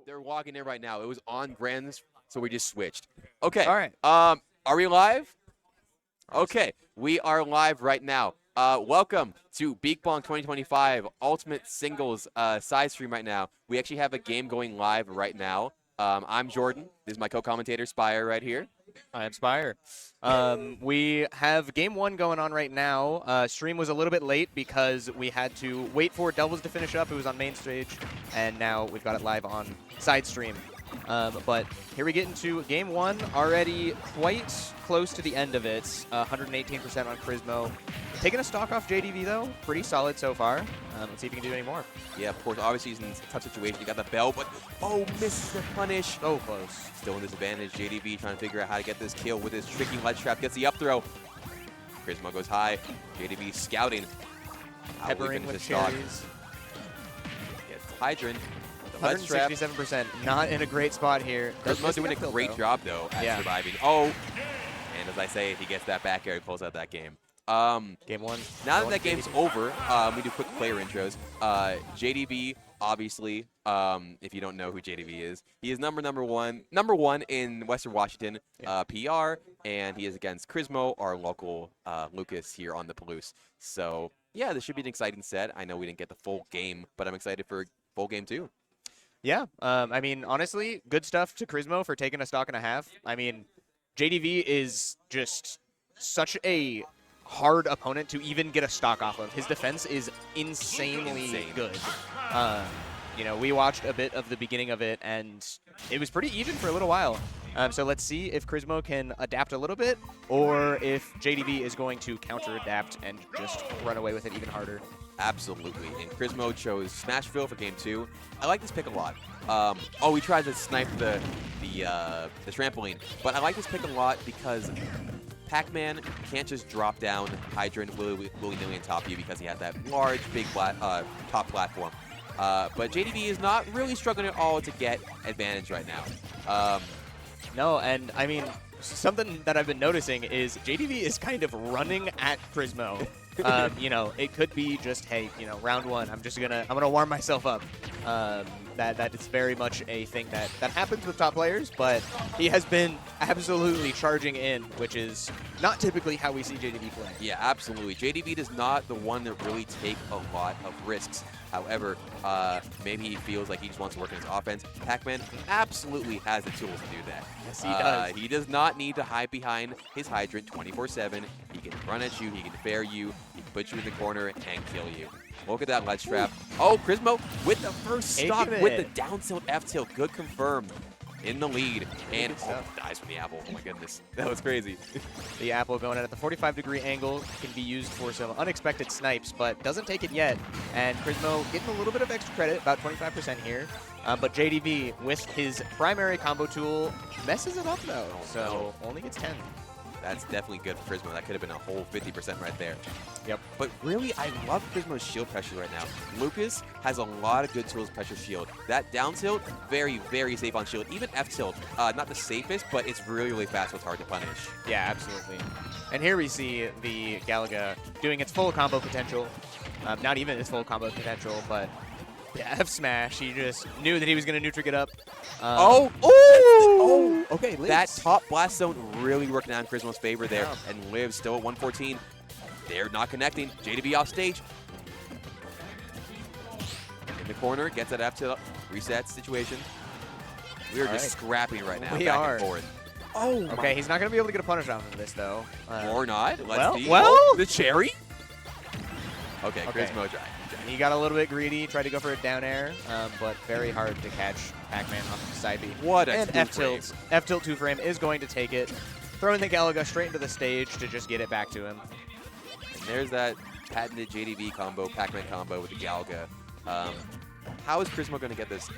They're logging in right now. It was on Brands, so we just switched. Okay. All right. Are we live? Okay, we are live right now. Welcome to Beak, Bonk 2025 Ultimate Singles side stream right now. We actually have a game going live right now. I'm Jordan. This is my co-commentator, Spire, right here. I am Spire. We have game one going on right now. Stream was a little bit late because we had to wait for Devils to finish up. It was on main stage, and now we've got it live on side stream. But here we get into game one, already quite close to the end of it. 118% on Crismo. Taking a stock off JDV, though. Pretty solid so far. Let's see if he can do any more. Yeah, of course, obviously he's in a tough situation. He got the bell, but, oh, misses the punish. So close. Still in disadvantage. JDV trying to figure out how to get this kill with his tricky ledge trap. Gets the up throw. Crismo goes high. JDV scouting. Peppering with cherries. Gets Hydrant. 167%. Not in a great spot here. Crismo's doing a great job, though, at surviving. Oh, and as I say, he gets that back air. He pulls out that game. Game one. Now that game's over, we do quick player intros. JDV, obviously, if you don't know who JDV is, he is number one in Western Washington PR, and he is against Crismo, our local Lucas here on the Palouse. So yeah, this should be an exciting set. I know we didn't get the full game, but I'm excited for full game too. Yeah, I mean, honestly, good stuff to Crismo for taking a stock and a half. I mean, JDV is just such a hard opponent to even get a stock off of. His defense is insanely good. You know, we watched a bit of the beginning of it, and it was pretty even for a little while. So let's see if Crismo can adapt a little bit, or if JDV is going to counter-adapt and just run away with it even harder. Absolutely, and Crismo chose Smashville for game two. I like this pick a lot. Oh, he tried to snipe the trampoline, but I like this pick a lot because Pac-Man can't just drop down Hydrant willy-nilly on top of you because he has that large, big top platform. But JDV is not really struggling at all to get advantage right now. No, and I mean, something that I've been noticing is JDV is kind of running at Crismo. You know, it could be just, hey, you know, round one, I'm gonna warm myself up. That is very much a thing that happens with top players, but he has been absolutely charging in, which is not typically how we see JDV play. Yeah, absolutely. JDV is not the one that really take a lot of risks. However, maybe he feels like he just wants to work on his offense. Pac-Man absolutely has the tools to do that. Yes, he does. He does not need to hide behind his Hydrant 24/7. He can run at you, he can fair you, he can put you in the corner and kill you. Look at that ledge trap. Oh, Crismo with the first stock with the down tilt F tilt. Good confirmed in the lead. And dies from the apple. Oh my goodness. That was crazy. The apple going in at the 45-degree angle can be used for some unexpected snipes, but doesn't take it yet. And Crismo getting a little bit of extra credit, about 25% here. But JDV, with his primary combo tool, messes it up though. So only gets 10. That's definitely good for Crismo. That could have been a whole 50% right there. Yep. But really, I love Crismo's shield pressure right now. Lucas has a lot of good tools to pressure shield. That down tilt, very, very safe on shield. Even F tilt, not the safest, but it's really, really fast, so it's hard to punish. Yeah, absolutely. And here we see the Galaga doing its full combo potential. Not even its full combo potential, but yeah, F smash. He just knew that he was going to neutral it up. Okay, Lives. That top blast zone really working out in Crismo's favor there. Yeah. And Lives still at 114. They're not connecting. JDV off stage. In the corner, gets that F to reset situation. We are just scrapping right now. We are. And forth. Oh, okay. He's not going to be able to get a punish off of this, though. Or not. Let's see. Well, the cherry? Okay, Crismo dry. He got a little bit greedy, tried to go for a down air, but very hard to catch Pac-Man off the side B. What a and F-tilt. F-tilt 2-frame is going to take it, throwing the Galaga straight into the stage to just get it back to him. And there's that patented JDV combo, Pac-Man combo with the Galaga. How is Crismo going to get this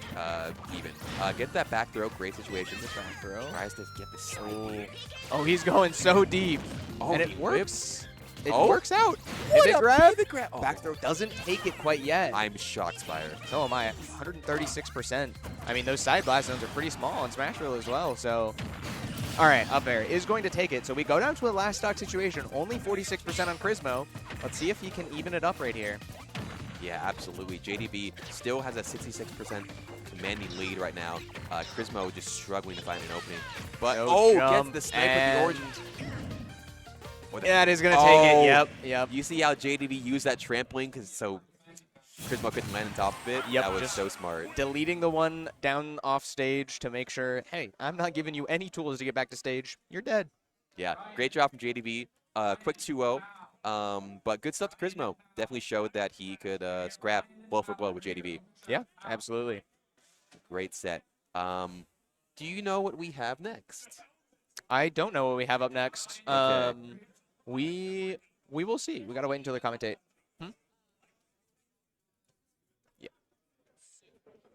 even? Get that back throw, great situation. The back throw. Tries to get the side. Oh, he's going so deep. Oh, and it works. It Oh. works out. What Pivot a grab. pivot grab. Oh. Back throw doesn't take it quite yet. I'm shocked, Spire. So am I. 136%. I mean, those side blast zones are pretty small on Smashville as well. So, all right, up air is going to take it. So we go down to a last stock situation. Only 46% on Crismo. Let's see if he can even it up right here. Yeah, absolutely. JDB still has a 66% commanding lead right now. Crismo just struggling to find an opening. But, No gets jump the snipe with the orange. Yeah, it is going to take it. Yep. You see how JDB used that trampoline because so Crismo couldn't land on top of it? Yep, That was just so smart. Deleting the one down off stage to make sure, hey, I'm not giving you any tools to get back to stage. You're dead. Yeah, great job from JDB. Quick 2-0. But good stuff to Crismo. Definitely showed that he could scrap blow for blow with JDB. Yeah, absolutely. Great set. Do you know what we have next? I don't know what we have up next. Okay. We will see. We got to wait until they commentate. Yeah.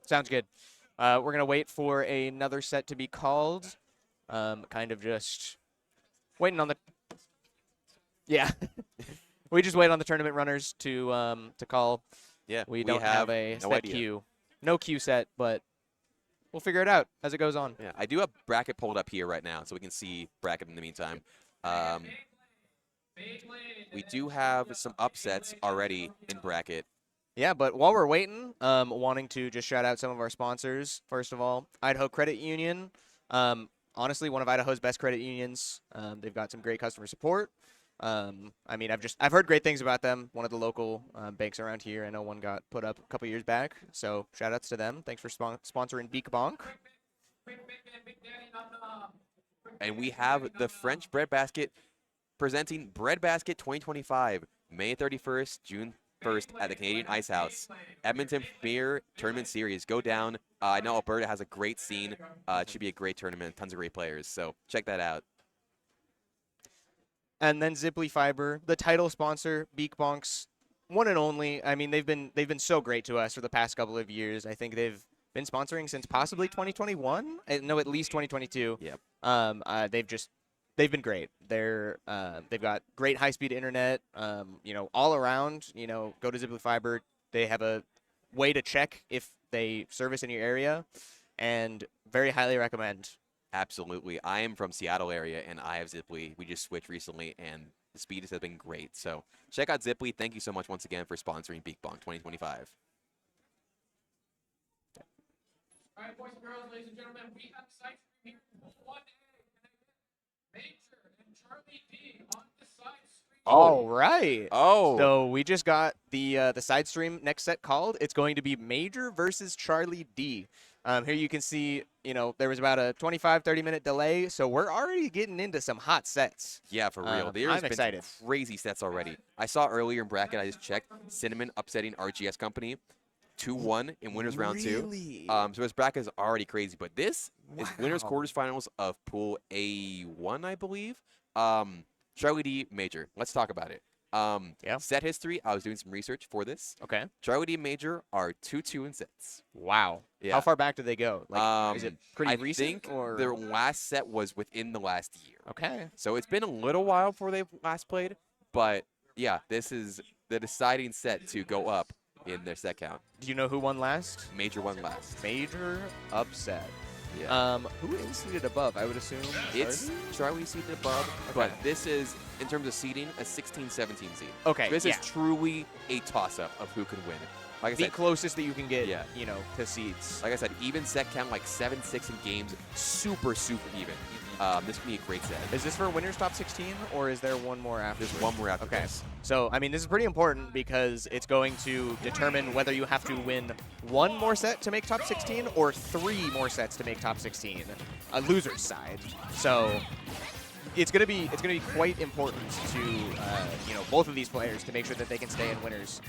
Sounds good. We're going to wait for another set to be called. Kind of just waiting on the... Yeah. We just wait on the tournament runners to call. Yeah, We don't have a no set idea. queue. No queue set, but we'll figure it out as it goes on. Yeah, I do have bracket pulled up here right now, so we can see bracket in the meantime. We do have some upsets already in bracket. Yeah, but while we're waiting, wanting to just shout out some of our sponsors. First of all, Idaho Credit Union. Honestly, one of Idaho's best credit unions. They've got some great customer support. I mean, I've heard great things about them. One of the local banks around here. I know one got put up a couple years back. So shout outs to them. Thanks for sponsoring Beak Bonk. And we have the French Breadbasket presenting Breadbasket 2025, May 31st, June 1st at the Canadian Ice House. Edmonton Premier Tournament Series. Go down. I know Alberta has a great scene. It should be a great tournament. Tons of great players. So check that out. And then Ziply Fiber, the title sponsor, Beak Bonk's one and only. I mean, they've been so great to us for the past couple of years. I think they've been sponsoring since possibly 2021. No, at least 2022. Yep. They've been great. They've got great high-speed internet. All around. Go to Ziply Fiber. They have a way to check if they service in your area, and very highly recommend. Absolutely. I am from Seattle area, and I have Ziply. We just switched recently, and the speed has been great. So check out Ziply. Thank you so much once again for sponsoring Beak Bonk 2025. All right, boys and girls, ladies and gentlemen, we have side stream here. 1A, Major and Charlie D on the side stream. All right. Oh. So we just got the side stream next set called. It's going to be Major versus Charlie D. Here you can see, there was about a 25-30 minute delay, so we're already getting into some hot sets. Yeah, for real. There's I'm been excited. some crazy sets already. I saw earlier in bracket, I just checked, Cinnamon upsetting RGS Company 2-1 in winners round 2. Really? So this bracket is already crazy, but this is winners Wow. quarterfinals of Pool A1, I believe. Charlie D Major. Let's talk about it. Yeah. Set history, I was doing some research for this. Okay. Charlie D Major are 2-2 in sets. Wow. Yeah. How far back did they go? Is it pretty I recent? think or? their last set was within the last year. Okay. So it's been a little while before they've last played, but yeah, this is the deciding set to go up in their set count. Do you know who won last? Major won last. Major upset. Yeah. Who is seated above? I would assume. It's Charlie seated above, Okay. but this is, in terms of seeding, a 16-17 seed. Okay. This yeah. is truly a toss-up of who can win. Like I the said, closest that you can get. Yeah. To seeds. like I said, even set count, like 7-6 in games, super even. This can be a great set. Is this for winners top 16, or is there one more after? There's one more after Okay. this. So, I mean, this is pretty important because it's going to determine whether you have to win one more set to make top 16 or 3 more sets to make top 16, a loser's side. So, it's going to be quite important to both of these players to make sure that they can stay in winners.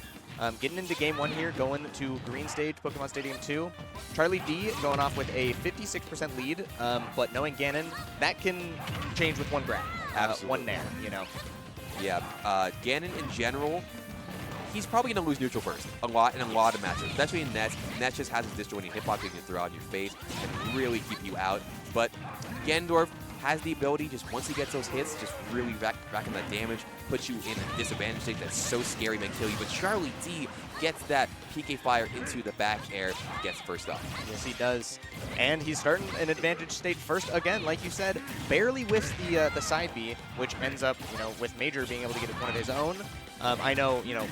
Getting into game 1 here, going to green stage, Pokemon Stadium 2. Charlie D going off with a 56% lead, but knowing Ganon, that can change with one grab, Absolutely. one nair, Yeah, Ganon in general, he's probably going to lose neutral burst in a lot of matches, especially in Nets. Nets just has his disjointing hitbox he can throw out in your face and really keep you out. But Ganondorf has the ability, just once he gets those hits, just really racking that damage, puts you in a disadvantage state that's so scary, man, kill you. But Charlie D gets that PK Fire into the back air, gets first up. Yes, he does. And he's starting an advantage state first again, like you said, barely with the side B, which ends up, with Major being able to get one of his own. I know, you know,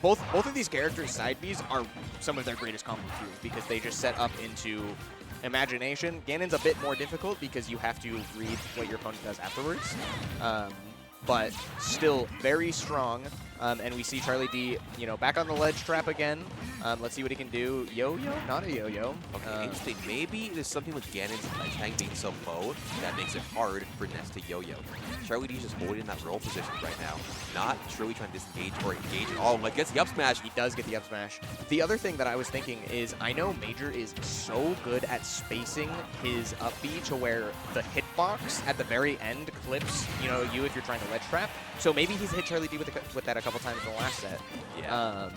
both of these characters' side Bs are some of their greatest combo tools because they just set up into imagination. Ganon's a bit more difficult because you have to read what your opponent does afterwards. But still very strong. And we see Charlie D, you know, back on the ledge trap again. Let's see what he can do. Yo-yo? Not a yo-yo. Okay, interesting. Maybe there's something with Ganon's ledge hang being so low that makes it hard for Ness to yo-yo. Charlie D's just holding that roll position right now. Not truly trying to disengage or engage at all. Like, gets the up smash. He does get the up smash. The other thing that I was thinking is I know Major is so good at spacing his up B to where the hitbox at the very end clips, you know, you if you're trying to ledge trap. So maybe he's hit Charlie D with that a couple times in the last set. Yeah.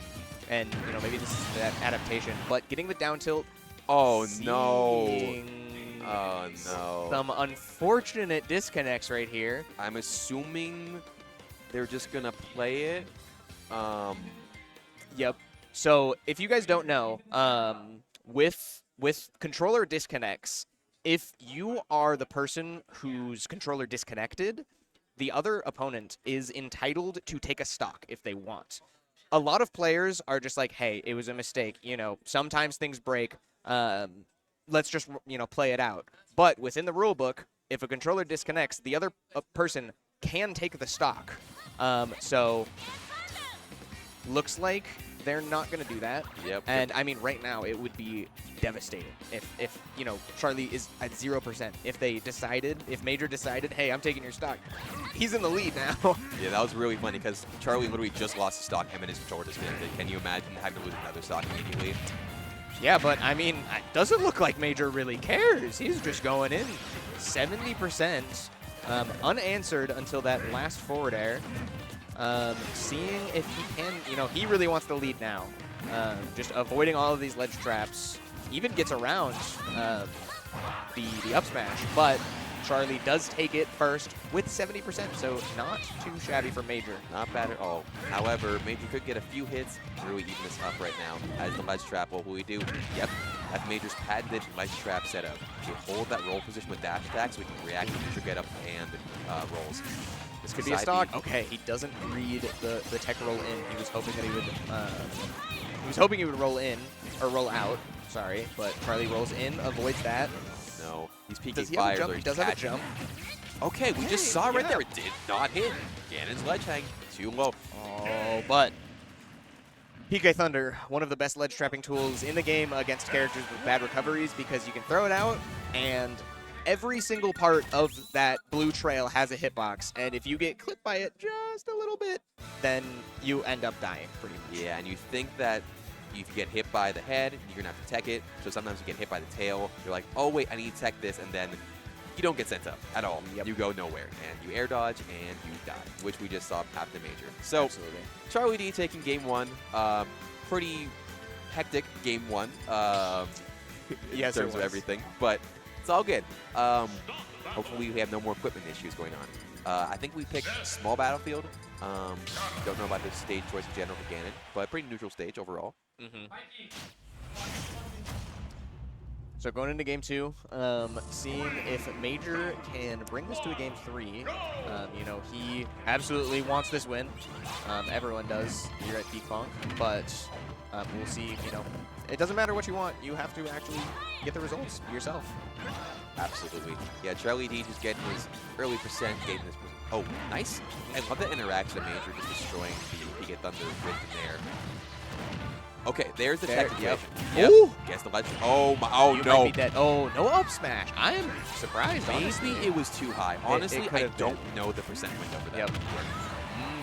And, you know, maybe this is that adaptation. But getting the down tilt. Oh, no. Oh, no. Some unfortunate disconnects right here. I'm assuming they're just going to play it. Yep. So if you guys don't know, with controller disconnects, if you are the person whose controller disconnected, the other opponent is entitled to take a stock if they want. A lot of players are just like, hey, it was a mistake. You know, sometimes things break. Let's just, you know, play it out. But within the rule book, if a controller disconnects, the other person can take the stock. So looks like they're not going to do that. Yep. And I mean, right now it would be devastating if you know, Charlie is at 0%. If Major decided, hey, I'm taking your stock, he's in the lead now. Yeah, that was really funny because Charlie literally just lost his stock. Him and his controller disconnected. Can you imagine having to lose another stock immediately? Yeah, but I mean, it doesn't look like Major really cares. He's just going in 70%, unanswered until that last forward air. Seeing if he can, you know, he really wants the lead now. Just avoiding all of these ledge traps. Even gets around the up smash, but Charlie does take it first with 70%, so not too shabby for Major. Not bad at all. However, Major could get a few hits to really even this up right now. As the ledge trap, what will we do? Yep, that's Major's patented ledge trap setup. We hold that roll position with dash attack so we can react to future get up and rolls. This could be a stock. Okay, he doesn't read the tech roll in. He was hoping that he would roll in or roll out. Sorry, but Charlie rolls in, avoids that. No, he's peeking Does he have a fire. jump? He does have a jump. Okay, we just saw right there. It did not hit. Ganon's ledge hang too low. Oh, but PK Thunder, one of the best ledge trapping tools in the game against characters with bad recoveries because you can throw it out and every single part of that blue trail has a hitbox, and if you get clipped by it just a little bit, then you end up dying pretty much. Yeah, and you think that if you get hit by the head, you're going to have to tech it. So sometimes you get hit by the tail. You're like, oh, wait, I need to tech this. And then you don't get sent up at all. Yep. You go nowhere. And you air dodge and you die, which we just saw happen to Major. So Absolutely. Charlie D taking game one. Pretty hectic game one Yes, in terms of everything. But it's all good. Hopefully we have no more equipment issues going on. I think we picked small battlefield. Don't know about the stage choice in general for Ganon, but pretty neutral stage overall. So going into game two, seeing if Major can bring this to a game three. You know, he absolutely wants this win. Everyone does here at Beak Bonk, but we'll see. You know, it doesn't matter what you want. You have to actually get the results yourself. Absolutely. Yeah, Charlie D just getting his early percent, getting this. Oh, nice. I love that interaction of Major just destroying the PK Thunder with him there. Okay, there's the tech Yep. Yep. Ooh. Gets the ledge. Oh, my. Oh, You no. might be dead. Oh, no up smash. I am surprised, honestly. Maybe it was too high. Honestly, could I have don't know the percent window for that. Yep.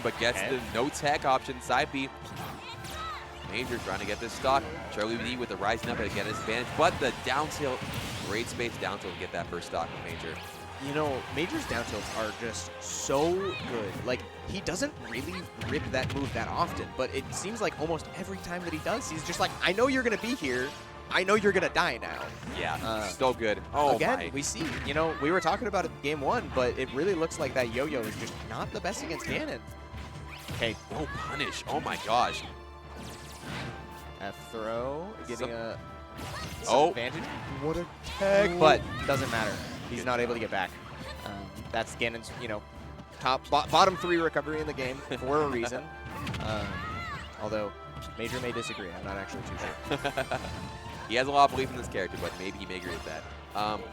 But gets Okay. the no tech option, side B. Major trying to get this stock. Charlie D with the rising up and get his advantage. But the down tilt, great space down tilt to get that first stock from Major. You know, Major's down tilts are just so good. Like, he doesn't really rip that move that often, but it seems like almost every time that he does, he's just like, I know you're going to be here. I know you're going to die now. Yeah, still good. Oh, Again, my. we see, you know, we were talking about it in game one, but it really looks like that yo-yo is just not the best against Ganon. Okay, No punish. Oh, my gosh. F throw, getting a Oh. advantage. What a tag. But doesn't matter. He's not able to get back. That's Ganon's, you know, bottom three recovery in the game for a reason. Although Major may disagree. I'm not actually too sure. He has a lot of belief in this character, but maybe he may agree with that.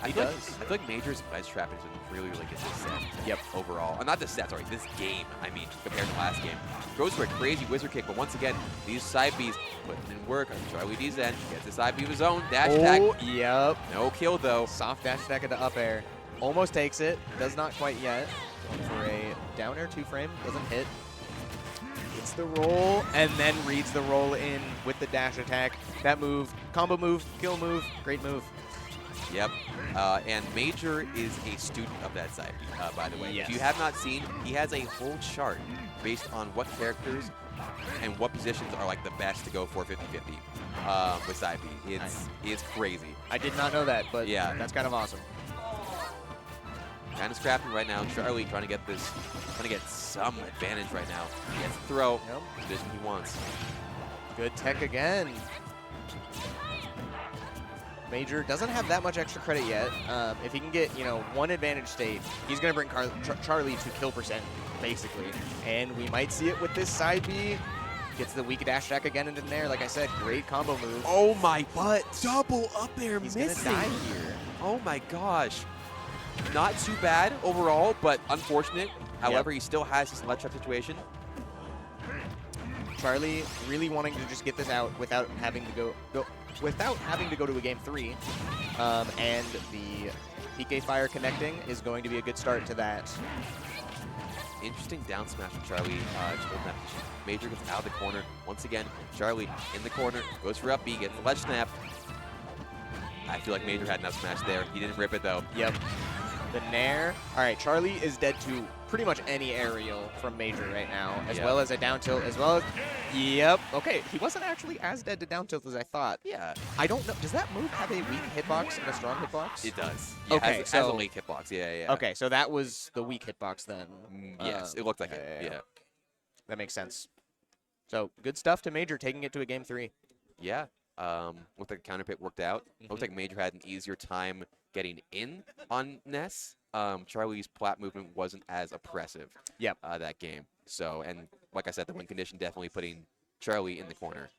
He feel does. I feel like Major's ledge trap is really good this set. Yep. Overall. Not this set, sorry. This game, I mean, compared to last game. Goes for a crazy wizard kick, but once again, these side Bs putting in work on Charlie D's end. Gets the side B of his own. Dash attack. Yep. No kill, though. Soft dash attack into up air. Almost takes it. Does not quite yet. Going for a down air 2-frame. Doesn't hit. Gets the roll, and then reads the roll in with the dash attack. That move, combo move, kill move, great move. Yep. And Major is a student of that side B, by the way. Yes. If you have not seen, he has a whole chart based on what characters and what positions are like the best to go for 50-50 with side B. It's crazy. I did not know that, but Yeah. that's kind of awesome. Kind of scrapping right now. Charlie trying to get some advantage right now. He gets the throw. Yep. Position he wants. Good tech again. Major doesn't have that much extra credit yet. If he can get, one advantage state, he's going to bring Charlie to kill percent, basically. And we might see it with this side B. Gets the weak dash attack again into there. Like I said, great combo move. Oh my, But double up air he's missing. going to die here. Oh my gosh. Not too bad overall, but unfortunate. However, he still has his ledge trap situation. Charlie really wanting to just get this out without having to go to a game 3. And the PK Fire connecting is going to be a good start to that. Interesting down smash from Charlie to hold that position. Major gets out of the corner. Once again, Charlie in the corner, goes for up B, gets the ledge snap. I feel like Major had enough smash there. He didn't rip it though. Yep. The Nair. All right, Charlie is dead to pretty much any aerial from Major right now, as well as a down tilt, as well as... Yep. Okay, he wasn't actually as dead to down tilt as I thought. Yeah. I don't know. Does that move have a weak hitbox and a strong hitbox? It does. Yeah, Okay, has so... a late hitbox. Yeah. Okay, so that was the weak hitbox then. Yes, it looked like it. Yeah. That makes sense. So, good stuff to Major, taking it to a game 3. Yeah. Looked like the counter pit worked out. Looked like Major had an easier time getting in on Ness. Charlie's plat movement wasn't as oppressive. Yep. That game. So, and like I said, the win condition definitely putting Charlie in the corner.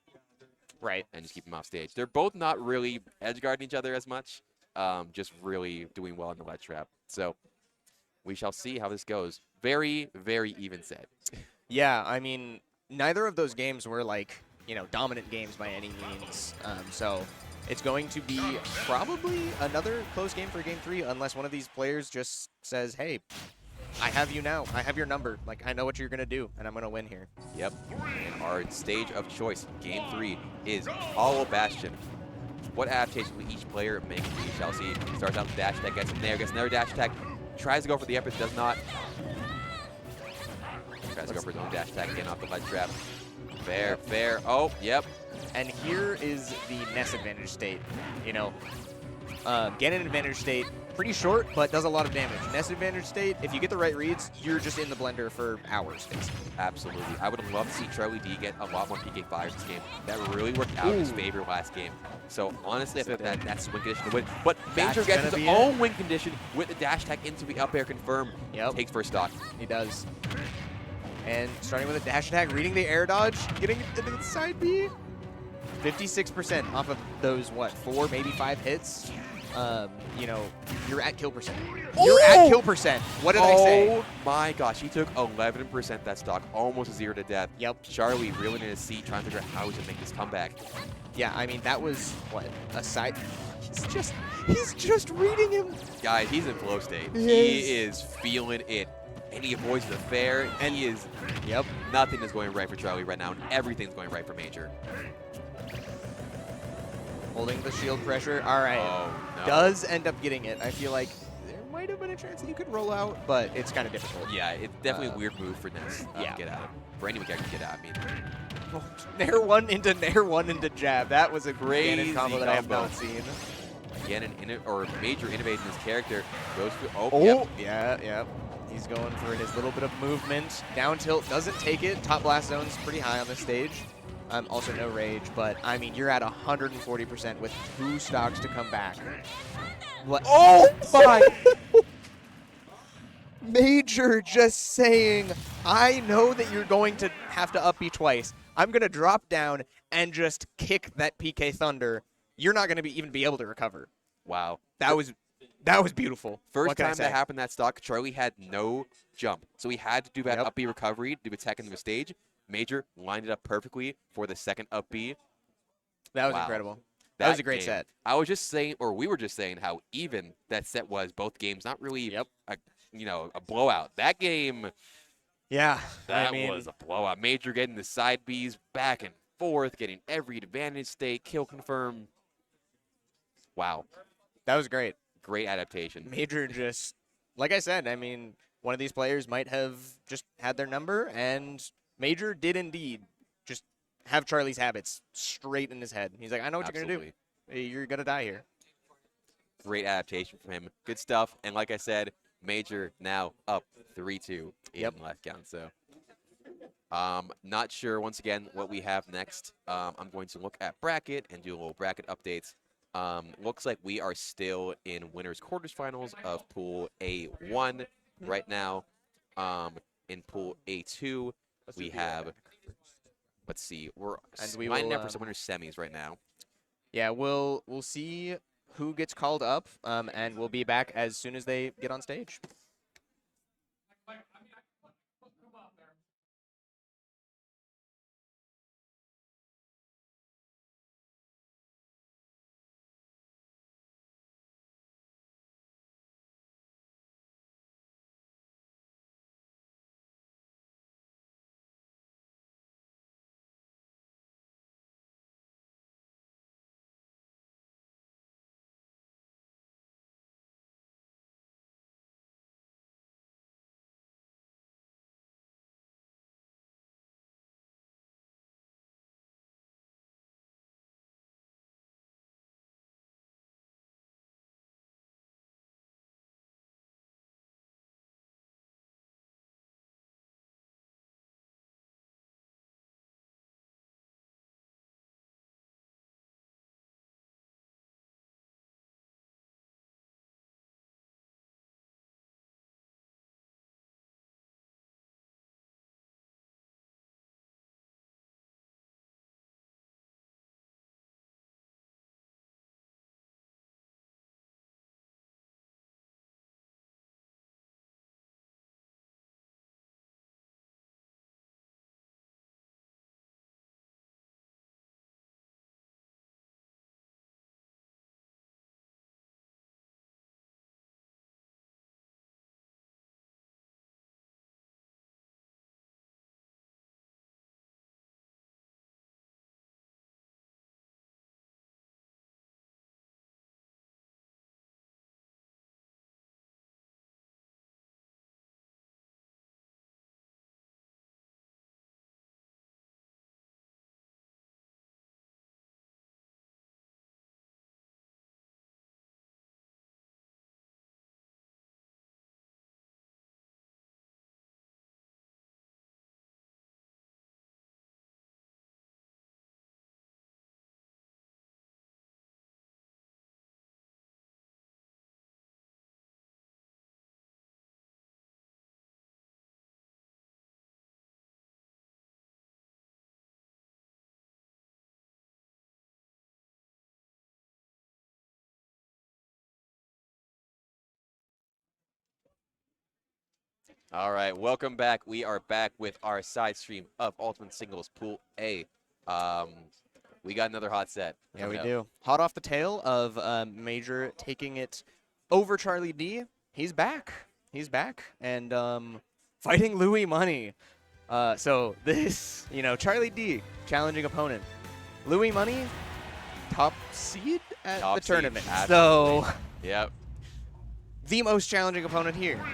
Right. And just keep him off stage. They're both not really edge guarding each other as much. Just really doing well in the ledge trap. So, we shall see how this goes. Very, very even set. Yeah, I mean, neither of those games were like, dominant games by any means. So it's going to be probably another close game for game 3 unless one of these players just says, hey, I have you now. I have your number. Like, I know what you're going to do, and I'm going to win here. Yep. And our stage of choice, game 3, is Hollow Bastion. What adaptation will each player make? We shall see. Starts out with dash attack, gets him there, gets another dash attack, tries to go for the up, does not. Tries to go for his own dash attack again off the ledge trap. Fair, fair. Oh, yep. And here is the Ness advantage state. Get an advantage state, pretty short, but does a lot of damage. Ness advantage state, if you get the right reads, you're just in the blender for hours, basically. Absolutely. I would love to see Charlie D get a lot more PK fires this game. That really worked out in his favor last game. So honestly, I think that's win condition to win. But Major gets his own win condition with the dash attack into the up air confirm. Yep. Takes first stock. He does. And starting with a dash attack, reading the air dodge, getting into the side B. 56% off of those, 4, maybe 5 hits. You're at kill percent. You're at kill percent. What did I say? Oh my gosh, he took 11% that stock, almost 0 to death. Yep. Charlie reeling in his seat, trying to figure out how he's gonna make this comeback. Yeah, I mean, that was, a side... He's just reading him. Guys, he's in flow state. He is feeling it. And he avoids the fair, and he is... Yep. Nothing is going right for Charlie right now, and everything's going right for Major. Holding the shield pressure. All right. Oh, no. Does end up getting it. I feel like there might have been a chance that you could roll out, but it's kind of difficult. Yeah, it's definitely a weird move for Ness yeah. to get out of. For anyone to get out, I mean. Oh, nair one into jab. That was a Crazy combo that I have combo. not seen. Again, Major innovating his character. Goes for... Oh, yep. yeah. He's going for his little bit of movement. Down tilt, doesn't take it. Top blast zone's pretty high on this stage. Also no rage, but I mean, you're at 140% with 2 stocks to come back. What? Oh my! Major just saying, I know that you're going to have to up B twice. I'm going to drop down and just kick that PK Thunder. You're not going to even be able to recover. Wow. That was beautiful. First What can I time that say? happened that stock, Charlie had no jump. So he had to do that Yep. up B recovery, do attack into the stage. Major lined it up perfectly for the second up B. That was Wow. incredible. That was a great game. set. I was just saying, or we were just saying how even that set was. Both games, not really Yep. a blowout. That game, Yeah. that I mean, was a blowout. Major getting the side Bs back and forth, getting every advantage state, kill confirm. Wow. that was great. Great adaptation. Major just, like I said, I mean, one of these players might have just had their number, and Major did indeed just have Charlie's habits straight in his head. He's like, I know what you're going to do. You're going to die here. Great adaptation from him. Good stuff. And like I said, Major now up 3-2 in last count. So, not sure, once again, what we have next. I'm going to look at bracket and do a little bracket updates. Looks like we are still in winners quarters of Pool A1 right now. In Pool A2, we have, let's see, we're lining up for some winners semis right now. Yeah, we'll see who gets called up, and we'll be back as soon as they get on stage. All right, welcome back. We are back with our side stream of Ultimate Singles Pool A. We got another hot set. Yeah, we up. do. Hot off the tail of Major taking it over Charlie D. He's back. He's back and fighting Louis Money. So this, Charlie D, challenging opponent. Louis Money, top seed at Top the seed, tournament. absolutely. So Yep. the most challenging opponent here,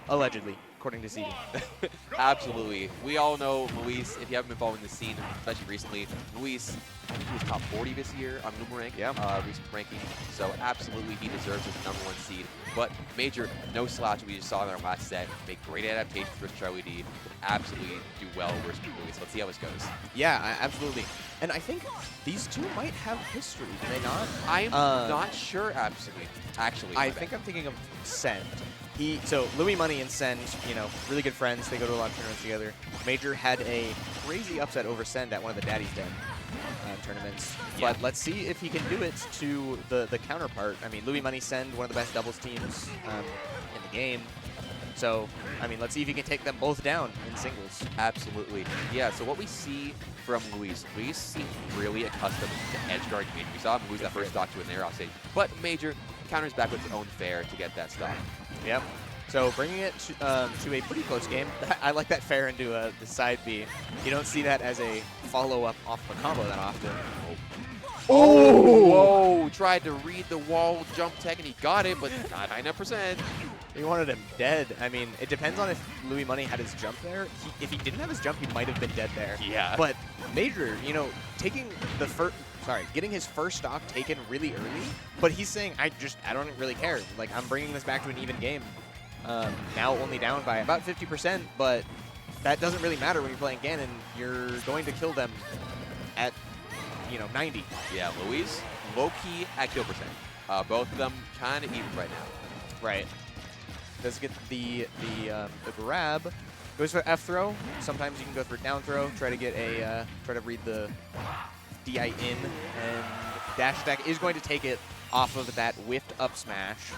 allegedly, according to CD. Absolutely. We all know Luis, if you haven't been following the scene, especially recently, Luis, I think he was top 40 this year on Boomerang, recent ranking. So absolutely he deserves the #1 seed. But Major, no slouch, we just saw in our last set, make great adaptations versus Charlie D, absolutely do well versus Luis. Let's see how this goes. Yeah, absolutely. And I think these two might have history, do they not? I'm not sure, absolutely. Actually, I think I'm thinking of Send. So Louis Money and Send, you know, really good friends. They go to a lot of tournaments together. Major had a crazy upset over Send at one of the Daddy's Den tournaments. Yeah. But let's see if he can do it to the counterpart. I mean, Louis Money Send, one of the best doubles teams in the game. So, I mean, let's see if he can take them both down in singles. Absolutely. Yeah, so what we see from Luis seems really accustomed to edge guard Major. We saw him lose that first stock to an air off stage, but Major counters back with his own fair to get that stock. Yep. So bringing it to a pretty close game. I like that fair into the side B. You don't see that as a follow-up off the combo that often. Oh! Whoa! Tried to read the wall jump tech and he got it, but not 900%. He wanted him dead. I mean, it depends on if Louis Money had his jump there. If he didn't have his jump, he might have been dead there. Yeah. But Major, you know, taking the getting his first stock taken really early, but he's saying, I don't really care. Like, I'm bringing this back to an even game. Now only down by about 50%, but that doesn't really matter when you're playing Ganon. You're going to kill them at, you know, 90. Yeah, Luis, low-key at kill percent. Both of them kind of even right now. Right. Does get the grab. Goes for F throw. Sometimes you can go for down throw. Try to get a try to read the DI in, and dash attack is going to take it off of that whiffed up smash.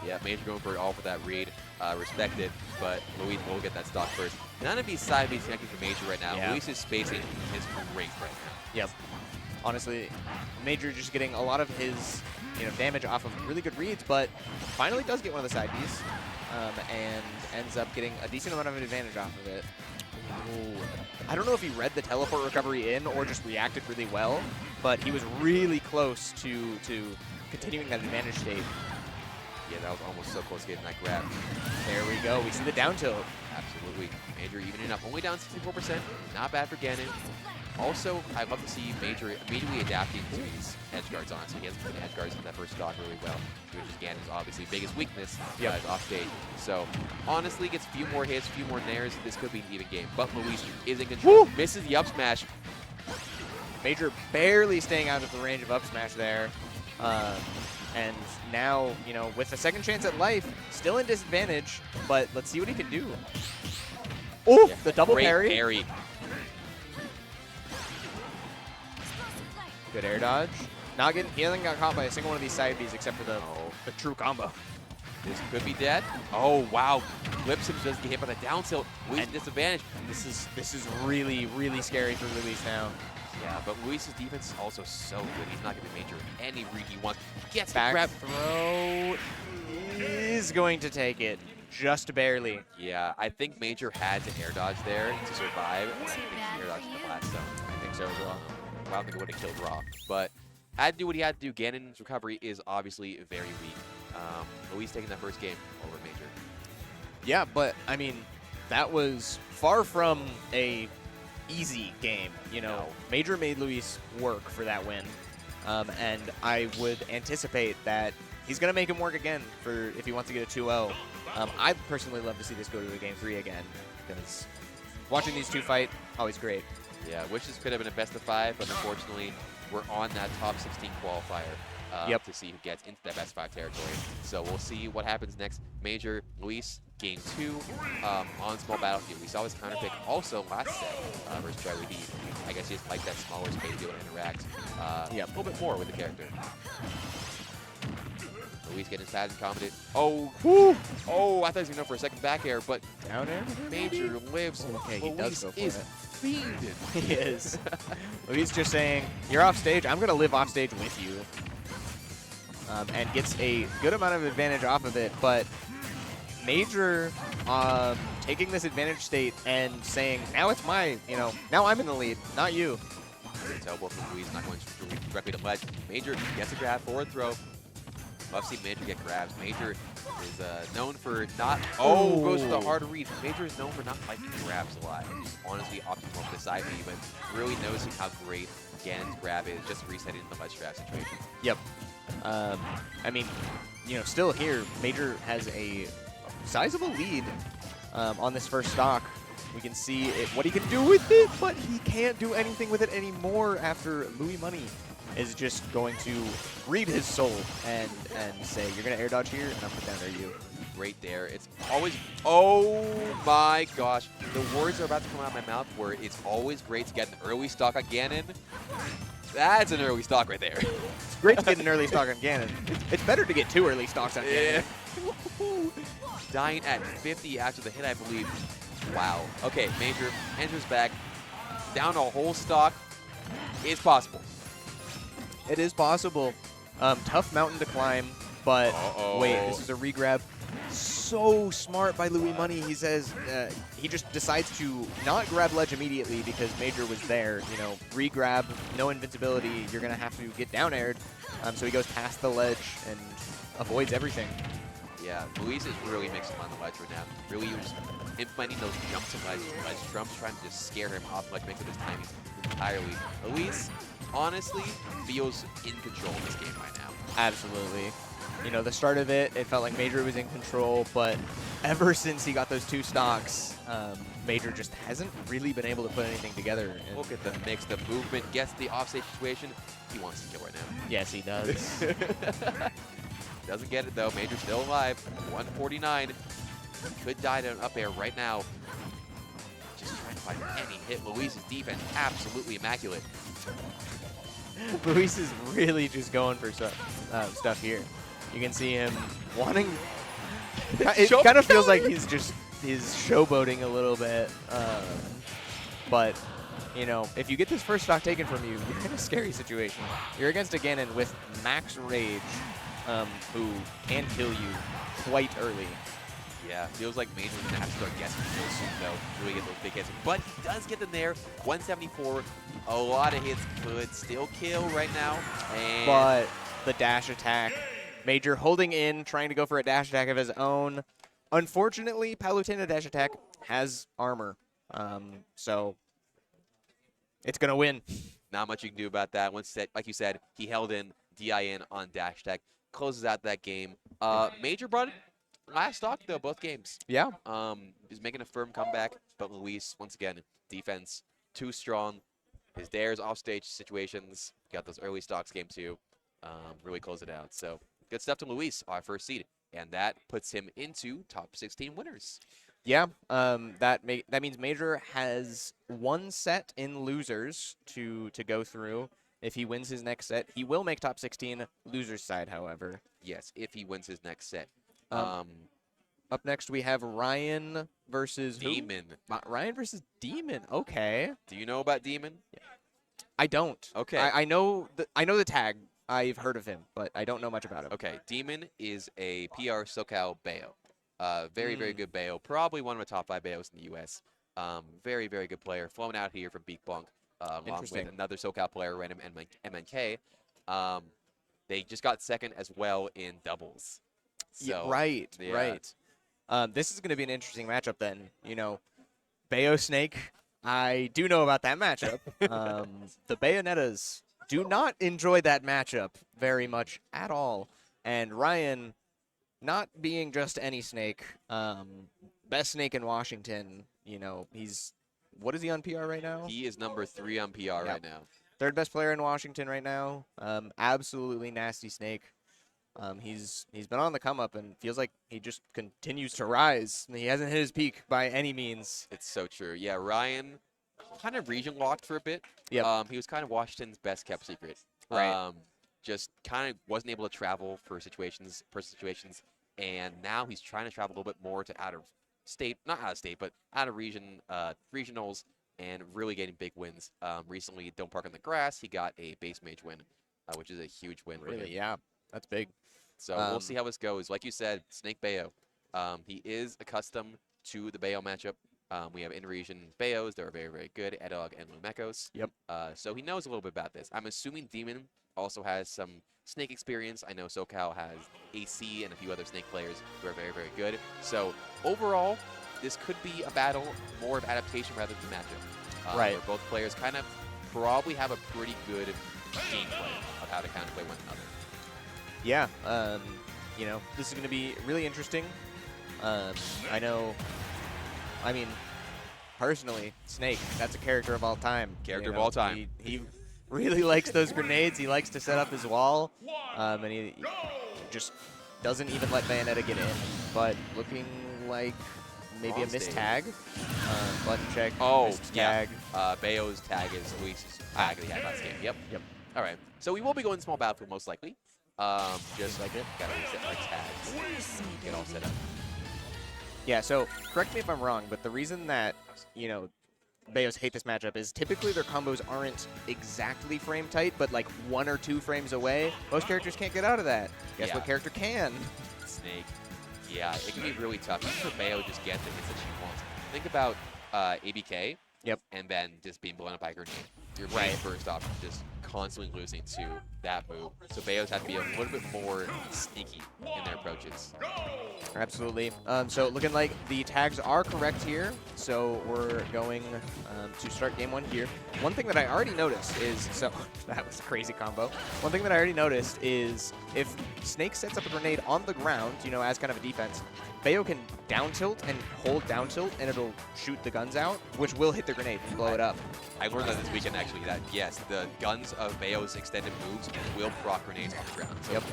Yeah, Major going for it all for that read. Respect it, but Luis will get that stock first. None of these side Bs connecting to Major right now. Yeah. Luis's spacing is great right now. Yep. Honestly, Major just getting a lot of his damage off of really good reads, but finally does get one of the side Bs. And ends up getting a decent amount of advantage off of it. Ooh. I don't know if he read the teleport recovery in or just reacted really well, but he was really close to continuing that advantage state. Yeah, that was almost so close to getting that grab. There we go. We see the down tilt. Absolutely. Major evening up. Only down 64%. Not bad for Ganon. Also, I'd love to see Major immediately adapting to these edge guards on, so he hasn't put edge guards in that first stock really well, which is Ganon's obviously biggest weakness off stage. So, honestly, gets a few more hits, a few more nairs. This could be an even game, but Luis is in control. Woo! Misses the up smash. Major barely staying out of the range of up smash there. And now, with a second chance at life, still in disadvantage, but let's see what he can do. Oh, yeah, the double great parry. Good air dodge. He hasn't got caught by a single one of these side Bs except for the true combo. This could be dead. Oh, wow. Flips him, does get hit by the down tilt. Luis disadvantage. This is really, really scary for Luis now. Yeah, but Luis's defense is also so good. He's not going to Major any read he wants. Gets back the grab. Throw is going to take it. Just barely. Yeah, I think Major had to air dodge there to survive, and I think he air dodged in the last zone. I think so as well. I don't think it would have killed Raw, but had to do what he had to do. Ganon's recovery is obviously very weak. Luis taking that first game over Major. Yeah, but I mean, that was far from a easy game. No. Major made Luis work for that win, and I would anticipate that he's gonna make him work again if he wants to get a 2-0. I'd personally love to see this go to a Game 3 again, because watching these two fight, always great. Yeah, wishes could have been a best of 5, but unfortunately, we're on that top 16 qualifier to see who gets into that best 5 territory. So we'll see what happens next. Major, Luis, Game 2 on small battlefield. We saw his counter pick also last set versus Charlie B. I guess he just liked that smaller space to be able to interact a little bit more with the character. Luis getting sad and commented. Oh, whoo! Oh, I thought he was going to go for a second back air, but Down air? Major lives. Okay, Luis he does go for is it. fiending. He is. Luis just saying, you're off stage, I'm going to live off stage with you. And gets a good amount of advantage off of it, but Major taking this advantage state and saying, now it's now I'm in the lead, not you. Great elbow from Luis, not going directly to ledge. Major gets a grab, forward throw. Love seeing Major get grabs. Major is known for not... Oh, goes for the hard read. Major is known for not liking grabs a lot. Just honestly opting for the side B, but really noticing how great Ganon's grab is, just resetting the ledge trap situation. Yep. I mean, still here, Major has a sizable lead on this first stock. We can see what he can do with it, but he can't do anything with it anymore after Louis Money is just going to read his soul and say, you're going to air dodge here, and I'm going to down air you. great there. It's always, oh my gosh. The words are about to come out of my mouth where it's always great to get an early stock on Ganon. That's an early stock right there. It's great to get an early stock on Ganon. It's better to get 2 early stocks on Ganon. Yeah. Dying at 50 after the hit, I believe. Wow. Okay, Major enters back. Down a whole stock. It's possible. It is possible. Tough mountain to climb, but wait, this is a regrab. So smart by Louis Money. He says he just decides to not grab ledge immediately because Major was there. You know, regrab, no invincibility. You're gonna have to get down aired. So he goes past the ledge and avoids everything. Yeah, Luis is really mixing on the ledge right now. Really just implementing those jumps and ledge jumps, trying to just scare him off ledge, make his timing entirely. Luis, honestly, feels in control of this game right now. Absolutely. You know, the start of it, it felt like Major was in control, but ever since he got those 2 stocks, Major just hasn't really been able to put anything together. And Look at the mix, the movement, gets the offstage situation. He wants to kill right now. yes, he does. Doesn't get it though. Major still alive. 149. Could die to an up air right now. Just trying to find any hit. Luis's defense absolutely immaculate. Luis is really just going for stuff here. You can see him wanting. It kind of feels like he's showboating a little bit. But you know, if you get this first stock taken from you, you're in a scary situation. You're against a Ganon with max rage, who can kill you quite early. Yeah, feels like Major's gonna have to start guessing real soon though. Really get those big hits. But he does get them there. 174. A lot of hits could still kill right now. And But the dash attack, Major holding in, trying to go for a dash attack of his own. Unfortunately, Palutena dash attack has armor, so it's gonna win. not much you can do about that. Once that, like you said, he held in DIN on dash attack, closes out that game. Major brought it last stock though, both games. Yeah. Is making a firm comeback, but Luis once again defense too strong. His dares offstage situations, got those early stocks game 2, really close it out. So good stuff to Luis, our first seed, and that puts him into top 16 winners. Yeah, that means Major has 1 set in losers to go through. If he wins his next set, he will make top 16 losers side, however. Yes, if he wins his next set. Up next, we have Ryan versus Demon. Ryan versus Demon. Okay. Do you know about Demon? I don't. Okay. I know the tag. I've heard of him, but I don't know much about him. Okay. Demon is a PR SoCal Bayo. Very, very good Bayo. Probably one of the top 5 Bayos in the U.S. Very, very good player. Flown out here from Beak, Bonk, along with another SoCal player, random MNK. They just got second as well in doubles. So, yeah, right, yeah. right. This is going to be an interesting matchup then. You know, Bayo Snake, I do know about that matchup. The Bayonettas do not enjoy that matchup very much at all. And Ryan, not being just any snake, best snake in Washington, you know, what is he on PR right now? He is number 3 on PR right now. 3rd best player in Washington right now. Absolutely nasty snake. He's been on the come up and feels like he just continues to rise. He hasn't hit his peak by any means. It's so true. Yeah, Ryan kind of region locked for a bit. Yep. He was kind of Washington's best kept secret. Right. Just kind of wasn't able to travel for personal situations, and now he's trying to travel a little bit more to out of state, not out of state, but out of region, regionals, and really getting big wins. Recently, Don't Park on the Grass, he got a base mage win, which is a huge win. Really, yeah, that's big. So we'll see how this goes. Like you said, Snake Bayo. He is accustomed to the Bayo matchup. We have in-region Bayos. They're very, very good. Edog and Lumekos. Yep. So he knows a little bit about this. I'm assuming Demon also has some Snake experience. I know SoCal has AC and a few other Snake players who are very, very good. So overall, this could be a battle more of adaptation rather than matchup. Right. Where both players kind of probably have a pretty good gameplay of how to kind of play one another. Yeah, you know, this is going to be really interesting. I mean, personally, Snake, that's a character of all time. Character of all time. He really likes those grenades. He likes to set up his wall, and he just doesn't even let Bayonetta get in, but looking like maybe Wrong a missed stage. tag. Button check, Oh, missed yeah. tag. Bayo's tag is Luis's tag that he had last game. Yep. Yep. All right. So we will be going small battlefield most likely. Just like it. Gotta reset my tags. Get all set up. Yeah, so correct me if I'm wrong, but the reason that, you know, Bayos hate this matchup is typically their combos aren't exactly frame tight, but like 1 or 2 frames away. Most characters can't get out of that. Guess Yeah. what character can? Snake. Yeah, it can be really tough. Even for Bayo, just get the hits that she wants. Think about ABK. Yep. And then just being blown up by a grenade. Your Right. main first option just constantly losing to that move. So Bayos have to be a little bit more sneaky in their approaches. Absolutely. So looking like the tags are correct here. So we're going to start game 1 here. One thing that I already noticed is, so that was a crazy combo. One thing that I already noticed is if Snake sets up a grenade on the ground, you know, as kind of a defense, Bayo can down tilt and hold down tilt and it'll shoot the guns out, which will hit the grenade and blow it up. I learned that this weekend actually that yes, the guns of Bayo's extended moves will proc grenades on the ground. So Yep.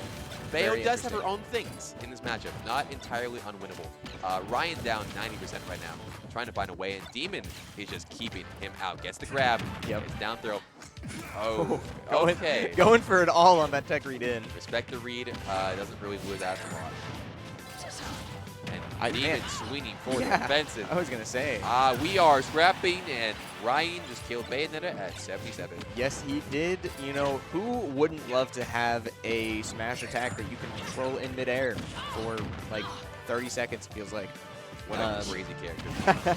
Bayo Very does have her interesting. own things in this matchup, not entirely unwinnable. Ryan down 90% right now, trying to find a way, and Demon is just keeping him out. Gets the grab, Yep. gets down throw. Oh, Going, okay. going for it all on that tech read in. Respect the read, doesn't really lose out a lot. I- And Demon man. swinging for the Yeah, offensive. I was going to say. We are scrapping, and Ryan just killed Bayonetta at 77. Yes, he did. You know, who wouldn't love to have a smash attack that you can control in midair for like 30 seconds, it feels like. What a crazy character.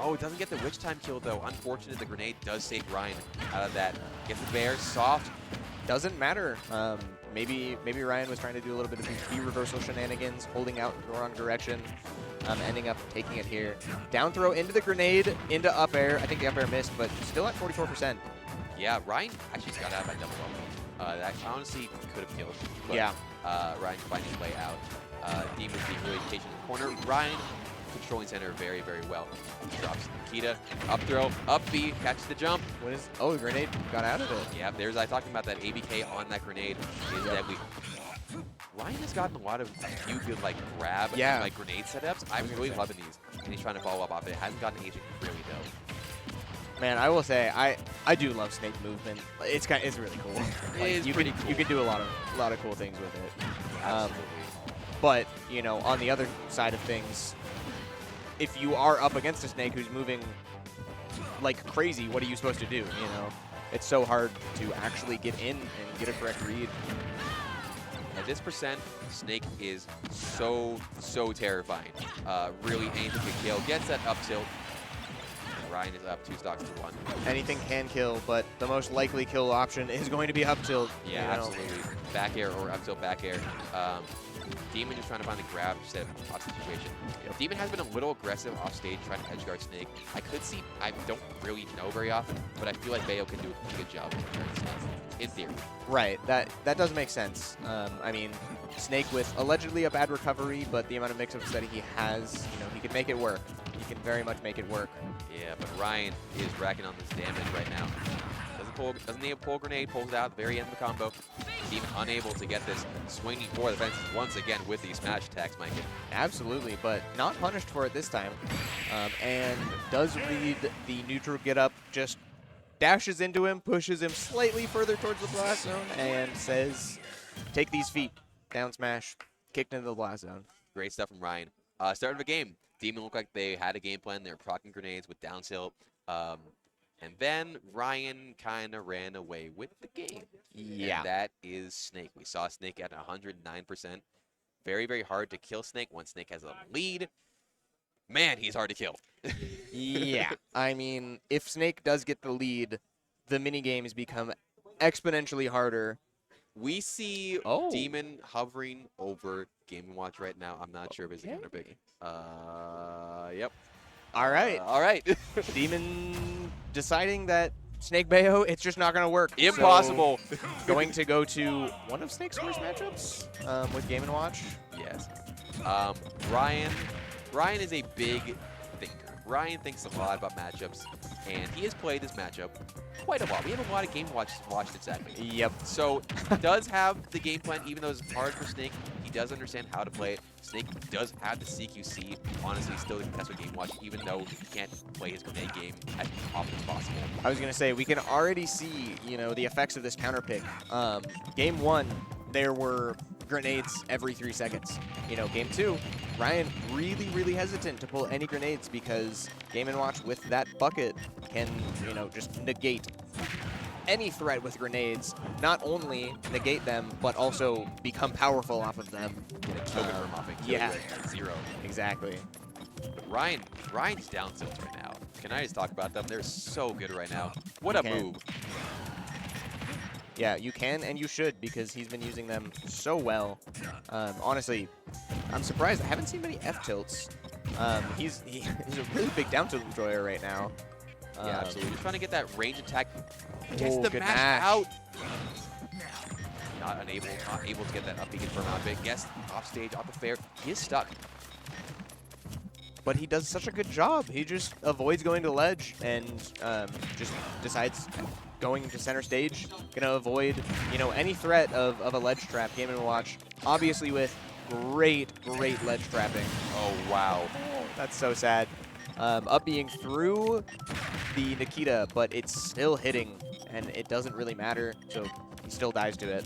Oh, it doesn't get the witch time kill, though. Unfortunate, the grenade does save Ryan out of that. Gets the bear, soft. Doesn't matter. Maybe Ryan was trying to do a little bit of B-reversal shenanigans, holding out in the wrong direction, ending up taking it here. Down throw into the grenade, into up air. I think the up air missed, but still at 44%. Yeah, Ryan actually got out by double up. That honestly could have killed. But, Yeah. Ryan finding his way out. Demon being really patient in the corner. Ryan controlling center very, very well. Drops Nikita. Up throw, up B, catches the jump. What is? Oh, the grenade got out of it. Yeah, I talking about that ABK on that grenade is deadly. Ryan has gotten a lot of few good like grab and like grenade setups. I'm really loving these, and he's trying to follow up off it. Hasn't gotten anything really though. Man, I will say I do love Snake movement. It's really cool. Like, is you pretty can, cool. You can do a lot of cool things with it. Absolutely. But you know, on the other side of things, if you are up against a Snake who's moving like crazy, what are you supposed to do? You know, it's so hard to actually get in and get a correct read. At this percent, Snake is so terrifying. Really anything to kill. Gets that up tilt. And Ryan is up 2 stocks to 1. Anything can kill, but the most likely kill option is going to be up tilt. Yeah, you know? absolutely. Back air or up tilt back air. Demon is trying to find the grab instead of off situation. Yep. Demon has been a little aggressive off stage trying to edge guard Snake. I don't really know very often, but I feel like Bayo can do a good job of turning Snake, in theory. Right, that does make sense. I mean, Snake with allegedly a bad recovery, but the amount of mix-ups that he has, you know, he can make it work. He can very much make it work. Yeah, but Ryan is racking on this damage right now. Doesn't need a pull grenade, pulls it out at the very end of the combo. Demon unable to get this, swinging for the fences once again with these smash attacks, Mike. Absolutely, but not punished for it this time. And does read the neutral get up, just dashes into him, pushes him slightly further towards the blast zone, and says, take these feet, down smash, kicked into the blast zone. Great stuff from Ryan. Start of the game, Demon looked like they had a game plan. They were proccing grenades with down tilt. And then Ryan kind of ran away with the game. Yeah. And that is Snake. We saw Snake at 109%. Very, very hard to kill Snake once Snake has a lead. Man, he's hard to kill. Yeah. I mean, if Snake does get the lead, the minigames become exponentially harder. We see Oh. Demon hovering over Game & Watch right now. I'm not sure if it's a counter pick. Yep. All right. All right. Demon deciding that Snake Bayo, it's just not going to work. Impossible. So, going to go to one of Snake's worst matchups with Game & Watch. Yes. Ryan is a big thinker. Ryan thinks a lot about matchups, and he has played this matchup quite a lot. We have a lot of Game watched exactly. Yep. So he does have the game plan, even though it's hard for Snake. He does understand how to play it. Snake does have the CQC, honestly, still to contest with Game Watch, even though he can't play his grenade game as often as possible. I was going to say, we can already see, the effects of this counter pick. Game 1, there were grenades every 3 seconds. Game 2, Ryan really, really hesitant to pull any grenades because Game & Watch with that bucket can, just negate any threat with grenades, not only negate them, but also become powerful off of them. Get a kill confirm off it. Yeah. At 0. Exactly. But Ryan's down tilts right now. Can I just talk about them? They're so good right now. What a can. move. Yeah, you can and you should because he's been using them so well. Honestly, I'm surprised. I haven't seen many F tilts. He's a really big down tilt enjoyer right now. Yeah, absolutely. He's trying to get that range attack. Gets the good mash out. Not able to get that up B confirm out of it. Guess off stage, off the fair. He is stuck. But he does such a good job. He just avoids going to ledge and just decides going to center stage. Gonna avoid, any threat of a ledge trap. Game & Watch, obviously with great ledge trapping. Oh, wow. That's so sad. Up being through the Nikita, but it's still hitting, and it doesn't really matter, so he still dies to it.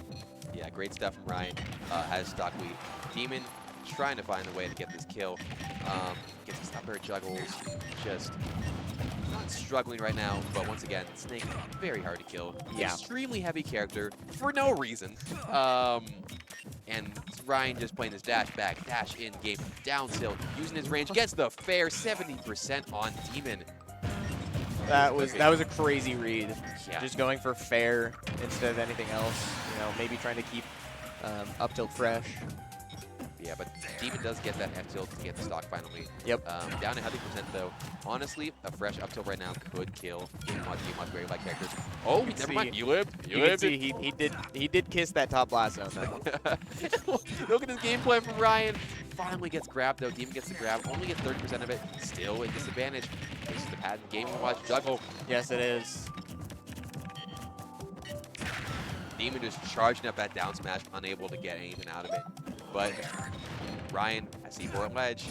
Yeah, great stuff from Ryan. Has stock lead. Demon trying to find a way to get this kill. Gets his up air juggles. Just not struggling right now, but once again, Snake, very hard to kill. Yeah. Extremely heavy character for no reason. And Ryan just playing his dash back, dash in game, down tilt, using his range, gets the fair 70% on Demon. That was a crazy read. Yeah. Just going for fair instead of anything else. Maybe trying to keep up tilt fresh. Yeah, but Demon does get that F tilt to get the stock finally. Yep. Down at 100% though. Honestly, a fresh up tilt right now could kill Game Watch very light characters. Oh, never mind. You lived. You can see he did kiss that top blast zone though. Look at his game plan from Ryan. Finally gets grabbed though. Demon gets the grab. Only gets 30% of it. Still a disadvantage. This is the patent Game Watch juggle. Yes, it is. Demon just charging up that down smash, unable to get anything out of it. But Ryan, I see for a ledge.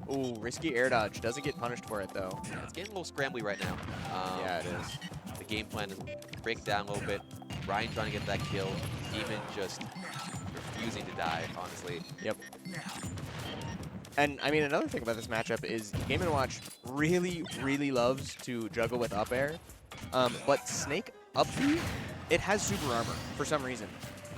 Ooh, risky air dodge. Doesn't get punished for it, though. Yeah, it's getting a little scrambly right now. Yeah, it is. The game plan is breaking down a little bit. Ryan trying to get that kill. Demon just refusing to die, honestly. Yep. And, I mean, another thing about this matchup is Game & Watch really, really loves to juggle with up air. But Snake up B, it has super armor for some reason.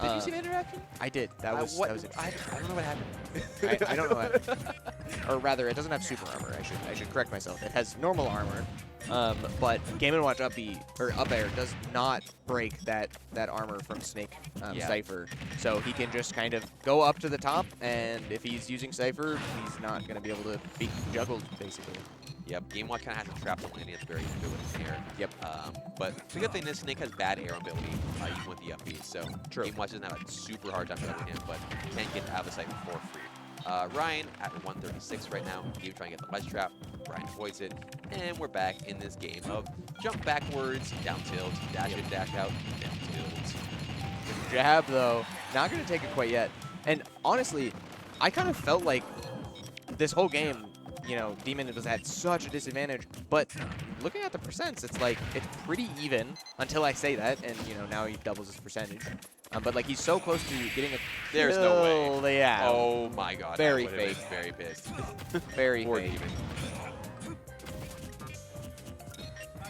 Did you see the interaction? I did. That was interesting. I don't know what happened. I don't know what, or rather, it doesn't have super armor. I should correct myself. It has normal armor, but Game & Watch up air does not break that armor from Snake Yeah. Cypher. So he can just kind of go up to the top, and if he's using Cypher, he's not going to be able to be juggled basically. Yep, Game Watch kind of has to trap the landing. It's very good with the air. Yep. But the good thing is Snake has bad air ability, even with the up B. So True. Game Watch doesn't have a super hard time juggling him, but can get out of the site for free. Ryan at 136 right now. Game trying to get the ledge trap. Ryan avoids it. And we're back in this game of jump backwards, down tilt, dash in, dash out, down tilt. Jab, though, not going to take it quite yet. And honestly, I kind of felt like this whole game, Demon was at such a disadvantage. But looking at the percents, it's like it's pretty even until I say that. And, now he doubles his percentage. But, like, he's so close to getting a There's no way. Yeah. Oh, my God. Very I would've been fake. Very pissed. Very Poor fake.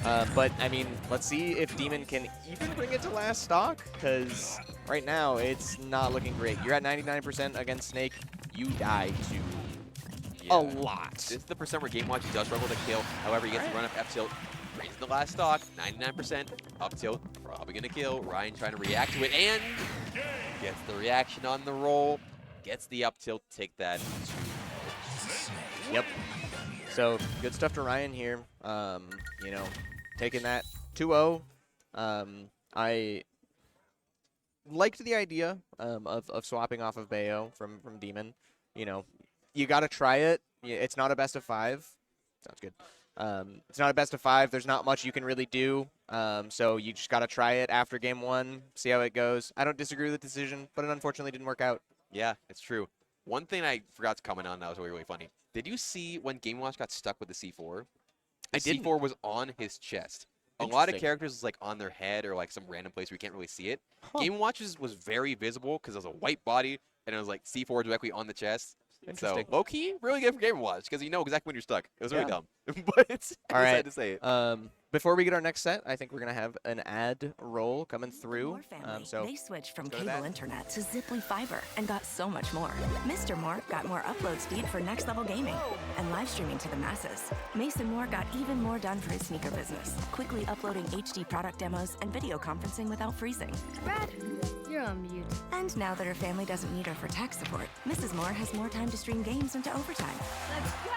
Demon. But, I mean, let's see if Demon can even bring it to last stock, because right now it's not looking great. You're at 99% against Snake. You die to Yeah. a lot. This is the percent where Game Watch does struggle to kill. However, he gets to run up F tilt. Raises the last stock, 99%. Up tilt, probably going to kill. Ryan trying to react to it, and gets the reaction on the roll. Gets the up tilt, take that. Yep. So, good stuff to Ryan here. Taking that 2-0. I liked the idea of swapping off of Bayo from Demon. You got to try it. It's not a best of 5. Sounds good. It's not a best of 5. There's not much you can really do. So you just got to try it after game 1, see how it goes. I don't disagree with the decision, but it unfortunately didn't work out. Yeah, it's true. One thing I forgot to comment on that was really, really funny. Did you see when Game & Watch got stuck with the C4? I The didn't. C4 was on his chest. A lot of Interesting. characters is like on their head or like some random place where you can't really see it. Huh. Game & Watch's was very visible because it was a white body and it was like C4 directly on the chest. Interesting. So low key, really good for Game & Watch because you know exactly when you're stuck. It was really Yeah. dumb, but it's All I just right. had to say it. Before we get our next set, I think we're gonna have an ad roll coming through. Moore family, So they switched from let's go to cable that. internet to Ziply Fiber and got so much more. Mr. Moore got more upload speed for next level gaming and live streaming to the masses. Mason Moore got even more done for his sneaker business, quickly uploading HD product demos and video conferencing without freezing. Brad, you're on mute. And now that her family doesn't need her for tech support, Mrs. Moore has more time to stream games into overtime. Let's go!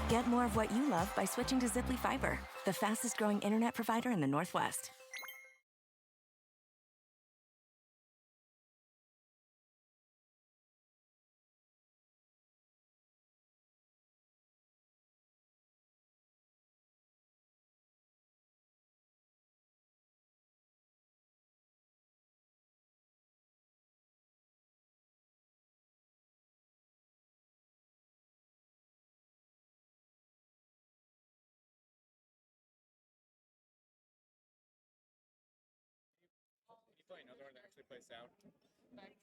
Get more of what you love by switching to Ziply Fiber, the fastest growing internet provider in the Northwest.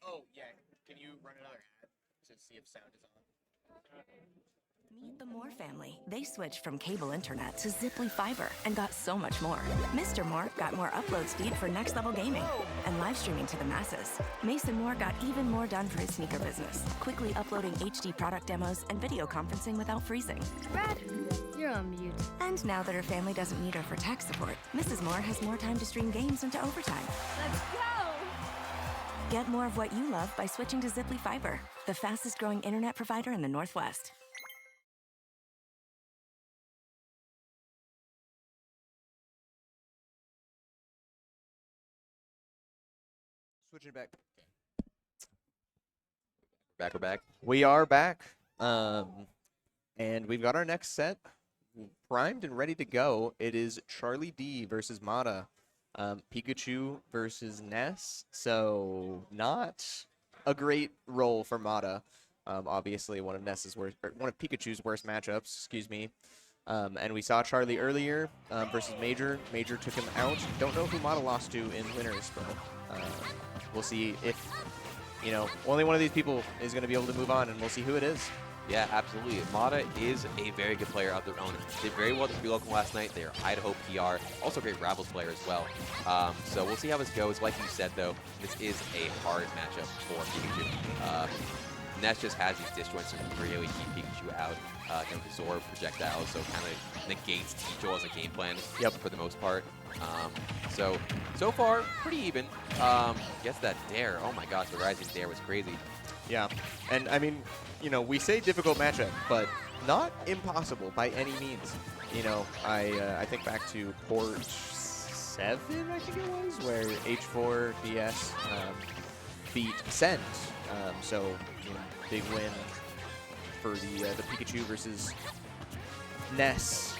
Oh yeah. Can you run another ad to see if sound is on? Meet the Moore family. They switched from cable internet to Ziply Fiber and got so much more. Mr. Moore got more upload speed for next level gaming and live streaming to the masses. Mason Moore got even more done for his sneaker business, quickly uploading HD product demos and video conferencing without freezing. Brad, you're on mute. And now that her family doesn't need her for tech support, Mrs. Moore has more time to stream games into overtime. Let's go! Get more of what you love by switching to Ziply Fiber, the fastest growing internet provider in the Northwest. Switching back. We're back. We are back. And we've got our next set primed and ready to go. It is Charlie D versus Mata. Pikachu versus Ness. So not a great role for Mata. Obviously one of Pikachu's worst matchups, excuse me. And we saw Charlie earlier versus Major. Major took him out. Don't know who Mata lost to in winners, but we'll see if, only one of these people is going to be able to move on, and we'll see who it is. Yeah, absolutely. Mata is a very good player of their own. Did very well at the local last night. They are Idaho PR. Also a great Rivals player as well. So we'll see how this goes. Like you said, though, this is a hard matchup for Pikachu. Ness just has these disjoints to really keep Pikachu out. The Zora projectile, so kind of negates Teachel as a game plan for the most part. So far, pretty even. Gets that dare. Oh my gosh, the Rising Dare was crazy. Yeah, and I mean, we say difficult matchup, but not impossible by any means. I think back to Port 7, I think it was, where H4 DS beat Send. So big win for the Pikachu versus Ness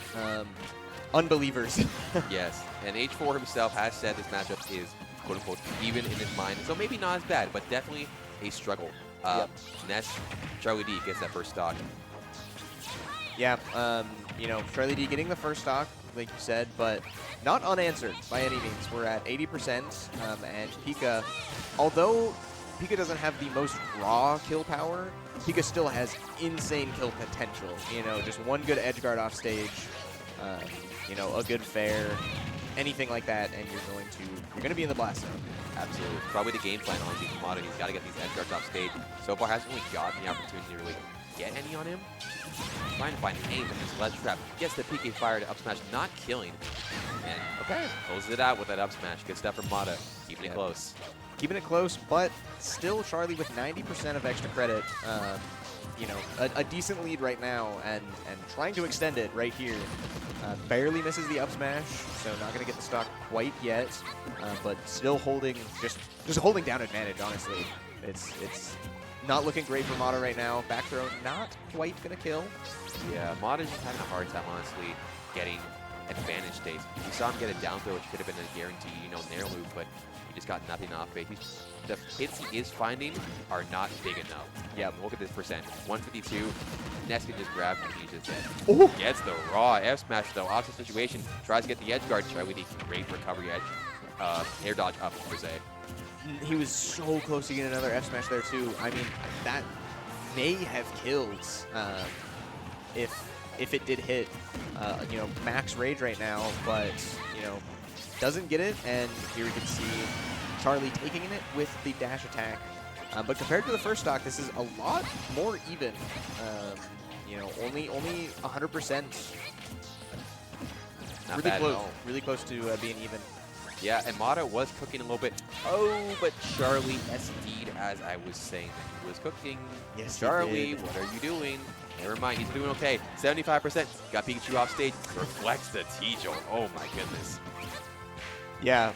unbelievers. Yes, and H4 himself has said this matchup is quote-unquote even in his mind, so maybe not as bad, but definitely a struggle. Ness, Charlie D gets that first stock. Yeah, Charlie D getting the first stock, like you said, but not unanswered by any means. We're at 80%, and Pika, although Pika doesn't have the most raw kill power, Pika still has insane kill potential. Just one good edge guard off stage, a good fair, anything like that, and you're going to be in the blast zone. Absolutely. Probably the game plan on the Mata. He's got to get these edge guards off stage. So far, hasn't really gotten the opportunity to really get any on him. Trying to find aim in this ledge trap. Gets the PK fire to up smash, not killing. And closes it out with that up smash. Good stuff from Mata. Keeping it close. Keeping it close, but still Charlie with 90% of extra credit. A decent lead right now, and trying to extend it right here. Barely misses the up smash, so not going to get the stock quite yet, but still holding, just holding down advantage, honestly. It's not looking great for Mata right now. Back throw not quite going to kill. Yeah, Mata's just having a hard time, honestly, getting advantage states. We saw him get a down throw, which could have been a guaranteed, nair loop, but he just got nothing off it. The hits he is finding are not big enough. Yeah, look at this percent. 152. Ness can just grab him, he's just dead. Ooh. Gets the raw F smash though. Opposite situation. Tries to get the edge guard. Charlie, great recovery edge. Air dodge up per se. He was so close to getting another F smash there too. I mean, that may have killed if it did hit. Max rage right now, but doesn't get it. And here we can see Charlie taking it with the dash attack. But compared to the first stock, this is a lot more even. Only 100%. Not Really bad close. at all. Really close to being even. Yeah, and Mata was cooking a little bit. Oh, but Charlie SD'd as I was saying that he was cooking. Yes, he Charlie, did. what are you doing? Never mind, he's doing okay. 75%. Got Pikachu off stage. Reflects the T-Jolt. Oh my goodness. Yeah,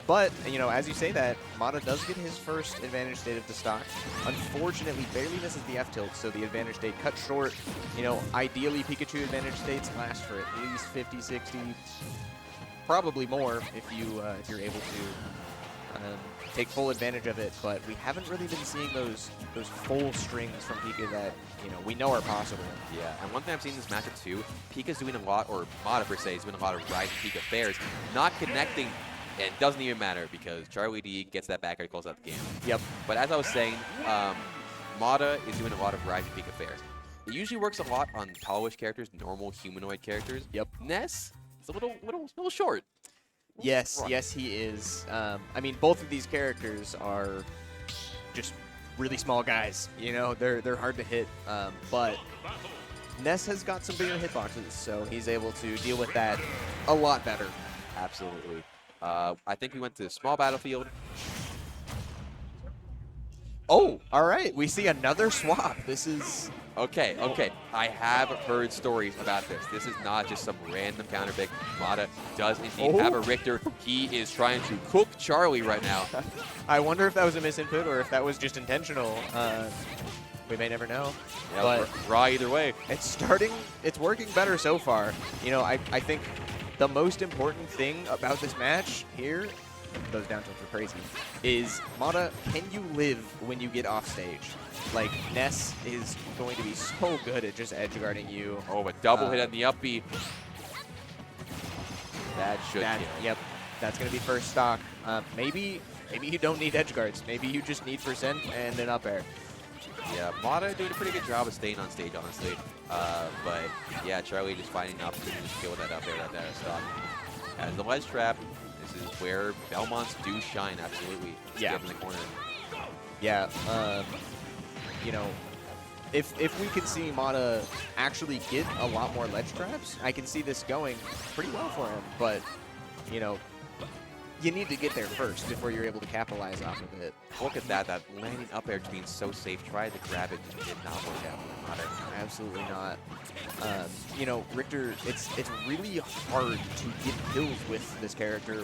but, as you say that, Mata does get his first advantage state of the stock. Unfortunately, barely misses the F-tilt, so the advantage state cut short. Ideally, Pikachu advantage states last for at least 50, 60, probably more if you're able to take full advantage of it. But we haven't really been seeing those full strings from Pika that, we know are possible. Yeah, and one thing I've seen in this matchup too, Pika's doing a lot, or Mata per se, is doing a lot of Rise Pika fairs, not connecting, and it doesn't even matter because Charlie D gets that back and closes out the game. Yep. But as I was saying, Mata is doing a lot of Rise Pika fairs. It usually works a lot on tallish characters, normal humanoid characters. Yep. Ness is a little short. Yes, Right. yes, he is. I mean, both of these characters are just really small guys. They're hard to hit. But Ness has got some bigger hitboxes, so he's able to deal with that a lot better. Absolutely. I think we went to small battlefield. Oh, all right. We see another swap. This is... Okay. I have heard stories about this. This is not just some random counter pick. Mata does indeed have a Richter. He is trying to cook Charlie right now. I wonder if that was a misinput or if that was just intentional. We may never know. Yeah, But raw either way. it's working better so far. I think the most important thing about this match here, those down tilts are crazy, is Mata, can you live when you get off stage? Like, Ness is going to be so good at just edge guarding you. Oh, but double hit on the up B. That should kill. Yep, that's going to be first stock. Maybe you don't need edge guards. Maybe you just need percent and an up air. Yeah, Mata doing a pretty good job of staying on stage, honestly. But yeah, Charlie just finding an opportunity to kill with that up air, that stock. As the ledge trap, this is where Belmonts do shine, absolutely. Yeah. Up in the corner. Yeah, if we can see Mata actually get a lot more ledge traps, I can see this going pretty well for him. But, you need to get there first before you're able to capitalize off of it. Look at that landing up air just being so safe. Tried to grab it, just did not work out for Mata. Absolutely not. Richter, it's really hard to get kills with this character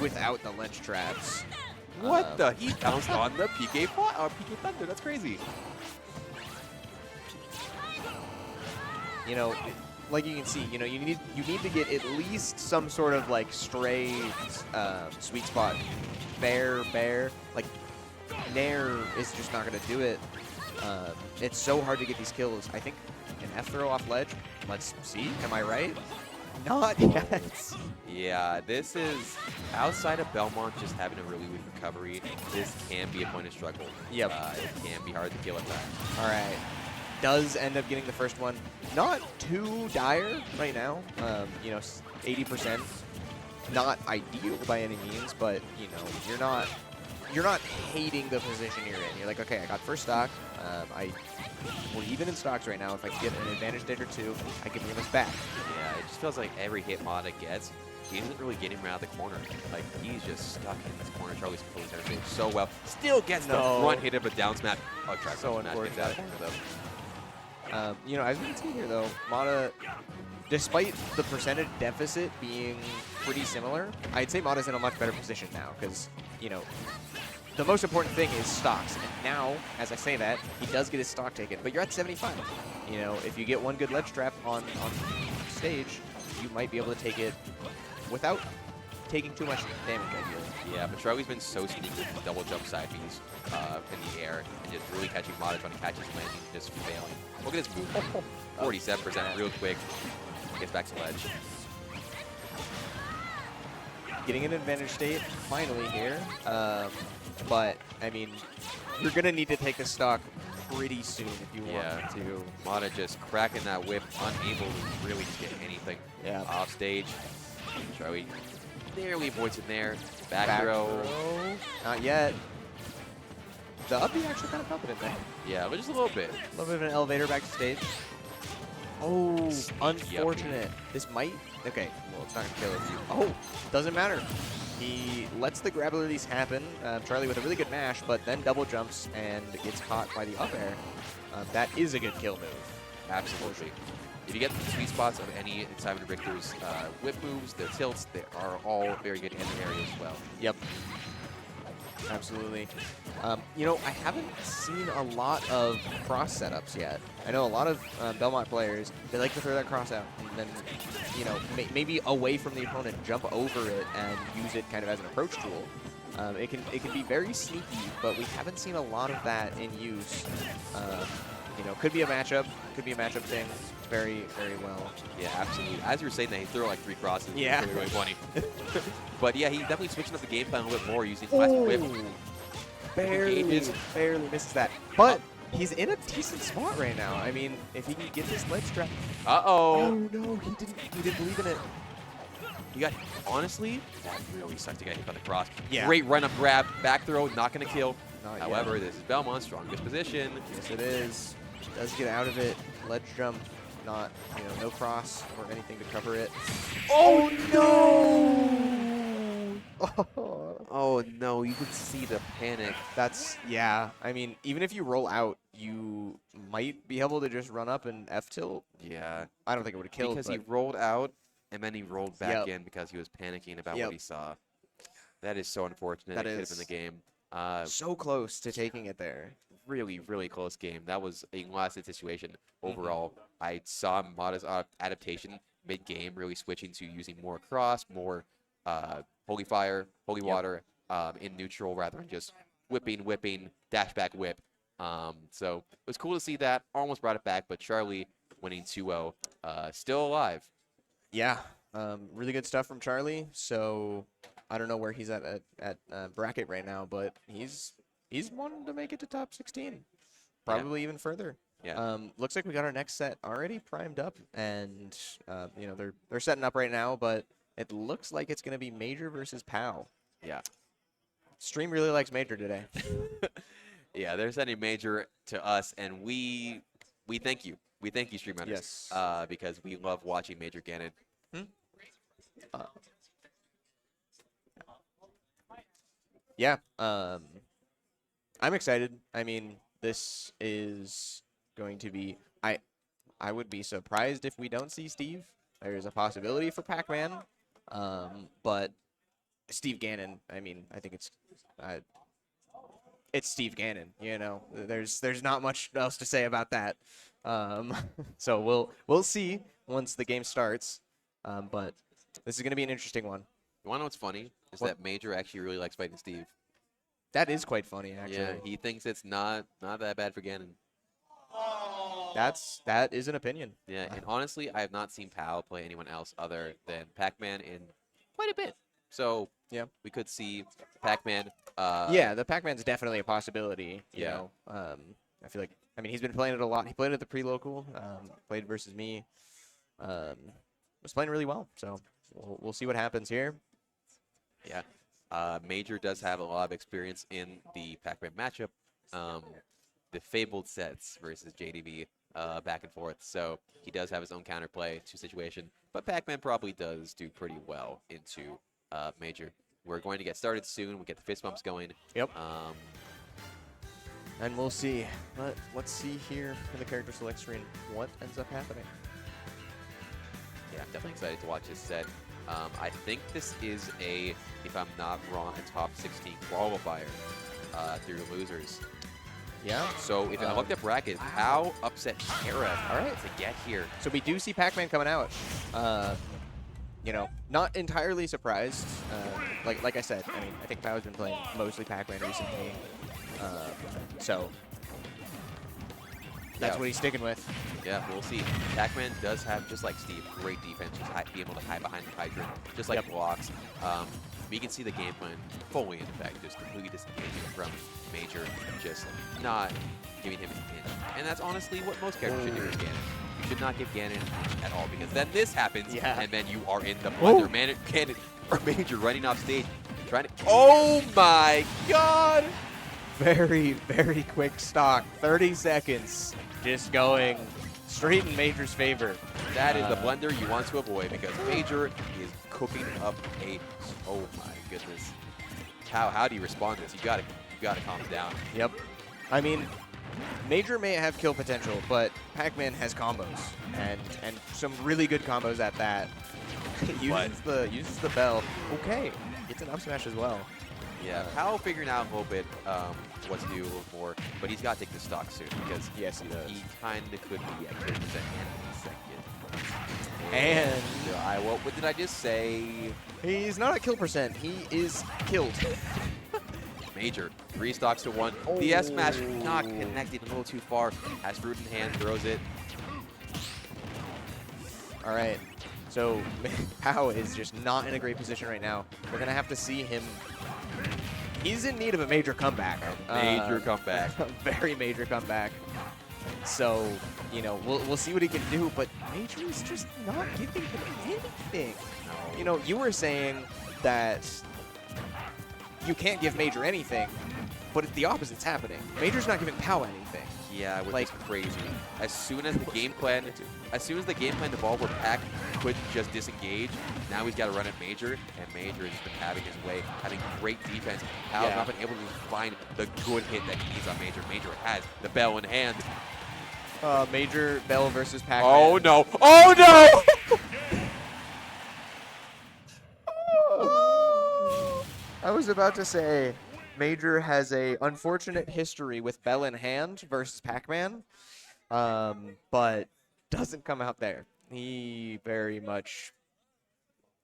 without the ledge traps. What the? He bounced on the PK Thunder. That's crazy. Like you can see, you need to get at least some sort of like stray sweet spot. Bear. Like Nair is just not going to do it. It's so hard to get these kills. I think an F throw off ledge. Let's see. Am I right? Not yet. Yeah, this is outside of Belmont just having a really weak recovery. This can be a point of struggle. Yep. It can be hard to kill at times. All right. Does end up getting the first one. Not too dire right now. 80%. Not ideal by any means, but you're not hating the position you're in. You're like, okay, I got first stock. We're even in stocks right now. If I can get an advantage stage or two, I can bring this back. Yeah, it just feels like every hit Mata gets, he isn't really getting around the corner. Like, he's just stuck in this corner. Charlie's completely center stage so well. Still gets the front hit of a down smash. Oh, try So front smash. Gets out of unfortunate. corner, though. As we can see here, though, Mata, despite the percentage deficit being pretty similar, I'd say Mata's in a much better position now because, the most important thing is stocks. And now, as I say that, he does get his stock taken. But you're at 75. If you get one good ledge trap on stage, you might be able to take it without taking too much damage, ideally. Yeah, but Charlie's been so sneaky with his double jump side Bs in the air and just really catching Mata when he catches landing, just failing. Look at this move. 47% real quick. Gets back to ledge. Getting an advantage state finally here. But, I mean, you're going to need to take the stock pretty soon if you want to. Mata just cracking that whip, unable to really get anything off stage. Charlie nearly avoids it there. Back throw. Not yet. The up B actually kind of confident there. Yeah, but just a little bit. A little bit of an elevator back to stage. Oh, unfortunate. This might... Okay, well, it's not going to kill it. Oh, doesn't matter. He lets the grab release happen. Charlie with a really good mash, but then double jumps and gets caught by the up air. That is a good kill move. Absolutely. If you get the sweet spots of any Simon Richter's whip moves, their tilts, they are all very good in the area as well. Yep. Absolutely. You know, I haven't seen a lot of cross setups yet. I know a lot of Belmont players, they like to throw that cross out and then, you know, maybe away from the opponent, jump over it and use it kind of as an approach tool. It can be very sneaky, but we haven't seen a lot of that in use. You know, could be a matchup thing. Very, very well. Yeah, absolutely. As you were saying that, he threw like 3 crosses. Yeah. Really, really funny. But yeah, he's definitely switching up the game plan a little bit more using classic whip. Barely misses that. But he's in a decent spot right now. I mean, if he can get this ledge trap. Uh-oh. Oh no, he didn't believe in it. You got, honestly, that really sucked to get hit by the cross. Yeah. Great run-up grab, back throw, not going to kill. Not However, yet. this is Belmont's strongest position. Yes, it is. Does get out of it. Ledge jump, not, you know, no cross or anything to cover it. Oh no! Oh no, you can see the panic. That's, yeah. I mean, even if you roll out, you might be able to just run up and F tilt. Yeah. I don't think it would have killed. Because but he rolled out, and then he rolled back Yep. in because he was panicking about Yep. what he saw. That is so unfortunate. That It could have is. been the game. so close to taking it there. Really, really close game. That was a last-hit situation overall. I saw Mata's adaptation mid-game, really switching to using more cross, more holy fire, holy water in neutral rather than just whipping, dash back whip. So it was cool to see that. Almost brought it back, but Charlie winning 2-0, still alive. Yeah, really good stuff from Charlie. So I don't know where he's at bracket right now, but he's wanting to make it to top 16, probably even further. Yeah. Looks like we got our next set already primed up, and you know, they're setting up right now, but it looks like it's gonna be Major versus POW. Yeah. Stream really likes Major today. Yeah, they're sending Major to us, and we thank you. We thank you, Stream Hunters. Yes. Because we love watching Major Ganon. Yeah. I'm excited. I mean, this is going to be. I would be surprised if we don't see Steve. There's a possibility for Pac-Man, but Steve Ganon. I mean, I think it's Steve Ganon. You know, there's not much else to say about that. So we'll see once the game starts. But this is going to be an interesting one. You want to know what's funny? Is What? that Major actually really likes fighting Steve. That is quite funny, actually. Yeah, he thinks it's not that bad for Ganon. That is an opinion. Yeah, and honestly, I have not seen POW play anyone else other than Pac-Man in quite a bit. So Yeah. we could see Pac-Man. Yeah, the Pac-Man's definitely a possibility. You Yeah. know, I feel like, I mean, he's been playing it a lot. He played it at the pre-local, played versus me. Was playing really well. So we'll see what happens here. Yeah. Major does have a lot of experience in the Pac-Man matchup. The fabled sets versus JDV back and forth. So he does have his own counterplay to situation. But Pac-Man probably does do pretty well into Major. We're going to get started soon. We'll get the fist bumps going. Yep. And we'll see. But let's see here in the character select screen what ends up happening. Yeah, I'm definitely excited to watch this set. I think this is if I'm not wrong, a top 16 qualifier through losers. Yeah. So if I looked at bracket, how upset Kara All right. to get here? So we do see Pac-Man coming out. you know, not entirely surprised. Like I said, I mean, I think Pow's been playing mostly Pac-Man recently. So that's what he's sticking with. Yeah, we'll see. Pac-Man does have, just like Steve, great defense, just be able to hide behind the hydrant, just like blocks. We can see the game plan fully in effect, just completely disengaging from Major, just not giving him an inch. And that's honestly what most characters should do with Ganon. You should not give Ganon an inch at all, because then this happens, and then you are in the blender. Ganon or Major running off stage, trying to. Oh my God! Very, very quick stock. 30 seconds. Just going straight in Major's favor. That is the blender you want to avoid, because Major is cooking up a. Oh my goodness! How do you respond to this? You gotta calm down. Yep. I mean, Major may have kill potential, but Pac-Man has combos and some really good combos at that. uses the bell. Okay, gets an up smash as well. Yeah, Powell figuring out a little bit what to do a little more, but he's got to take the stock soon, because yes, he does. He kind of could be at 30% any second. And what did I just say? He's not at kill percent. He is killed. Major, 3 stocks to 1. The S smash not connected, a little too far. Has fruit in hand, throws it. All right. So Pow is just not in a great position right now. We're gonna have to see him. He's in need of a major comeback. Major comeback. A very major comeback. So, you know, we'll see what he can do, but Major is just not giving him anything. No. You know, you were saying that you can't give Major anything, but the opposite's happening. Major's not giving Pow anything. Yeah, which like, is crazy. As soon as the game plan evolved where Pac couldn't just disengage, now he's got to run at Major, and Major has just been having his way, having great defense. Pow's not been able to find the good hit that he needs on Major. Major has the bell in hand. Major Bell versus Pac-Man. Oh no! Oh no! I was about to say, Major has a unfortunate history with Bell in hand versus Pac-Man, but doesn't come out there. He very much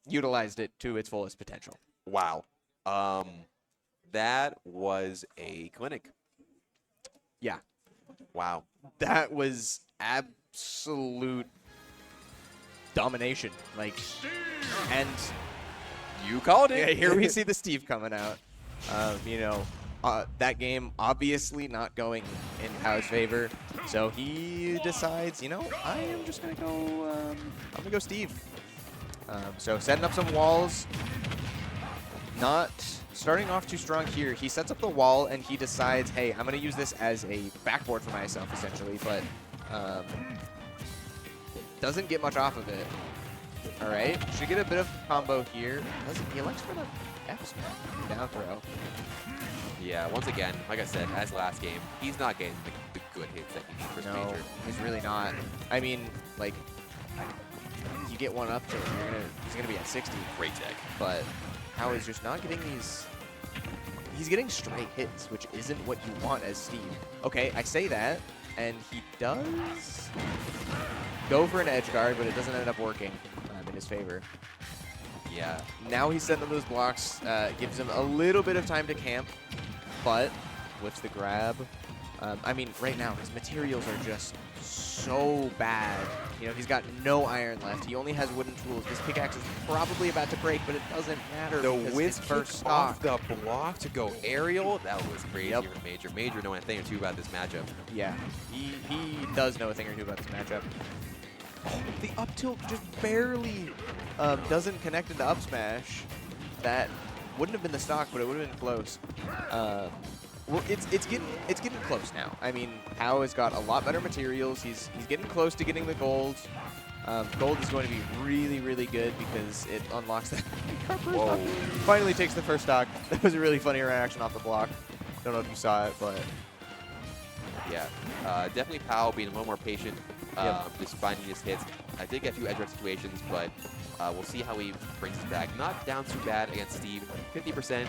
utilized it to its fullest potential. Wow. That was a clinic. Yeah. Wow. That was absolute domination. Like, and you called it. Yeah, here we see the Steve coming out. You know, that game obviously not going in Pow's favor, so he decides, you know, I am just gonna go. I'm gonna go Steve. So setting up some walls. Not starting off too strong here. He sets up the wall and he decides, hey, I'm gonna use this as a backboard for myself, essentially, but doesn't get much off of it. All right, should get a bit of combo here. He elects for the F smash down throw. Yeah, once again, like I said, as last game, he's not getting the good hits that he needs for No, Major. he's really not. I mean, like, you get one up to him, he's gonna be at 60. Great tech. But How is just not getting these. He's getting straight hits, which isn't what you want as Steve. Okay, I say that, and he does go for an edge guard, but it doesn't end up working in his favor. Yeah. Now he's setting up those blocks, gives him a little bit of time to camp, but whips the grab. I mean, right now, his materials are just so bad. You know, he's got no iron left. He only has wooden tools. This pickaxe is probably about to break, but it doesn't matter The because whiz it's first kick stock. off the block to go aerial. That was crazy Yep. from Major. Major knowing a thing or two about this matchup. Yeah, he does know a thing or two about this matchup. Oh, the up tilt just barely doesn't connect into up smash. That wouldn't have been the stock, but it would have been close. Well, it's getting close now. I mean, Pao has got a lot better materials. He's getting close to getting the gold. Gold is going to be really, really good because it unlocks that. Whoa. Finally takes the first stock. That was a really funny reaction off the block. Don't know if you saw it, but Yeah, definitely Powell being a little more patient, just finding his hits. I did get a few edge guard situations, but we'll see how he brings it back. Not down too bad against Steve. 50%.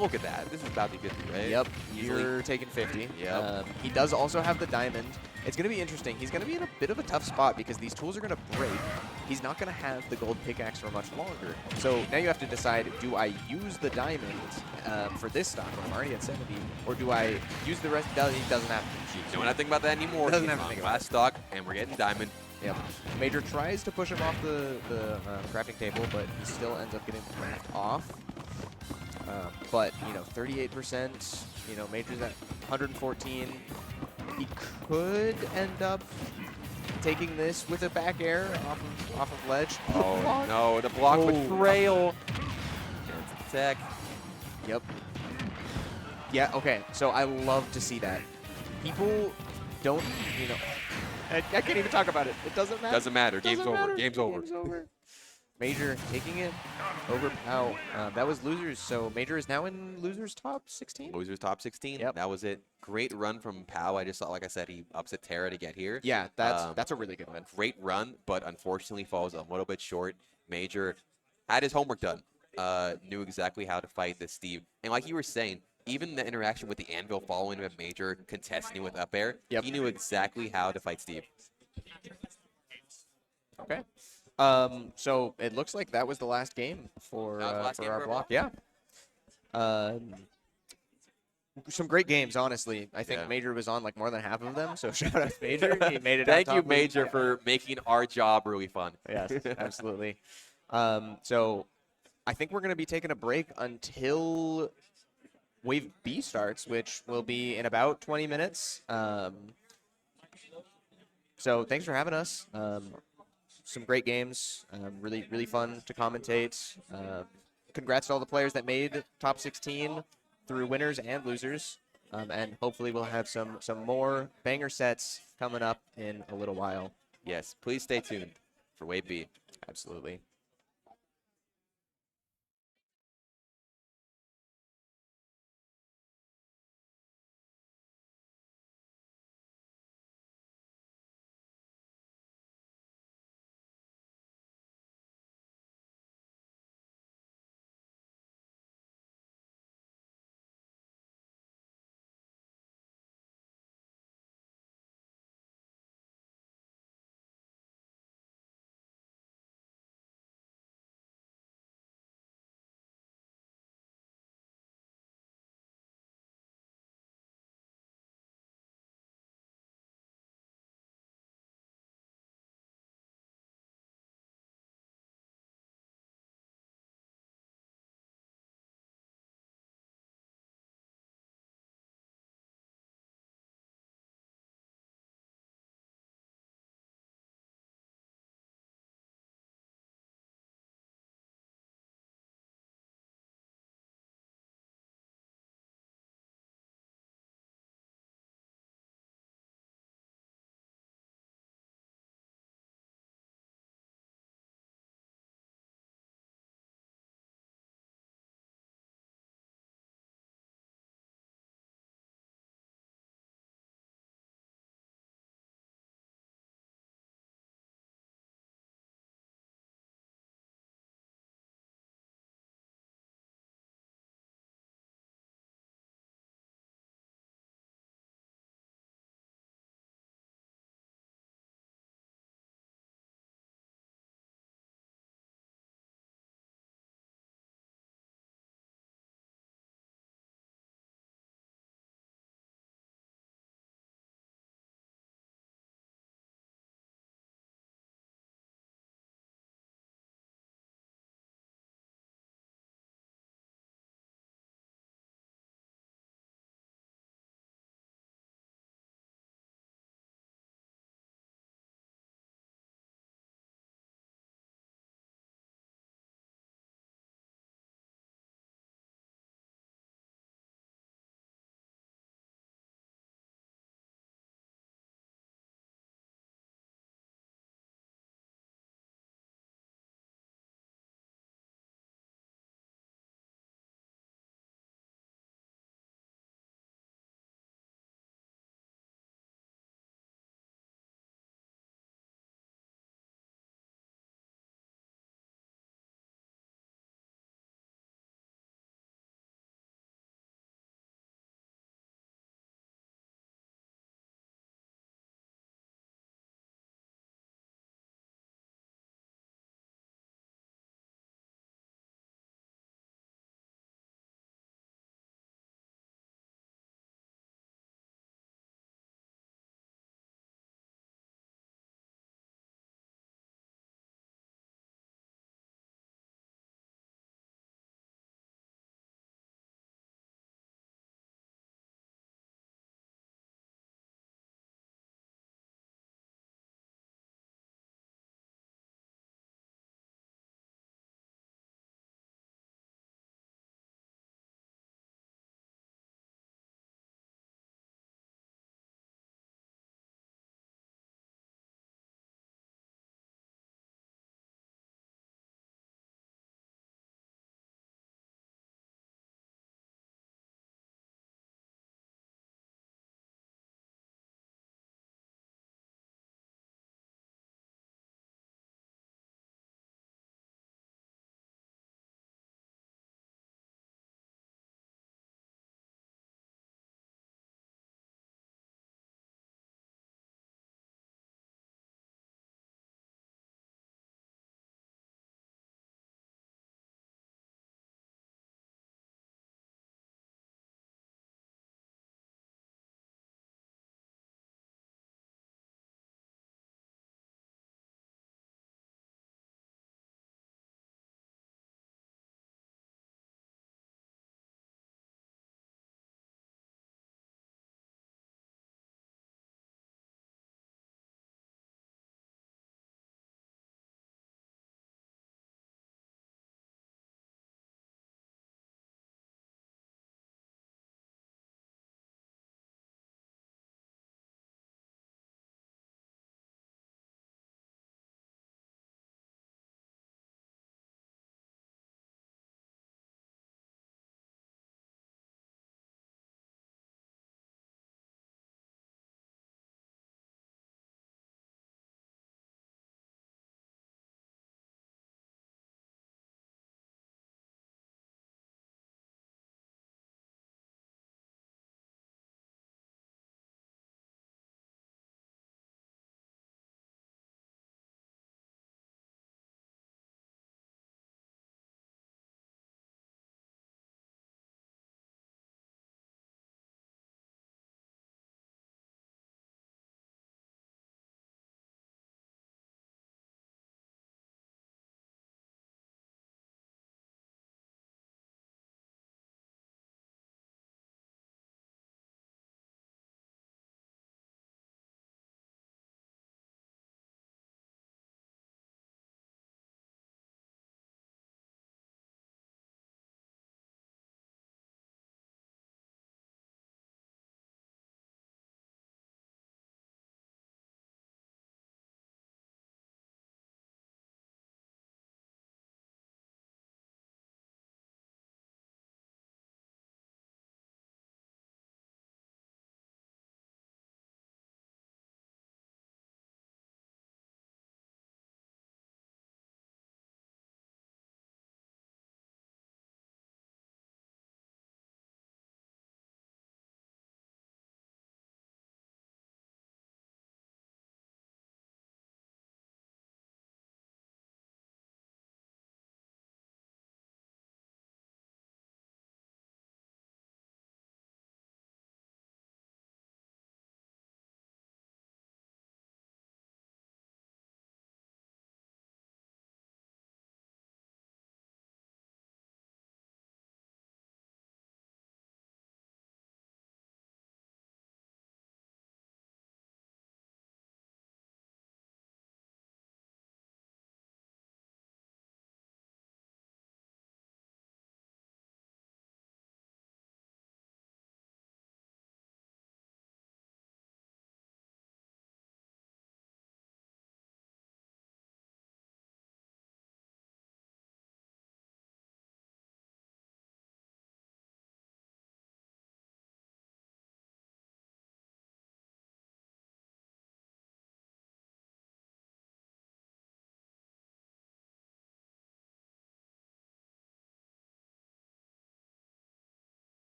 Look at that. This is about to be 50, right? Yep, Easily. you're taking 50. Yep. He does also have the diamond. It's going to be interesting. He's going to be in a bit of a tough spot because these tools are going to break. He's not going to have the gold pickaxe for much longer. So now you have to decide, do I use the diamond for this stock when I'm already at 70, or do I use the rest? He doesn't have to. Don't have to think about that anymore. Doesn't He's have to on think about last stock, and we're getting diamond. Yep. Major tries to push him off the crafting table, but he still ends up getting cracked off. But, you know, 38%, you know, Major's at 114. He could end up taking this with a back air off of ledge. Oh, no, the block with Trail. It's tech. Yep. Yeah, okay, so I love to see that. People don't, you know, I can't even talk about it. It doesn't matter. Doesn't matter. Game's Doesn't over. matter. Game's over. Game's over. Major taking it over Pow. That was losers, so Major is now in losers top 16. Losers top 16. Yep. That was it. Great run from Pow. I just thought, like I said, he upset Terra to get here. Yeah, that's a really good win. Great run, but unfortunately falls a little bit short. Major had his homework done. Knew exactly how to fight this Steve. And like you were saying, even the interaction with the Anvil following a Major contesting with up air, Yep. he knew exactly how to fight Steve. Okay. So it looks like that was the last game for That was the last game our for our block. Yeah. Some great games, honestly. I think Yeah. Major was on like more than half of them, so shout out to Major. He made it. Thank out you, top Major, for making our job really fun. Yes, absolutely. So I think we're going to be taking a break until Wave B starts, which will be in about 20 minutes. So thanks for having us. Some great games. Really, really fun to commentate. Congrats to all the players that made top 16 through winners and losers. And hopefully we'll have some more banger sets coming up in a little while. Yes, please stay tuned for Wave B. Absolutely.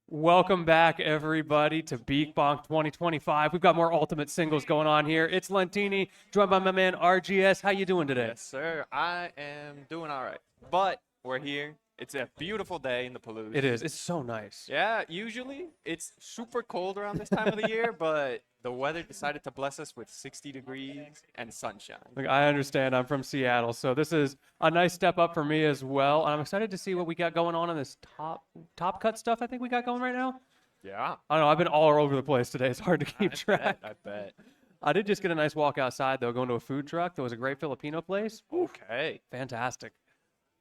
Welcome back, everybody, to Beak Bonk 2025. We've got more Ultimate Singles going on here. It's Lentini, joined by my man RGS. How you doing today? Yes, sir. I am doing all right. But we're here. It's a beautiful day in the Palouse. It is. It's so nice. Yeah, usually it's super cold around this time of the year, but the weather decided to bless us with 60 degrees and sunshine. Look, I understand. I'm from Seattle, so this is a nice step up for me as well. And I'm excited to see what we got going on in this top cut stuff I think we got going right now. Yeah. I don't know. I've been all over the place today. It's hard to keep track. I bet. I did just get a nice walk outside, though, going to a food truck. There was a great Filipino place. Okay. Fantastic.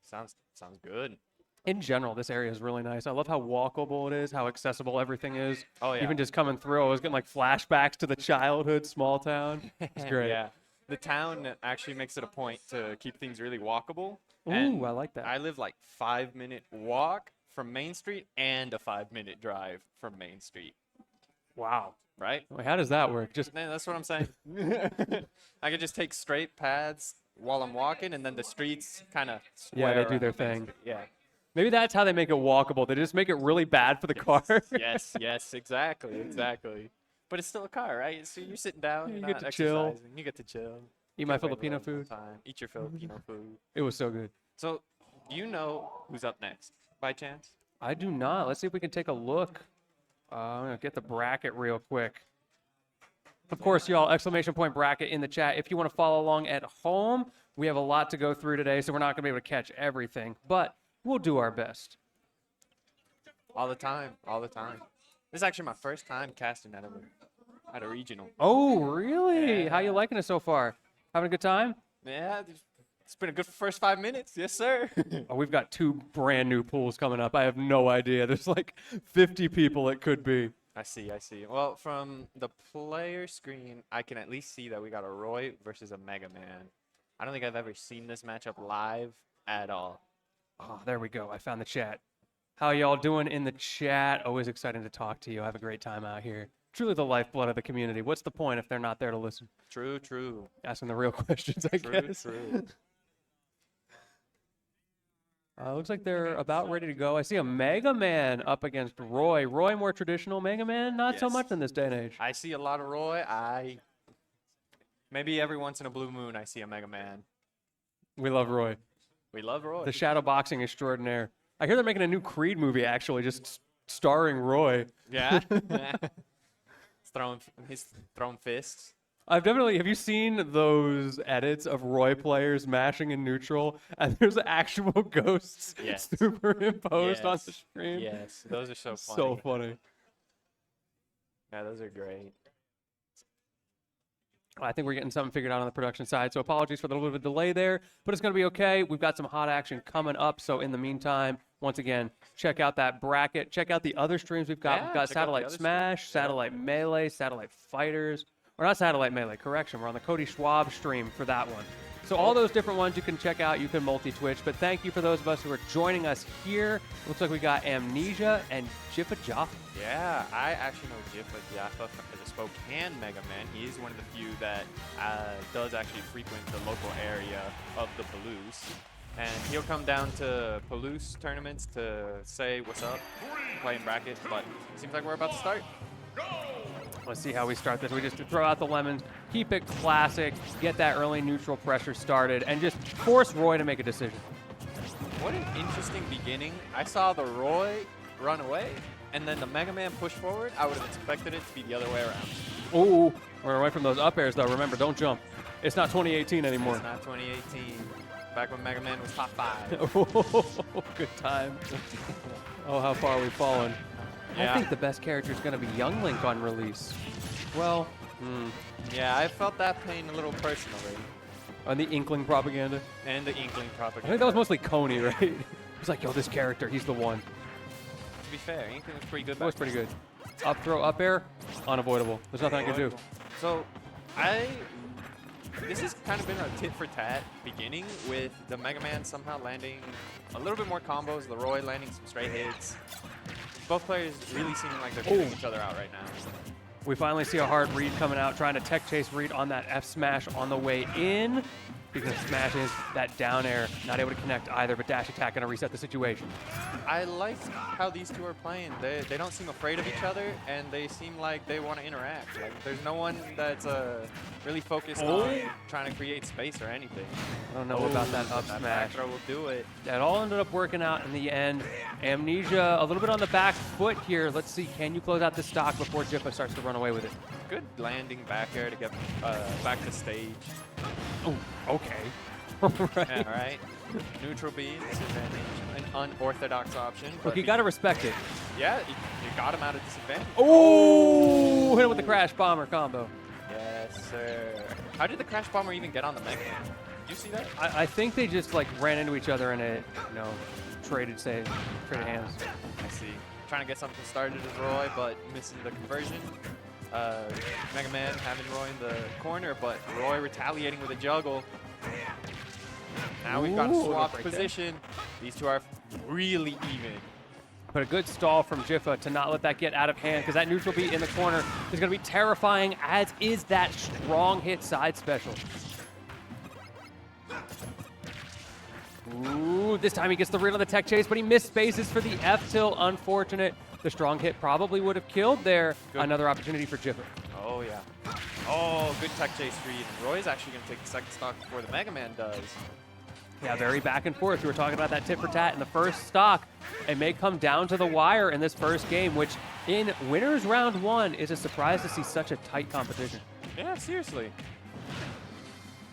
Sounds good. In general, this area is really nice. I love how walkable it is, how accessible everything is. Oh, yeah. Even just coming through, I was getting like flashbacks to the childhood small town. It's great. Yeah. The town actually makes it a point to keep things really walkable. Ooh, And I like that. I live like 5-minute walk from Main Street and a 5-minute drive from Main Street. Wow. Right? Wait, how does that work? Just Man, that's what I'm saying. I could just take straight paths while I'm walking, and then the streets kind of Yeah, they do their thing. Yeah. maybe that's how they make it walkable. They just make it really bad for the car. Yes, exactly. But it's still a car, right? So you're sitting down, You you're get not to chill. exercising, you get to chill. Eat my Get away Filipino with it all the food. time. Eat your Filipino food. It was so good. So, do you know who's up next, by chance? I do not. Let's see if we can take a look. I'm going to get the bracket real quick. Of course, y'all, exclamation point bracket in the chat. If you want to follow along at home, we have a lot to go through today, so we're not going to be able to catch everything, but we'll do our best. All the time. This is actually my first time casting at a regional. Oh, really? Yeah. How you liking it so far? Having a good time? Yeah, it's been a good first 5 minutes. Yes, sir. Oh, we've got 2 brand new pools coming up. I have no idea. There's like 50 people it could be. I see. Well, from the player screen, I can at least see that we got a Roy versus a Mega Man. I don't think I've ever seen this matchup live at all. Oh, there we go. I found the chat. How y'all doing in the chat? Always exciting to talk to you. I have a great time out here. Truly the lifeblood of the community. What's the point if they're not there to listen? True. Asking the real questions, I guess. True. Looks like they're about ready to go. I see a Mega Man up against Roy. Roy more traditional, Mega Man not so Yes. much in this day and age. I see a lot of Roy. Maybe every once in a blue moon I see a Mega Man. We love Roy. We love Roy. The shadow boxing extraordinaire. I hear they're making a new Creed movie actually, just starring Roy. Yeah. He's throwing fists. Have you seen those edits of Roy players mashing in neutral and there's actual ghosts Yes. superimposed on the Yes. screen? Yes, those are so funny. So funny. Yeah, those are great. I think we're getting something figured out on the production side, so apologies for the little bit of delay there, but it's going to be okay. We've got some hot action coming up, so in the meantime, once again, check out that bracket. Check out the other streams we've got. Yeah, We've got check out the Satellite other Smash, streams. Yeah. Satellite Melee, Satellite Fighters, or not Satellite Melee, correction. We're on the Cody Schwab stream for that one. So all those different ones you can check out. You can multi-twitch, but thank you for those of us who are joining us here. Looks like we got Amnesia and Jiffa Jaffa. Yeah, I actually know Jiffa Jaffa as a Spokane Mega Man. He is one of the few that does actually frequent the local area of the Palouse. And he'll come down to Palouse tournaments to say what's up, playing bracket, but seems like we're about to start. Let's see how we start this. We just throw out the lemons, keep it classic, get that early neutral pressure started, and just force Roy to make a decision. What an interesting beginning. I saw the Roy run away, and then the Mega Man push forward. I would have expected it to be the other way around. Ooh, we're away from those up airs, though. Remember, don't jump. It's not 2018 anymore. It's not 2018. Back when Mega Man was top 5. Good time. Oh, how far we've fallen. Yeah. I think the best character is going to be Young Link on release. Well, Yeah, I felt that pain a little personally. on the Inkling propaganda. And the Inkling I propaganda. think that was mostly Coney, right? He's like, yo, this character, he's the one. To be fair, Inkling was pretty good. That was back pretty then. good. Up throw, up air, unavoidable. There's nothing I can do. So, this has kind of been a tit for tat beginning with the Mega Man somehow landing a little bit more combos, the Roy landing some straight hits. Both players really seeming like they're figuring each other out right now. We finally see a hard read coming out, trying to tech chase read on that F smash on the way in. Speaking of smashes, that down air, not able to connect either, but dash attack gonna reset the situation. I like how these two are playing. They don't seem afraid of each other, and they seem like they want to interact. Like, there's no one that's really focused on trying to create space or anything. I don't know about that up That smash. back throw will do it. That all ended up working out in the end. Amnesia a little bit on the back foot here. Let's see, can you close out the stock before Jiffa starts to run away with it? Good landing back air to get back to stage. Oh, okay. Right. Yeah, right. Neutral B, disadvantage, an unorthodox option. Look, But you got to respect it. yeah, you got him out of disadvantage. Oh, hit him with the Crash Bomber combo. Yes, sir. How did the Crash Bomber even get on the Mega Man? Did you see that? I think they just like ran into each other and it, traded hands. I see. Trying to get something started as Roy, but missing the conversion. Mega Man having Roy in the corner, but Roy retaliating with a juggle. Now we've got a Ooh, swapped right there. position. These two are really even. But a good stall from Jiffa to not let that get out of hand because that neutral beat in the corner is going to be terrifying, as is that strong hit side special. Ooh, this time he gets the read on the tech chase, but he missed spaces for the F-tilt. Unfortunate. The strong hit probably would have killed there. Good. Another opportunity for Jiffa. Oh, yeah. Oh, good tech chase read. And Roy's actually going to take the second stock before the Mega Man does. Yeah, very back and forth. We were talking about that tit for tat in the first stock. It may come down to the wire in this first game, which in winners round 1 is a surprise to see such a tight competition. Yeah, seriously.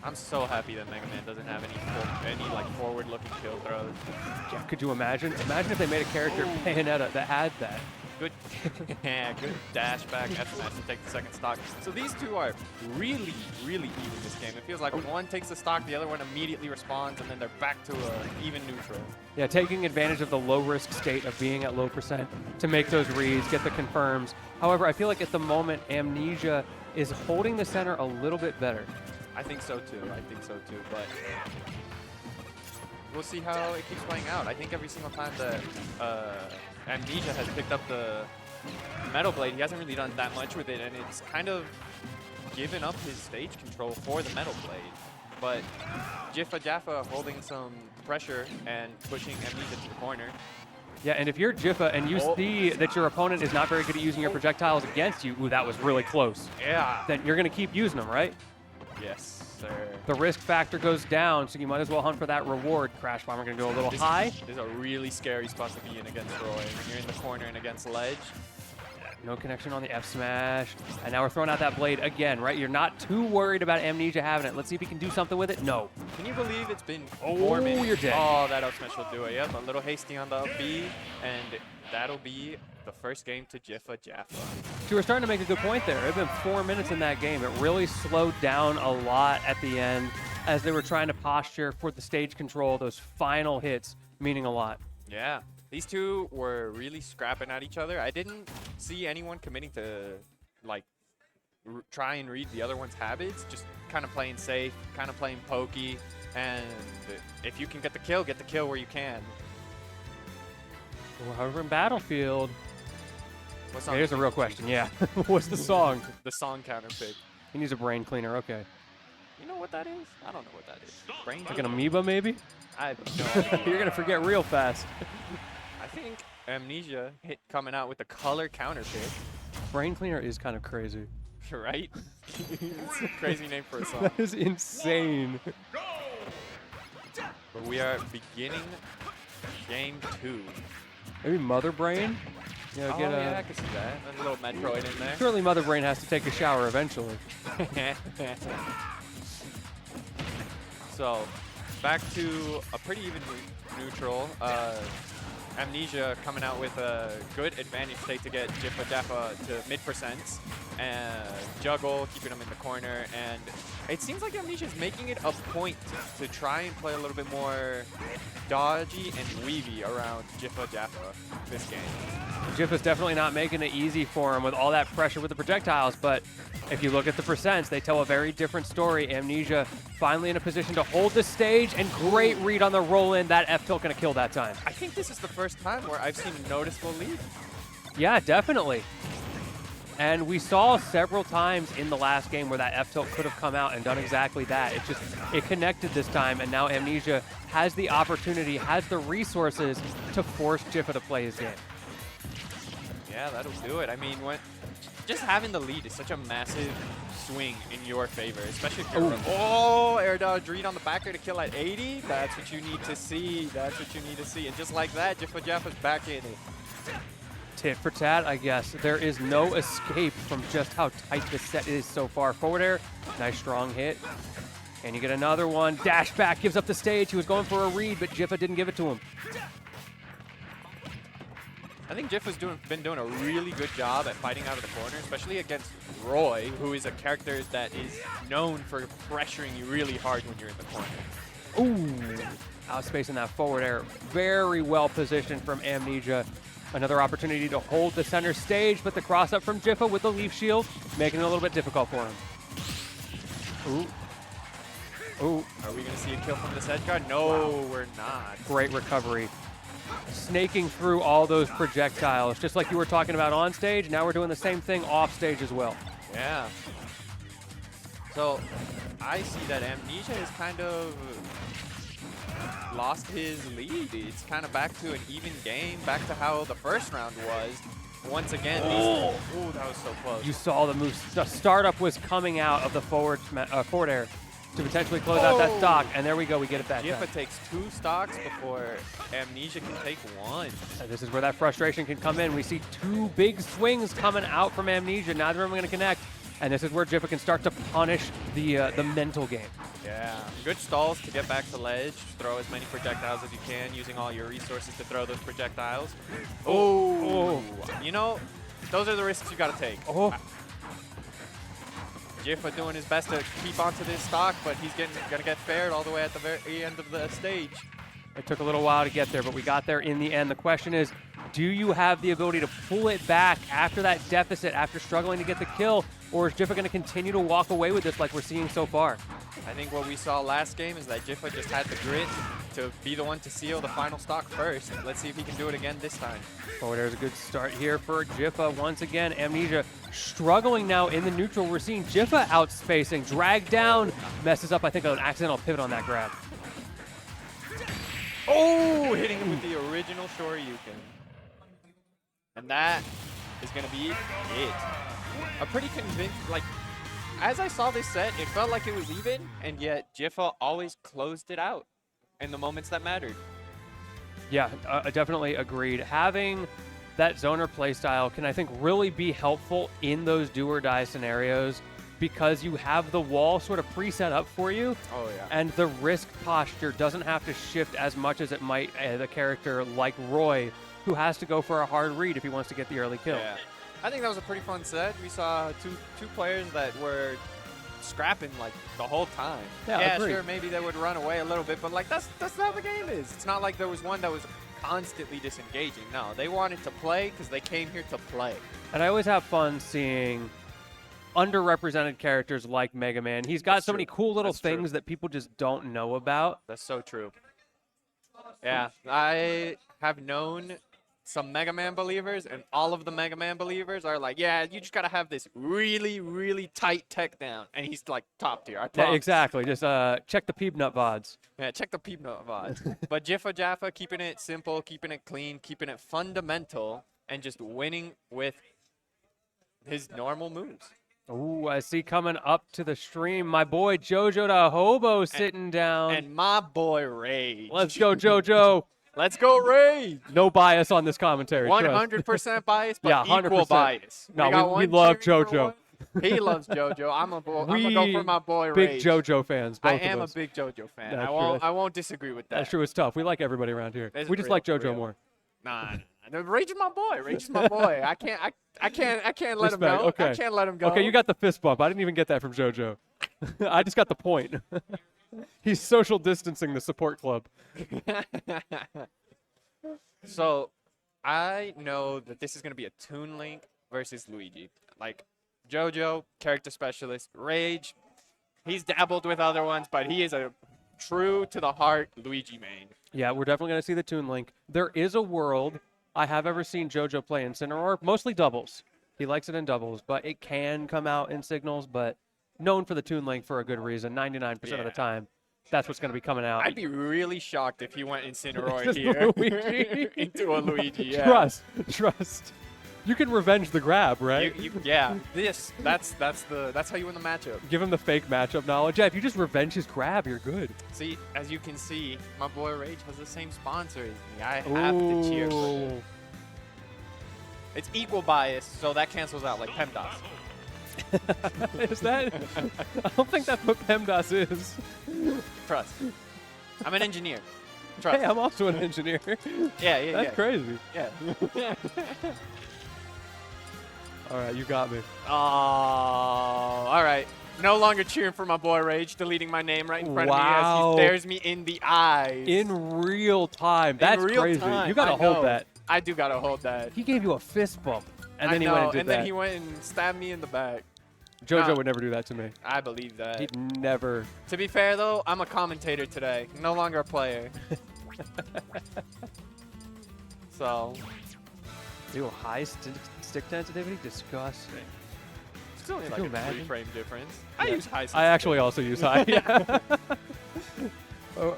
I'm so happy that Mega Man doesn't have any like forward-looking kill throws. Jeff, could you imagine? Imagine if they made a character, Bayonetta, that had that. Good, yeah, good dash back F smash to take the second stock. So these two are really, really even this game. It feels like when one takes the stock, the other one immediately responds, and then they're back to a even neutral. Yeah, taking advantage of the low-risk state of being at low percent to make those reads, get the confirms. However, I feel like at the moment, Amnesia is holding the center a little bit better. I think so too. But we'll see how it keeps playing out. I think every single time that Amnesia has picked up the Metal Blade, he hasn't really done that much with it, and it's kind of given up his stage control for the Metal Blade. But Jaffa holding some pressure and pushing Amnesia to the corner. Yeah, and if you're Jiffa and you see that your opponent is not very good at using your projectiles against you, ooh, that was really close, Yeah. then you're going to keep using them, right? Yes, sir. The risk factor goes down, so you might as well hunt for that reward. Crash Bomber going to go a little high. This is a really scary spot to be in against Roy. When you're in the corner and against ledge. No connection on the F smash. And now we're throwing out that blade again, right? You're not too worried about Amnesia having it. Let's see if he can do something with it. No. Can you believe it's been Oh, 4 minutes? you're dead. Oh, that up smash will do it. Yep, a little hasty on the up B, and that'll be the first game to Jaffa. You were starting to make a good point there. It had been 4 minutes in that game. It really slowed down a lot at the end as they were trying to posture for the stage control, those final hits meaning a lot. Yeah, these two were really scrapping at each other. I didn't see anyone committing to like try and read the other one's habits, just kind of playing safe, kind of playing pokey, and if you can get the kill where you can. However, in Battlefield, What song here's a do you real choose? question. Yeah. What's the song? The song counter pick. He needs a brain cleaner. Okay. You know what that is? I don't know what that is. Brain Like an amoeba, maybe? I have no idea. You're going to forget real fast. I think Amnesia coming out with the color counter pick, Brain cleaner is kind of crazy. right? It's a crazy name for a song. That is insane. But we are beginning game 2. Maybe Mother Brain? You know, Oh, get yeah, I can see that. There's a little Metroid in there. Surely Mother Brain has to take a shower eventually. So, back to a pretty even neutral. Amnesia coming out with a good advantage state to get Jaffa to mid percents and juggle, keeping him in the corner. And it seems like Amnesia is making it a point to try and play a little bit more dodgy and weavy around Jaffa this game. Jiffa's definitely not making it easy for him with all that pressure with the projectiles, but if you look at the percents, they tell a very different story. Amnesia finally in a position to hold the stage, and great read on the roll-in. That F-tilt going to kill that time. I think this is the first time where I've seen a noticeable lead. Yeah, definitely. And we saw several times in the last game where that F tilt could have come out and done exactly that. It connected this time, and now Amnesia has the opportunity, has the resources to force Jiffa to play his game. Yeah, that'll do it. I mean, just having the lead is such a massive swing in your favor, especially if you're air dodge read on the backer to kill at 80. That's what you need to see. That's what you need to see. And just like that, Jiffa's back in it. Tit for tat, I guess. There is no escape from just how tight this set is so far. Forward air, nice strong hit. And you get another one. Dash back, gives up the stage. He was going for a read, but Jiffa didn't give it to him. I think Jiffa's been doing a really good job at fighting out of the corner, especially against Roy, who is a character that is known for pressuring you really hard when you're in the corner. Ooh, outspacing that forward air. Very well positioned from Amnesia. Another opportunity to hold the center stage, but the cross up from Jiffa with the leaf shield, making it a little bit difficult for him. Ooh. Ooh. Are we going to see a kill from this edge guard? No, we're not. Great recovery. Snaking through all those projectiles, just like you were talking about on stage. Now we're doing the same thing off stage as well. Yeah. So I see that Amnesia has kind of lost his lead. It's kind of back to an even game, back to how the first round was. Once again, oh, that was so close. You saw the move. The startup was coming out of the forward air to potentially close out that stock, and there we go. We get it back. Jiffa takes 2 stocks before Amnesia can take 1. And this is where that frustration can come in. We see 2 big swings coming out from Amnesia. Neither of them are going to connect. And this is where Jiffa can start to punish the mental game. Yeah, good stalls to get back to ledge. Throw as many projectiles as you can, using all your resources to throw those projectiles. Oh, you know, those are the risks you got to take. Oh. Jiffa doing his best to keep onto this stock, but he's gonna get fared all the way at the very end of the stage. It took a little while to get there, but we got there in the end. The question is, do you have the ability to pull it back after that deficit, after struggling to get the kill, or is Jiffa going to continue to walk away with this like we're seeing so far? I think what we saw last game is that Jiffa just had the grit to be the one to seal the final stock first. Let's see if he can do it again this time. Oh, there's a good start here for Jiffa. Once again, Amnesia struggling now in the neutral. We're seeing Jiffa outspacing, dragged down, messes up, I think, an accidental pivot on that grab. Oh, hitting him with the original Shoryuken. And that is going to be it. A pretty convinced, like, as I saw this set, it felt like it was even, and yet Jiffa always closed it out in the moments that mattered. Yeah, definitely agreed. Having that zoner playstyle can, I think, really be helpful in those do-or-die scenarios because you have the wall sort of preset up for you. Oh, yeah. And the risk posture doesn't have to shift as much as it might the character like Roy, who has to go for a hard read if he wants to get the early kill. Yeah. I think that was a pretty fun set. We saw two players that were scrapping like the whole time. Yeah, sure, maybe they would run away a little bit, but like that's how the game is. It's not like there was one that was constantly disengaging. No, they wanted to play because they came here to play. And I always have fun seeing underrepresented characters like Mega Man. He's got so many cool little things that people just don't know about. That's so true. Yeah, I have known some Mega Man believers, and all of the Mega Man believers are like, yeah, you just got to have this really, really tight tech down. And he's like top tier. I promise. Yeah, exactly. Just check the Peanut VODs. Yeah, check the Peanut VODs. But Jiffa Jaffa, keeping it simple, keeping it clean, keeping it fundamental, and just winning with his normal moves. Ooh, I see coming up to the stream, my boy Jojo the Hobo sitting down. And my boy Rage. Let's go, Jojo. Let's go, Rage. No bias on this commentary. 100% bias, but yeah, 100%. Equal bias. No, we love Jojo. He loves JoJo. I'm gonna go for my boy Rage. Big JoJo fans. Both I am of us. a big JoJo fan. That's I won't disagree with that. That's true. It's tough. We like everybody around here. We just like JoJo more. Nah. Rage is my boy. Rage is my boy. I can't let him go. Okay. I can't let him go. Okay, you got the fist bump. I didn't even get that from JoJo. I just got the point. He's social distancing the support club. So, I know that this is going to be a Toon Link versus Luigi. Like, JoJo, character specialist. Rage, he's dabbled with other ones, but he is a true to the heart Luigi main. Yeah, we're definitely going to see the Toon Link. There is a world I have ever seen JoJo play in Cineroar, mostly doubles. He likes it in doubles, but it can come out in singles, but known for the Toon Link for a good reason. 99% of the time, that's what's going to be coming out. I'd be really shocked if he went Incineroar Just here Luigi. into a Luigi. Yeah. Trust. You can revenge the grab, right? Yeah. That's how you win the matchup. Give him the fake matchup knowledge. Yeah, if you just revenge his grab, you're good. See, as you can see, my boy Rage has the same sponsor as me. I have to cheer for him. Ooh. It's equal bias, so that cancels out like PEMDAS. Is that? I don't think that's what PEMDAS is. Trust. I'm an engineer. Trust. Hey, I'm also an engineer. Yeah. That's crazy. Yeah. All right, you got me. Oh, all right. No longer cheering for my boy Rage, deleting my name right in front of me as he stares me in the eyes. In real time. That's real crazy. time, You got to I hold know. that. I do gotta hold that. He gave you a fist bump, and then I he know, went and did and that. then he went and stabbed me in the back. JoJo Nah. would never do that to me. I believe that. He'd never. To be fair, though, I'm a commentator today, no longer a player. So, Ew, high stick sensitivity? Disgusting. it's only Could like you a imagine? 3-frame difference. I Yeah. use high. I actually also use high. Yeah. Oh,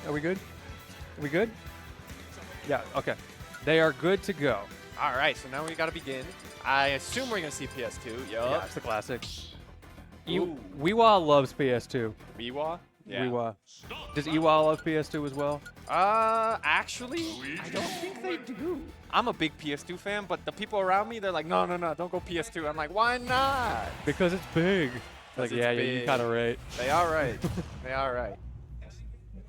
are we good? Are we good? Yeah, okay. They are good to go. All right, so now we gotta begin. I assume we're gonna see PS2. Yeah, Yup. it's the classic. Ooh. Weewa loves PS2. Biwa? Yeah. Weewa. Does Ewa love PS2 as well? Actually, I don't think they do. I'm a big PS2 fan, but the people around me, they're like, no, don't go PS2. I'm like, why not? Because it's big. Like, it's yeah, you big. kind of right. They are right. They are right.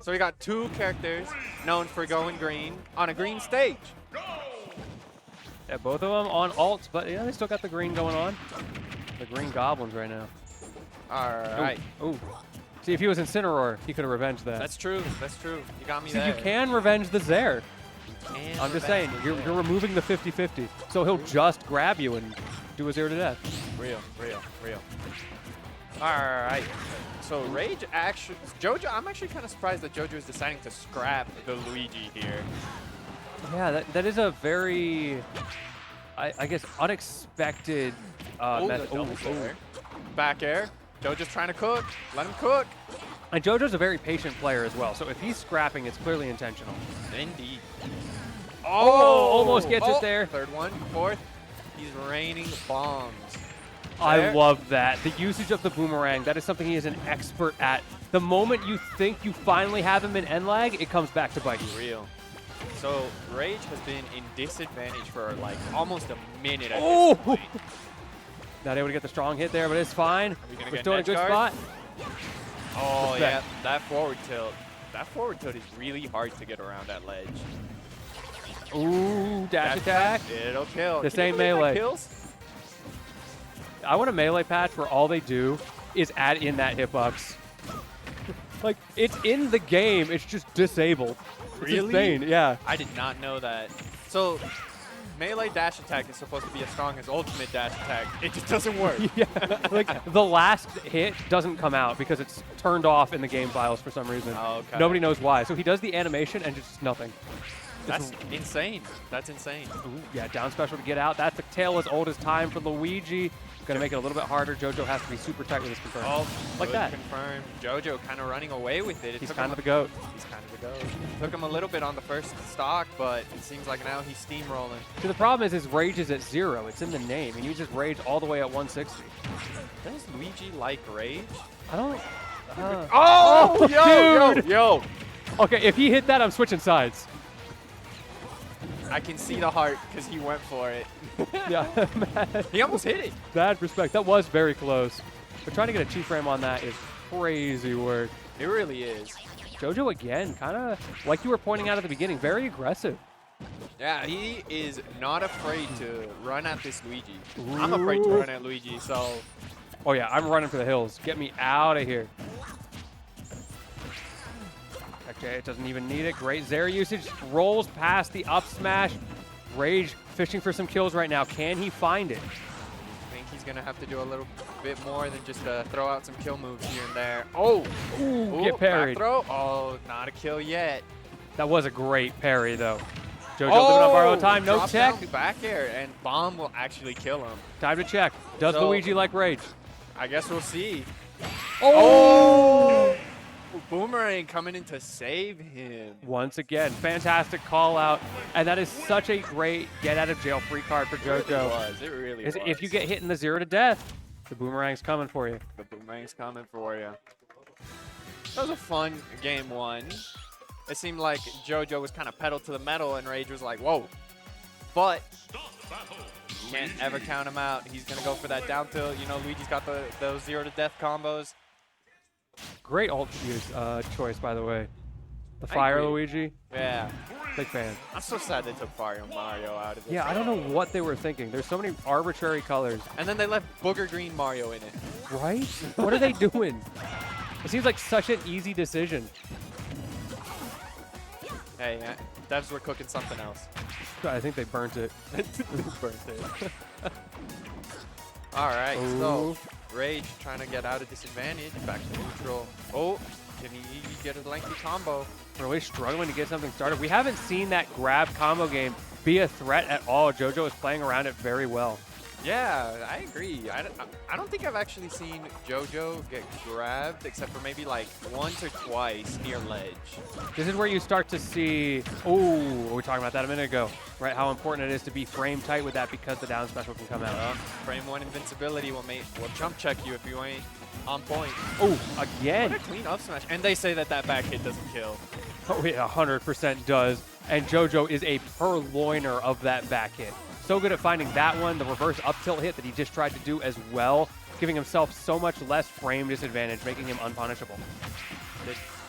So we got two characters known for going green on a green stage. Yeah, both of them on alts, but yeah, they still got the green going on. The green goblins right now. All right. Oh. See, if he was Incineroar, he could have revenged that. That's true. That's true. You got me See, there. you can revenge the Zaire. And I'm just we're saying, back. you're removing the 50-50. So he'll just grab you and do a 0 to death. Real. All right. So Rage actually, JoJo. I'm actually kind of surprised that JoJo is deciding to scrap the Luigi here. Yeah, that is a very, I guess, unexpected method. The double air. Back air. JoJo's trying to cook. Let him cook. And JoJo's a very patient player as well. So if he's scrapping, it's clearly intentional. Indeed. Almost gets it there. Third one. Fourth. He's raining bombs. I There. love that. The usage of the boomerang, that is something he is an expert at. The moment you think you finally have him in end lag, it comes back to bite you. Real. So Rage has been in disadvantage for like almost a minute at Oh! this point. Not able to get the strong hit there, but it's fine. we gonna We're get still in a an good edge spot. guard? Oh Respect. yeah, that forward tilt. That forward tilt is really hard to get around that ledge. Ooh, dash attack. It'll kill. This Can you ain't believe that melee. Kills? I want a melee patch where all they do is add in that hitbox. Like, it's in the game, it's just disabled. It's Really? insane, yeah. I did not know that. So melee dash attack is supposed to be as strong as ultimate dash attack. It just doesn't work. Yeah, like the last hit doesn't come out because it's turned off in the game files for some reason. Oh, okay. Nobody knows why. So he does the animation and just nothing. That's insane. That's insane. Ooh, yeah, down special to get out. That's a tale as old as time for Luigi. Gonna make it a little bit harder. JoJo has to be super tight with his confirm. Oh, like good that. Confirmed. JoJo kind of running away with it. He's took kind him of the goat. He's kind of the goat. Took him a little bit on the first stock, but it seems like now he's steamrolling. See, the problem is his rage is at 0. It's in the name. He uses rage all the way at 160. Does Luigi like Rage? I don't. Oh, dude! yo! Okay, if he hit that, I'm switching sides. I can see the heart because he went for it. Yeah, He almost hit it. mad respect. That was very close. But trying to get a chi frame on that is crazy work. It really is. JoJo again, kind of like you were pointing out at the beginning, very aggressive. Yeah, he is not afraid to run at this Luigi. I'm afraid to run at Luigi, so Oh yeah, I'm running for the hills. Get me out of here. Okay, it doesn't even need it. Great Zaire usage. Rolls past the up smash. Rage fishing for some kills right now. Can he find it? I think he's going to have to do a little bit more than just throw out some kill moves here and there. Oh! Ooh, Ooh, get parried. back throw. Oh, not a kill yet. That was a great parry though. JoJo living on borrowed time. No drop tech. down back air, and Bomb will actually kill him. Time to check. Does So- Luigi like rage? I guess we'll see. Oh! Boomerang coming in to save him. Once again, fantastic call out. And that is such a great get out of jail free card for JoJo. It really Is was. if you get hit in the 0 to death, the boomerang's coming for you. The Boomerang's coming for you. That was a fun game 1. It seemed like JoJo was kind of pedal to the metal, and Rage was like, whoa. But can't ever count him out. He's going to go for that down tilt. You know, Luigi's got those 0 to death combos. Great ult choice, by the way. The I fire agree. Luigi, Yeah. big fan. I'm so sad they took Mario out of this. Yeah, I don't know what they were thinking. There's so many arbitrary colors. And then they left Booger Green Mario in it. Right? What are they doing? It seems like such an easy decision. Hey, devs were cooking something else. I think they burnt it. All right, Ooh. so Rage trying to get out of disadvantage, back to neutral. Oh, can he get a lengthy combo? Really struggling to get something started. We haven't seen that grab combo game be a threat at all. JoJo is playing around it very well. Yeah, I agree. I don't think I've actually seen JoJo get grabbed except for maybe like once or twice near ledge. This is where you start to see, oh, we were talking about that a minute ago, right? How important it is to be frame tight with that because the down special can come out. Frame 1 invincibility will jump check you if you ain't on point. Oh, What again. a clean up smash. And they say that back hit doesn't kill. Oh, it 100% does. And JoJo is a purloiner of that back hit. So good at finding that one, the reverse up tilt hit that he just tried to do as well, giving himself so much less frame disadvantage, making him unpunishable.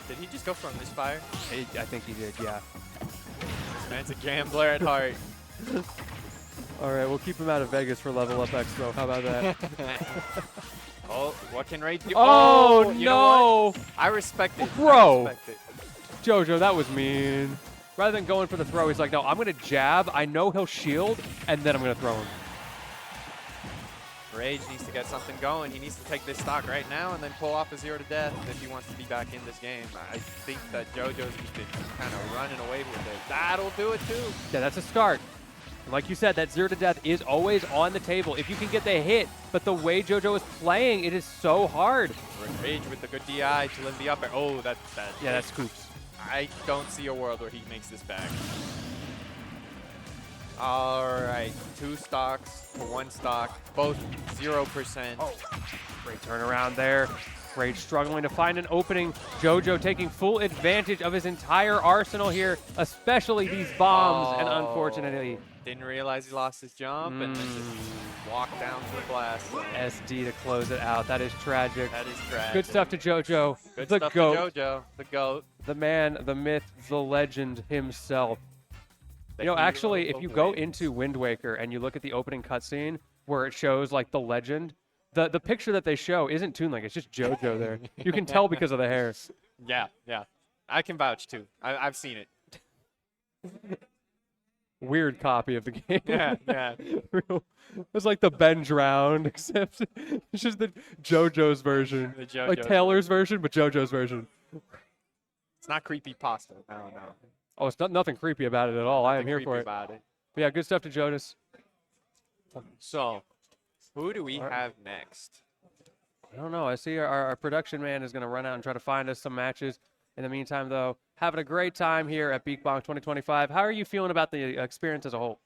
Did he just go from this fire? I think he did, yeah. This man's a gambler at heart. All right, we'll keep him out of Vegas for Level Up X, though. How about that? Oh, what can Rage do? Oh, you know what? no! I respect it. Bro. I respect it. JoJo, that was mean. Rather than going for the throw, he's like, no, I'm going to jab. I know he'll shield, and then I'm going to throw him. Rage needs to get something going. He needs to take this stock right now and then pull off a 0 to death if he wants to be back in this game. I think that JoJo's just been kind of running away with it. That'll do it too. Yeah, that's a start. And like you said, that 0 to death is always on the table if you can get the hit. But the way JoJo is playing, it is so hard. Rage with the good DI to live the up air. Oh, that. Yeah, that's scoops. I don't see a world where he makes this back. All right, 2 stocks to 1 stock, both 0%. Oh, great turnaround there. Rage struggling to find an opening. JoJo taking full advantage of his entire arsenal here, especially these bombs, and unfortunately, Didn't realize he lost his jump and then just walked down to the blast zone. SD to close it out. That is tragic. That is tragic. Good stuff to JoJo, Good the stuff GOAT, to JoJo, the GOAT. the man, the myth, the legend himself. The You know, hero actually, if of you go Wales. into Wind Waker and you look at the opening cutscene where it shows like the legend, the picture that they show isn't Toon Link, it's just JoJo there. You can tell because of the hair. Yeah, yeah. I can vouch too. I've seen it. Weird copy of the game. Yeah, yeah. It's like the Benj round, except it's just the JoJo's version. The JoJo's Like Taylor's version, but JoJo's version. It's not creepy pasta. No. Oh, it's nothing creepy about it at all. I am Nothing here creepy for it. about it. But yeah, good stuff to Jonas. So, who do we All right. have next? I don't know. I see our production man is going to run out and try to find us some matches. In the meantime, though, having a great time here at Beak Bonk 2025. How are you feeling about the experience as a whole?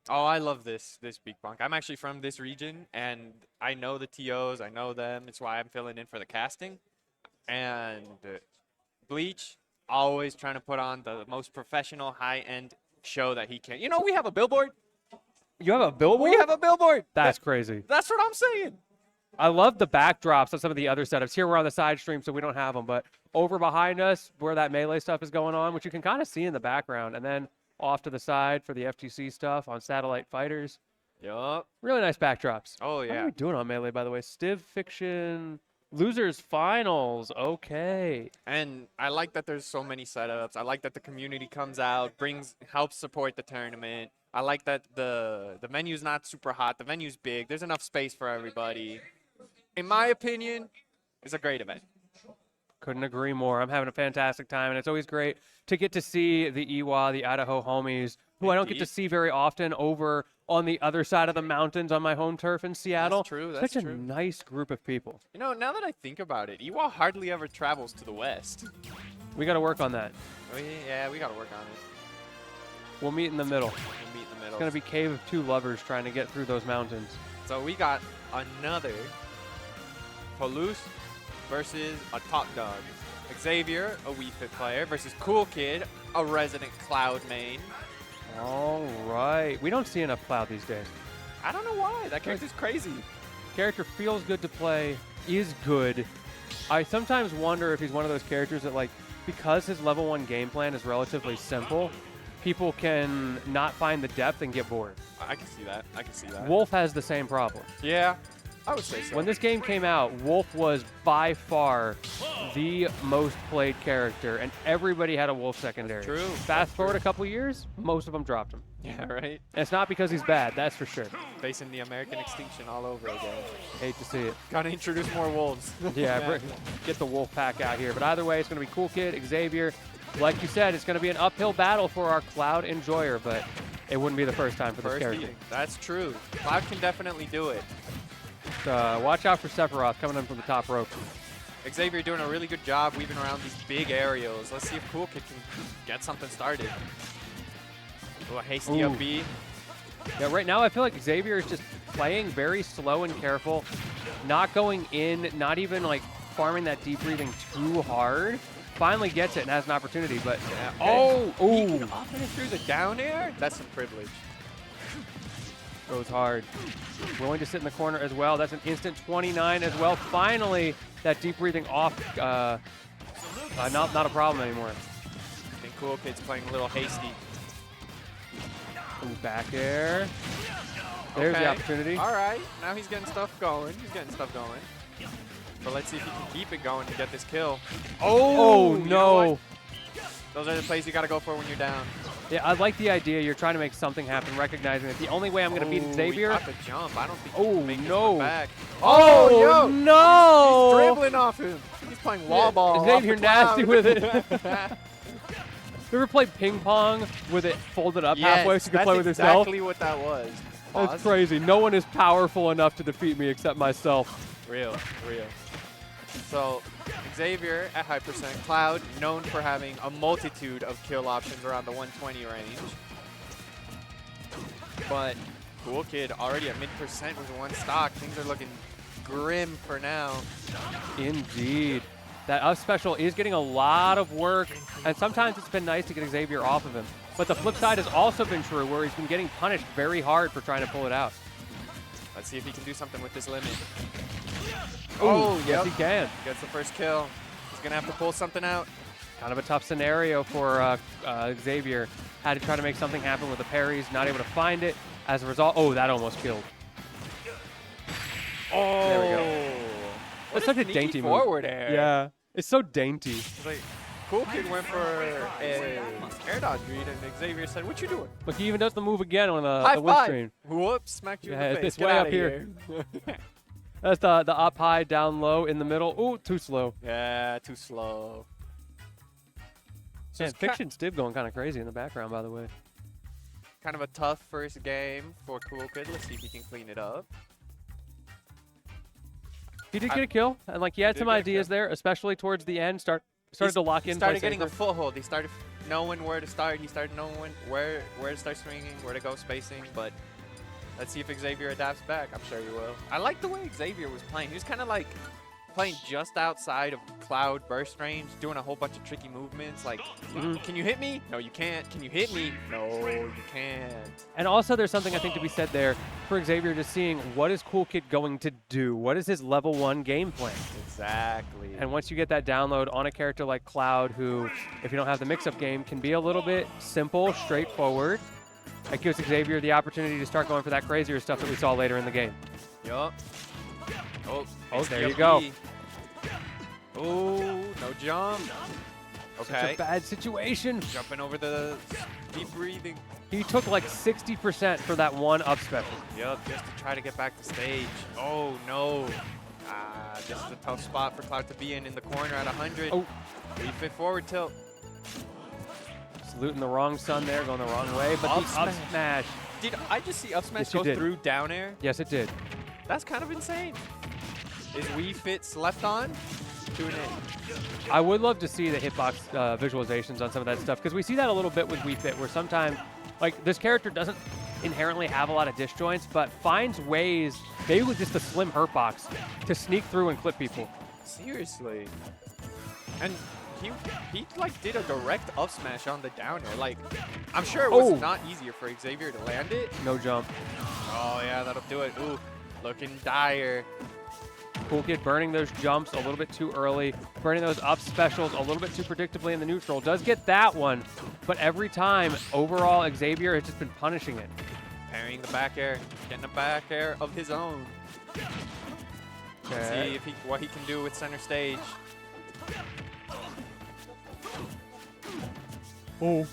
Oh, I love this Beak Bonk. I'm actually from this region, and I know the TOs. I know them. It's why I'm filling in for the casting. And Bleach, always trying to put on the most professional, high-end show that he can. You know, we have a billboard. You have a billboard? We have a billboard. That's crazy. That's what I'm saying. I love the backdrops of some of the other setups. Here we're on the side stream, so we don't have them. But over behind us, where that melee stuff is going on, which you can kind of see in the background, and then off to the side for the FTC stuff on Satellite Fighters. Yup. Really nice backdrops. Oh, How are yeah. we doing on melee, by the way? Stiv Fiction Losers Finals. Okay. And I like that there's so many setups. I like that the community comes out, helps support the tournament. I like that the menu's not super hot. The venue's big. There's enough space for everybody. In my opinion, it's a great event. Couldn't agree more. I'm having a fantastic time, and it's always great to get to see the Iwa, the Idaho homies, who I don't get to Indeed. see very often over on the other side of the mountains on my home turf in Seattle. true, that's Such true. a nice group of people. You know, now that I think about it, Iwa hardly ever travels to the west. We got to work on that. Yeah, we gotta work on it. We'll meet in the middle. We'll meet in the middle. It's going to be Cave of Two Lovers trying to get through those mountains. So we got another Toulouse versus a top dog. Xavier, a Wii Fit player, versus Cool Kid, a resident Cloud main. All right. We don't see enough Cloud these days. I don't know why. That character's crazy. Character feels good to play, is good. I sometimes wonder if he's one of those characters that, like, because his level 1 game plan is relatively simple, people can not find the depth and get bored. I can see that. I can see that. Wolf has the same problem. Yeah, I would say so. When this game came out, Wolf was by far the most played character, and everybody had a Wolf secondary. true. Fast forward a couple years, most of them dropped him. Yeah, right? And it's not because he's bad, that's for sure. Facing the American extinction all over again. Hate to see it. Gotta introduce more wolves. Yeah, get the Wolf pack out here. But either way, it's going to be Cool Kid, Xavier. Like you said, it's going to be an uphill battle for our Cloud enjoyer, but it wouldn't be the first time for this character. Eating. That's true. Cloud can definitely do it. Watch out for Sephiroth coming in from the top rope. Xavier doing a really good job weaving around these big aerials. Let's see if Cool Kid can get something started. Ooh, a hasty up B. Yeah, right now I feel like Xavier is just playing very slow and careful, not going in, not even like farming that deep breathing too hard. Finally gets it and has an opportunity, but Up and through the down air? That's some privilege. goes hard. Willing to sit in the corner as well. That's an instant 29 as well. Finally, that deep breathing off, not a problem anymore. I think Cool Kid's playing a little hasty. Ooh, back air. There's the opportunity. All right, now he's getting stuff going. But let's see if he can keep it going to get this kill. Oh, you know no. what? Those are the plays you got to go for when you're down. Yeah, I like the idea. You're trying to make something happen, recognizing that the only way I'm going to beat Xavier. He caught the jump. I don't think Oh, he can make this no. one back. Oh, yo! no. He's dribbling off him. He's playing wall ball. Xavier off the nasty Cloud. with it. You ever played ping pong with it folded up halfway so you can play with exactly yourself? exactly what that was. That's Pause. crazy. No one is powerful enough to defeat me except myself. Real. So, Xavier at high percent. Cloud, known for having a multitude of kill options around the 120 range. But Cool Kid already at mid-percent with one stock. Things are looking grim for now. Indeed. That up special is getting a lot of work, and sometimes it's been nice to get Xavier off of him. But the flip side has also been true, where he's been getting punished very hard for trying to pull it out. Let's see if he can do something with this limit. Oh, yes, he can. Gets the first kill. He's going to have to pull something out. Kind of a tough scenario for Xavier. Had to try to make something happen with the parries, not able to find it. As a result, that almost killed. Oh, There we go. That's such a sneaky dainty move. forward air. Yeah, it's so dainty. It's like, Cool Kid went for a air dodge read, and Xavier said, "What you doing?" Look, he even does the move again on High the win five. stream. Whoops, smacked you Yeah, in the face. it's Get way outta up here. That's the up high, down low, in the middle. Ooh, too slow. Yeah, too slow. So Man, it's Fiction Stiv going kind of crazy in the background, by the way. kind of a tough first game for Cool Kid. Let's see if he can clean it up. He did get a kill, and like he had did some get a ideas kill. there, especially towards the end. Started to lock in. He started play getting a safer. foothold. He started knowing where to start. He started knowing where to start swinging, where to go spacing. But let's see if Xavier adapts back. I'm sure he will. I like the way Xavier was playing. He was kind of like playing just outside of Cloud burst range, doing a whole bunch of tricky movements. Like, can you hit me? No, you can't. Can you hit me? No, you can't. And also, there's something I think to be said there for Xavier, just seeing what is Cool Kid going to do. What is his level 1 game plan? Exactly. And once you get that download on a character like Cloud, who, if you don't have the mix-up game, can be a little bit simple, straightforward, that gives Xavier the opportunity to start going for that crazier stuff that we saw later in the game. Yup. Oh, there you go. Oh, no jump. Such Okay. a bad situation. Jumping over the deep breathing. He took like 60% for that one up special. Yup, just to try to get back to stage. Oh, no. This is a tough spot for Cloud to be in the corner at 100. Oh. We fit forward tilt. Saluting the wrong sun there, going the wrong way, but Up the up smash. smash. Did I just see up smash Yes, you go did. through down air? Yes, it did. That's kind of insane. Is Wii Fit's left on? Tune in. I would love to see the hitbox visualizations on some of that stuff because we see that a little bit with Wii Fit where sometimes, like, this character doesn't inherently have a lot of disjoints, but finds ways, maybe with just a slim hurt box, to sneak through and clip people. Seriously. And he like did a direct up smash on the down air. Like, I'm sure it was not easier for Xavier to land it. No jump. Oh yeah, that'll do it. Ooh, looking dire. Cool Kid burning those jumps a little bit too early, burning those up specials a little bit too predictably in the neutral. Does get that one, but every time, overall, Xavier has just been punishing it. Parrying the back air, getting a back air of his own. Let's see if what he can do with center stage. Oh.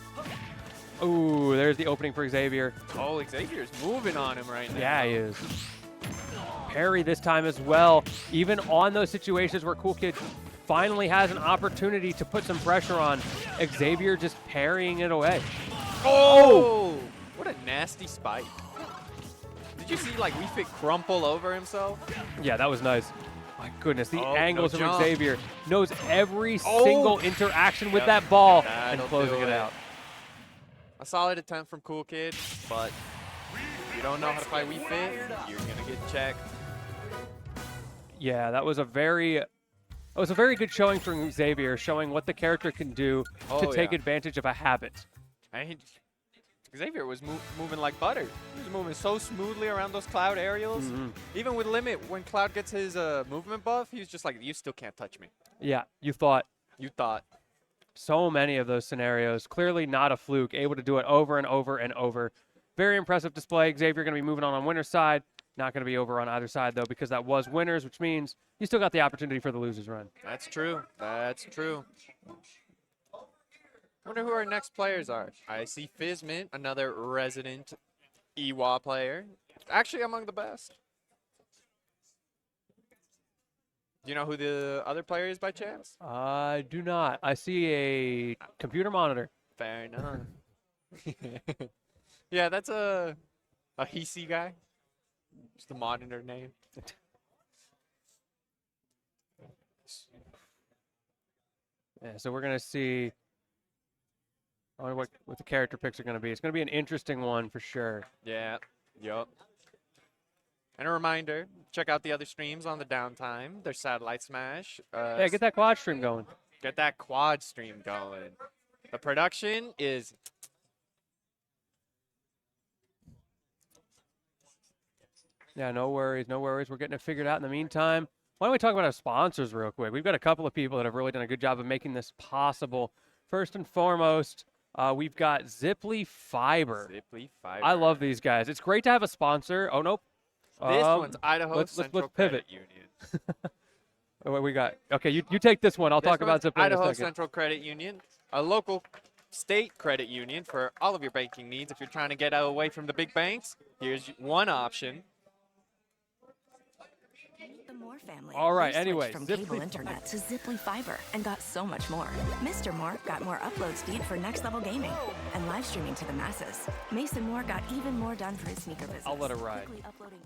Ooh, there's the opening for Xavier. Oh, Xavier's moving on him right now. Yeah, he is. Parry this time as well. Even on those situations where Cool Kid finally has an opportunity to put some pressure on, Xavier just parrying it away. Oh! What a nasty spike. Did you see like Wii Fit crumple over himself? Yeah, that was nice. My goodness, the Oh, angles no from jump. Xavier knows every single interaction with that ball and That'll closing do it out. A solid attempt from Cool Kid, but if you don't know how to play Wii Fit, you're gonna get checked. Yeah, that was a very good showing from Xavier, showing what the character can do to Oh, take yeah. advantage of a habit. And Xavier was moving like butter. He was moving so smoothly around those Cloud aerials. Even with Limit, when Cloud gets his movement buff, he was just like, you still can't touch me. Yeah, you thought. You thought. So many of those scenarios. Clearly not a fluke, able to do it over and over and over. Very impressive display. Xavier going to be moving on winner's side. Not going to be over on either side, though, because that was winners, which means you still got the opportunity for the losers run. That's true. That's true. Wonder who our next players are. I see Fizmint, another resident Iwa player. Actually among the best. Do you know who the other player is by chance? I do not. I see a computer monitor. Fair enough. Yeah, that's a Hisi guy. Just a monitor name. Yeah, so we're going to see what the character picks are going to be. It's going to be an interesting one for sure. Yeah. Yup. And a reminder, check out the other streams on the downtime. There's Satellite Smash. Yeah, get that quad stream going. Get that quad stream going. The production is... Yeah, no worries, no worries. We're getting it figured out in the meantime. Why don't we talk about our sponsors real quick? We've got a couple of people that have really done a good job of making this possible. First and foremost, we've got Ziply Fiber. Ziply Fiber. I love these guys. It's great to have a sponsor. Oh, nope. This one's Idaho let's Central pivot. Credit Union. What we got? Okay, you take this one. I'll talk about Ziply in a Idaho second. Central Credit Union, a local state credit union for all of your banking needs. If you're trying to get away from the big banks, here's one option. The Moore family. All right, They switched anyway, from Ziply cable internet to Ziply Fiber and got so much more. Mr. Moore got more upload speed for next level gaming and live streaming to the masses. Mason Moore got even more done for his sneaker business. I'll let it ride. Quickly uploading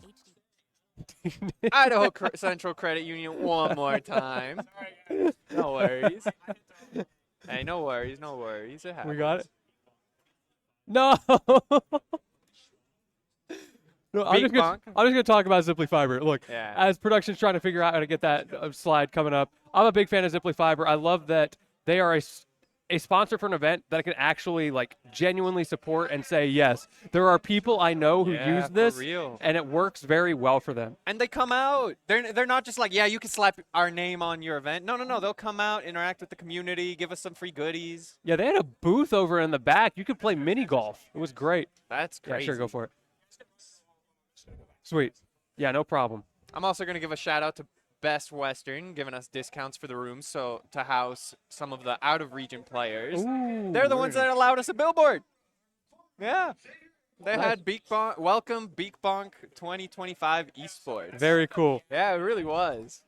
HD. Idaho Central Credit Union one more time. No worries. Hey, no worries, no worries. It happens. We got it. No. No, I'm Beak, just gonna talk about Ziply Fiber. Look, Yeah. as production's trying to figure out how to get that slide coming up, I'm a big fan of Ziply Fiber. I love that they are a sponsor for an event that I can actually like genuinely support and say yes. There are people I know who Yeah, use for this, real. and it works very well for them. And they come out. They're not just like, yeah, you can slap our name on your event. No, no, no. They'll come out, interact with the community, give us some free goodies. Yeah, they had a booth over in the back. You could play mini golf. It was great. That's Yeah, crazy. sure, go for it. Sweet. Yeah, no problem. I'm also going to give a shout out to Best Western, giving us discounts for the rooms so to house some of the out-of-region players. Ooh, They're the ones that allowed us a billboard. Yeah. They Nice. had Beak Bonk, welcome Beak Bonk 2025 esports. Very cool. Yeah, it really was.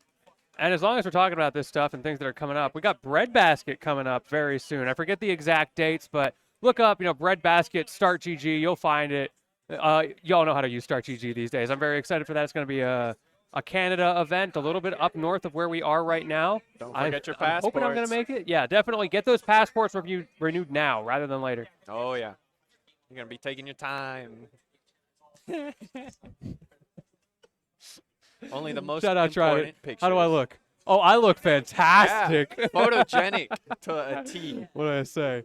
And as long as we're talking about this stuff and things that are coming up, we got Breadbasket coming up very soon. I forget the exact dates, but look up, breadbasket, start GG. You'll find it. Y'all know how to use start GG these days. I'm very excited for that. It's going to be a Canada event, a little bit up north of where we are right now. Don't forget your I'm hoping I'm going passports. to make it. Yeah, definitely get those passports renewed now rather than later. Oh, yeah. You're going to be taking your time. Only the most Shout out, tried important it. pictures. How do I look? Oh, I look fantastic. Yeah, photogenic to a T. What did I say?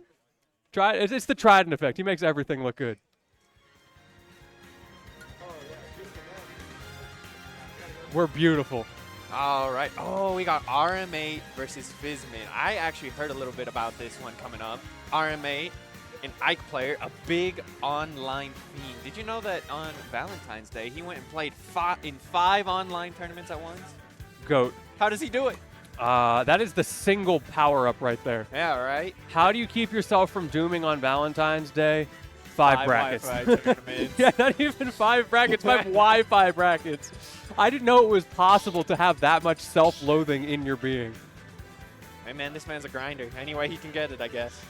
It's the Trident effect. He makes everything look good. We're beautiful. All right. Oh, we got RM8 versus Fizmin. I actually heard a little bit about this one coming up. RM8, an Ike player, a big online fiend. Did you know that on Valentine's Day, he went and played in 5 online tournaments at once? Goat. How does he do it? That is the single power-up right there. Yeah, right? How do you keep yourself from dooming on Valentine's Day? 5 brackets. Wi-Fi tournaments. Yeah, not even 5 brackets, 5 Wi-Fi brackets. I didn't know it was possible to have that much self-loathing in your being. Hey, man, this man's a grinder. Any way he can get it, I guess.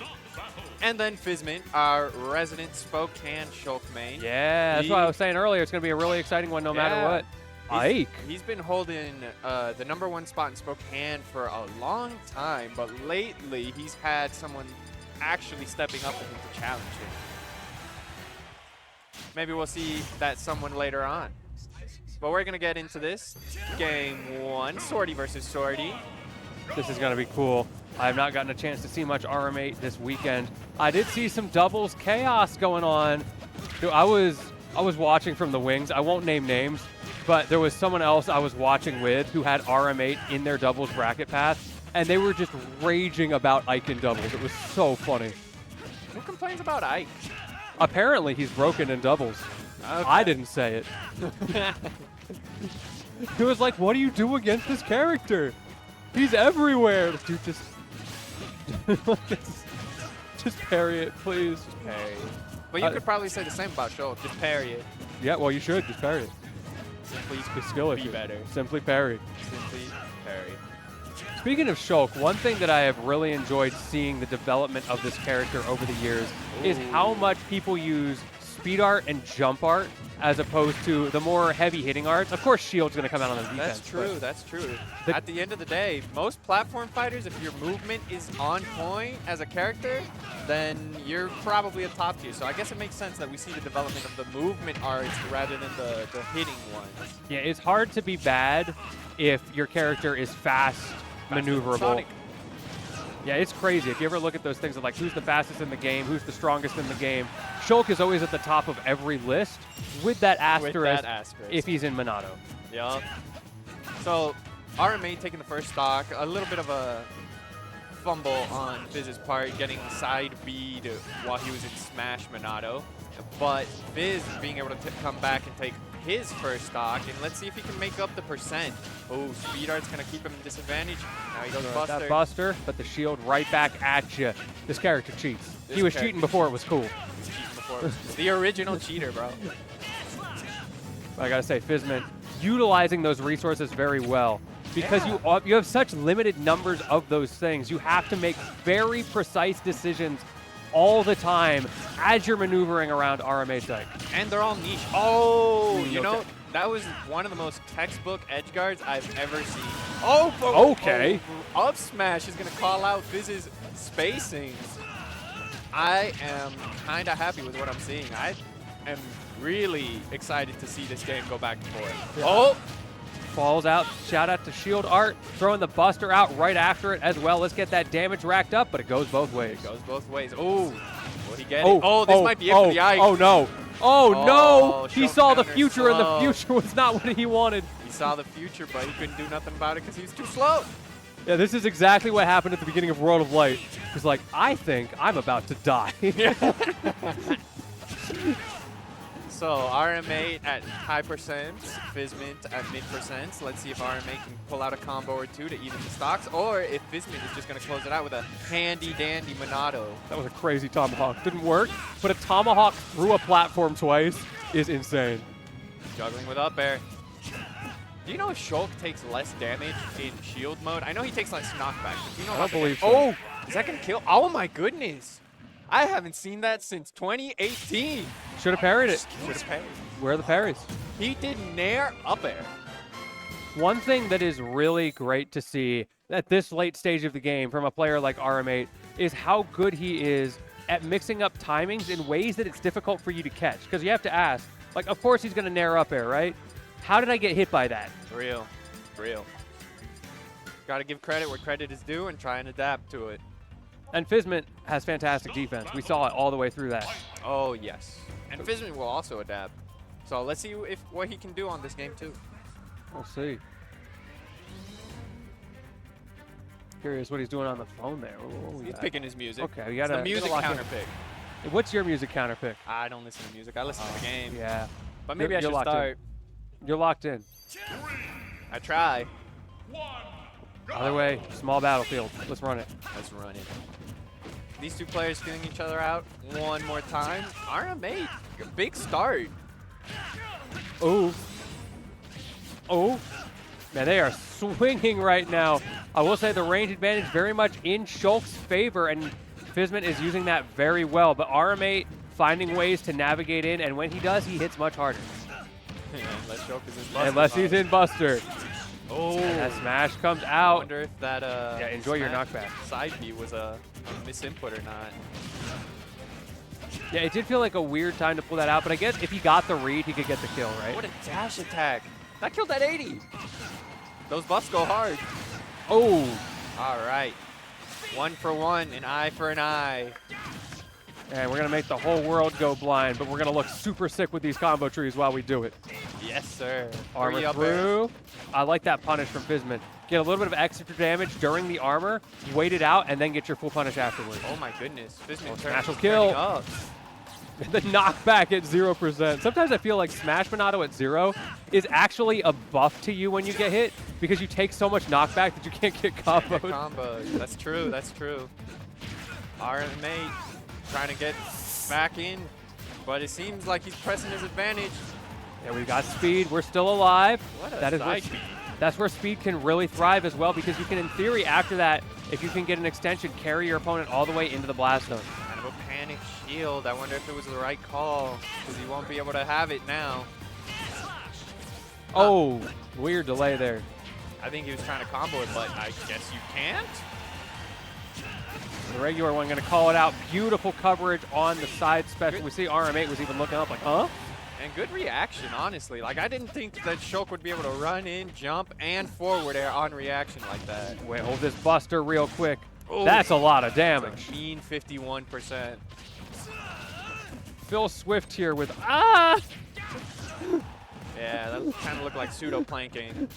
And then Fizmin, our resident Spokane Shulk main. Yeah, that's what I was saying earlier. It's going to be a really exciting one no matter what. Ike. He's been holding the #1 spot in Spokane for a long time, but lately he's had someone actually stepping up with him to challenge him. Maybe we'll see that someone later on. But we're going to get into this. Game 1, Sorty versus Sorty. This is going to be cool. I have not gotten a chance to see much RM8 this weekend. I did see some doubles chaos going on. Dude, I was watching from the wings. I won't name names, but there was someone else I was watching with who had RM8 in their doubles bracket path, and they were just raging about Ike in doubles. It was so funny. Who complains about Ike? Apparently, he's broken in doubles. Okay. I didn't say it. He was like, what do you do against this character? He's everywhere. Dude, just parry it, please. Just Parry. But you could probably say the same about Shulk. Just parry it. Yeah, well, you should. Just parry it. Simply Good skill be issue. better. Simply parry. Simply parry. Speaking of Shulk, one thing that I have really enjoyed seeing the development of this character over the years is how much people use speed art and jump art as opposed to the more heavy hitting arts. Of course, Shield's going to come out on the defense. That's true. That's true. At the end of the day, most platform fighters, if your movement is on point as a character, then you're probably a top tier. So I guess it makes sense that we see the development of the movement arts rather than the hitting ones. Yeah, it's hard to be bad if your character is fast, maneuverable. Sonic. Yeah, it's crazy. If you ever look at those things of like who's the fastest in the game, who's the strongest in the game, Shulk is always at the top of every list with that asterisk, if he's in Monado. Yup. So RM8 taking the first stock, a little bit of a fumble on Fizz's part, getting side B'd while he was in Smash Monado. But Fizz being able to come back and take his first stock, and let's see if he can make up the percent. Oh, speed art's gonna keep him in disadvantage. Now he goes Buster. That Buster, but the shield right back at you. This character cheats. He was cheating before it was cool. He's cheating before. He's the original cheater, bro. I gotta say, Fizmin utilizing those resources very well because you have such limited numbers of those things. You have to make very precise decisions all the time as you're maneuvering around RM8 Ike. And they're all niche. Oh, you okay. know, that was one of the most textbook edge guards I've ever seen. Okay. Up smash is going to call out Fizz's spacings. I am kind of happy with what I'm seeing. I am really excited to see this game go back and forth. Yeah. Oh! Falls out. Shout out to Shield Art. Throwing the Buster out right after it as well. Let's get that damage racked up, but it goes both ways. It goes both ways. Oh! Will he get it? Oh, this might be it for the Ike. Oh, no. Oh, no. He Shulk saw the counter future, and the slow. future was not what he wanted. He saw the future, but he couldn't do nothing about it because he was too slow. Yeah, this is exactly what happened at the beginning of World of Light. He's like, I think I'm about to die. So RM8 at high percents, Fizmint at mid percents. Let's see if RM8 can pull out a combo or two to even the stocks, or if Fizmint is just going to close it out with a handy-dandy Monado. That was a crazy tomahawk. Didn't work, but a tomahawk through a platform twice is insane. Juggling with up air. Do you know if Shulk takes less damage in shield mode? I know he takes less knockback, but do you know I don't believe so. Oh! Is that going to kill? Oh my goodness! I haven't seen that since 2018. Should have parried it. Should have paid. Where are the parries? He did nair up air. One thing that is really great to see at this late stage of the game from a player like RM8 is how good he is at mixing up timings in ways that it's difficult for you to catch. Because you have to ask, like, of course he's going to nair up air, right? How did I get hit by that? Real. Real. Got to give credit where credit is due and try and adapt to it. And Fizment has fantastic defense. We saw it all the way through that. Oh, yes. And Fizman will also adapt. So let's see what he can do on this game, too. We'll see. Curious what he's doing on the phone there. What we He's got? picking his music. Okay, we It's got the music counter pick. What's your music counter pick? I don't listen to music. I listen to the game. Yeah. But maybe I should locked in. start. You're locked in. I try. Either way, small battlefield. Let's run it. Let's run it. These two players feeling each other out one more time. RM8, a big start. Oh. Oh. Man, they are swinging right now. I will say the range advantage very much in Shulk's favor, and Fizment is using that very well. But RM8 finding ways to navigate in, and when he does, he hits much harder. Unless Shulk is in Buster. Unless he's in Buster. Oh. And that smash comes I out. wonder if that Yeah, enjoy your smash knockback. side B was a misinput or not. Yeah, it did feel like a weird time to pull that out, but I guess if he got the read, he could get the kill, right? What a dash attack. That killed that 80. Those buffs go hard. Oh. All right. 1 for 1, an eye for an eye. And we're going to make the whole world go blind, but we're going to look super sick with these combo trees while we do it. Yes, sir. Armor 3 up air. through. I like that punish from Fizman. Get a little bit of extra damage during the armor, wait it out, and then get your full punish afterwards. Oh my goodness. Fizman smash will turning kill. up. The knockback at 0%. Sometimes I feel like Smash Monado at 0 is actually a buff to you when you get hit because you take so much knockback that you can't get comboed. Combos. That's true. That's true. RM8 trying to get back in, but it seems like he's pressing his advantage. Yeah, we got speed. We're still alive. What a That is where, side B. that's where speed can really thrive as well because you can, in theory, after that, if you can get an extension, carry your opponent all the way into the blast zone. Kind of a panic shield. I wonder if it was the right call because he won't be able to have it now. Oh, weird delay there. I think he was trying to combo it, but I guess you can't. The regular one going to call it out. Beautiful coverage on the side special. We see RM8 was even looking up like, huh? And good reaction, honestly. Like, I didn't think that Shulk would be able to run in, jump, and forward air on reaction like that. Wait, hold this Buster real quick. Ooh. That's a lot of damage. Mean 51%. Phil Swift here with, ah! Yeah, that kind of looked like pseudo planking.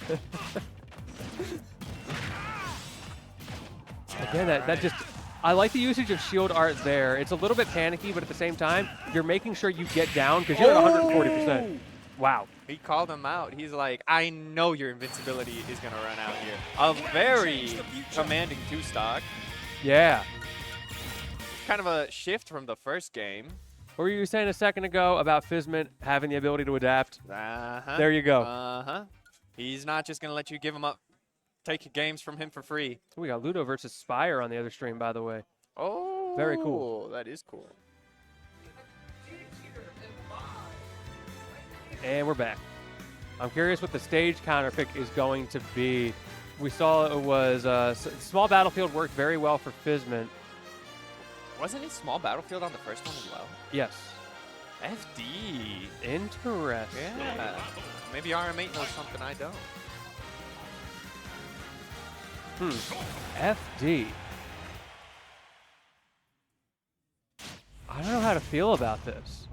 Again, that just, I like the usage of shield art there. It's a little bit panicky, but at the same time, you're making sure you get down because you're at 140%. Wow. He called him out. He's like, I know your invincibility is going to run out here. A very commanding 2-stock. Yeah. Kind of a shift from the first game. What were you saying a second ago about Fizment having the ability to adapt? Uh-huh. There you go. Uh-huh. He's not just going to let you give him up, take games from him for free. We got Ludo versus Spire on the other stream, by the way. Oh. Very cool. That is cool. And we're back. I'm curious what the stage counter pick is going to be. We saw it was small battlefield worked very well for Fizment. Wasn't it small battlefield on the first one as well? Yes. FD. Interesting. Yeah. Maybe RM8 knows something I don't. FD. I don't know how to feel about this.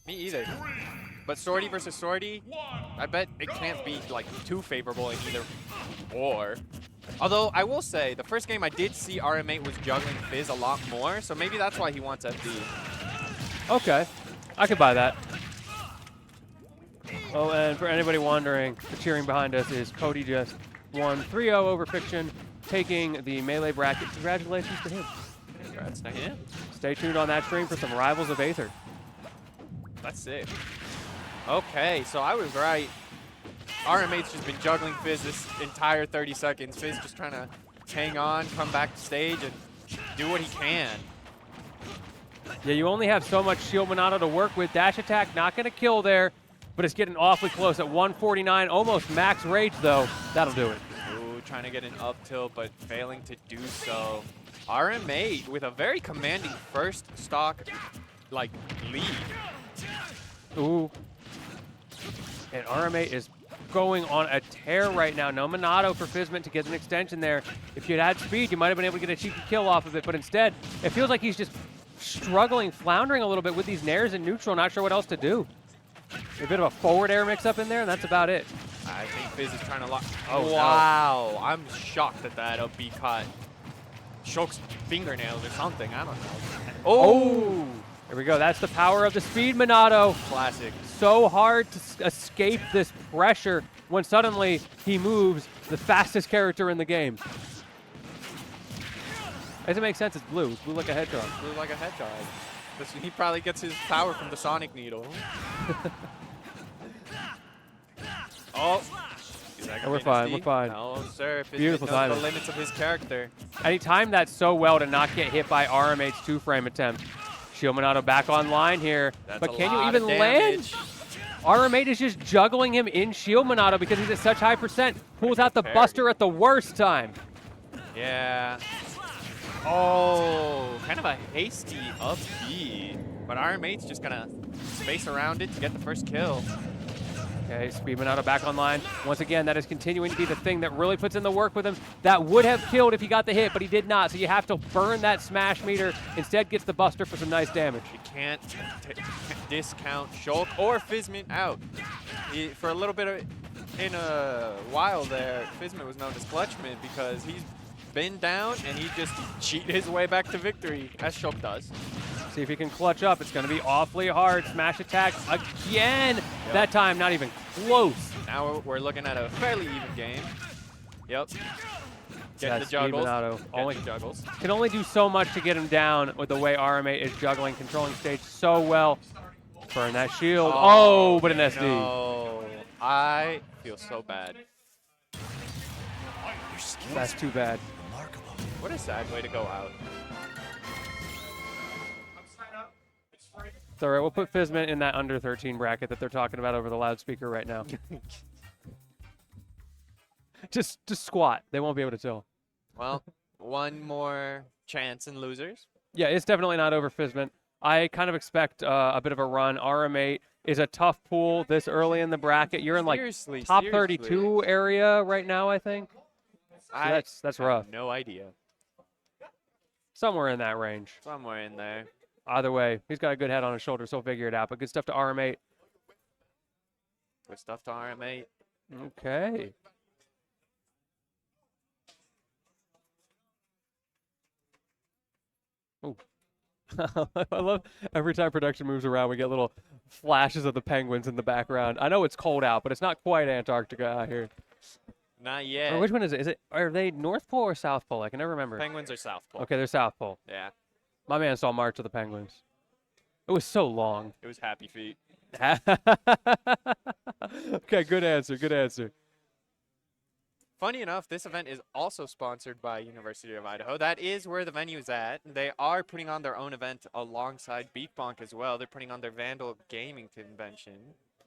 Me either. But Swordy versus Swordy, I bet it can't be like too favorable in either or. Although I will say, the first game I did see RM8 was juggling Fizz a lot more, so maybe that's why he wants FD. Okay, I could buy that. Oh, and for anybody wondering, the cheering behind us is Cody just won 3-0 over Fiction, taking the Melee bracket. Congratulations to him. Congrats to him. Stay tuned on that stream for some Rivals of Aether. That's sick. Okay, so I was right. RM8's just been juggling Fizz this entire 30 seconds. Fizz just trying to hang on, come back to stage, and do what he can. Yeah, you only have so much shield Monado to work with. Dash attack not going to kill there, but it's getting awfully close at 149. Almost max rage, though. That'll do it. Ooh, trying to get an up tilt, but failing to do so. RM8 with a very commanding first stock, like, lead. Ooh. And RM8 is going on a tear right now. No Monado for Fizment to get an extension there. If you'd had speed, you might have been able to get a cheeky kill off of it, but instead, it feels like he's just struggling, floundering a little bit with these nairs in neutral, not sure what else to do. A bit of a forward air mix up in there, and that's about it. I think Fizz is trying to lock. Oh, wow. no. I'm shocked that that up B caught Shulk's fingernails or something. I don't know. Oh! There we go. That's the power of the speed Monado. Classic. So hard to escape this pressure when suddenly he moves the fastest character in the game. Doesn't make sense. It's blue. It's blue like a hedgehog. Blue like a hedgehog. He probably gets his power from the Sonic Needle. Oh. We're fine. We're fine. No, sir. Fizz Beautiful knows timing. the limits of his character. And he timed that so well to not get hit by RM8's two-frame attempt. Shield Monado back online here. That's but a can you lot of even land? damage. RM8 is just juggling him in Shield Monado because he's at such high percent. Pulls out the Parry. Buster at the worst time. Yeah. Oh, kind of a hasty up B. But RM8's just going to space around it to get the first kill. Okay, Speed Monado back online. Once again, that is continuing to be the thing that really puts in the work with him. That would have killed if he got the hit, but he did not. So you have to burn that smash meter. Instead, gets the Buster for some nice damage. You can't discount Shulk or Fizment out. For a little bit of, in a while there, Fizment was known as Clutchman because he's been down and he just cheat his way back to victory, as Shulk does. See if he can clutch up. It's going to be awfully hard. Smash attack again. Yep. That time, not even close. Now we're looking at a fairly even game. Yep. Getting the Speed juggles. Monado. Getting the juggles. Can only do so much to get him down with the way RM8 is juggling, controlling stage so well. Burn that shield. Oh, but an SD. No. I feel so bad. That's too bad. What a sad way to go out. It's all right. We'll put Fizment in that under 13 bracket that they're talking about over the loudspeaker right now. just squat. They won't be able to tell. Well, one more chance in losers. Yeah, it's definitely not over Fizment. I kind of expect a bit of a run. RM8 is a tough pool this early in the bracket. You're in like top 32 area right now, I think. So that's rough. No idea. Somewhere in that range. Somewhere in there. Either way, he's got a good head on his shoulders, so he'll figure it out. But good stuff to RM8. Good stuff to RM8. Okay. Ooh. I love every time production moves around, we get little flashes of the penguins in the background. I know it's cold out, but it's not quite Antarctica out here. Not yet. Or which one is it? Are they North Pole or South Pole? I can never remember. Penguins are South Pole. Okay, they're South Pole. Yeah. My man saw March of the Penguins. It was so long. It was Happy Feet. Okay, good answer. Good answer. Funny enough, this event is also sponsored by University of Idaho. That is where the venue is at. They are putting on their own event alongside Beak, Bonk as well. They're putting on their Vandal Gaming convention.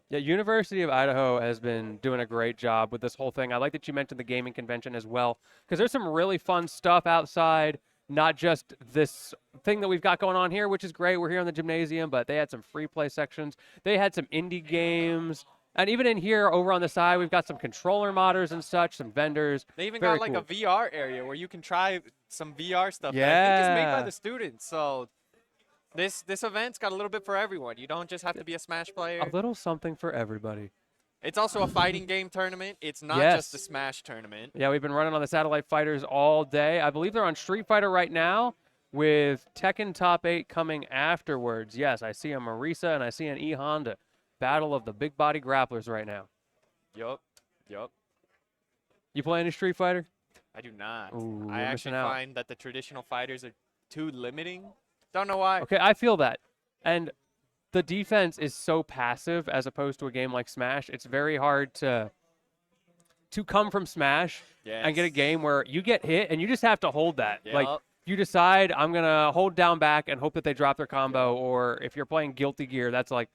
Yeah, University of Idaho has been doing a great job with this whole thing. I like that you mentioned the gaming convention as well, because there's some really fun stuff outside, not just this thing that we've got going on here, which is great. We're here in the gymnasium, but they had some free play sections. They had some indie games. And even in here, over on the side, we've got some controller modders and such, some vendors. They even Very got like cool. a VR area where you can try some VR stuff that I think is made by the students. So this event's got a little bit for everyone. You don't just have to be a Smash player. A little something for everybody. It's also a fighting game tournament. It's not Yes. just a Smash tournament. Yeah, we've been running on the Satellite Fighters all day. I believe they're on Street Fighter right now with Tekken Top 8 coming afterwards. Yes, I see a Marisa and I see an E Honda. Battle of the big body grapplers right now. Yup. You play any Street Fighter? I do not. Ooh, I you're actually missing out. find that the traditional fighters are too limiting. Don't know why. Okay, I feel that. And the defense is so passive as opposed to a game like Smash. It's very hard to come from Smash and get a game where you get hit and you just have to hold that. Like, Yup. you decide I'm going to hold down back and hope that they drop their combo, or if you're playing Guilty Gear, that's like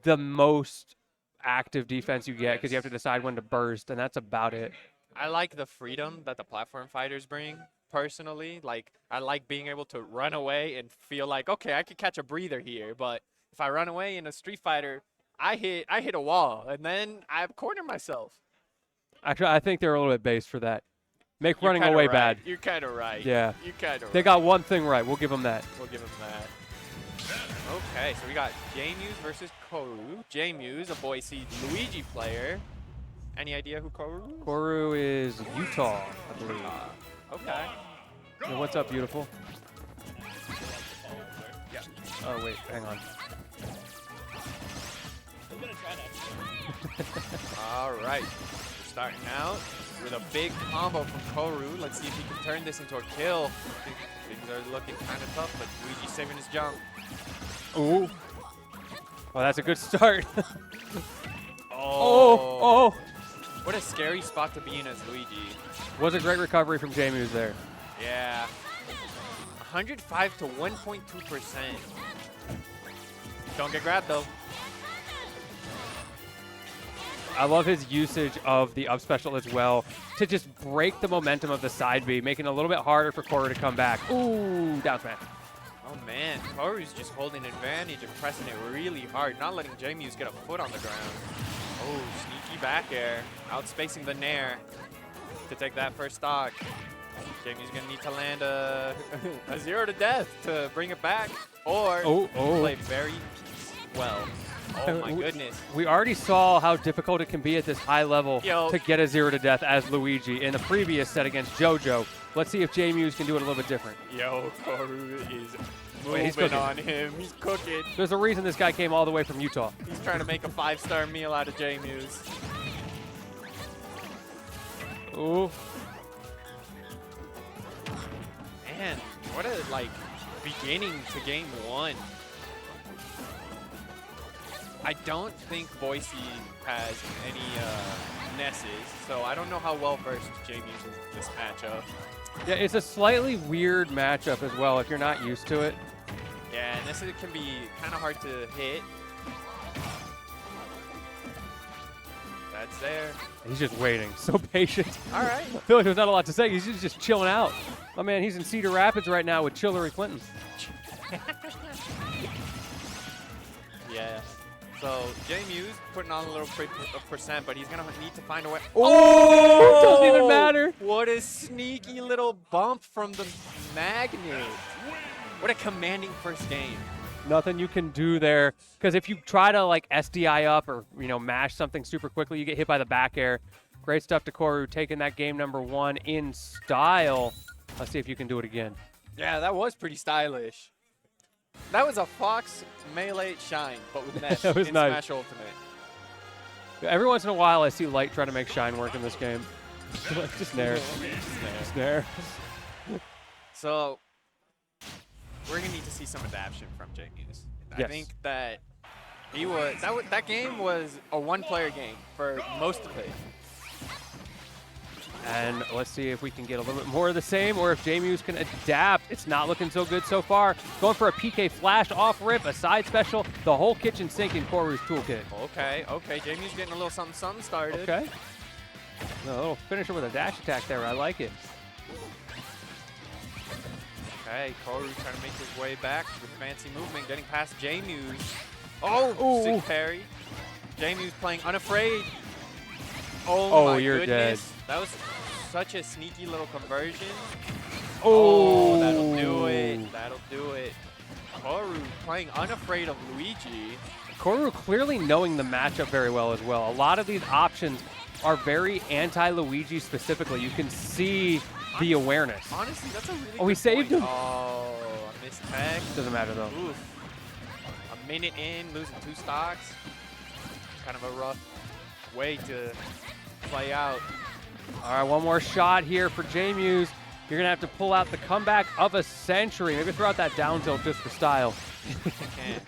the most active defense you get because you have to decide when to burst, and that's about it. I like the freedom that the platform fighters bring. Personally, like I like being able to run away and feel like, okay, I could catch a breather here, but if I run away in a Street Fighter, I hit a wall and then I've cornered myself. Actually, I think they're a little bit based for that. Make You're running kinda away right. bad. You're kind of right. Yeah. You're kind of They right. got one thing right. We'll give them that. We'll give him that. Okay, so we got J-Muse versus Koru. J-Muse, a Boise Luigi player. Any idea who Koru is? Koru is Utah, I believe. Okay. Yeah, what's up, beautiful? Oh, wait, hang on. All right. We're starting out with a big combo from Koru. Let's see if he can turn this into a kill. Things are looking kind of tough, but Luigi's saving his jump. Ooh. Well, that's a good start. Oh. Oh. What a scary spot to be in as Luigi. Was a great recovery from J-Muse there. Yeah. 105 to 1.2%. Don't get grabbed, though. I love his usage of the up special as well to just break the momentum of the side B, making it a little bit harder for Koru to come back. Ooh, down smash. Oh, man. Koru's just holding advantage and pressing it really hard, not letting J-Muse get a foot on the ground. Oh, sneaky back air, outspacing the Nair to take that first stock. J-Muse's going to need to land a 0 to death to bring it back, or play very well. Oh, my goodness. We already saw how difficult it can be at this high level to get a 0 to death as Luigi in the previous set against JoJo. Let's see if J-Muse can do it a little bit different. Yo, Koru is Wait, he's moving cooking. on him. He's cooking. There's a reason this guy came all the way from Utah. He's trying to make a 5-star meal out of J-Muse. Ooh. Man, what a, like, beginning to game one. I don't think Boise has any Nesses, so I don't know how well versed J-Muse is in this matchup. Yeah, it's a slightly weird matchup as well if you're not used to it. Yeah, and this can be kind of hard to hit. That's there. He's just waiting, so patient. All right. I feel like there's not a lot to say. He's just chilling out. My man, he's in Cedar Rapids right now with Hillary Clinton. Yeah. So J-Muse putting on a little percent, but he's going to need to find a way. Oh! Doesn't even matter. What a sneaky little bump from the magnet. What a commanding first game. Nothing you can do there, because if you try to like SDI up or mash something super quickly, you get hit by the back air. Great stuff to Koru, taking that game number 1 in style. Let's see if you can do it again. Yeah, that was pretty stylish. That was a Fox Melee Shine, but with Mesh That was in nice. Smash Ultimate. Every once in a while, I see Light try to make Shine work in this game. Just Nair. Just Nair. So we're gonna need to see some adaptation from J-Muse. I Yes. think that that game was a one-player game for most of it. And let's see if we can get a little bit more of the same, or if J-Muse can adapt. It's not looking so good so far. Going for a PK flash off rip, a side special, the whole kitchen sink in Koru's toolkit. Okay, J-Muse getting a little something started. Okay. A little finisher with a dash attack there. I like it. Okay, Koru trying to make his way back with fancy movement, getting past J-Muse. Oh, sick parry. J-Muse playing unafraid. Oh my you're goodness. dead. That was such a sneaky little conversion. Oh, that'll do it. That'll do it. Koru playing unafraid of Luigi. Koru clearly knowing the matchup very well as well. A lot of these options are very anti-Luigi specifically. You can see the awareness. Honestly, that's a really Oh, he good saved point. him. Oh, a missed tech. Doesn't matter though. Oof. A minute in, losing 2 stocks. Kind of a rough way to play out. All right, one more shot here for J-Muse. You're going to have to pull out the comeback of a century. Maybe throw out that down tilt just for style. Can't.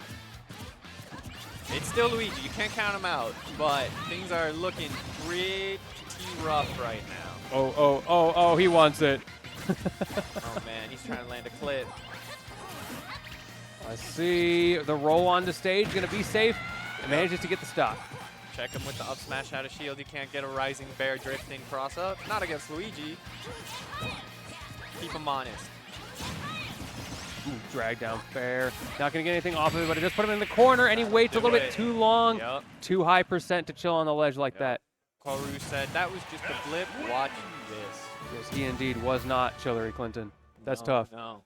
It's still Luigi. You can't count him out, but things are looking pretty rough right now. Oh, he wants it. Oh, man, he's trying to land a clip. I see the roll onto stage, gonna be safe. And manages to get the stock. Check him with the up smash out of shield. You can't get a rising bear drifting cross up. Not against Luigi. Keep him honest. Ooh, drag down fair. Not gonna get anything off of it, but it just put him in the corner, and he waits a little bit too long. Yep. Too high percent to chill on the ledge like that. Koru said that was just a blip. Watch this. Yes, he indeed was not Hillary Clinton. That's No, tough. No.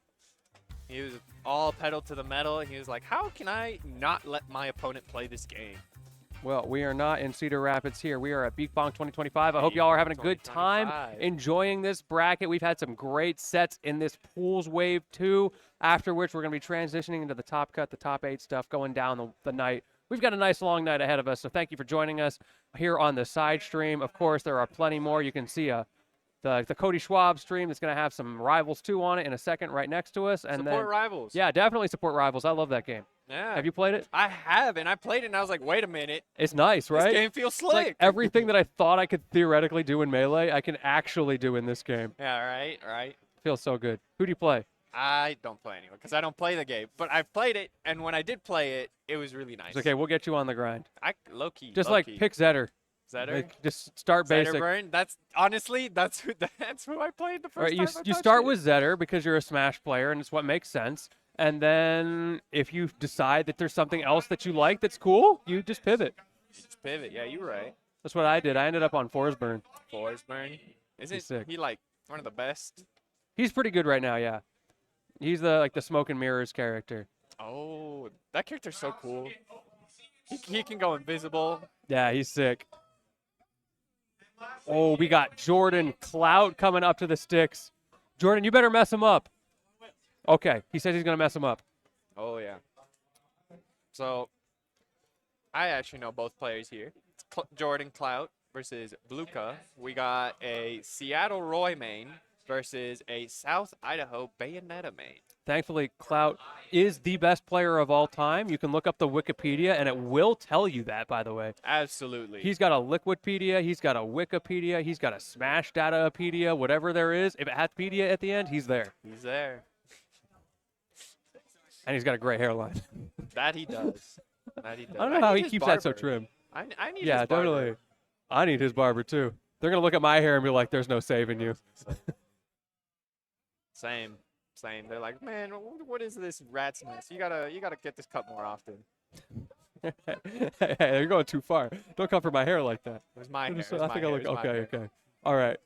He was all pedal to the metal. He was like, how can I not let my opponent play this game? Well, we are not in Cedar Rapids here. We are at Beak Bonk 2025. I hope y'all are having a good time 2025. enjoying this bracket. We've had some great sets in this Pools Wave 2, after which we're going to be transitioning into the top cut, the top 8 stuff going down the night. We've got a nice long night ahead of us, so thank you for joining us here on the side stream. Of course, there are plenty more. You can see the Cody Schwab stream that's going to have some Rivals 2 on it in a second right next to us. And Support then, Rivals. Yeah, definitely support Rivals. I love that game. Yeah. Have you played it? I have, and I played it, and I was like, wait a minute. It's nice, right? This game feels It's slick. like everything that I thought I could theoretically do in Melee, I can actually do in this game. Yeah, right. Feels so good. Who do you play? I don't play anyone because I don't play the game, but I've played it, and when I did play it, it was really nice. It's okay, we'll get you on the grind. Low key. Just low like key. pick Zetter. Zetter. Like, just start basic. Zetterburn. That's honestly that's who I played the first Right, time. you start with Zetter because you're a Smash player and it's what makes sense. And then if you decide that there's something else that you like that's cool, you just pivot. Just pivot. Yeah, you're right. That's what I did. I ended up on Forsburn. Forsburn. Isn't sick. he like one of the best? He's pretty good right now, yeah. He's the Smoke and Mirrors character. Oh, that character's so cool. He can go invisible. Yeah, he's sick. Oh, we got Jordan Clout coming up to the sticks. Jordan, you better mess him up. Okay, he says he's going to mess him up. Oh, yeah. So, I actually know both players here. It's Jordan Clout versus Bluka. We got a Seattle Roy main versus a South Idaho Bayonetta main. Thankfully, Clout is the best player of all time. You can look up the Wikipedia, and it will tell you that, by the way. Absolutely. He's got a Liquidpedia. He's got a Wikipedia. He's got a Smash Datapedia, whatever there is. If it has pedia at the end, he's there. He's there. And he's got a gray hairline. That he does. That he does. I don't know how need he his keeps that so barber. trim. I need Yeah, his barber. totally. I need his barber, too. They're going to look at my hair and be like, there's no saving you. Same. They're like, man, what is this rat's nest? You gotta get this cut more often. Hey, you're going too far. Don't come for my hair like that. It was my hair. I think I look okay. All right.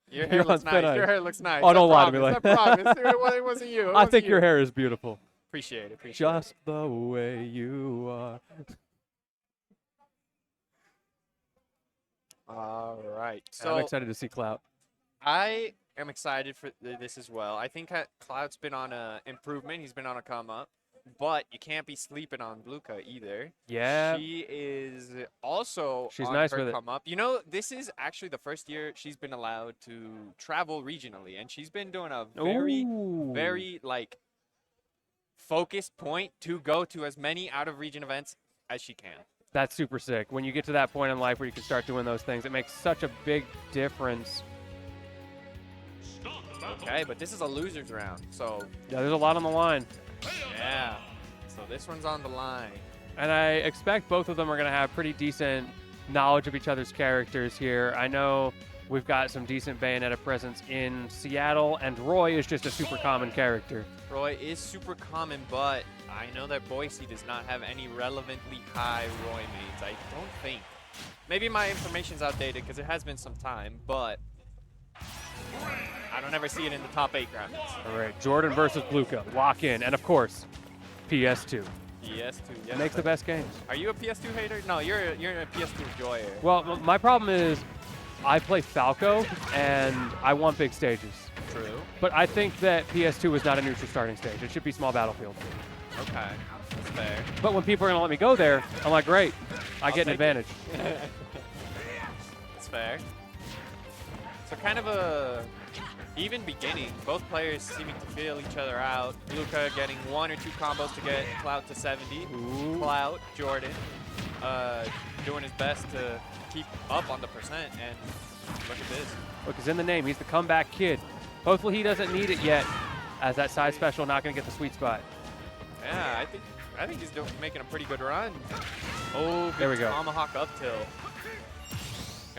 Your You're hair on looks thin nice. ice. Your hair looks nice. Oh, don't lie to me like I promise. It wasn't you. It I wasn't think your you. hair is beautiful. Appreciate it. Just the way you are. All right. I'm So excited to see Clout. I am excited for this as well. I think Cloud's been on a improvement. He's been on a come up. But you can't be sleeping on Bluka either. Yeah. She is also She's on nice her with it. come up. You know, this is actually the first year she's been allowed to travel regionally. And she's been doing a Ooh. very, like, focused point to go to as many out-of-region events as she can. That's super sick. When you get to that point in life where you can start doing those things, it makes such a big difference. Okay, but this is a loser's round, so Yeah, there's a lot on the line. yeah. So this one's on the line. And I expect both of them are going to have pretty decent knowledge of each other's characters here. I know we've got some decent Bayonetta presence in Seattle, and Roy is just a super common character. Roy is super common, but I know that Boise does not have any relevantly high Roy mains. I don't think. Maybe my information's outdated because it has been some time, but I don't ever see it in the top 8 graphics. All right, Jordan versus Bluka. Lock in. And, of course, PS2. PS2, yes. Makes the best games. Are you a PS2 hater? No, you're a PS2 enjoyer. Well, my problem is I play Falco, and I want big stages. True. But I think that PS2 is not a neutral starting stage. It should be small battlefield. Okay, that's fair. But when people are going to let me go there, I'm like, great. I get an take it. advantage. That's fair. So kind of a even beginning. Both players seeming to feel each other out. Luca getting 1 or 2 combos to get Clout to 70. Ooh. Clout, Jordan, doing his best to keep up on the percent. And look at this. Look, he's in the name. He's the comeback kid. Hopefully he doesn't need it yet, as that side special not going to get the sweet spot. Yeah, I think he's making a pretty good run. Oh, There we big go. tomahawk up tilt.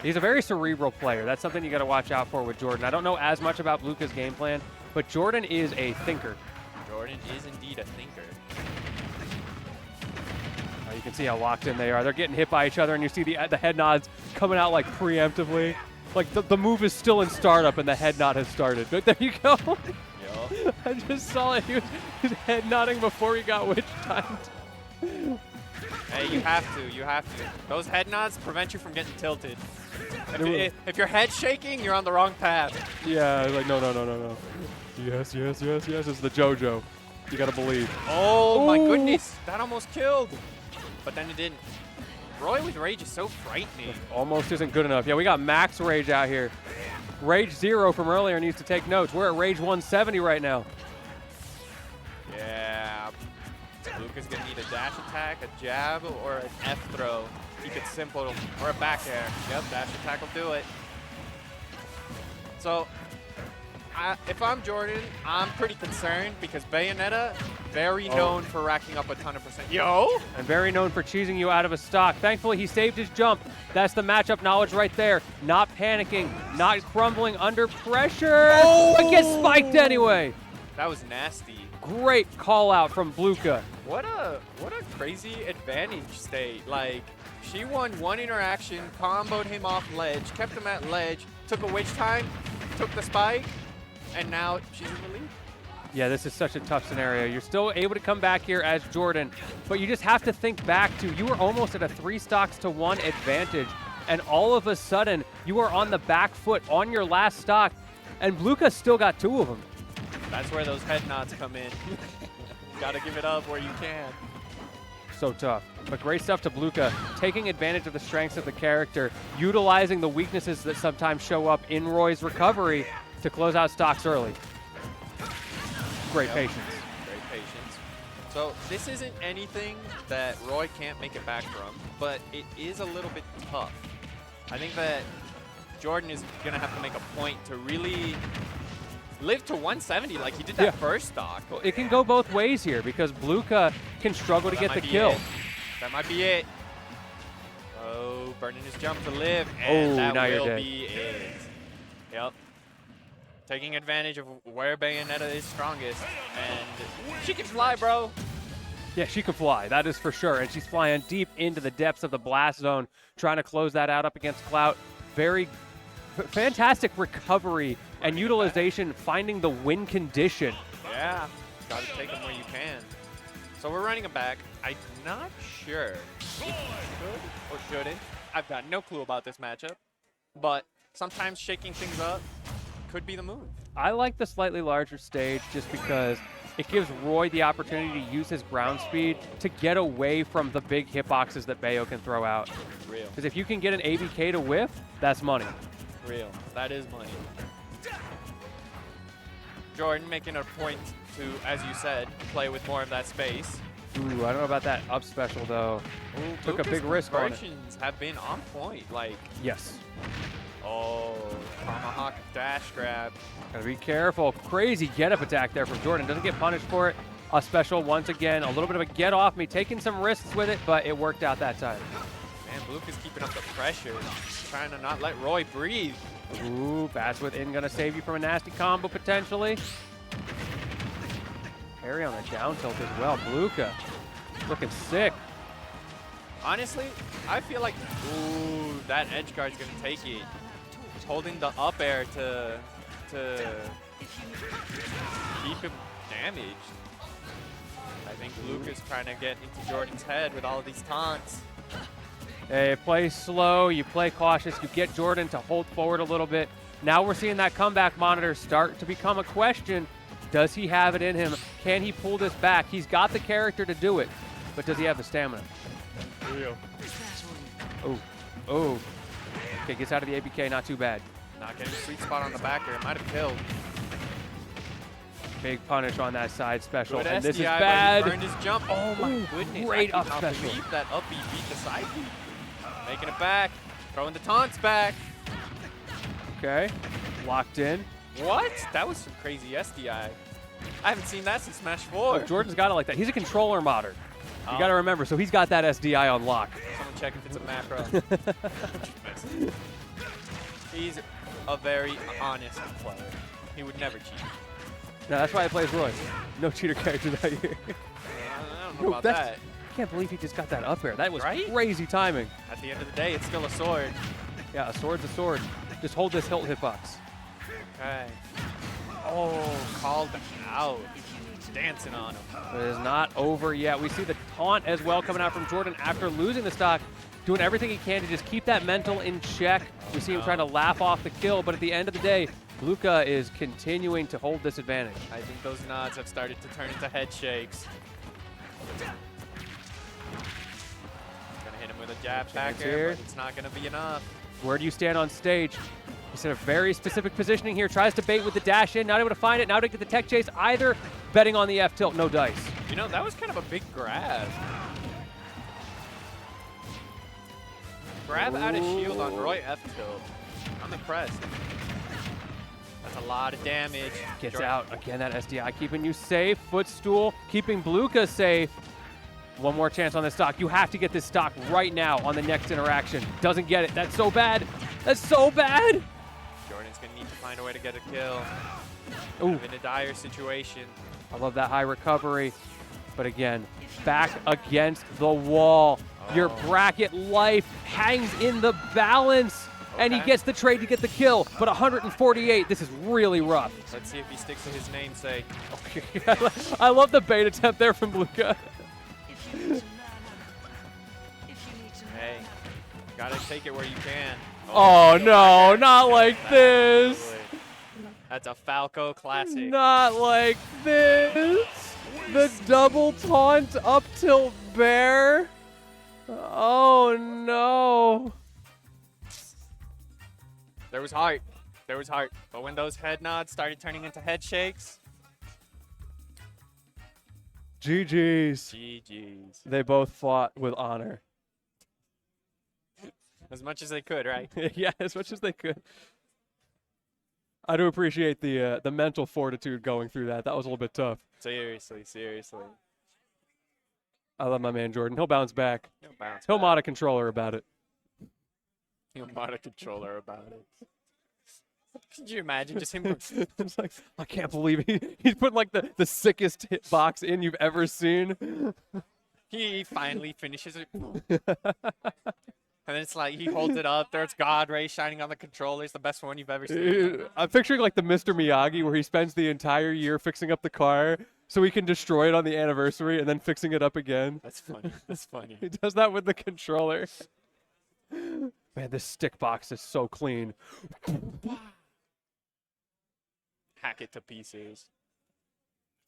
He's a very cerebral player. That's something you got to watch out for with Jordan. I don't know as much about Luka's game plan, but Jordan is a thinker. Jordan is indeed a thinker. You can see how locked in they are. They're getting hit by each other, and you see the head nods coming out like preemptively. Like the move is still in startup, and the head nod has started. But there you go. Yo. I just saw it. He was head nodding before he got witch timed. Hey, you have to. You have to. Those head nods prevent you from getting tilted. If your head's shaking, you're on the wrong path. Yeah, like no. Yes. It's the JoJo. You gotta believe. Oh my Ooh. goodness, that almost killed. But then it didn't. Roy with rage is so frightening. Almost isn't good enough. Yeah, we got max rage out here. Rage 0 from earlier needs to take notes. We're at rage 170 right now. Yeah. Luka's gonna need a dash attack, a jab, or an F throw. Keep it simple, or a back air. Yep, dash attack will do it. So, if I'm Jordan, I'm pretty concerned because Bayonetta, very known for racking up a ton of percent. Yo! And very known for cheesing you out of a stock. Thankfully, he saved his jump. That's the matchup knowledge right there. Not panicking, not crumbling under pressure. Oh! But gets spiked anyway. That was nasty. Great call out from Bluka. What a crazy advantage state. Like, she won one interaction, comboed him off ledge, kept him at ledge, took a witch time, took the spike, and now she's in the lead. Yeah, this is such a tough scenario. You're still able to come back here as Jordan, but you just have to think back to you were almost at a 3 stocks to 1 advantage, and all of a sudden you are on the back foot on your last stock, and Bluka still got 2 of them. That's where those head nods come in. Gotta give it up where you can. So tough. But great stuff to Bluka, taking advantage of the strengths of the character, utilizing the weaknesses that sometimes show up in Roy's recovery to close out stocks early. Great patience. Great patience. So this isn't anything that Roy can't make it back from, but it is a little bit tough. I think that Jordan is going to have to make a point to really live to 170 like he did that first stock. Well, it can go both ways here because Bluka can struggle to get the kill. That might be it. Oh, burning his jump to live, and that now you're will dead. be it. Yep. Taking advantage of where Bayonetta is strongest, and she can fly, bro. Yeah, she can fly, that is for sure. And she's flying deep into the depths of the blast zone, trying to close that out up against Clout. Very fantastic recovery and utilization, finding the win condition. Yeah, gotta take them where you can. So we're running it back. I'm not sure if you should or shouldn't. I've got no clue about this matchup, but sometimes shaking things up could be the move. I like the slightly larger stage just because it gives Roy the opportunity to use his ground speed to get away from the big hitboxes that Bayo can throw out. Real. Because if you can get an ABK to whiff, that's money. Real. That is money. Jordan making a point to, as you said, play with more of that space. Ooh, I don't know about that up special though. Ooh, Took a Lucas' big risk on it. conversions have been on point. Like, Yes. oh, tomahawk dash grab. Gotta be careful. Crazy get-up attack there from Jordan. Doesn't get punished for it. A special once again. A little bit of a get off me. Taking some risks with it, but it worked out that time. Man, Luke is keeping up the pressure. Trying to not let Roy breathe. Ooh, Bats within gonna save you from a nasty combo potentially. Parry on the down tilt as well. Bluka looking sick. Honestly, I feel like, ooh, that edge guard's gonna take it. Holding the up air to keep him damaged. I think Luke is trying to get into Jordan's head with all of these taunts. Hey, play slow, you play cautious, you get Jordan to hold forward a little bit. Now we're seeing that comeback monitor start to become a question. Does he have it in him? Can he pull this back? He's got the character to do it, but does he have the stamina? Real. Oh, oh. Okay, gets out of the ABK, not too bad. Not getting a sweet spot on the back there. Might have killed. Big punish on that side special, Good and this is SDI, but he bad. burned his jump. Oh my Ooh, goodness. great I up cannot special. believe that up B beat the side B. Making it back. Throwing the taunts back. Okay, locked in. What? That was some crazy SDI. I haven't seen that since Smash 4. Oh, Jordan's got it like that. He's a controller modder. You got to remember, so he's got that SDI on lock. Someone check if it's a macro. He's a very honest player. He would never cheat. No, that's why he plays Roy. No cheater character that year. I don't know about That's- that. I can't believe he just got that up air. That was Right? crazy timing. At the end of the day, it's still a sword. Yeah, a sword's a sword. Just hold this hilt hitbox. Okay. Oh, called out. Dancing on him. But it is not over yet. We see the taunt as well coming out from Jordan after losing the stock, doing everything he can to just keep that mental in check. We see him trying to laugh off the kill, but at the end of the day, Luca is continuing to hold this advantage. I think those nods have started to turn into head shakes. Gonna hit him with a jab back Chance air, here. but it's not gonna be enough. Where do you stand on stage? He's in a very specific positioning here. Tries to bait with the dash in. Not able to find it. Now to get the tech chase either. Betting on the F tilt. No dice. You know, that was kind of a big grab. Grab out of shield on Roy F tilt. I'm impressed. That's a lot of damage. Gets Jordan- out. Again, that SDI keeping you safe. Footstool keeping Bluka safe. One more chance on this stock. You have to get this stock right now on the next interaction. Doesn't get it. That's so bad. That's so bad. Jordan's gonna need to find a way to get a kill. Ooh, In a dire situation. I love that high recovery. But again, back against the wall. Your bracket life hangs in the balance. And he Okay. gets the trade to get the kill. But 148, this is really rough. Let's see if he sticks to his namesake. I love the bait attempt there from Bluka. Hey, gotta take it where you can. Oh no, not like this. Absolutely. That's a Falco classic. Not like this. The double taunt up tilt bear. Oh no. There was heart. There was heart. But when those head nods started turning into head shakes, GG's. GG's. They both fought with honor. As much as they could, right? Yeah, as much as they could. I do appreciate the mental fortitude going through that. That was a little bit tough. Seriously, seriously. I love my man Jordan. He'll bounce back. He'll bounce He'll back. mod a controller about it. He'll mod a controller about it. Could you imagine just him? It's like, I can't believe he's putting like the sickest hitbox in you've ever seen. He finally finishes it. And then it's like he holds it up. There's God Ray shining on the controller. It's the best one you've ever seen. I'm picturing like the Mr. Miyagi where he spends the entire year fixing up the car so he can destroy it on the anniversary and then fixing it up again. That's funny. That's funny. He does that with the controller. Man, this stick box is so clean. Hack it to pieces.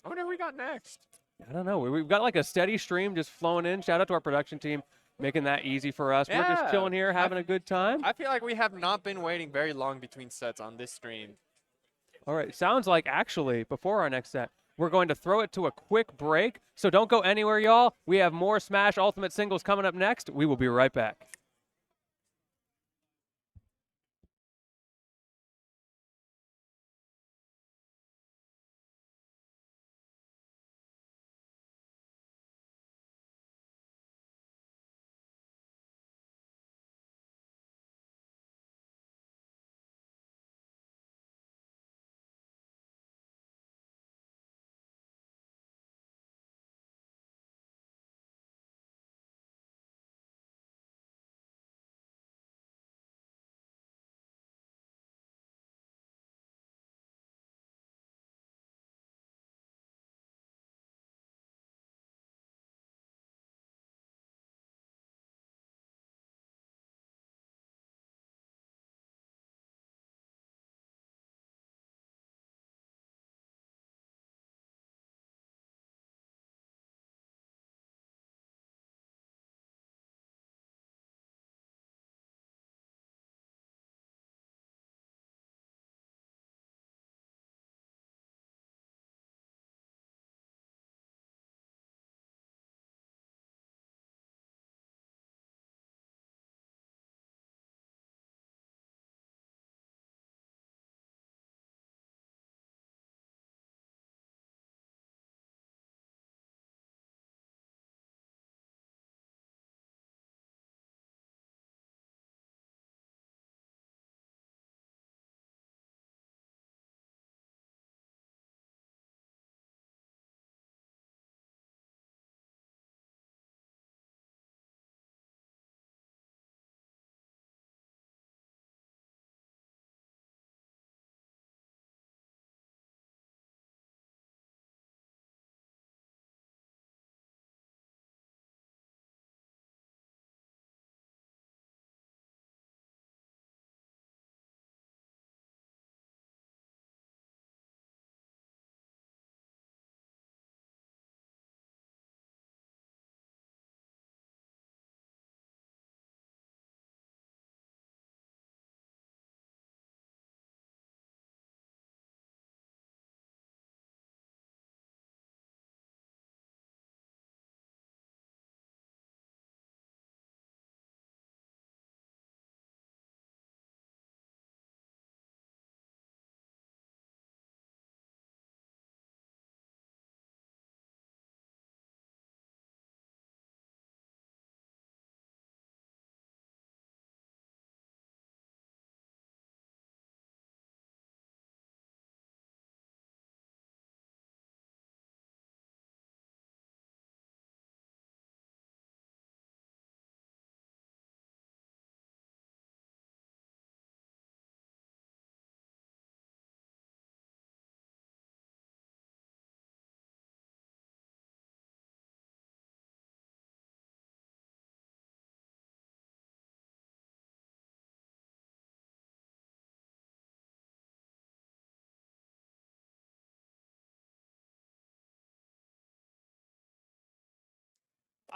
I wonder who we got next. I don't know. We've got like a steady stream just flowing in. Shout out to our production team making that easy for us. We're just Yeah. chilling here, having a good time. I feel like we have not been waiting very long between sets on this stream. All right. Sounds like actually before our next set, we're going to throw it to a quick break. So don't go anywhere, y'all. We have more Smash Ultimate Singles coming up next. We will be right back.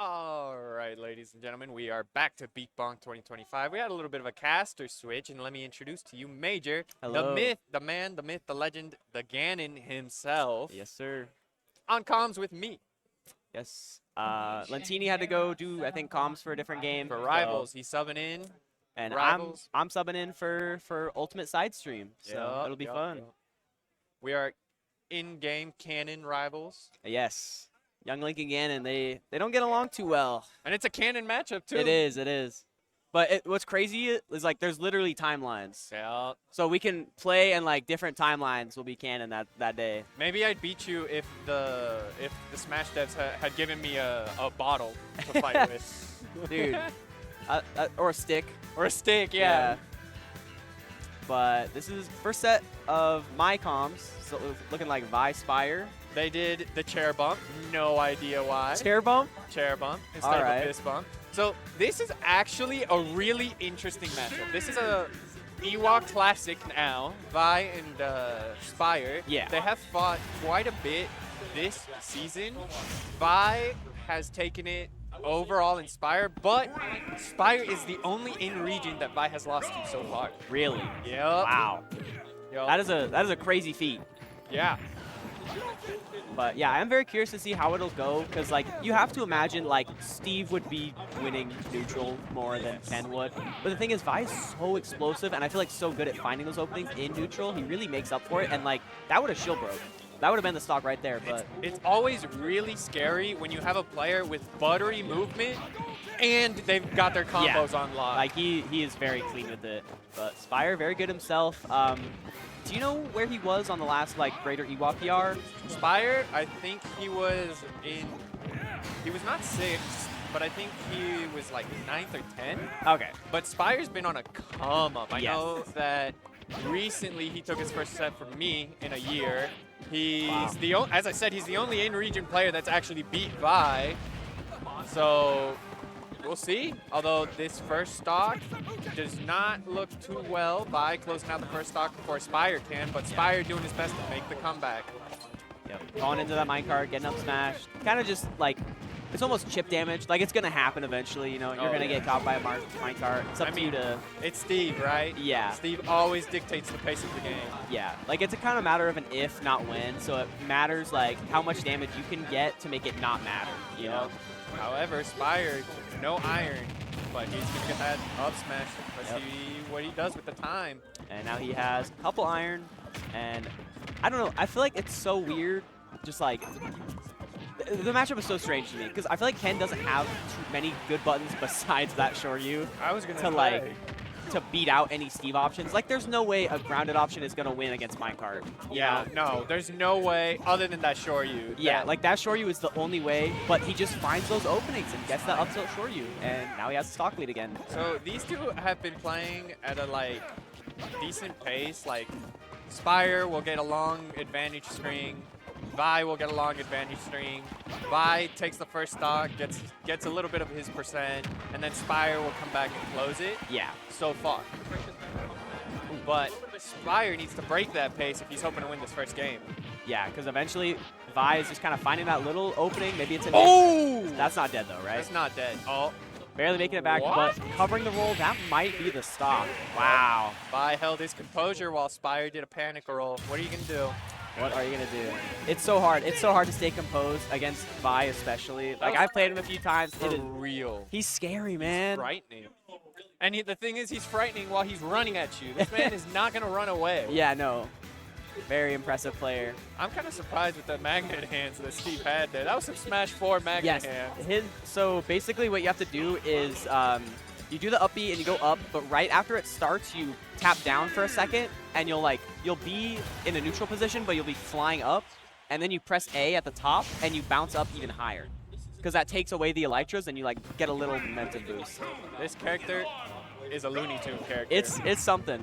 All right, ladies and gentlemen, we are back to Beak Bonk 2025. We had a little bit of a caster switch, and let me introduce to you Major, Hello. the myth, the man, the myth, the legend, the Ganon himself, Yes, sir. on comms with me. Yes. Lentini had to go do, I think, comms for a different game. For so- Rivals, he's subbing in. and Rivals. I'm subbing in for Ultimate Side Stream, so Yup, it'll be yup, fun. yup. We are in-game canon rivals, Yes. Young Link and Ganon, they don't get along too well. and it's a canon matchup too. It is. But what's crazy is like there's literally timelines. Yeah. So we can play and like different timelines will be canon that day. Maybe I'd beat you if the Smash devs had given me a bottle to fight with. Dude. Or a stick. Or a stick, yeah. But this is first set of my comms. So looking like Vi Spire. They did the chair bump. No idea why. Chair bump? Chair bump instead of Alright. a fist bump. So this is actually a really interesting matchup. This is a Ewok Classic now. Vi and Spire. Yeah. They have fought quite a bit this season. Vi has taken it overall in Spire, but Spire is the only in-region that Vi has lost to so far. Really? Yep. Wow. Yup. That is a crazy feat. Yeah. But yeah, I'm very curious to see how it'll go because like you have to imagine like Steve would be winning neutral more than Ken would. But the thing is, Vi is so explosive and I feel like so good at finding those openings in neutral. He really makes up for it, and like that would have shield broke. That would have been the stock right there. But It's always really scary when you have a player with buttery movement and they've got their combos on lock. like he is very clean with it. But Spire very good himself. Do you know where he was on the last like Greater Ewok PR? Spire, I think he was not 6th, but I think he was like 9th or 10th. Okay. But Spire's been on a come up. I Yes. know that recently he took his first set from me in a year. He's as I said, he's the only in-region player that's actually beat Vi. So we'll see. Although this first stock does not look too well. Vi closing out the first stock before Spire can, but Spire doing his best to make the comeback. Yep. Going into that minecart, getting up smashed. Kind of just like, it's almost chip damage. Like it's gonna happen eventually, you know. You're gonna get caught by a minecart. It's up I to you mean, to, it's Steve, right? Yeah. Steve always dictates the pace of the game. yeah. Like it's a kind of matter of an if, not when. So it matters like how much damage you can get to make it not matter, you know. However, Spire, no iron, but he's gonna get that up smash. Let's Yep. see what he does with the time. And now he has a couple iron, and I don't know. I feel like it's so weird. Just like the matchup is so strange to me because I feel like Ken doesn't have too many good buttons besides that Shoryu I was gonna to like to beat out any Steve options. Like there's no way a grounded option is gonna win against minecart. Yeah, no, there's no way other than that Shoryu. Yeah, like that Shoryu is the only way, but he just finds those openings and gets that up tilt Shoryu, and now he has the stock lead again. So these two have been playing at a like decent pace. Like Spire will get a long advantage string. Vi will get a long advantage string. Vi takes the first stock, gets a little bit of his percent, and then Spire will come back and close it. Yeah. So far. But Spire needs to break that pace if he's hoping to win this first game. Yeah, because eventually Vi is just kind of finding that little opening. Maybe it's a Oh! That's not dead though, right? That's not dead. Oh, Barely making it back, What? but covering the roll, that might be the stock. Wow. Vi held his composure while Spire did a panic roll. What are you going to do? What are you going to do? It's so hard. It's so hard to stay composed against Vi especially. Like, I've played him a few times. For real. He's scary, man. Frightening. And the thing is, he's frightening while he's running at you. This man is not going to run away. Yeah, no. Very impressive player. I'm kind of surprised with the magnet hands that Steve had there. That was some Smash 4 magnet Yes. hands. So basically what you have to do is you do the up B and you go up, but right after it starts, you tap down for a second, and you'll be in a neutral position, but you'll be flying up, and then you press A at the top, and you bounce up even higher. Because that takes away the Elytras, and you get a little momentum boost. This character is a Looney Tune character. It's something.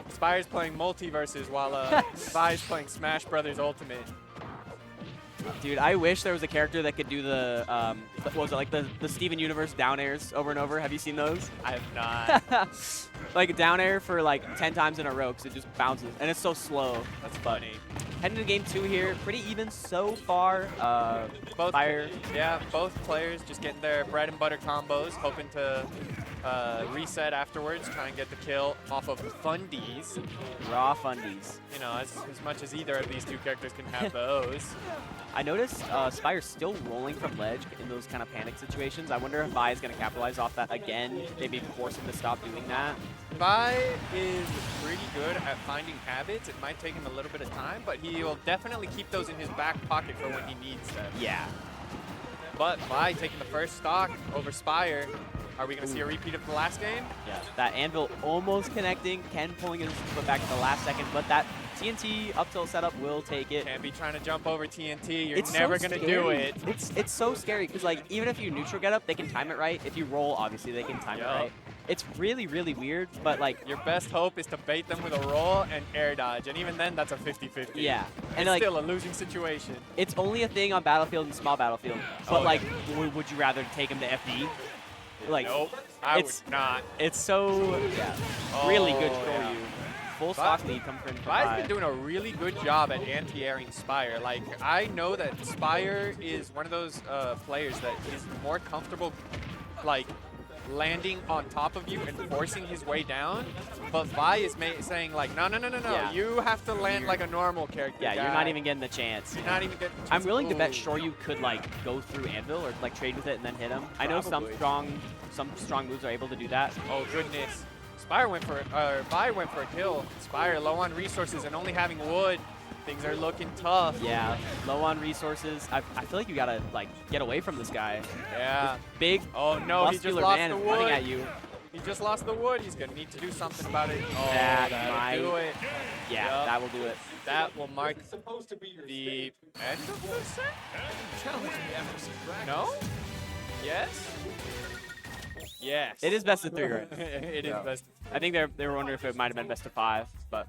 Spire's playing multiverses while Vi's playing Smash Brothers Ultimate. Dude, I wish there was a character that could do the, what was it, like the Steven Universe down airs over and over. Have you seen those? I have not. Like down air for like 10 times in a row because it just bounces. And it's so slow. That's funny. heading to game 2 here. Pretty even so far. Both Fire. Yeah, both players just getting their bread and butter combos, hoping to reset afterwards, try and get the kill off of fundies. Raw fundies. You know, as much as either of these two characters can have those. I noticed Spire's still rolling from ledge in those kind of panic situations. I wonder if Vi is going to capitalize off that again, maybe force him to stop doing that. Vi is pretty good at finding habits. It might take him a little bit of time, but he will definitely keep those in his back pocket for when he needs them. Yeah. But Vi taking the first stock over Spire. Are we going to see a repeat of the last game? Yeah. That Anvil almost connecting. Ken pulling his foot back at the last second, but that TNT up tilt setup will take it. Can't be trying to jump over TNT. You're It's never so going to do scary. it. It's so scary because like even if you neutral get up, they can time it right. If you roll, obviously they can time it right. It's really, really weird, but like Your best hope is to bait them with a roll and air dodge, and even then, that's a 50-50. yeah. And And it's like still a losing situation. it's only a thing on Battlefield and small Battlefield. But Oh, like, would you rather take him to FD? Like, Nope, I would it's- not. it's so really good Oh, for yeah. you. Full stock lead coming from Vi's been doing a really good job at anti-airing Spire. Like, I know that Spire is one of those players that is more comfortable, like, landing on top of you and forcing his way down. But Vi is saying, like, no, Yeah. you have to land like a normal character. Yeah, you're guy. not even getting the chance. You're not even getting. I'm willing to bet Ooh. Shoryu could like go through Anvil or like trade with it and then hit him. I know some Probably. strong moves are able to do that. Oh goodness. Vi went for a kill. Spire low on resources and only having wood. Things are looking tough. Yeah, low on resources. I feel like you gotta like get away from this guy. Yeah. Big, Oh no, he just muscular lost man the running wood. at you. He just lost the wood. He's gonna need to do something about it. Oh, That that'll might- do it. Yeah, Yup. that will do it. That will mark the end of the set? No? Yes? Yes. It is best of 3, right? It is best. I think they were wondering if it might have been best of 5, but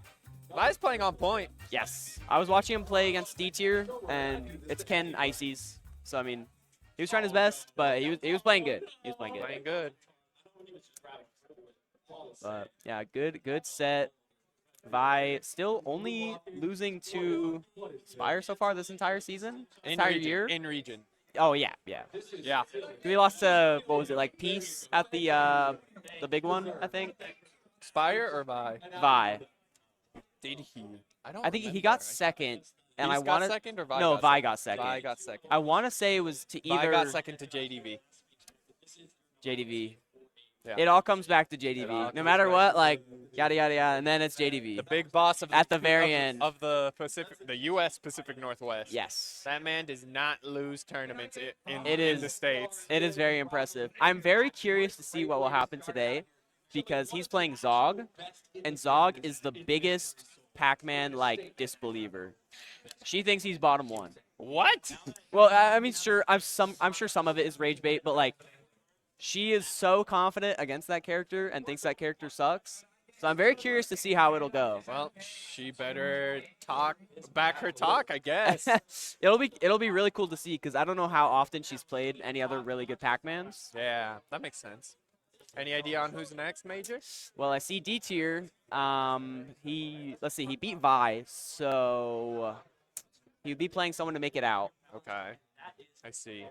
Vi's playing on point. yes. I was watching him play against D tier, and it's Ken Ices. So I mean, he was trying his best, but he was playing good. He was playing good. Playing good. But yeah, good set. Vi still only losing to Spire so far this entire season, entire region, year. In region. Oh yeah. Yeah. We lost to what was it like Peace at the big one, I think. Spire or Vi? Vi. Did he? I think he got second, and I Peace want got to. second or Vi No, got Vi second? got second. Vi got second. I want to say it was to Vi either got second to JDV. JDV. Yeah. It all comes back to It all JDV. No comes matter back what, to like yada yada yada, and then it's JDV. The big boss of At the very of- end. of the Pacific, the U.S. Pacific Northwest. Yes. That man does not lose tournaments in It in the is. States. It is very impressive. I'm very curious to see what will happen today because he's playing Zog, and Zog is the biggest Pac-Man like disbeliever. She thinks he's bottom 1. What? Well, I mean, sure, I'm sure some of it is rage bait, but like, she is so confident against that character and thinks that character sucks. So I'm very curious to see how it'll go. Well, she better back her talk, I guess. it'll be really cool to see because I don't know how often she's played any other really good Pac-Mans. Yeah, that makes sense. Any idea on who's next, Major? Well, I see D tier. Let's see, he beat Vi, so he would be playing someone to make it out. Okay, I see.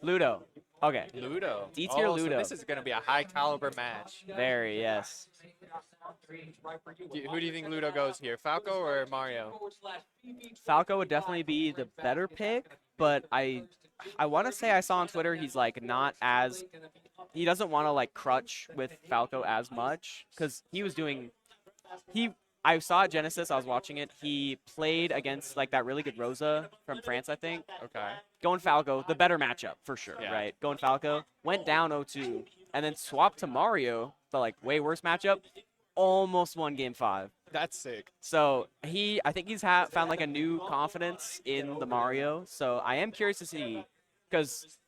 Ludo. Okay. Ludo. D tier So Ludo. this is going to be a high caliber match. Very, yes. Who do you think Ludo goes here, Falco or Mario? Falco would definitely be the better pick, but I want to say I saw on Twitter he's like not as he doesn't want to like crutch with Falco as much because he was doing I saw at Genesis, I was watching it. He played against like that really good Rosa from France, I think. Okay. Going Falco, the better matchup for sure, Yeah. right? Going Falco, went down 0-2, and then swapped to Mario, the like way worse matchup, almost won game 5. That's sick. So I think he's found like a new confidence in the Mario. So I am curious to see, because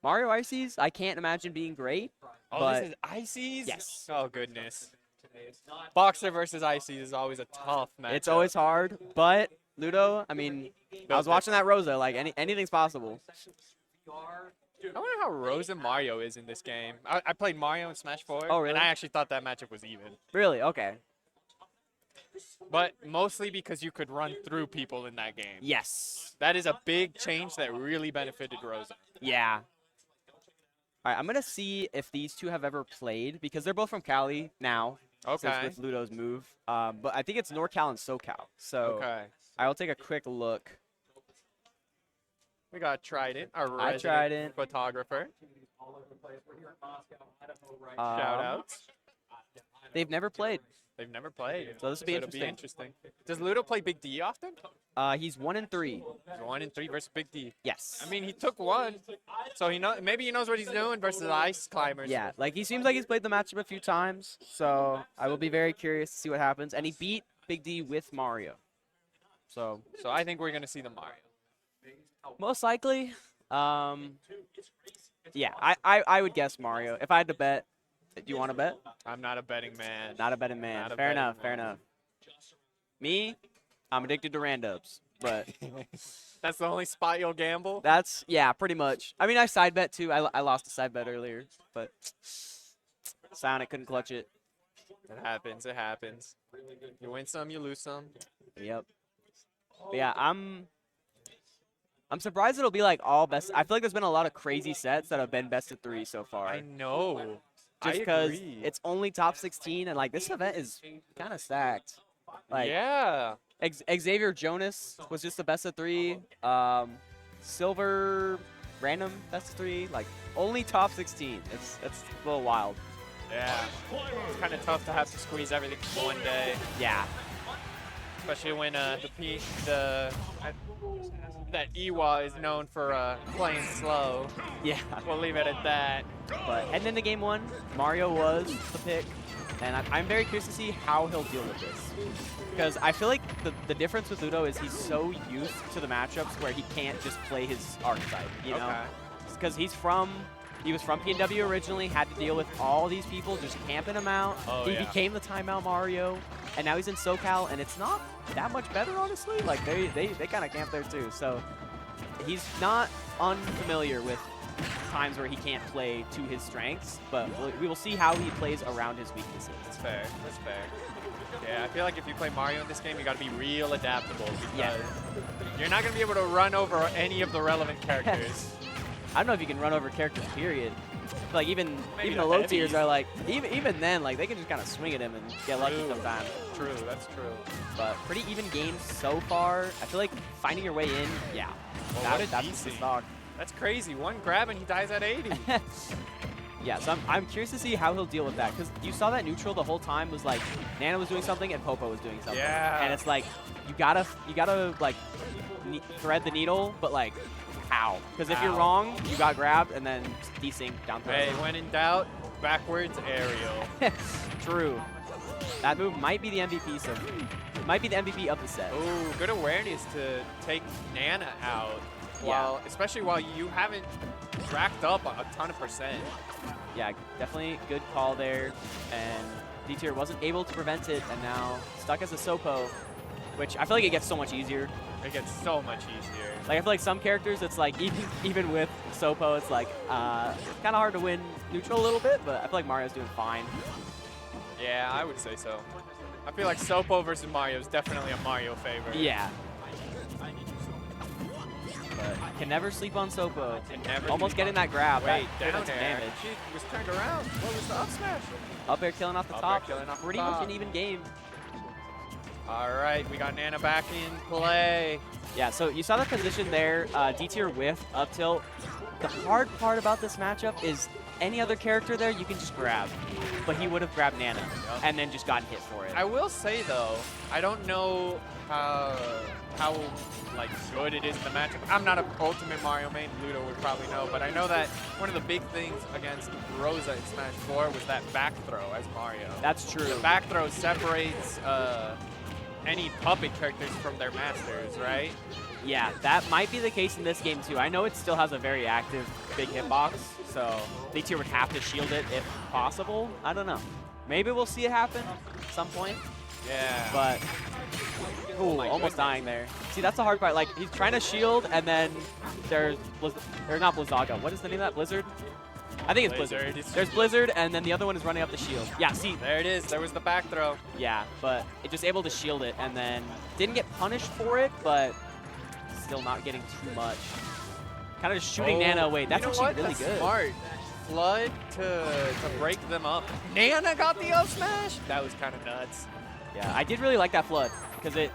Mario Ices, I can't imagine being great. Oh, but this is Ices? yes. Oh, goodness. Boxer versus Ices is always a tough match. It's always hard, but Ludo, I mean, I was watching that Rosa, like anything's possible. I wonder how Rosa Mario is in this game. I played Mario in Smash 4. Oh, really? And I actually thought that matchup was even. Really? Okay. But mostly because you could run through people in that game. Yes. That is a big change that really benefited Rosa. Yeah. All right, I'm going to see if these two have ever played because they're both from Cali now. Okay. With Ludo's move. But I think it's NorCal and SoCal. So Okay. I will take a quick look. We got Trident, our Hi, resident Trident. photographer. Shout Um, outs. They've never played. They've never played. So this will be it'll be interesting. Does Ludo play Big D often? He's 1-3. He's 1-3 versus Big D. Yes. I mean, he took one, so maybe he knows what he's doing versus the Ice Climbers. Yeah, like he seems like he's played the matchup a few times, so I will be very curious to see what happens. And he beat Big D with Mario. So So I think we're gonna see the Mario. most likely, yeah, I would guess Mario. If I had to bet, do you want to bet? I'm not a betting man. Not a betting man. Not a Fair betting enough, fair man. enough. Me, I'm addicted to randubs, but That's the only spot you'll gamble. that's, yeah, pretty much. I mean, I side bet too. I lost a side bet earlier, but Sonic couldn't clutch it. It happens. It happens. You win some, you lose some. Yep. But yeah, I'm surprised it'll be like all best. I feel like there's been a lot of crazy sets that have been best of 3 so far. I know. Just I because agree. it's only top 16 and like this event is kind of stacked. Like yeah. Xavier Jonas was just the best of 3. Silver random best of 3. Like only top 16. It's a little wild. Yeah. It's kind of tough to have to squeeze everything in one day, Yeah. especially when that Iwa is known for playing slow. Yeah. We'll leave it at that. But heading into game 1, Mario was the pick, and I'm very curious to see how he'll deal with this. Because I feel like the difference with Ludo is he's so used to the matchups where he can't just play his archetype, you know? Okay. Because he was from PNW originally, had to deal with all these people just camping him out. Oh, He yeah. became the timeout Mario, and now he's in SoCal, and it's not that much better, honestly. Like, they kind of camp there, too. So he's not unfamiliar with times where he can't play to his strengths, but we will see how he plays around his weaknesses. That's fair. That's fair. Yeah, I feel like if you play Mario in this game, you got to be real adaptable because Yeah. you're not going to be able to run over any of the relevant characters. I don't know if you can run over characters, period. Like, even Maybe the the low heavies. tiers are like, even then, like, they can just kind of swing at him and get lucky True. sometimes. True, that's true. But pretty even games so far. I feel like finding your way in, yeah. Well, what a that's the DC. stock. That's crazy. One grab and he dies at 80. Yeah, so I'm curious to see how he'll deal with that, because you saw that neutral the whole time was like Nana was doing something and Popo was doing something. Yeah. And it's like you gotta like thread the needle, but like how? Because if you're How? wrong, you got grabbed and then desync down throw. Hey, when in doubt, backwards aerial. True. That move might be the MVP. So it might be the MVP of the set. Ooh, good awareness to take Nana out, Yeah. especially while you haven't racked up a ton of percent. Yeah, definitely good call there. And D-Tier wasn't able to prevent it, and now stuck as a Sopo, which I feel like it gets so much easier. It gets so much easier. Like, I feel like some characters, it's like, even with Sopo, it's like, kind of hard to win neutral a little bit, but I feel like Mario's doing fine. Yeah, I would say so. I feel like Sopo versus Mario is definitely a Mario favorite. Yeah. But can never sleep on Sopo. And never Almost leave getting on- that grab. Wait, that down did some air. damage. She was turned around. What was the up smash? Up air killing off the Up top. air killing off the Pretty top. much an even game. All right, we got Nana back in play. Yeah, so you saw the position there. D-Tier whiff, up tilt. The hard part about this matchup is any other character there you can just grab. But he would have grabbed Nana and then just gotten hit for it. I will say though, I don't know how like good it is in the matchup. I'm not an Ultimate Mario main. Ludo would probably know, but I know that one of the big things against Rosa in Smash 4 was that back throw as Mario. That's true. The back throw separates any puppet characters from their masters, right? Yeah, that might be the case in this game too. I know it still has a very active big hitbox, so D-Tier would have to shield it if possible. I don't know. Maybe we'll see it happen at some point, Yeah. but ooh, my almost goodness. dying there. See, that's the hard part. Like, he's trying to shield, and then there's, or not Blizzaga. What is the name of that? Blizzard? I think it's Blizzard. There's Blizzard, and then the other one is running up the shield. Yeah, see. There it is. There was the back throw. Yeah, but it just able to shield it, and then didn't get punished for it, but still not getting too much. Kind of just shooting Nana away. That's you know actually what? really That's good. Smart. Flood to break them up. Nana got the up smash. That was kind of nuts. Yeah, I did really like that flood because it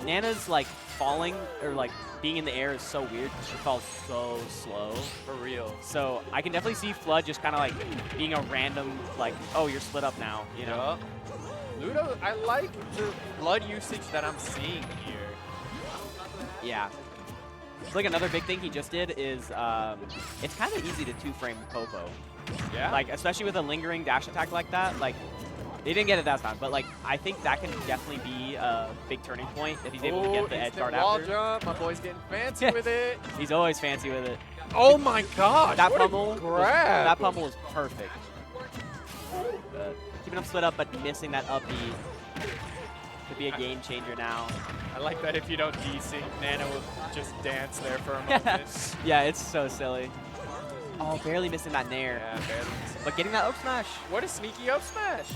Nana's like falling or like being in the air is so weird because she falls so slow. For real. So I can definitely see Flood just kind of like being a random like, oh, you're split up now, you know? Yup. Ludo, I like the flood usage that I'm seeing here. Yeah. I feel like another big thing he just did is it's kind of easy to two-frame Popo. Yeah. Like, especially with a lingering dash attack like that. Like, they didn't get it that time, but like, I think that can definitely be a big turning point if he's able to get the edge guard wall after. jump. My boy's getting fancy with it. He's always fancy with it. Oh my gosh. That what a pummel, grab. that pummel is perfect. Keeping him split up, but missing that up B could be a game changer now. I like that if you don't desync, Nana will just dance there for a moment. Yeah, it's so silly. Oh, barely missing that nair. Yeah, barely. But getting that up smash. What a sneaky up smash.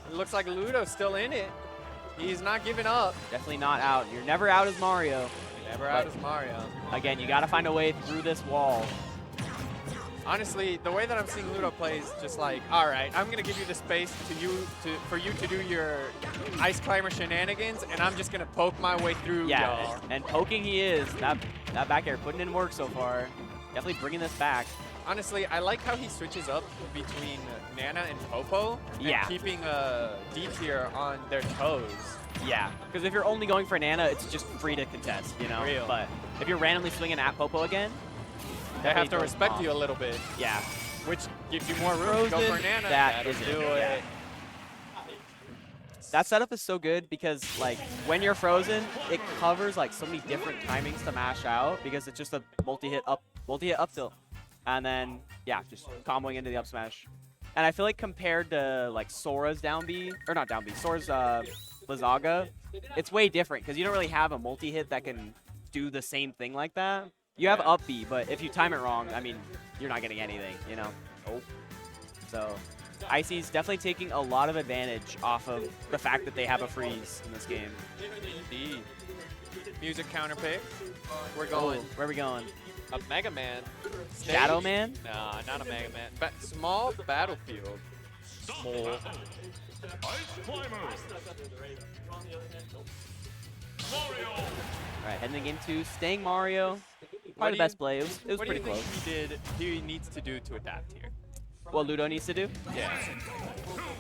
It looks like Ludo's still in it. He's not giving up. Definitely not out. You're never out as Mario. Never out as Mario. Again, you got to find a way through this wall. Honestly, the way that I'm seeing Ludo play is just like, all right, I'm gonna give you the space for you to do your ice climber shenanigans, and I'm just gonna poke my way through. Yeah, y'all. and poking he is. That back air putting in work so far. Definitely bringing this back. Honestly, I like how he switches up between Nana and Popo, and Yeah. keeping D tier on their toes. Yeah, because if you're only going for Nana, it's just free to contest, you know. Real. But if you're randomly swinging at Popo again, They have to goes respect off. you a little bit, Yeah, which gives you more room to go Frozen, for Nana. that That'll is do it, it. that setup is so good because like when you're frozen, it covers like so many different timings to mash out because it's just a multi-hit up tilt, and then yeah, just comboing into the up smash. And I feel like compared to like Sora's down B, or not down B, Sora's Blizzaga, it's way different because you don't really have a multi-hit that can do the same thing like that. You have up B, but if you time it wrong, I mean, you're not getting anything, you know? Oh. So, Icy's definitely taking a lot of advantage off of the fact that they have a freeze in this game. Indeed. Music counter pick. We're going. Where are we going? A Mega Man. Shadow Man? Nah, not a Mega Man. Small battlefield. Small. All right, heading into Staying Mario. What Probably do the best you- play. It was What do you pretty think close. he needs to do to adapt here? What Ludo needs to do? Yeah.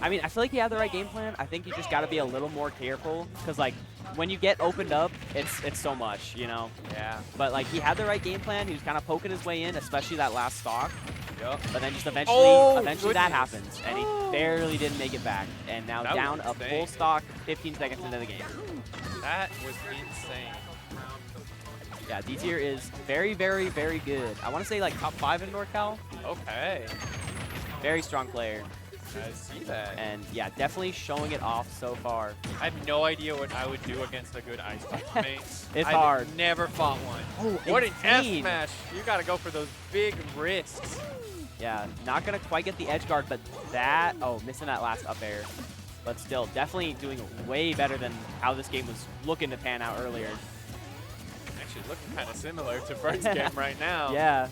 I mean, I feel like he had the right game plan. I think you just got to be a little more careful because, like, when you get opened up, it's so much, you know? Yeah. But, like, he had the right game plan. He was kind of poking his way in, especially that last stock. Yup. But then just eventually, Oh, that goodness. happens, and he barely didn't make it back. And now That was down a insane. full stock 15 seconds into the game. That was insane. Yeah, D tier is very, very, very good. I want to say, like, top 5 in NorCal. Okay. Very strong player. I see that. And, yeah, definitely showing it off so far. I have no idea what I would do against a good ice punch mate. It's I've hard. Never fought one. Oh, What an F insane. smash! You gotta go for those big risks. Yeah, not going to quite get the edge guard, but that... Oh, missing that last up air. But still, definitely doing way better than how this game was looking to pan out earlier. Actually, looking kind of similar to first game right now. Yeah.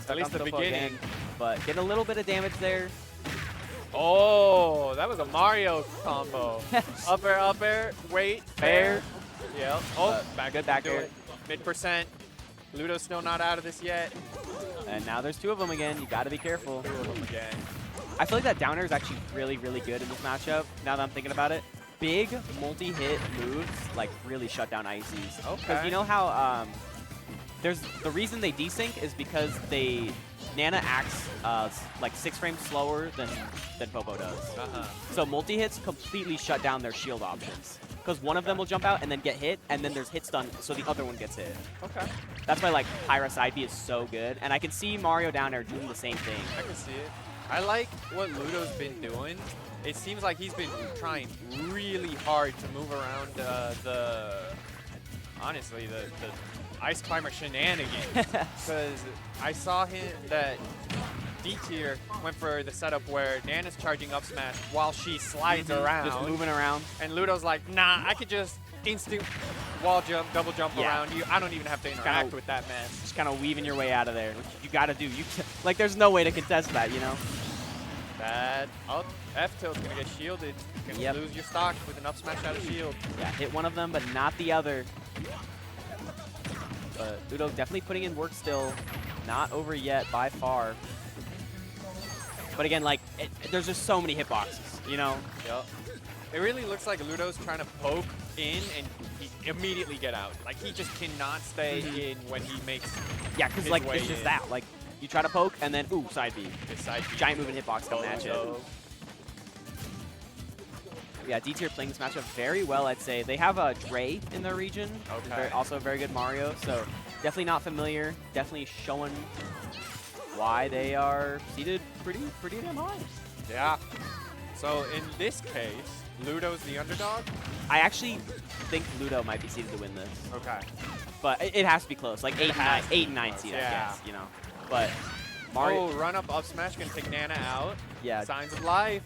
At least the Stuck on Popo beginning. again, but getting a little bit of damage there. Oh, that was a Mario combo. Up air, wait, fair. Yep. Oh, good back air. Mid-percent. Ludo's still not out of this yet. And now there's two of them again. You got to be careful. Two of them again. I feel like that down air is actually really, really good in this matchup, now that I'm thinking about it. Big multi-hit moves, like, really shut down Icy's. Okay. Because you know how there's the reason they desync is because Nana acts like 6 frames slower than Popo does. So multi-hits completely shut down their shield options. Because one of them will jump out and then get hit, and then there's hit stun, so the other one gets hit. Okay. That's why, like, Pyra side B is so good. And I can see Mario down there doing the same thing. I can see it. I like what Ludo's been doing. It seems like he's been trying really hard to move around honestly, the ice climber shenanigans. Because I saw him that D tier went for the setup where Nana's charging up smash while she slides around. Just moving around. And Ludo's like, nah, I could just instant wall jump, double jump Yeah. around you. I don't even have to interact with that mess. Just kind of weaving your way out of there, which you got to do. Like, there's no way to contest that, you know? That up F tilt's gonna get shielded. You can lose your stock with an up smash out of shield. Yeah, hit one of them, but not the other. But Ludo definitely putting in work still. Not over yet by far. But again, like, there's just so many hitboxes, you know? Yep. It really looks like Ludo's trying to poke in and he immediately get out. Like, he just cannot stay in when he makes Yeah, because, his like, way it's just in. that. Like, you try to poke, and then, ooh, side B. His side B. Giant moving hitbox coming at you. So, Yeah, D tier playing this matchup very well, I'd say. They have a Dre in their region. Okay. Also a very good Mario, so definitely not familiar. Definitely showing why they are seated pretty damn high. yeah. So, in this case, Ludo's the underdog? I actually think Ludo might be seated to win this, Okay. but it has to be close. Like 8 and 9 seed, I Yeah. guess, you know. But Mario, Oh, run up smash gonna take Nana out. yeah, Signs of life.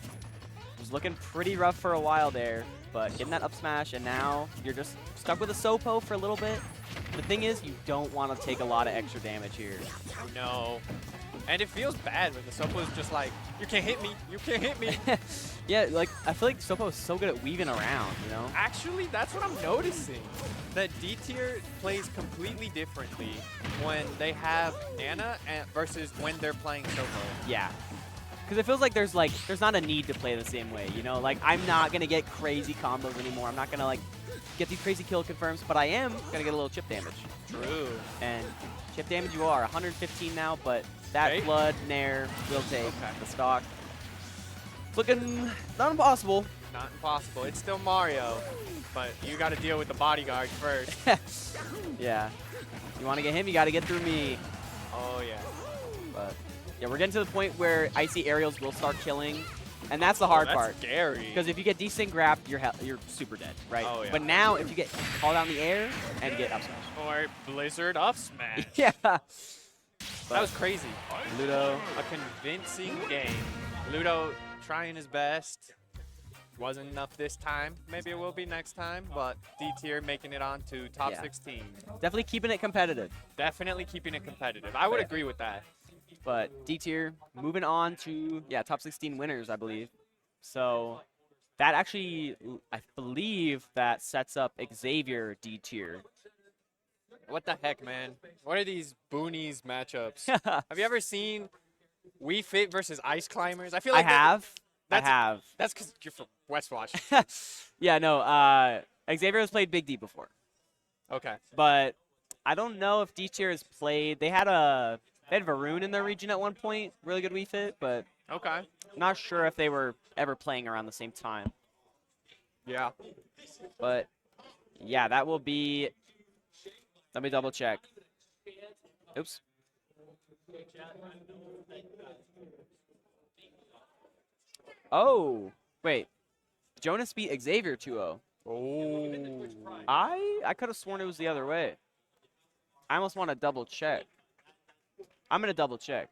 was looking pretty rough for a while there, but getting that up smash, and now you're just stuck with a Sopo for a little bit. The thing is, you don't want to take a lot of extra damage here. I know. And it feels bad when the Sopo is just like, you can't hit me, you can't hit me. Yeah, like, I feel like Sopo is so good at weaving around, you know? Actually, that's what I'm noticing. That D tier plays completely differently when they have Nana versus when they're playing Sopo. Yeah. Because it feels like there's not a need to play the same way, you know? Like, I'm not going to get crazy combos anymore. I'm not going to, like, get these crazy kill confirms, but I am going to get a little chip damage. True. And chip damage you are, 115 now, but that Okay. Blood, Nair will take Okay. the stock. It's looking not impossible. Not impossible. It's still Mario, but you got to deal with the bodyguard first. Yeah. You want to get him, you got to get through me. Oh, yeah. But yeah, we're getting to the point where icy aerials will start killing, and that's the hard that's part. scary. Because if you get decent grab, you're super dead, right? Oh, yeah. But now, if you get called out in the air and get up smash. Or Blizzard up smash. Yeah. That was crazy. Ludo. A convincing game. Ludo trying his best. Wasn't enough this time. Maybe it will be next time, but D tier making it on to top Yeah. 16. Definitely keeping it competitive. Definitely keeping it competitive. I would agree with that. But D tier moving on to, yeah, top 16 winners, I believe. So that actually, I believe that sets up Xavier D tier. What the heck, man? What are these boonies matchups? Have you ever seen Wii Fit versus Ice Climbers? I feel like I have. that's because you're from Westwatch. Yeah, no, Xavier has played Big D before. Okay. But I don't know if D tier has played. They had Varun in their region at one point, really good Wii Fit, but Okay. not sure if they were ever playing around the same time. Yeah. But yeah, that will be. Let me double check. Oops. Oh, wait. Jonas beat Xavier 2-0. Oh. I could have sworn it was the other way. I almost want to double check. I'm going to double check.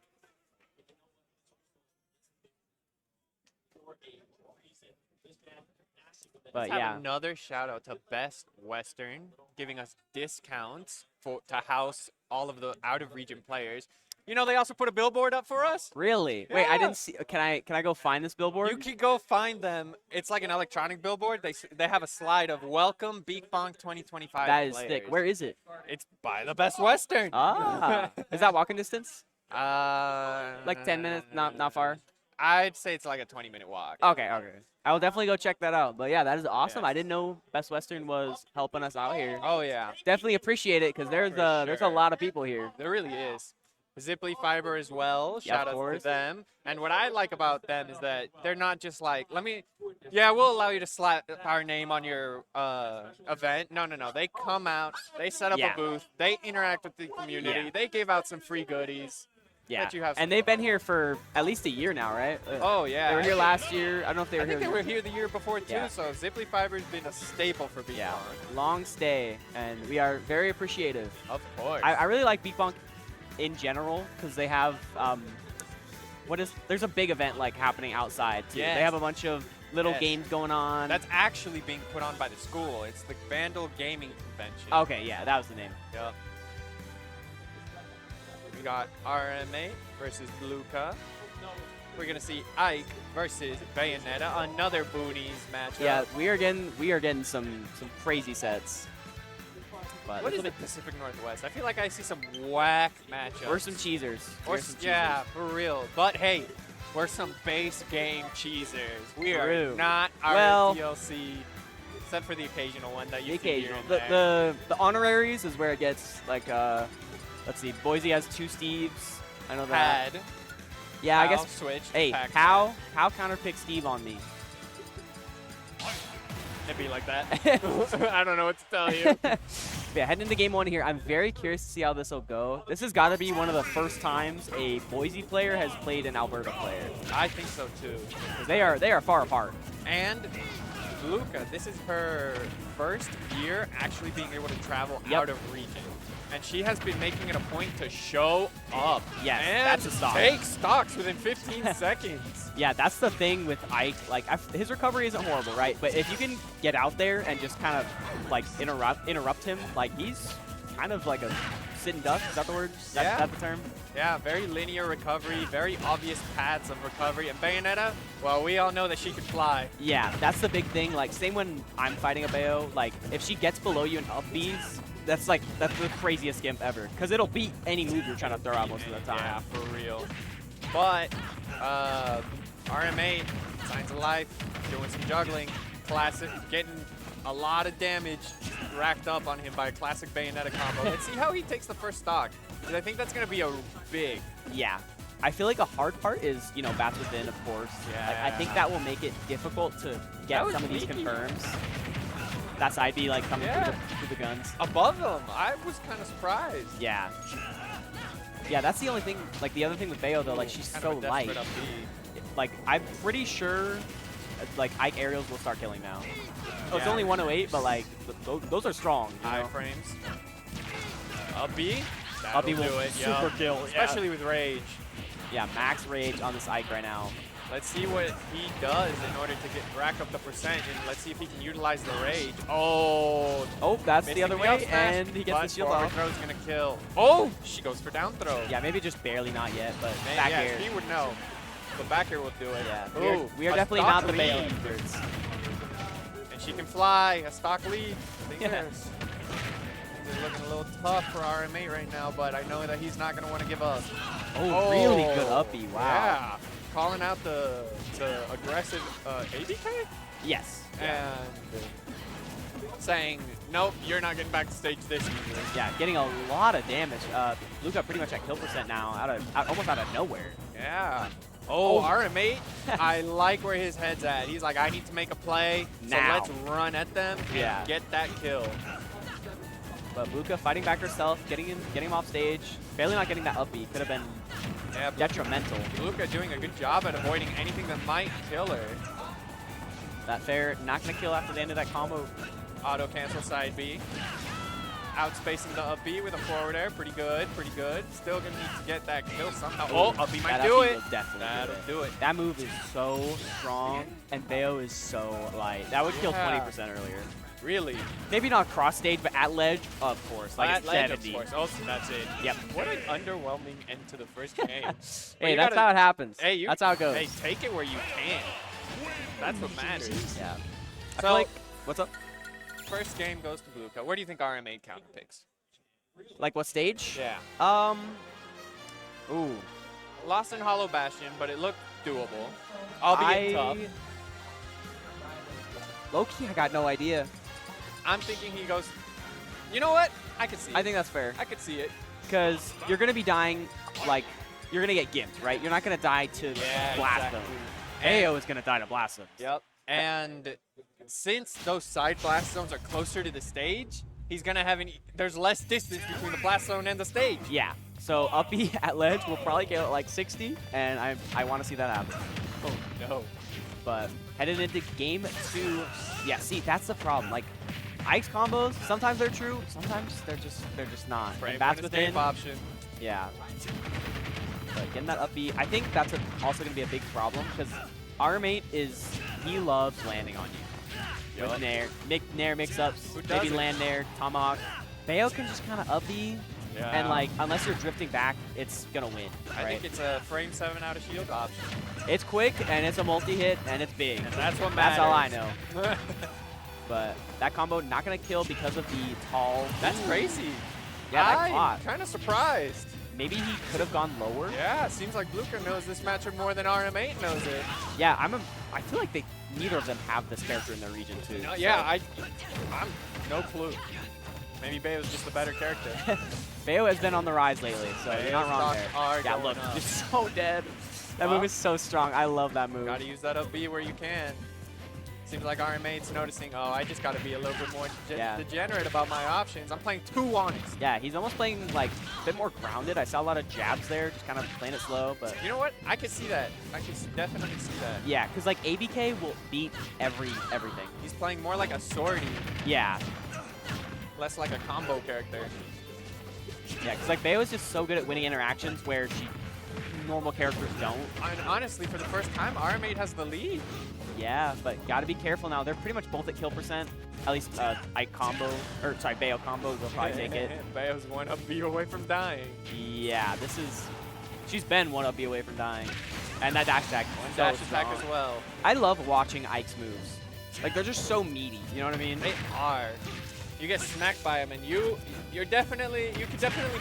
But Let's have yeah. another shout out to Best Western, giving us discounts to house all of the out of region players. You know, they also put a billboard up for us. Really? Wait, I Yeah. didn't see. Can I go find this billboard? You can go find them. It's like an electronic billboard. They have a slide of welcome Beak Bonk 2025 That is players. thick. Where is it? It's by the Best Western. Ah, is that walking distance? Like Like 10 minutes? Not far. I'd say it's like a 20-minute walk. Okay. I will definitely go check that out. But yeah, that is awesome. Yes. I didn't know Best Western was helping us out here. Oh yeah, Definitely appreciate it because there's a sure. lot of people here. there really is. Zipply Fiber as well. Yeah, Shout of out course. to them. And what I like about them is that they're not just like, we'll allow you to slap our name on your event. No. They come out, they set up Yeah. a booth, they interact with the community, Yeah. they give out some free goodies. Yeah. Let you have some And they've been here for at least a year now, right? Oh yeah. They were here last year. I don't know if they I were think they here. were here the year before too. Yeah. So Zipply Fiber's been a staple for Beak Yeah. Bonk. Long stay, and we are very appreciative. Of course. I really like Beak Bonk in general because they have there's a big event like happening outside too. Yes. They have a bunch of little Yes. games going on. That's actually being put on by the school. It's the Vandal Gaming Convention. okay, yeah, that was the name. Yep. We got RMA versus Luca. We're gonna see Ike versus Bayonetta, another Boonies matchup. Yeah, we are getting some crazy sets. But What this is will the Pacific Northwest? I feel like I see some whack matchups. be- we're some cheesers. Or We're some yeah, cheesers. for real. But hey, we're some base game cheesers. We are True. not our Well- DLC, except for the occasional one that The you see here occasional. and The, there. the honoraries is where it gets like let's see. Boise has 2 Steves. I know that. Had. Yeah, I How guess. switched. Hey, Pac-Man. how counterpick Steve on me? It'd be like that. I don't know what to tell you. Yeah, heading into game 1 here, I'm very curious to see how this will go. This has got to be one of the first times a Boise player has played an Alberta player. I think so too. 'Cause they are far apart. And Luca, this is her first year actually being able to travel Yep. out of region. And she has been making it a point to show up. Yes, and that's a stock. take stocks within 15 seconds. Yeah, that's the thing with Ike. Like, his recovery isn't horrible, right? But if you can get out there and just kind of like interrupt him, like he's kind of like a sit and duck. Is that the word? Yeah. That's the term. Yeah, very linear recovery, very obvious paths of recovery. And Bayonetta, well, we all know that she can fly. Yeah, that's the big thing. Like, same when I'm fighting a Bayo. Like, if she gets below you in up Bs, that's the craziest gimp ever. Because it'll beat any move you're trying to throw out most of the time. Yeah, for real. But RMA, Signs of Life, doing some juggling. Classic, getting a lot of damage racked up on him by a classic Bayonetta combo. Let's see how he takes the first stock. Because I think that's going to be a big. Yeah. I feel like a hard part is, you know, Bats Within, of course. Like, I think Yeah. that will make it difficult to get That was some of these sneaky. confirms. That side B, like, coming Yeah. through the guns. Above him, I was kind of surprised. Yeah. Yeah, that's the only thing. Like, the other thing with Bayo, though, like, she's Kind so of a light. desperate up B. Like, I'm pretty sure, like, Ike aerials will start killing now. Oh, it's Yeah. only 108, but, like, those are strong. You know? Iframes. Up B. Up B That'll will do it. super yup. kill, yeah. Especially with Rage. Yeah, max rage on this Ike right now. Let's see what he does in order to rack up the percent, and let's see if he can utilize the Rage. Oh, Oh, that's missing the other up way, smash, and he gets but the shield forward off. throw's gonna kill. Oh, she goes for down throw. Yeah, maybe just barely not yet, but Man, back yeah, air. he would know. The back air will do it. Yeah, Ooh, we are a definitely stock not the Bayo lead. experts. And she can fly. A stock lead. Things Yeah. are looking a little tough for RMA right now, but I know that he's not going to want to give up. Oh, really good uppie. Wow. Yeah. Calling out the aggressive ABK Yes. and saying, nope, you're not getting back to stage this easily. Yeah, getting a lot of damage. Luca pretty much at kill percent now, almost out of nowhere. Yeah. Oh, RMA, I like where his head's at. He's like, I need to make a play, Now. so let's run at them and Yeah. get that kill. But Luca fighting back herself, getting him off stage, barely not getting that uppie. Could have been Yeah, detrimental. Luca doing a good job at avoiding anything that might kill her. That fair, not gonna kill after the end of that combo. Auto cancel side B. Outspacing the up B with a forward air. Pretty good, pretty good. Still gonna need to get that kill somehow. Oh, up B might That do uppie it. will definitely That'll do it. That move is so strong, and Bayo is so light. That would kill Yeah. 20% earlier. Really? Maybe not cross stage, but at ledge, of course. Like At it's ledge, 70. of course. Oh, so that's it. Yep. What an underwhelming end to the first game. But Hey, you that's gotta- how it happens. Hey, That's how it goes. Hey, take it where you can. That's what matters. Yeah. I So, feel like, what's up? first game goes to Luca. Where do you think RMA count picks? Like what stage? Yeah. Ooh. Lost in Hollow Bastion, but it looked doable. Albeit tough. Low-key, I got no idea. I'm thinking he goes, you know what? I could see it. I think that's fair. I could see it. Because you're going to be dying, like, you're going to get gimped, right? You're not going to die to Yeah, blast exactly. them. And- Ayo is going to die to blast them. Yep. And since those side blast zones are closer to the stage, he's going to have there's less distance between the blast zone and the stage. Yeah. So uppie at ledge will probably get like 60, and I want to see that happen. Oh, no. But headed into game 2, yeah, see, that's the problem. Like, Ike's combos, sometimes they're true, sometimes they're just not. Frame And Bats when Within, escape option. yeah. But getting that up B, I think that's also going to be a big problem because RM8 he loves landing on you. With Nair. Nair mix-ups, maybe doesn't? land Nair, Tomahawk. Bayo can just kind of up B, Yeah. and like, unless you're drifting back, it's going to win. I right? think it's a frame 7 out of shield option. It's quick, and it's a multi-hit, and it's big. And that's what That's all I matters. know. But that combo not going to kill because of the tall. That's Ooh. crazy. Yeah, that I'm caught. kind of surprised. Maybe he could have gone lower. Yeah, seems like Luca knows this matchup more than RM8 knows it. Yeah, I feel like neither of them have this character in their region too. Yeah, I'm no clue. Maybe Bayo's just a better character. Bayo has been on the rise lately, so you're not Bayo's wrong stocks there. are Yeah, going look, up. just so dead. That Well, move is so strong. I love that move. Gotta use that up B where you can. Seems like RM8's noticing, oh, I just gotta be a little bit more Yeah. degenerate about my options. I'm playing 2 Onyx. Yeah, he's almost playing like a bit more grounded. I saw a lot of jabs there, just kind of playing it slow, but You know what? I can see that. I can definitely see that. yeah, because like ABK will beat everything. He's playing more like a swordy, Yeah, less like a combo character. yeah, because like Bayo is just so good at winning interactions where normal characters don't. And honestly, for the first time, RM8 has the lead. Yeah, but gotta be careful now. They're pretty much both at kill percent. At least Ike combo, or sorry, Bayo combo will probably take it. Bayo's 1 up B away from dying. Yeah, she's been 1 up B away from dying. And that dash attack. So Dash attack strong. as well. I love watching Ike's moves. Like, they're just so meaty, you know what I mean? They are. You get smacked by him, and you can definitely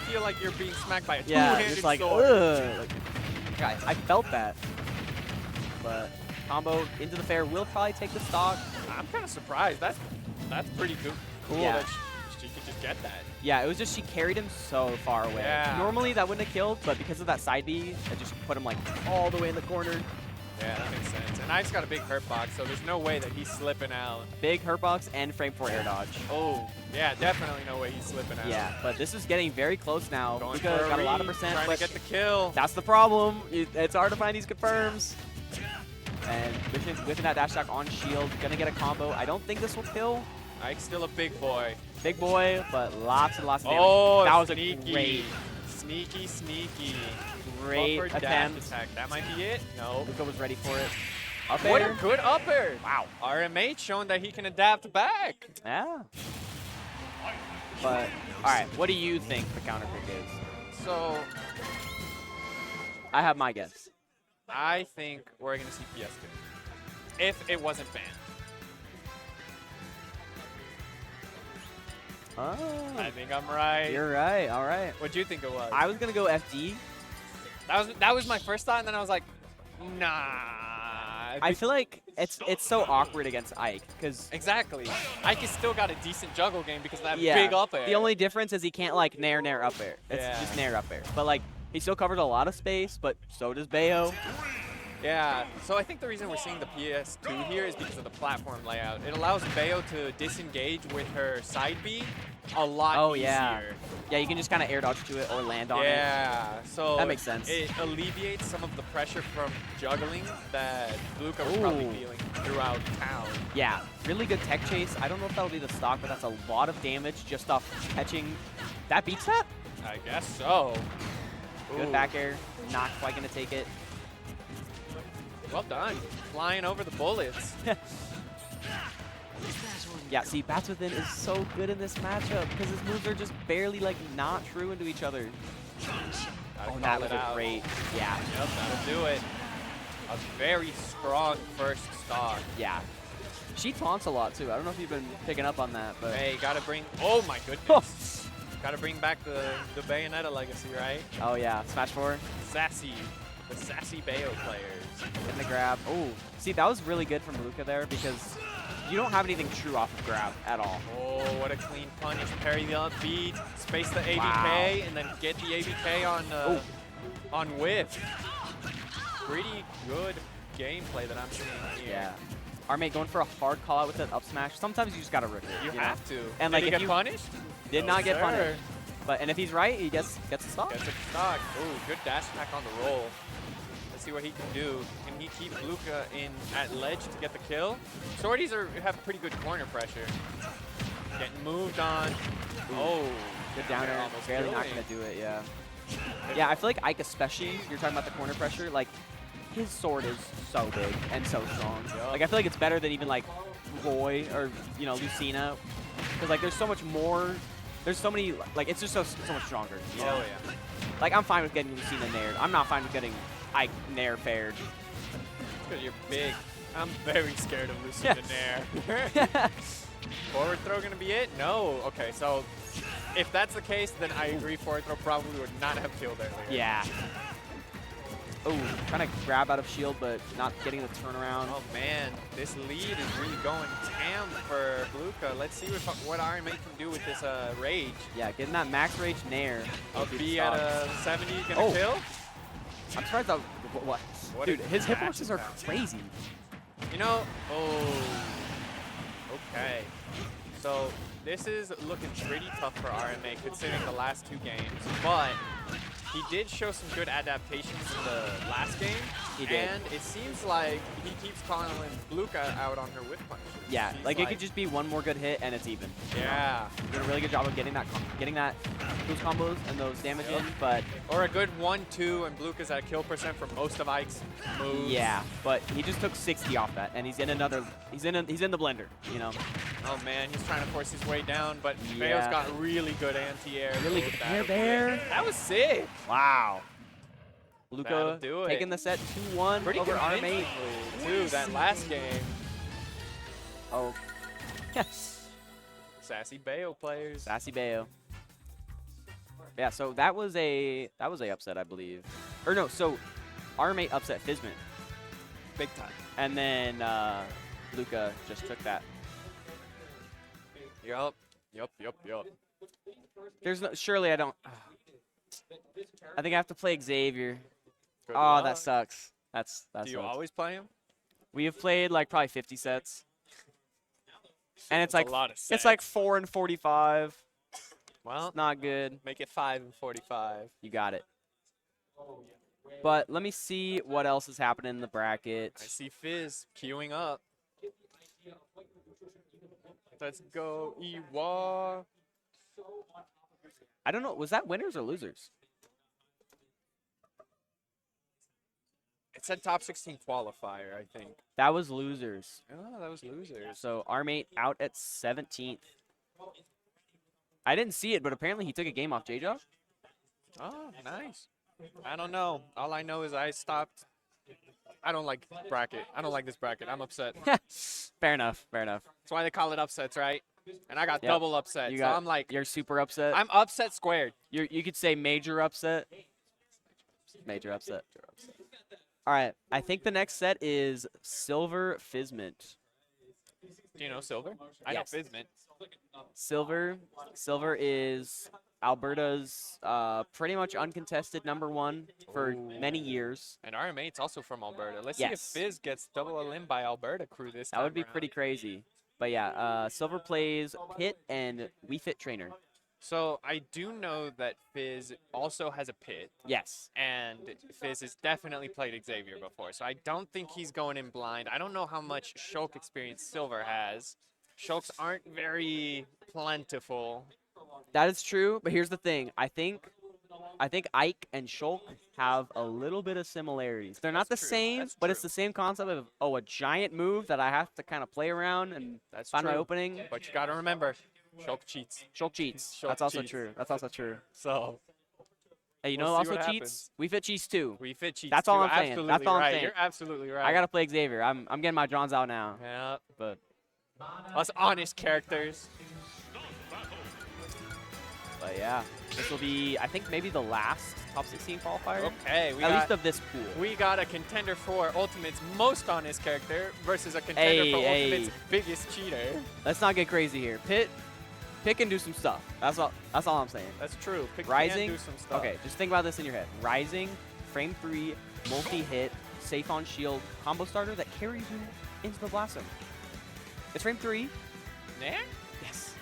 feel like you're being smacked by a Yeah, two-handed just like, sword. ugh. Like, I felt that. But combo into the fair will probably take the stock. I'm kind of surprised. That's pretty cool Yeah. that she could just get that. Yeah, it was just she carried him so far away. Yeah. Normally that wouldn't have killed, but because of that side B, it just put him like all the way in the corner. Yeah, that makes sense. And Ike's got a big hurt box, so there's no way that he's slipping out. Big hurt box and frame 4 air dodge. Oh, yeah, definitely no way he's slipping out. Yeah, but this is getting very close now. Going Luka for got a lot of read, percent, trying but to get the kill. that's the problem. It's hard to find these confirms. And whipping that dash attack on shield, gonna get a combo. I don't think this will kill. Ike's still a big boy. Big boy, but lots and lots of damage. Oh, that was sneaky. a Great great dash attempt. attack. That might be it. No. Luka was ready for it. Up What air. a good up air. Wow. RM8 showing that he can adapt back. Yeah. But, all right, what do you think the counter pick is? So I have my guess. I think we're going to see Fiesta if it wasn't banned. Oh, I think I'm right. you're right. All right. What do you think it was? I was going to go FD. That was my first thought, and then I was like, nah. I feel like it's so awkward against Ike because Exactly. Ike still got a decent juggle game because of that yeah, big up air. the only difference is he can't like nair up air. It's Yeah. just nair up air. But like he still covers a lot of space, but so does Bayo. Yeah, so I think the reason we're seeing the PS2 here is because of the platform layout. It allows Bayo to disengage with her side B a lot easier. Yeah. Yeah, you can just kind of air dodge to it or land on it. Yeah, so That makes sense. It alleviates some of the pressure from juggling that Luca was probably Ooh. feeling throughout town. Yeah, really good tech chase. I don't know if that'll be the stock, but that's a lot of damage just off catching. That beats that? I guess so. Good Ooh, back air. Not quite going to take it. Well done. Flying over the bullets. Yeah, see, Bats Within is so good in this matchup because his moves are just barely, like, not true into each other. Gotta Oh, call that it was out. a great, yeah, Yep, that'll do it. A very strong first stock. yeah. She taunts a lot, too. I don't know if you've been picking up on that, but... Hey, gotta bring. Oh my goodness. Gotta bring back the Bayonetta legacy, right? Oh, yeah, Smash 4 The sassy Bayo players. in the grab. Oh, see, that was really good from Luka there because you don't have anything true off of grab at all. Oh, what a clean punish. Parry the up beat, space the ABK, Wow. and then get the ABK on whiff. Pretty good gameplay that I'm seeing here. Yeah. Our mate going for a hard call out with that up smash. Sometimes you just gotta rip it. You know? have to. And Did like he if get you punished? did No, not get sir. punished, but if he's right, he gets a stop. Gets a stock. Ooh, good dash attack on the roll. Let's see what he can do. Can he keep Luca in at ledge to get the kill? Swordies have pretty good corner pressure. Getting moved on. Oh, Good downer. Almost Barely not killing. going to do it, yeah. Yeah, I feel like Ike especially, you're talking about the corner pressure, like, his sword is so big and so strong. Like, I feel like it's better than even, like, Roy or, you know, Lucina. Because, like, there's so much more. There's so many, like, it's just so much stronger. You know? Oh, yeah. Like, I'm fine with getting Lucina nared. I'm not fine with getting Ike nair fared. Because you're big. I'm very scared of Lucina Nair. Forward throw going to be it? No. Okay, so if that's the case, then I agree forward throw probably would not have killed earlier. Yeah. Oh, trying to grab out of shield, but not getting the turnaround. Oh man, this lead is really going ham for Bluka. Let's see what RMA can do with this rage. Yeah, getting that max rage nair. Up B at a 70 gonna Oh. kill? I'm surprised that, what? What Dude, a his match hitboxes are about. crazy. You know, okay. So this is looking pretty tough for RMA considering the last 2 games, but he did show some good adaptations in the last game. He did. And it seems like he keeps calling Bluka out on her whip punches. Yeah, She's like it could just be one more good hit and it's even. Yeah. He did a really good job of getting that those combos and those damage Yep. in, but Or a good 1-2 and Bluka's at kill percent for most of Ike's moves. yeah, but he just took 60 off that, and he's in the blender, you know. Oh man, he's trying to force his way down, but Yeah. Bayo's got really good anti-air. Really with good that. air bear. That was sick. Wow. That'll do Luka it. taking the set 2-1 Pretty over RMA. convincingly, too, that last game. Oh, yes. Sassy Bayo players. Sassy Bayo. Yeah, so that was a upset, I believe. Or no, so RMA upset Fizment, Big time. and then Luka just took that. Yup. There's no, surely I don't. I think I have to play Xavier. Good Oh, luck. that sucks. That's Do you sucks. always play him? We have played like probably 50 sets, and it's That's like a lot of it's like sets. 4 and 45. Well, Not good. make it 5 and 45. You got it. But let me see what else is happening in the bracket. I see Fizz queuing up. Let's go, Iwa. I don't know. Was that winners or losers? It said top 16 qualifier, I think. That was losers. Oh, that was losers. So R-Mate out at 17th. I didn't see it, but apparently he took a game off J-Job. Oh, nice. I don't know. All I know is I stopped. I don't like bracket. I don't like this bracket. I'm upset. Fair enough. Fair enough. That's why they call it upsets, right? And I got Yep. double upset. You So got, I'm like, you're super upset. I'm upset squared. You could say major upset. Major upset. All right. I think the next set is Silver Fizment. Do you know Silver? I Yes. know Fizment. Silver is Alberta's pretty much uncontested #1 for many years. And our mate's also from Alberta. Let's Yes. see if Fizz gets double a limb by Alberta crew this time That would be around. pretty crazy. But yeah, Silver plays Pit and Wii Fit Trainer. So I do know that Fizz also has a pit, Yes. and Fizz has definitely played Xavier before. So I don't think he's going in blind. I don't know how much Shulk experience Silver has. Shulks aren't very plentiful. That is true, but here's the thing. I think Ike and Shulk have a little bit of similarities. They're not That's the true, same, that's but it's true. the same concept of, a giant move that I have to kind of play around and That's find my true. opening. But you got to remember, Shulk cheats. Shulk cheats. Shulk That's also cheats. true. That's also true. So Hey, you We'll know who see also what cheats? Wii Fit cheats too. we fit cheats. That's all too. I'm saying. Absolutely That's all I'm right. saying. You're absolutely right. I gotta play Xavier. I'm getting my Johns out now. Yeah. But Us honest characters. yeah, this will be, I think, maybe the last top 16 qualifier. Okay, At least of this pool. we got a contender for Ultimate's most honest character versus a contender for Hey. Ultimate's biggest cheater. Let's not get crazy here. Pit can do some stuff. That's all I'm saying. That's true. Pick Rising. can do some stuff. Okay, just think about this in your head. Rising, frame 3, multi-hit, safe on shield, combo starter that carries you into the blast zone. It's frame 3. Nah? Yes.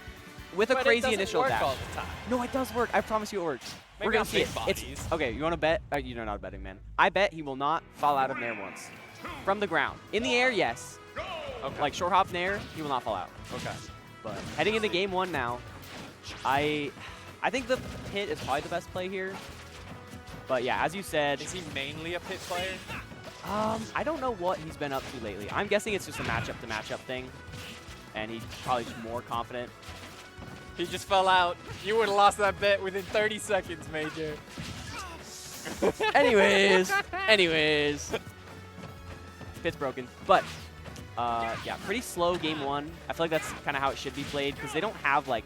With a But it crazy doesn't initial work dash. all the time. No, it does work. I promise you it works. Maybe We're gonna on see big it. bodies. It's, okay, you want to bet? You're not a betting man. I bet he will not fall out of Nair once. From the ground. In the air, yes. Okay. Like short hop Nair, he will not fall out. Okay. But heading into game 1 now, I I think the Pit is probably the best play here. But yeah, as you said, Is he mainly a Pit player? I don't know what he's been up to lately. I'm guessing it's just a matchup to matchup thing, and he's probably just more confident. He just fell out. You would have lost that bet within 30 seconds, Major. Anyways. Pit's broken. But, yeah, pretty slow game one. I feel like that's kind of how it should be played because they don't have, like,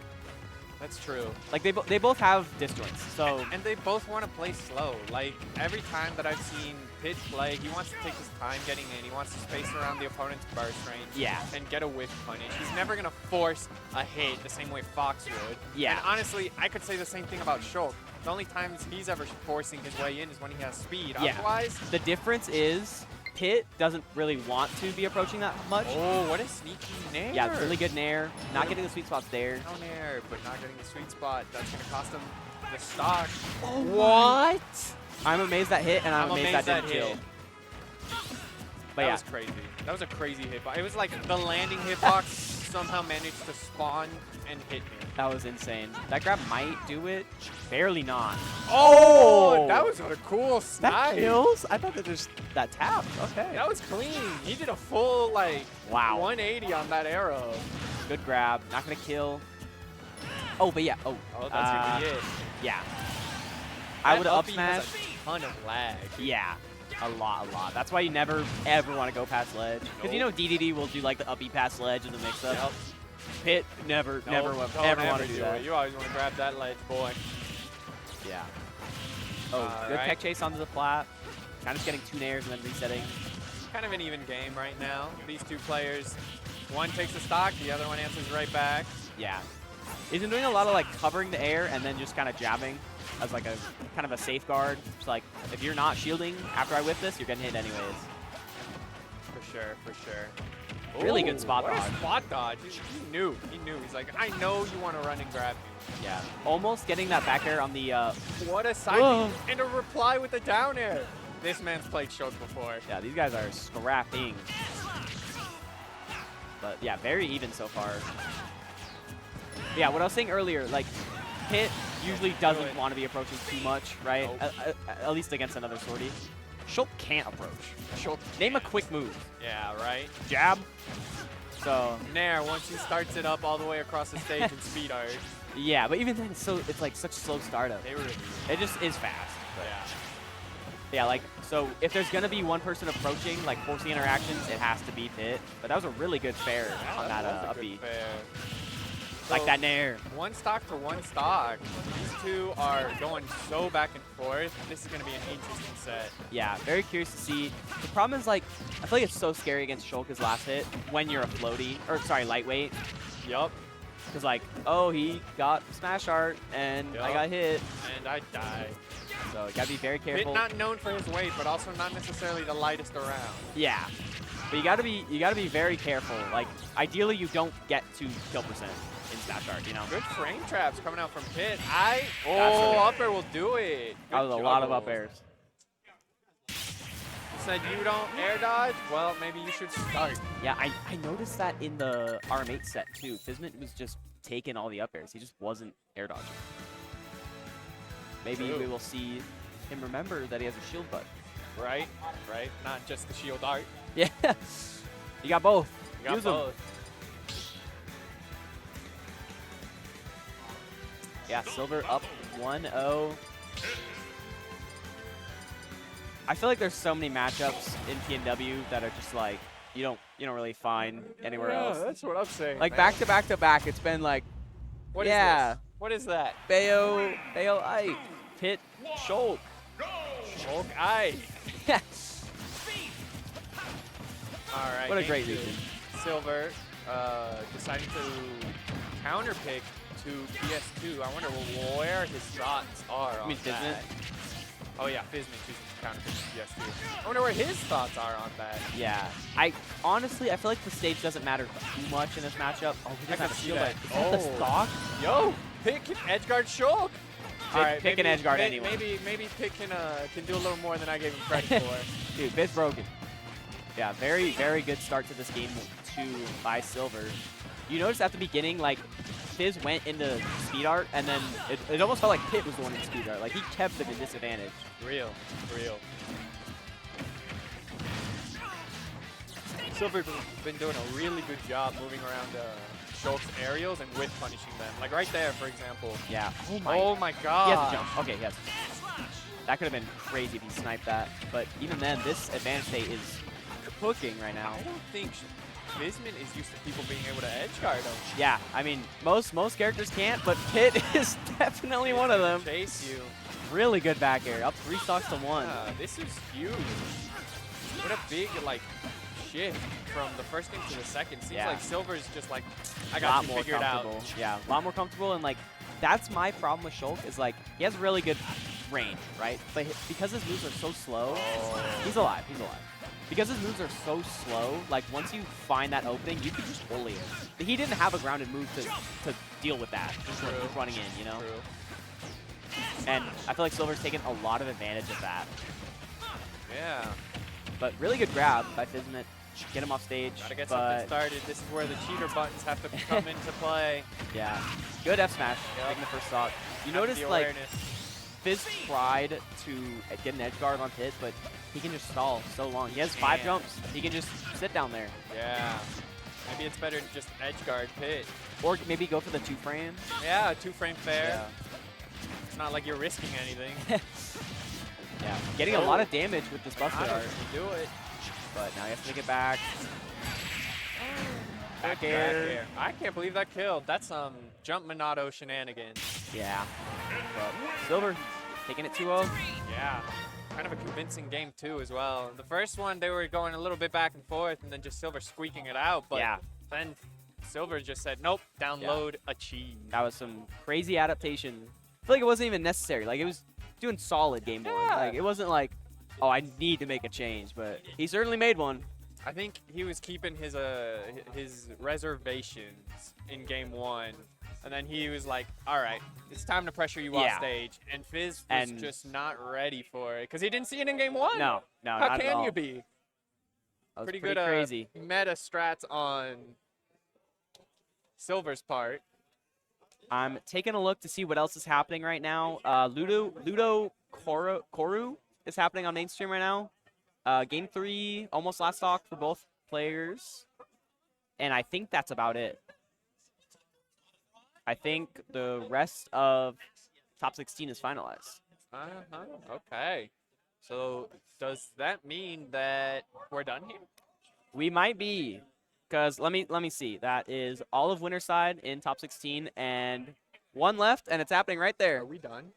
That's true. like they both have disjoints. So, And they both want to play slow. Like, every time that I've seen Pit play, he wants to take his time getting in. He wants to space around the opponent's burst range. yeah. And get a whiff punish. He's never going to force a hit the same way Fox would. Yeah. And honestly, I could say the same thing about Shulk. The only times he's ever forcing his way in is when he has speed. Yeah. Otherwise, The difference is Pit doesn't really want to be approaching that much. oh, what a sneaky nair. Yeah, really good nair. Not getting the sweet spots there. No nair, but not getting the sweet spot. That's going to cost him the stock. Oh, what? I'm amazed that hit, and I'm amazed that didn't hit. kill. But That yeah, was crazy. That was a crazy hitbox. It was like the landing hitbox somehow managed to spawn and hit me. that was insane. That grab might do it. Barely not. Oh, that was a cool That snipe. kills? I thought that tapped. Okay. That was clean. He did a full like Wow. 180 on that arrow. Good grab. Not gonna kill. Oh, but yeah. Oh, Oh, that's gonna be it. yeah. I That would have up uppy smash. has a ton of lag. Yeah. A lot. That's why you never, ever want to go past ledge. Because you know DDD will do like the uppy past ledge in the mix-up. Yep. Pit, never Don't ever want to do it. that. You always want to grab that ledge, boy. Yeah. Oh, good Alright. tech chase onto the flat. Kind of just getting 2 nairs and then resetting. Kind of an even game right now. These two players, one takes a stock, the other one answers right back. Yeah. He's been doing a lot of like covering the air and then just kind of jabbing as like a kind of a safeguard. It's like, if you're not shielding after I whip this, you're getting hit anyways. For sure. Really Ooh, good spot what dodge. A spot dodge. He knew. He's like, I know you want to run and grab me. Yeah. Almost getting that back air on the, What a side Whoa. and a reply with the down air. This man's played Shulk before. yeah, these guys are scrapping. But yeah, very even so far. Yeah, what I was saying earlier, like, Pit usually doesn't want to be approaching too much, right? Nope. At least against another sortie. Shulk can't approach. Shulk. Name a quick move. Yeah, right? Jab. So, Nair, once he starts it up all the way across the stage in speed art. yeah, but even then, it's like such slow startup. They were It just is fast. yeah. Yeah, like, so if there's going to be one person approaching, like, forcing interactions, it has to be Pit. But that was a really good fair on that was a up good B. fair. Like So, that nair. One stock for one stock. These two are going so back and forth. This is going to be an interesting set. Yeah, very curious to see. The problem is, like, I feel like it's so scary against Shulk's last hit when you're a floaty, or sorry, lightweight. Yup. Because, like, oh, he got smash art, and I Yup. got hit. And I died. So, you gotta be very Pit careful. not known for his weight, but also not necessarily the lightest around. Yeah. But you gotta be very careful. Like, ideally, you don't get to kill percent in smash art, you know? Good frame traps coming out from Pit. That's Oh, okay. up air will do it. That was a Good lot of juggle. up airs. You said you don't air dodge? Well, maybe you should start. Yeah, I noticed that in the RM8 set, too. Fizmit was just taking all the up airs. He just wasn't air dodging. Maybe True. we will see him remember that he has a shield button. Right? Right? Not just the shield art. Yeah. You got both. You got Use 'em. both. Yeah, Silver up 1-0. I feel like there's so many matchups in PNW that are just like you don't really find anywhere else. That's what I'm saying. Like man. back to back to back, it's been like What is yeah. this? What is that? Bayo, Ike, Pit, Shulk. Shulk Eye. All right. What a game great two. region. Silver deciding to counter pick to PS2. I wonder where his thoughts are on mean that. Fizmit? Oh yeah, Fizmit choosing to counter pick to PS2. I wonder where his thoughts are on that. Yeah. I honestly I feel like the stage doesn't matter too much in this matchup. Oh, he doesn't I have a can see shield. that. Is that the Oh. stock? Yo, pick Edgeguard Shulk. All right, pick an maybe- Edgeguard may- anyone. Maybe Pick can do a little more than I gave him credit for. Dude, Bit's broken. Yeah, very, very good start to this game 2 by Silver. You notice at the beginning, like, Fizz went into speed art, and then it almost felt like Pit was the one in speed art. Like, he kept them in disadvantage. Real. Silver's been doing a really good job moving around Shulk's aerials and with punishing them. Like right there, for example. Yeah. Oh my god. He has a jump. Okay, yes. That could have been crazy if he sniped that. But even then, this advantage state is cooking right now. I don't think Visman is used to people being able to edge guard him. Yeah, I mean, most characters can't, but Pit is definitely one of them. Chase you. Really good back air, up 3 stocks to 1. Yeah, this is huge. What a big, like, shift from the first game to the second. Seems like Silver's just like, I got you figured out. Yeah, a lot more comfortable, and like, that's my problem with Shulk is like, he has really good range, right? But because his moves are so slow, he's alive. Because his moves are so slow, like once you find that opening, you can just bully it. He didn't have a grounded move to deal with that, just running in, you know? And I feel like Silver's taken a lot of advantage of that. Yeah. But really good grab by Fizmet. Get him off stage. Gotta get something started. This is where the cheater buttons have to come into play. Yeah. Good F smash, taking the first stock. You notice, like, Fizz tried to get an edge guard on Pit, but he can just stall so long. He has 5 jumps. He can just sit down there. Yeah. Maybe it's better to just edge guard Pit. Or maybe go for the 2-frame. Yeah, 2-frame fair. Yeah. It's not like you're risking anything. Yeah. Getting a lot of damage with this Buster art. You do it. But now he has to make it back. Back air. I can't believe that killed. That's some jump Monado shenanigans. Yeah. But Silver taking it 2-0. Yeah. Kind of a convincing game, too, as well. The first one, they were going a little bit back and forth, and then just Silver squeaking it out. But then Silver just said, nope, download achieved. That was some crazy adaptation. I feel like it wasn't even necessary. Like, it was doing solid game board. Like, it wasn't like, oh, I need to make a change, but he certainly made one. I think he was keeping his reservations in game 1, and then he was like, all right, it's time to pressure you off stage. And Fizz was just not ready for it because he didn't see it in game 1. No, How not at can all. you be? That was pretty pretty good crazy. Meta strats on Silver's part. I'm taking a look to see what else is happening right now. Ludo Koru is happening on mainstream right now. Game 3, almost last stock for both players. And I think that's about it. I think the rest of top 16 is finalized. Okay. So does that mean that we're done here? We might be. Because let me see. That is all of Winterside in top 16 and 1 left, and it's happening right there. Are we done?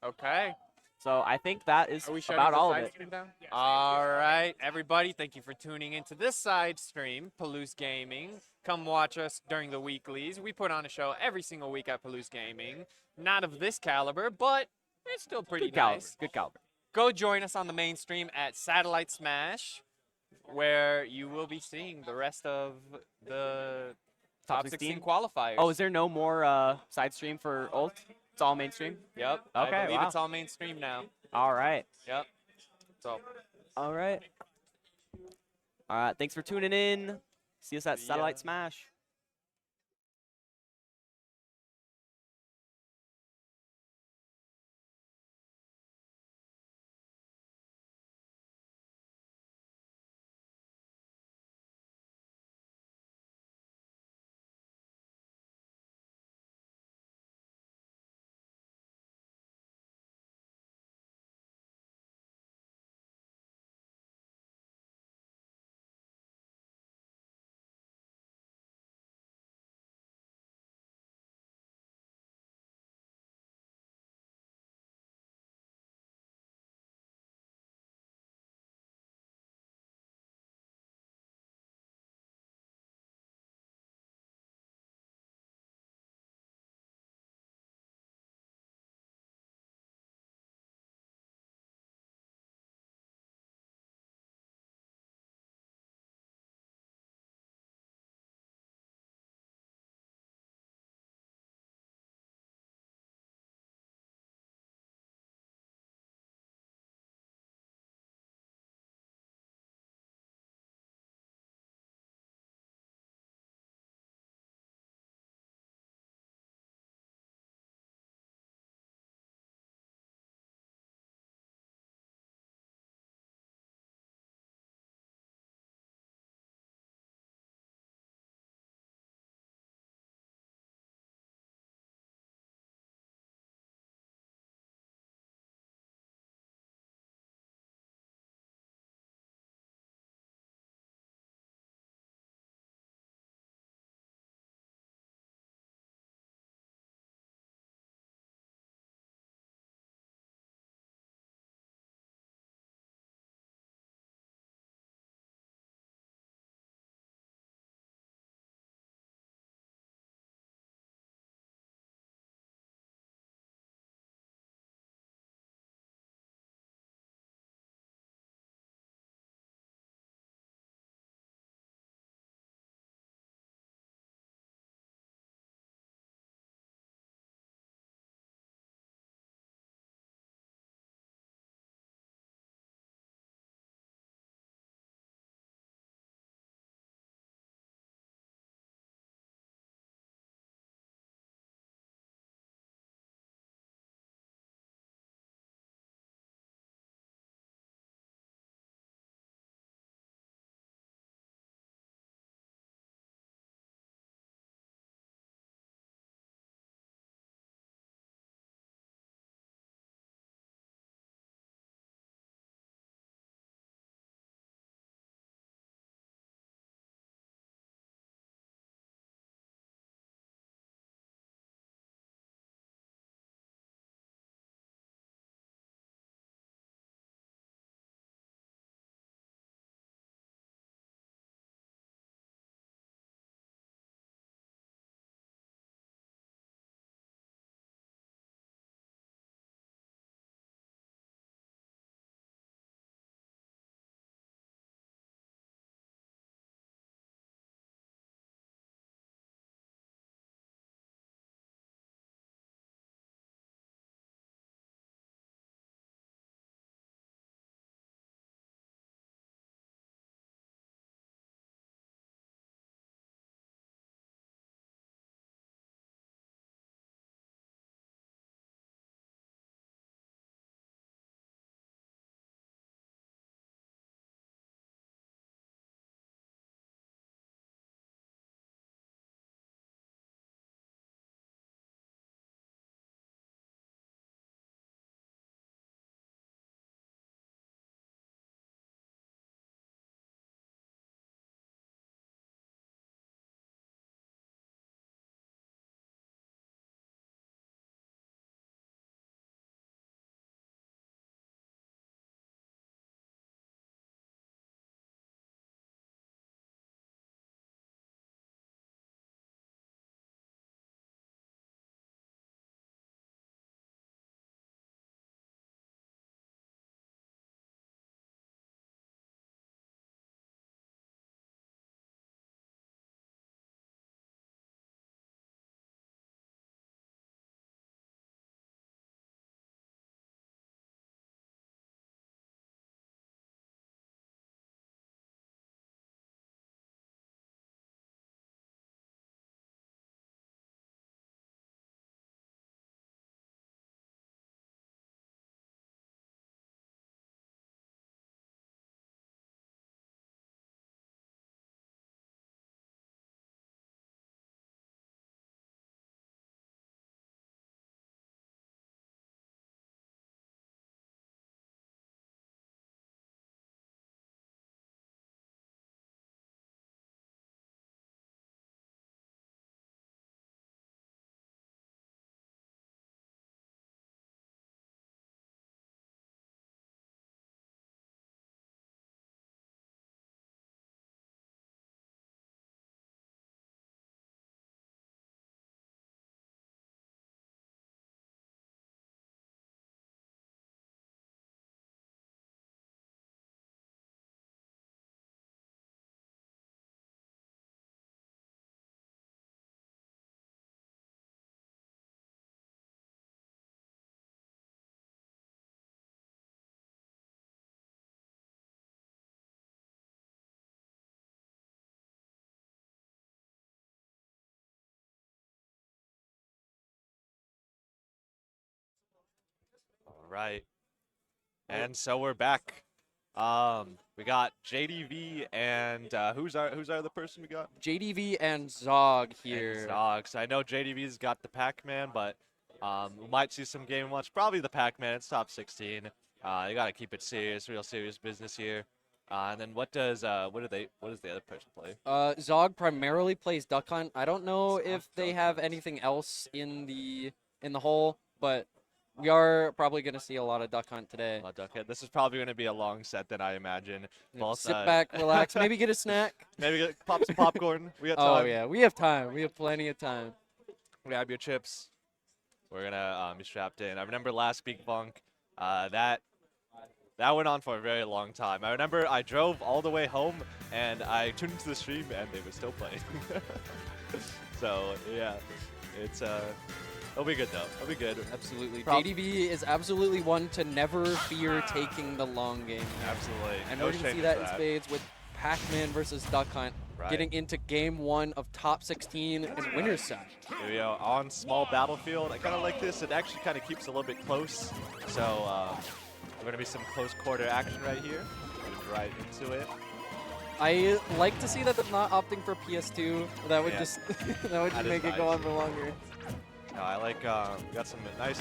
Okay. So I think that is Are we about all of side it. stream down? All right, everybody, thank you for tuning into this side stream, Palouse Gaming. Come watch us during the weeklies. We put on a show every single week at Palouse Gaming. Not of this caliber, but it's still pretty nice. Good caliber. Go join us on the main stream at Satellite Smash, where you will be seeing the rest of the top 16 qualifiers. Oh, is there no more side stream for ult? It's all mainstream? Yep. Okay, I believe wow. it's all mainstream now. All right. Yep. So. All right. All right. Thanks for tuning in. See us at Satellite Smash. Right. And so we're back. We got JDV and who's our other person we got? JDV and Zog here. And Zog. So I know JDV's got the Pac-Man, but we might see some game watch. Probably the Pac-Man. It's top 16. You gotta keep it serious, real serious business here. And then what does what does the other person play? Zog primarily plays Duck Hunt. I don't know if they have anything else in the hole, but we are probably going to see a lot of Duck Hunt today. Duck Hunt. This is probably going to be a long set, then I imagine. Both, Sit back, relax, maybe get a snack. Maybe pop some popcorn. We got time. Oh yeah, we have time. We have plenty of time. Grab your chips. We're gonna be strapped in. I remember last Beak Bonk, that went on for a very long time. I remember I drove all the way home and I tuned into the stream and they were still playing. So yeah, it's it'll be good though. It'll be good. Absolutely. JDV is absolutely one to never fear taking the long game. Absolutely. And No we're going to shame see to that in spades with Pac-Man versus Duck Hunt getting into game 1 of top 16 in winner's side. Here we go, on small battlefield. I kind of like this. It actually kind of keeps it a little bit close. So we're going to be some close quarter action right here. Get right into it. I like to see that they're not opting for PS2. That would just that would just make it go on for longer. No, I like we got some nice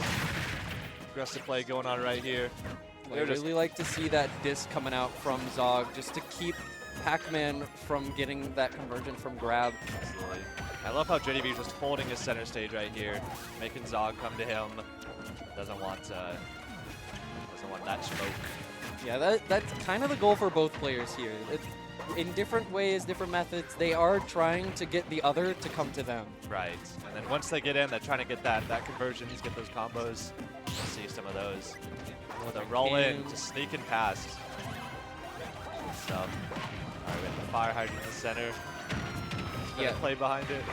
aggressive play going on right here. I really like to see that disc coming out from Zog just to keep Pac-Man from getting that conversion from grab. Absolutely. I love how JDV is just holding his center stage right here, making Zog come to him. Doesn't want that smoke. Yeah, that's kind of the goal for both players here. In different ways, different methods, they are trying to get the other to come to them. Right. And then once they get in, they're trying to get that conversions, get those combos. We'll see some of those. With a roll in, just sneaking past. Good stuff. All right, we have the fire hydrant in the center. Yeah. Play behind it.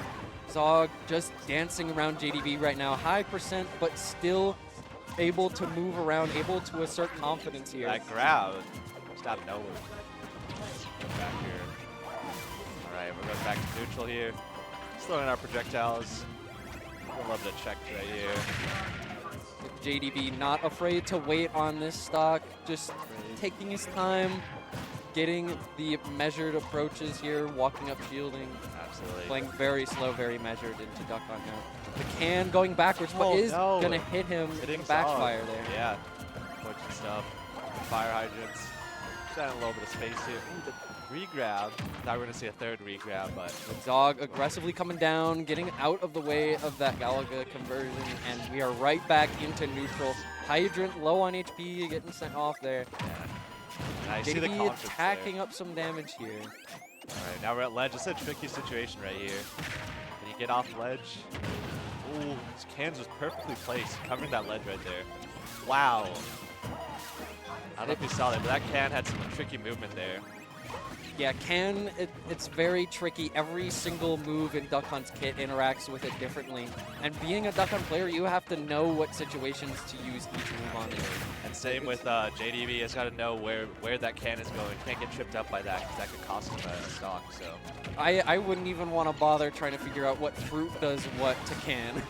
Zog just dancing around JDV right now. High percent, but still able to move around, able to assert confidence here. That grab, just out of nowhere. Back here. All right, we're going back to neutral here. Just throwing our projectiles. I love the check right here. JDV not afraid to wait on this stock, just taking his time, getting the measured approaches here, walking up shielding. Absolutely. Playing very slow, very measured into Duck Hunt now. The can going backwards, but is going to hit him with the backfire there. Yeah, fortunate stuff. Fire hydrants. Just adding a little bit of space here. Ooh, the re-grab. Thought we were going to see a third re-grab, but... Zog aggressively coming down, getting out of the way of that Galaga conversion, and we are right back into neutral. Hydrant low on HP, getting sent off there. Yeah. I see the JDV attacking up some damage here. All right, now we're at ledge. It's a tricky situation right here. Can he get off ledge? Ooh, his cans was perfectly placed, covering that ledge right there. Wow. I don't know if you saw that, but that can had some tricky movement there. Yeah, it's very tricky. Every single move in Duck Hunt's kit interacts with it differently. And being a Duck Hunt player, you have to know what situations to use each move on. And same with JDV, has got to know where that can is going. Can't get tripped up by that because that could cost him a stock. So I wouldn't even want to bother trying to figure out what fruit does what to can.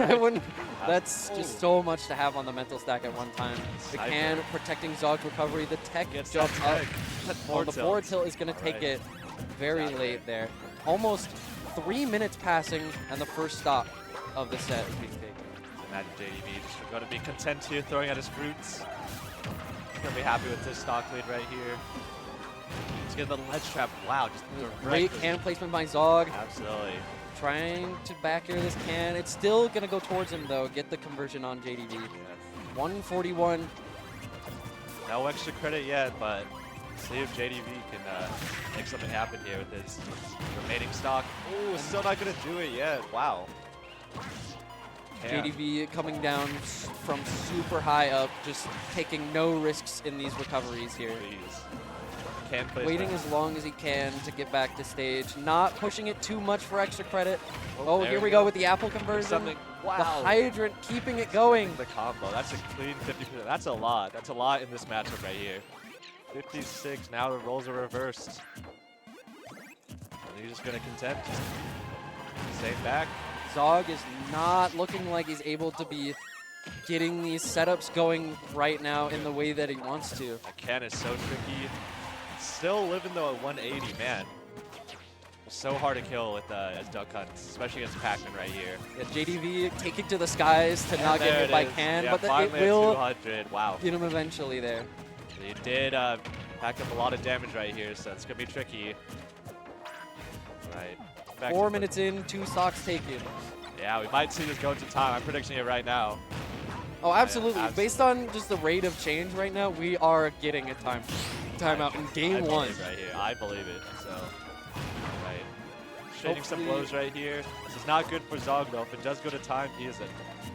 I wouldn't. That's just so much to have on the mental stack at one time. The can protecting Zog's recovery. The tech jump up. Oh, the forward tilt is going to take it very late there. Almost 3 minutes passing, and the first stop of the set is being taken. Imagine JDV just going to be content here, throwing at his fruits. He's going to be happy with this stock lead right here. He's getting the ledge trap. Wow, just great can placement by Zog. Absolutely. Trying to back air this can. It's still going to go towards him, though. Get the conversion on JDV. Yes. 141. No extra credit yet, but see if JDV can make something happen here with his remaining stock. Oh, still not going to do it yet. Wow. JDV coming down from super high up, just taking no risks in these recoveries here. Waiting as long as he can to get back to stage. Not pushing it too much for extra credit. Oh, here we go with the apple conversion. Wow. The hydrant keeping it going. The combo. That's a clean 50%. That's a lot. That's a lot in this matchup right here. 56. Now the roles are reversed. And he's just going to contend. Just stay back. Zog is not looking like he's able to be getting these setups going right now in the way that he wants to. That can is so tricky. Still living though at 180, man. So hard to kill with as duck hunts, especially against Pac-Man right here. Yeah, JDV taking to the skies to not get There hit by is. Can, Yeah, but it finally at will 200. Wow. get him eventually there. He did pack up a lot of damage right here, so it's going to be tricky. Right. Back 4 to- minutes in, 2 stocks taken. Yeah, we might see this go into time. I'm predicting it right now. Oh, absolutely. absolutely. Based on just the rate of change right now, we are getting a timeout in I game one. believe right here. I believe it. So, right. Shading some Hopefully- blows right here. This is not good for Zog, though. If it does go to time, he is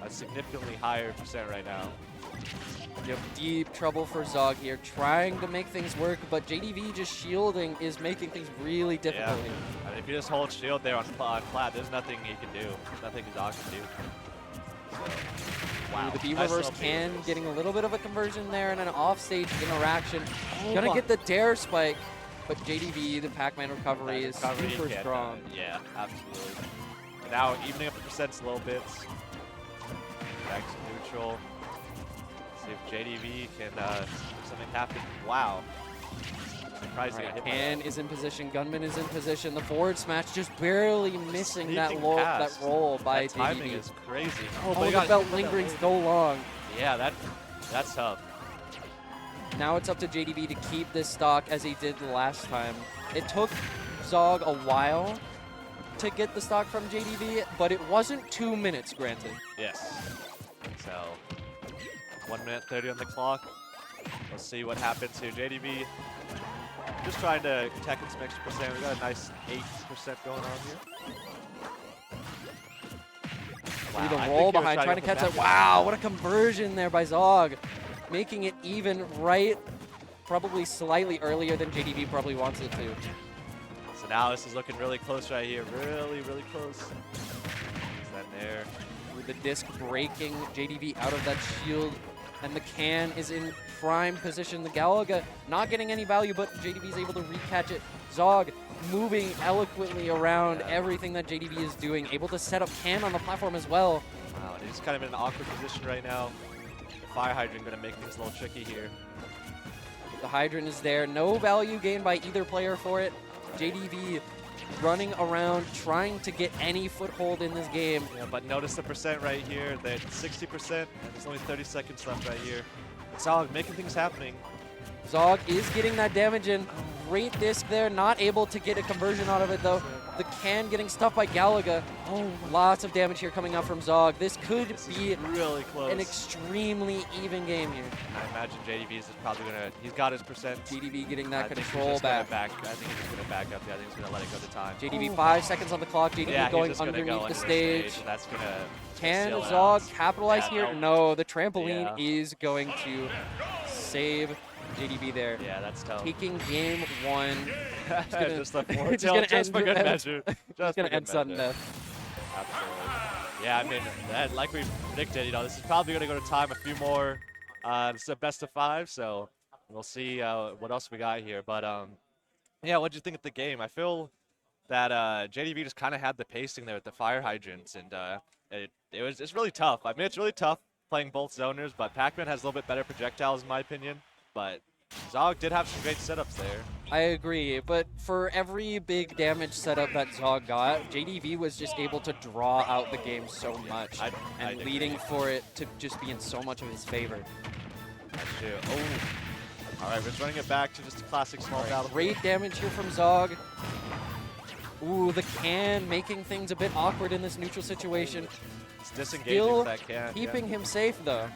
a significantly higher percent right now. You have deep trouble for Zog here, trying to make things work, but JDV just shielding is making things really difficult here. I mean, if you just hold shield there on Plat, there's nothing he can do. Nothing Zog can do. So, wow. The B Nice reverse little can B-reverse. getting a little bit of a conversion there and an offstage interaction. Oh Gonna my- get the dare spike, but JDV, the Pac-Man recovery, That is recovery super can't, strong. yeah, absolutely. And now evening up the percents a little bit. Back to neutral. See if JDV can make something happen. Wow. Surprising. Alright, Can is in position, Gunman is in position. The forward smash just barely missing that Sneaking that past. roll by That timing JDV. is crazy. Oh, but he the got belt hit with that lingering loop. so long. Yeah, that's tough. Now it's up to JDV to keep this stock as he did the last time. It took Zog a while to get the stock from JDV, but it wasn't 2 minutes, granted. Yes. So, 1 minute 30 on the clock. We'll see what happens here. JDV just trying to attack in some extra percent. We got a nice 8% going on here. Wow, the I think roll he was behind, trying to go catch for that. back. Wow, what a conversion there by Zog. Making it even right, probably slightly earlier than JDV probably wants it to. So now this is looking really close right here. Really, really close. Is that there? With the disc breaking JDV out of that shield, and the Can is in prime position. The Galaga not getting any value, but JDV is able to recatch it. Zog moving eloquently around everything that JDV is doing, able to set up Can on the platform as well. Wow, and he's kind of in an awkward position right now. The fire hydrant going to make things a little tricky here. The hydrant is there. No value gained by either player for it. JDV running around, trying to get any foothold in this game. Yeah, but notice the percent right here. They're at 60%, and there's only 30 seconds left right here. Zog making things happening. Zog is getting that damage in. Great disc there, not able to get a conversion out of it though. The Can getting stuffed by Galaga. Oh, lots of damage here coming out from Zog. This could be really close. an extremely even game here. I imagine JDV is probably gonna. He's got his percent. JDV getting that I think he's control just gonna back. I think he's just gonna back up. Yeah, I think he's gonna let it go to time. JDV 5 seconds on the clock. JDV Yeah, he's going just gonna underneath go the under stage. and that's gonna. Can seal it Zog out. capitalize Yeah, here? no. No, the trampoline Yeah. is going to save JDV there. Yeah, that's tough. Taking game one. Just a four just tail, gonna just end for good it. measure. It's Just gonna for end good sudden measure. death. Absolutely. Yeah, I mean, like we predicted, this is probably going to go to time. A few more. This is a best of 5, so we'll see what else we got here. But yeah, what'd you think of the game? I feel that JDV just kind of had the pacing there with the fire hydrants, and it's really tough. I mean, it's really tough playing both zoners, but Pac-Man has a little bit better projectiles in my opinion. But Zog did have some great setups there. I agree, but for every big damage setup that Zog got, JDV was just able to draw out the game so much, and leading for it to just be in so much of his favor. That's true. Oh, all right, we're just running it back to just a classic small battle. Great damage here from Zog. Ooh, the Can making things a bit awkward in this neutral situation. It's disengaging Still with that Can. keeping yeah. him safe though.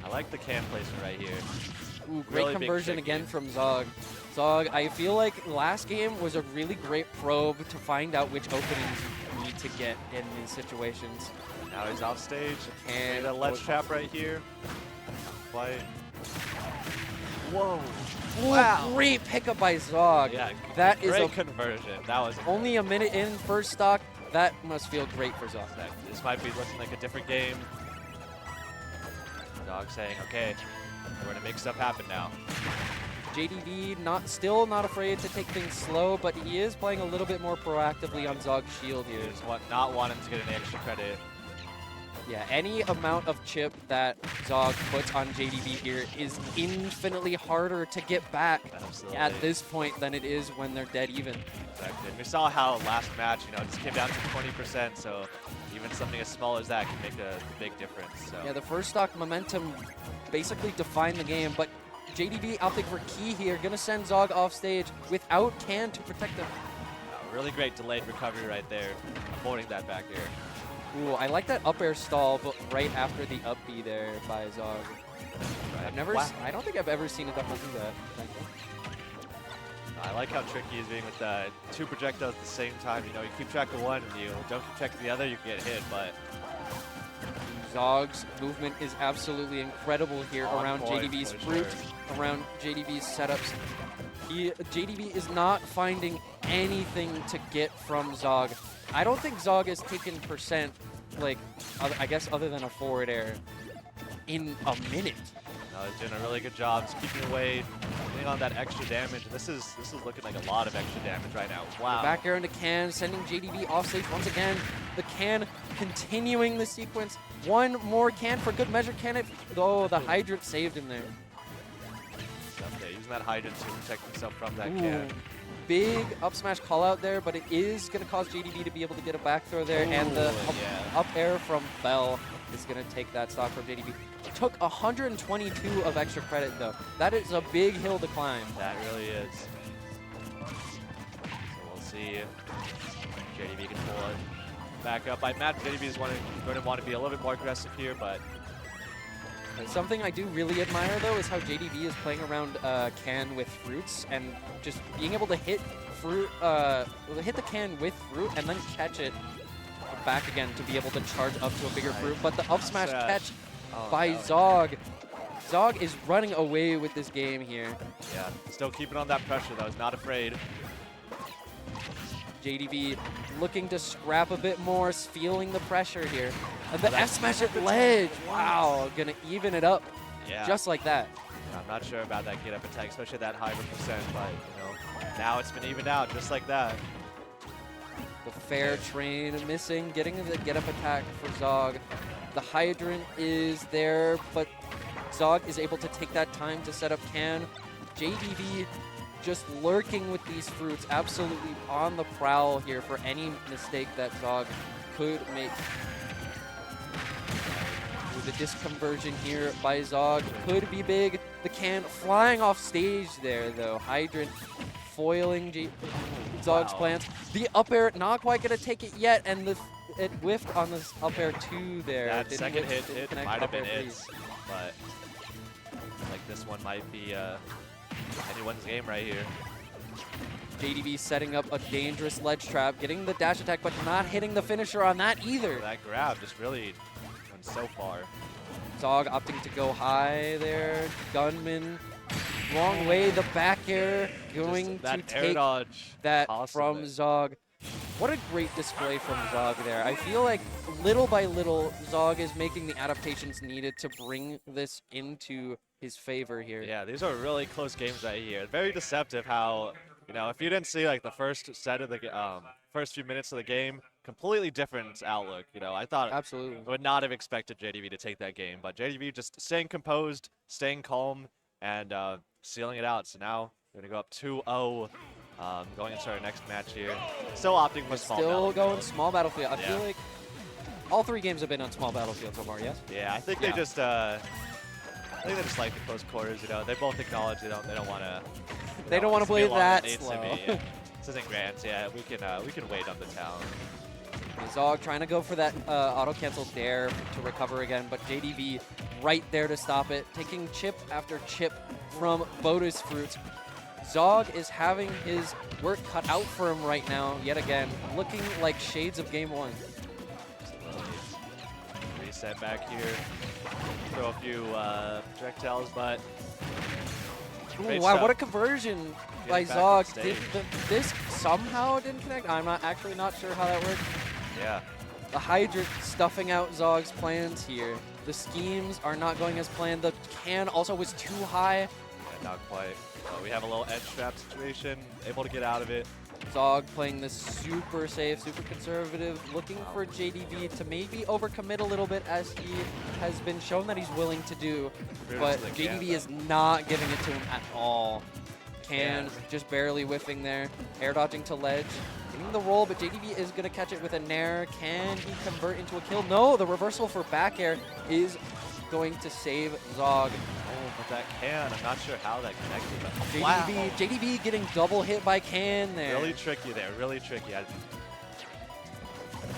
I like the Can placement right here. Ooh, great Really big conversion trick again here. from Zog. Zog, I feel like last game was a really great probe to find out which openings you need to get in these situations. Now he's off stage. And a ledge trap right here. Play. Whoa. Ooh, Wow. great pickup by Zog. Yeah, that is great a, conversion. That was only a minute in first stock. That must feel great for Zog. This might be looking like a different game. Dog saying, okay, we're gonna make stuff happen now. JDV still not afraid to take things slow, but he is playing a little bit more proactively on Zog's shield here. He just not wanting to get an extra credit. Yeah, any amount of chip that Zog puts on JDB here is infinitely harder to get back Absolutely. at this point than it is when they're dead even. Exactly. And we saw how last match, you know, it just came down to 20%, so even something as small as that can make a big difference. So. Yeah, the first stock momentum basically defined the game, but JDB opting for key here, gonna send Zog off stage without Can to protect them. Really great delayed recovery right there, avoiding that back air. Ooh, I like that up air stall, but right after the up B there by Zog. I've never, I don't think I've ever seen a double do that. I like how tricky he's being with two projectiles at the same time. You know, you keep track of one and you don't keep track of the other, you can get hit, but Zog's movement is absolutely incredible here On around point, JDB's for fruit, sure. around JDB's setups. JDB is not finding anything to get from Zog. I don't think Zog has taken percent, like, I guess other than a forward air, in a minute. no, he's doing a really good job just keeping away, getting on that extra damage. This is looking like a lot of extra damage right now. Wow. The back air into Can, sending JDB off stage once again. The Can continuing the sequence. One more Can for good measure. Can it? Oh, the Hydrant saved him there. Okay, using that hydrant to protect himself from that Ooh, can. big up smash call out there, but it is going to cause JDB to be able to get a back throw there. And the up air from Bell is going to take that stock from JDB. Took 122 of extra credit, though. That is a big hill to climb. That really is. So we'll see if JDB can pull it back up. I imagine JDB is going to want to be a little bit more aggressive here, but Something I do really admire, though, is how JDB is playing around Can with fruits and just being able to hit fruit, hit the Can with fruit and then catch it back again to be able to charge up to a bigger fruit. But the up smash catch by Zog. Zog is running away with this game here. yeah, still keeping on that pressure though. He's not afraid. JDB looking to scrap a bit more, feeling the pressure here. And the F smash at ledge. Wow, gonna even it up Yeah. just like that. I'm not sure about that get up attack, especially that high percent, but you know, now it's been evened out just like that. The fair train missing, getting the get up attack for Zog. The hydrant is there, but Zog is able to take that time to set up Can. JDB just lurking with these fruits, absolutely on the prowl here for any mistake that Zog could make. Ooh, the disconversion here by Zog could be big. The Can flying off stage there, though. Hydrant foiling Zog's plans. The up air not quite going to take it yet, and it whiffed on this up air 2 there. That Didn't second whiff, hit didn't connect might have up air been 3. it, but like this one might be anyone's game right here. JDB setting up a dangerous ledge trap, getting the dash attack, but not hitting the finisher on that either. That grab just really went so far. Zog opting to go high there. Gunman, wrong way. The back air going Just to that air take dodge that cost from him it. Zog. What a great display from Zog there. I feel like little by little, Zog is making the adaptations needed to bring this into his favor here. Yeah, these are really close games right here. Very deceptive how, you know, if you didn't see like the first set of the first few minutes of the game, completely different outlook. You know, I thought Absolutely. I would not have expected JDB to take that game, but JDB just staying composed, staying calm, and sealing it out. So now we're gonna go up 2-0, going into our next match here. Still opting for small. Still battlefield. going small battlefield. I Yeah. feel like all 3 games have been on small battlefield so far, yes? Yeah, I think Yeah. they just I think they just like the close quarters. You know, they both acknowledge they don't want to. They don't wanna play that Needs to slow. be. Yeah. This isn't Grants. Yeah, we can wait on the town. Zog trying to go for that auto cancel dare to recover again, but JDB right there to stop it, taking chip after chip from Boda's fruits. Zog is having his work cut out for him right now, yet again, looking like shades of game 1. Reset back here. Throw a few projectiles, but Ooh, great wow, stuff. what a conversion by Getting back on Zog. stage. This somehow didn't connect. I'm not sure how that worked. Yeah. The Hydrant stuffing out Zog's plans here. The schemes are not going as planned. The can also was too high. Yeah, not quite. We have a little edge trap situation, able to get out of it. Zog playing this super safe, super conservative, looking for JDV to maybe overcommit a little bit as he has been shown that he's willing to do, but JDV is not giving it to him at all. Can just barely whiffing there, air dodging to ledge, getting the roll, but JDV is going to catch it with a nair. Can he convert into a kill? No, the reversal for back air is going to save Zog. Oh, but that can, I'm not sure how that connected. But JDV getting double hit by Can there. Really tricky there, really tricky. It's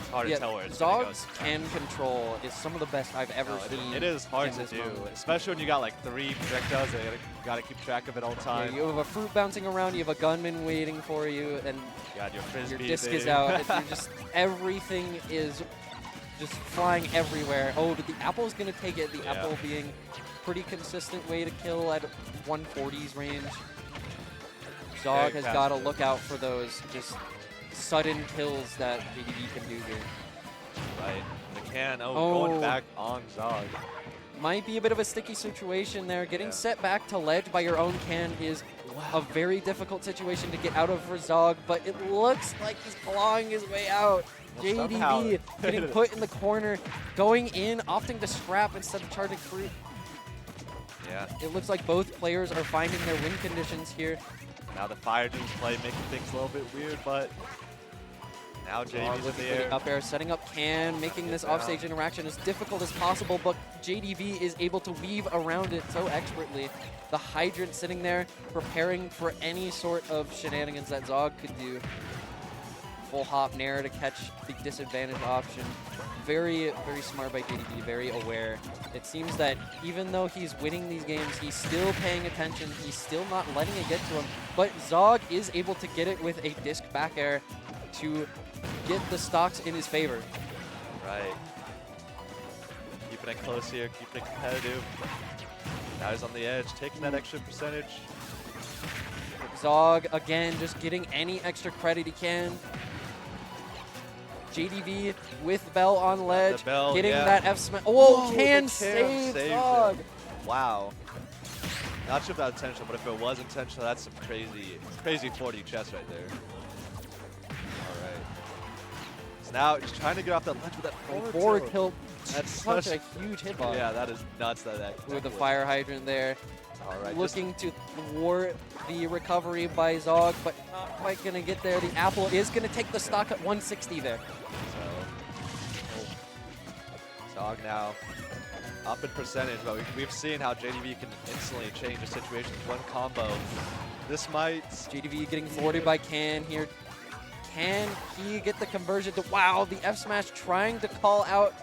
hard to tell where it's Zog's can control is some of the best I've ever seen. It is hard to do, especially when you got like 3 projectiles that you gotta keep track of it all the time. Yeah, you have a fruit bouncing around, you have a gunman waiting for you, and your disc is out. You're just, everything is just flying everywhere. Oh, but the apple is going to take it. The apple being pretty consistent way to kill at 140's range. Zog has got to look out for those just sudden kills that JDV can do here. Right. The can, going back on Zog. Might be a bit of a sticky situation there. Getting set back to ledge by your own can is a very difficult situation to get out of for Zog, but it looks like he's clawing his way out. JDV getting put in the corner, going in, opting to scrap instead of charging fruit. Yeah. It looks like both players are finding their win conditions here. Now the fire team's play making things a little bit weird, but now JDV's in the air. Up air, setting up Can, making this offstage interaction as difficult as possible, but JDV is able to weave around it so expertly. The Hydrant sitting there, preparing for any sort of shenanigans that Zog could do. Full hop nair to catch the disadvantage option. Very, very smart by JDV, very aware. It seems that even though he's winning these games, he's still paying attention. He's still not letting it get to him. But Zog is able to get it with a disc back air to get the stocks in his favor. Right. Keeping it close here, keeping it competitive. Now he's on the edge, taking that extra percentage. Zog, again, just getting any extra credit he can. JDV with Bell on ledge, getting that F smash. Oh, Can save Zog. Wow. Not sure if that was intentional, but if it was intentional, that's some crazy 40 chess right there. All right. So now he's trying to get off that ledge with that forward tilt. That's such a huge hitbox. Yeah, that is nuts. That with the fire hydrant there. All right, looking to thwart the recovery by Zog, but not quite going to get there. The apple is going to take the stock at 160 there. So, Zog now up in percentage, but we've seen how JDV can instantly change a situation with one combo. This might... JDV getting thwarted by Can here. Can he get the conversion to... Wow, the F smash trying to call out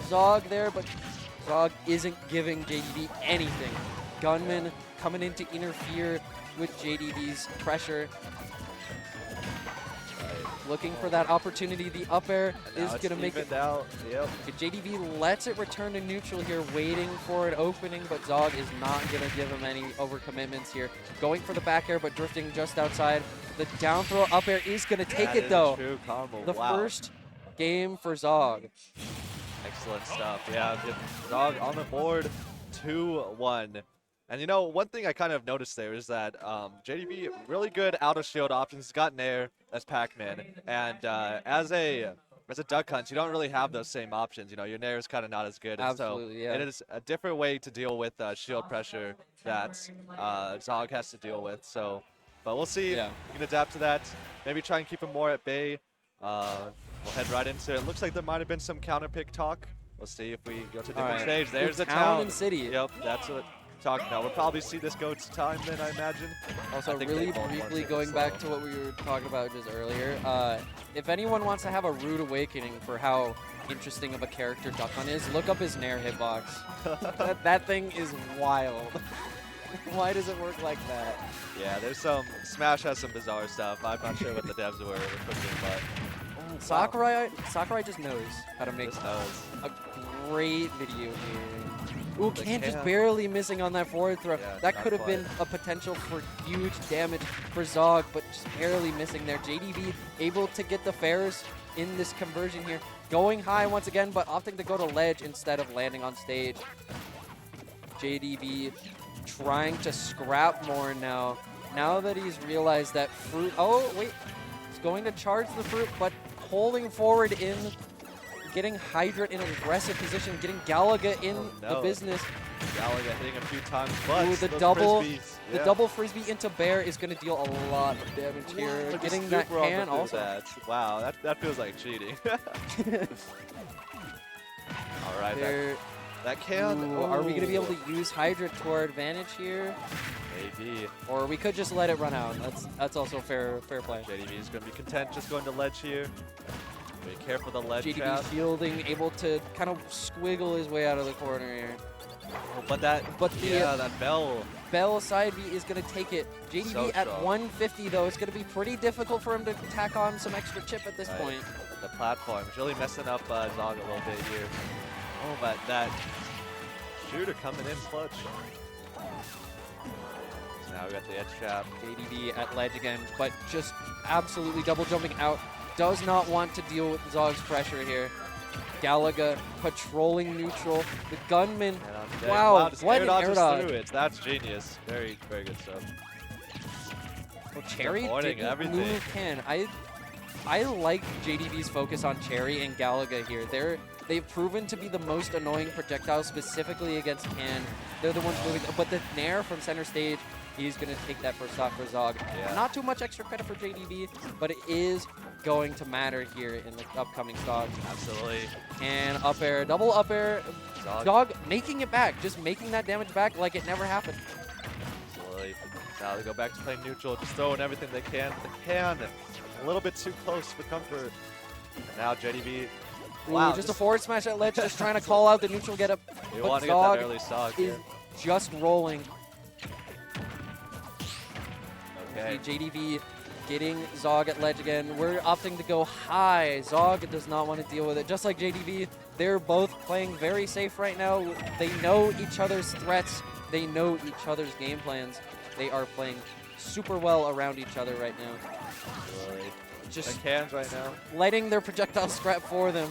Zog there, but Zog isn't giving JDV anything. Gunman coming in to interfere with JDV's pressure. Looking for that opportunity. The up air is going to make it out. Yep. JDV lets it return to neutral here, waiting for an opening, but Zog is not going to give him any overcommitments here. Going for the back air, but drifting just outside. The down throw up air is going to take it, though. True combo. The first game for Zog. Excellent stuff. Yeah, Zog on the board, 2-1. And you know, one thing I kind of noticed there is that JDV really good out of shield options. He's got Nair as Pac-Man, and as a duck hunt, you don't really have those same options. You know, your Nair is kind of not as good. Absolutely, so yeah. It is a different way to deal with shield pressure that Zog has to deal with. So, but we'll see. Yeah. You can adapt to that. Maybe try and keep him more at bay. We'll head right into it. Looks like there might have been some counter pick talk. We'll see if we go to a different stage. There's the town and city. Yep, that's what talking about. We'll probably see this go to time then, I imagine. Also, really briefly going back to what we were talking about just earlier, if anyone wants to have a rude awakening for how interesting of a character Duck Hunt is, look up his Nair hitbox. that thing is wild. Why does it work like that? Yeah, there's some... Smash has some bizarre stuff. I'm not sure what the devs were cooking, but... Sakurai just knows how to make a great video here. Ooh, Can just barely missing on that forward throw. Yeah, that could have been a potential for huge damage for Zog, but just barely missing there. JDV able to get the fares in this conversion here. Going high once again, but opting to go to ledge instead of landing on stage. JDV trying to scrap more now. Now that he's realized that fruit... Oh, wait. going to charge the fruit, but holding forward in, getting Hydra in an aggressive position, getting Galaga in the business. Galaga hitting a few times, but Ooh, the those double, frisbees, the yeah. double frisbee into Bear is going to deal a lot of damage here. Look, Getting the that super on can the also. that. Wow, that feels like cheating. All right, that can. Ooh, are we going to be able to use Hydra to our advantage here? Maybe. Or we could just let it run out. That's also fair play. JDV is going to be content just going to ledge here. Be careful the ledge JDB trap. shielding, able to kind of squiggle his way out of the corner here. Oh, but that bell. Bell side B is going to take it. JDB So at strong. 150 though, it's going to be pretty difficult for him to tack on some extra chip at this Right. point. The platform is really messing up Zog a little bit here. Oh, but that shooter coming in clutch. So now we got the edge trap. JDB at ledge again, but just absolutely double jumping out. Does not want to deal with Zog's pressure here. Galaga patrolling neutral. The gunman. And on deck. Wow, Just what air an dodges air dodge. through it. That's genius. Very, very good stuff. Well, Cherry Avoiding didn't everything. move can. I like JDB's focus on Cherry and Galaga here. They've proven to be the most annoying projectiles specifically against Can. They're the ones moving, but the Nair from center stage, he's going to take that first stock for Zog. Yeah. Not too much extra credit for JDB, but it is going to matter here in the upcoming stock. Absolutely. And up air, double up air. Zog. Zog making it back, just making that damage back like it never happened. Absolutely. Now they go back to playing neutral, just throwing everything they can. But they can. A little bit too close for comfort. And now JDB. Ooh, Wow, just a forward smash at ledge, just trying to call out the neutral get up. You But want to get Zog that early stock. is just rolling. Okay. JDV getting Zog at ledge again. We're opting to go high. Zog does not want to deal with it. Just like JDV, they're both playing very safe right now. They know each other's threats. They know each other's game plans. They are playing super well around each other right now. Absolutely. Just Their cans right now. letting their projectile scrap for them.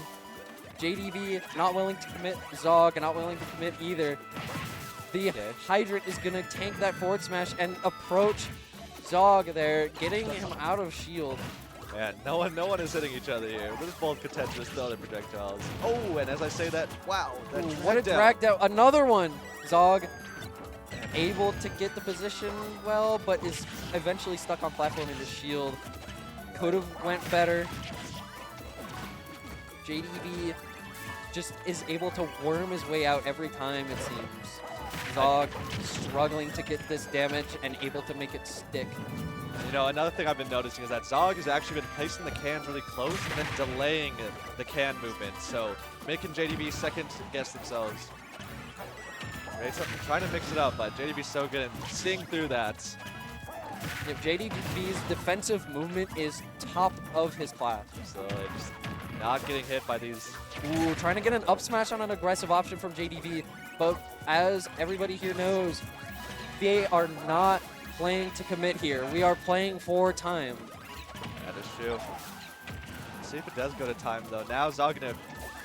JDV not willing to commit. Zog not willing to commit either. The Hydrant is going to tank that forward smash and approach Zog there, getting him out of shield. Man, no one is hitting each other here. We're just both contentious to other projectiles. Oh, and as I say that, wow. That Ooh, what a drag down. Another one. Zog able to get the position well, but is eventually stuck on platform into shield. Could have went better. JDB just is able to worm his way out every time, it seems. Zog struggling to get this damage and able to make it stick. You know, another thing I've been noticing is that Zog has actually been placing the cans really close and then delaying the can movement, so making JDB second guess themselves. Right, so trying to mix it up, but JDB's so good at seeing through that. If JDB's defensive movement is top of his class. So just not getting hit by these. Ooh, trying to get an up smash on an aggressive option from JDB, but as everybody here knows, they are not playing to commit here. We are playing for time. That is true. Let's see if it does go to time though. Now Zog in a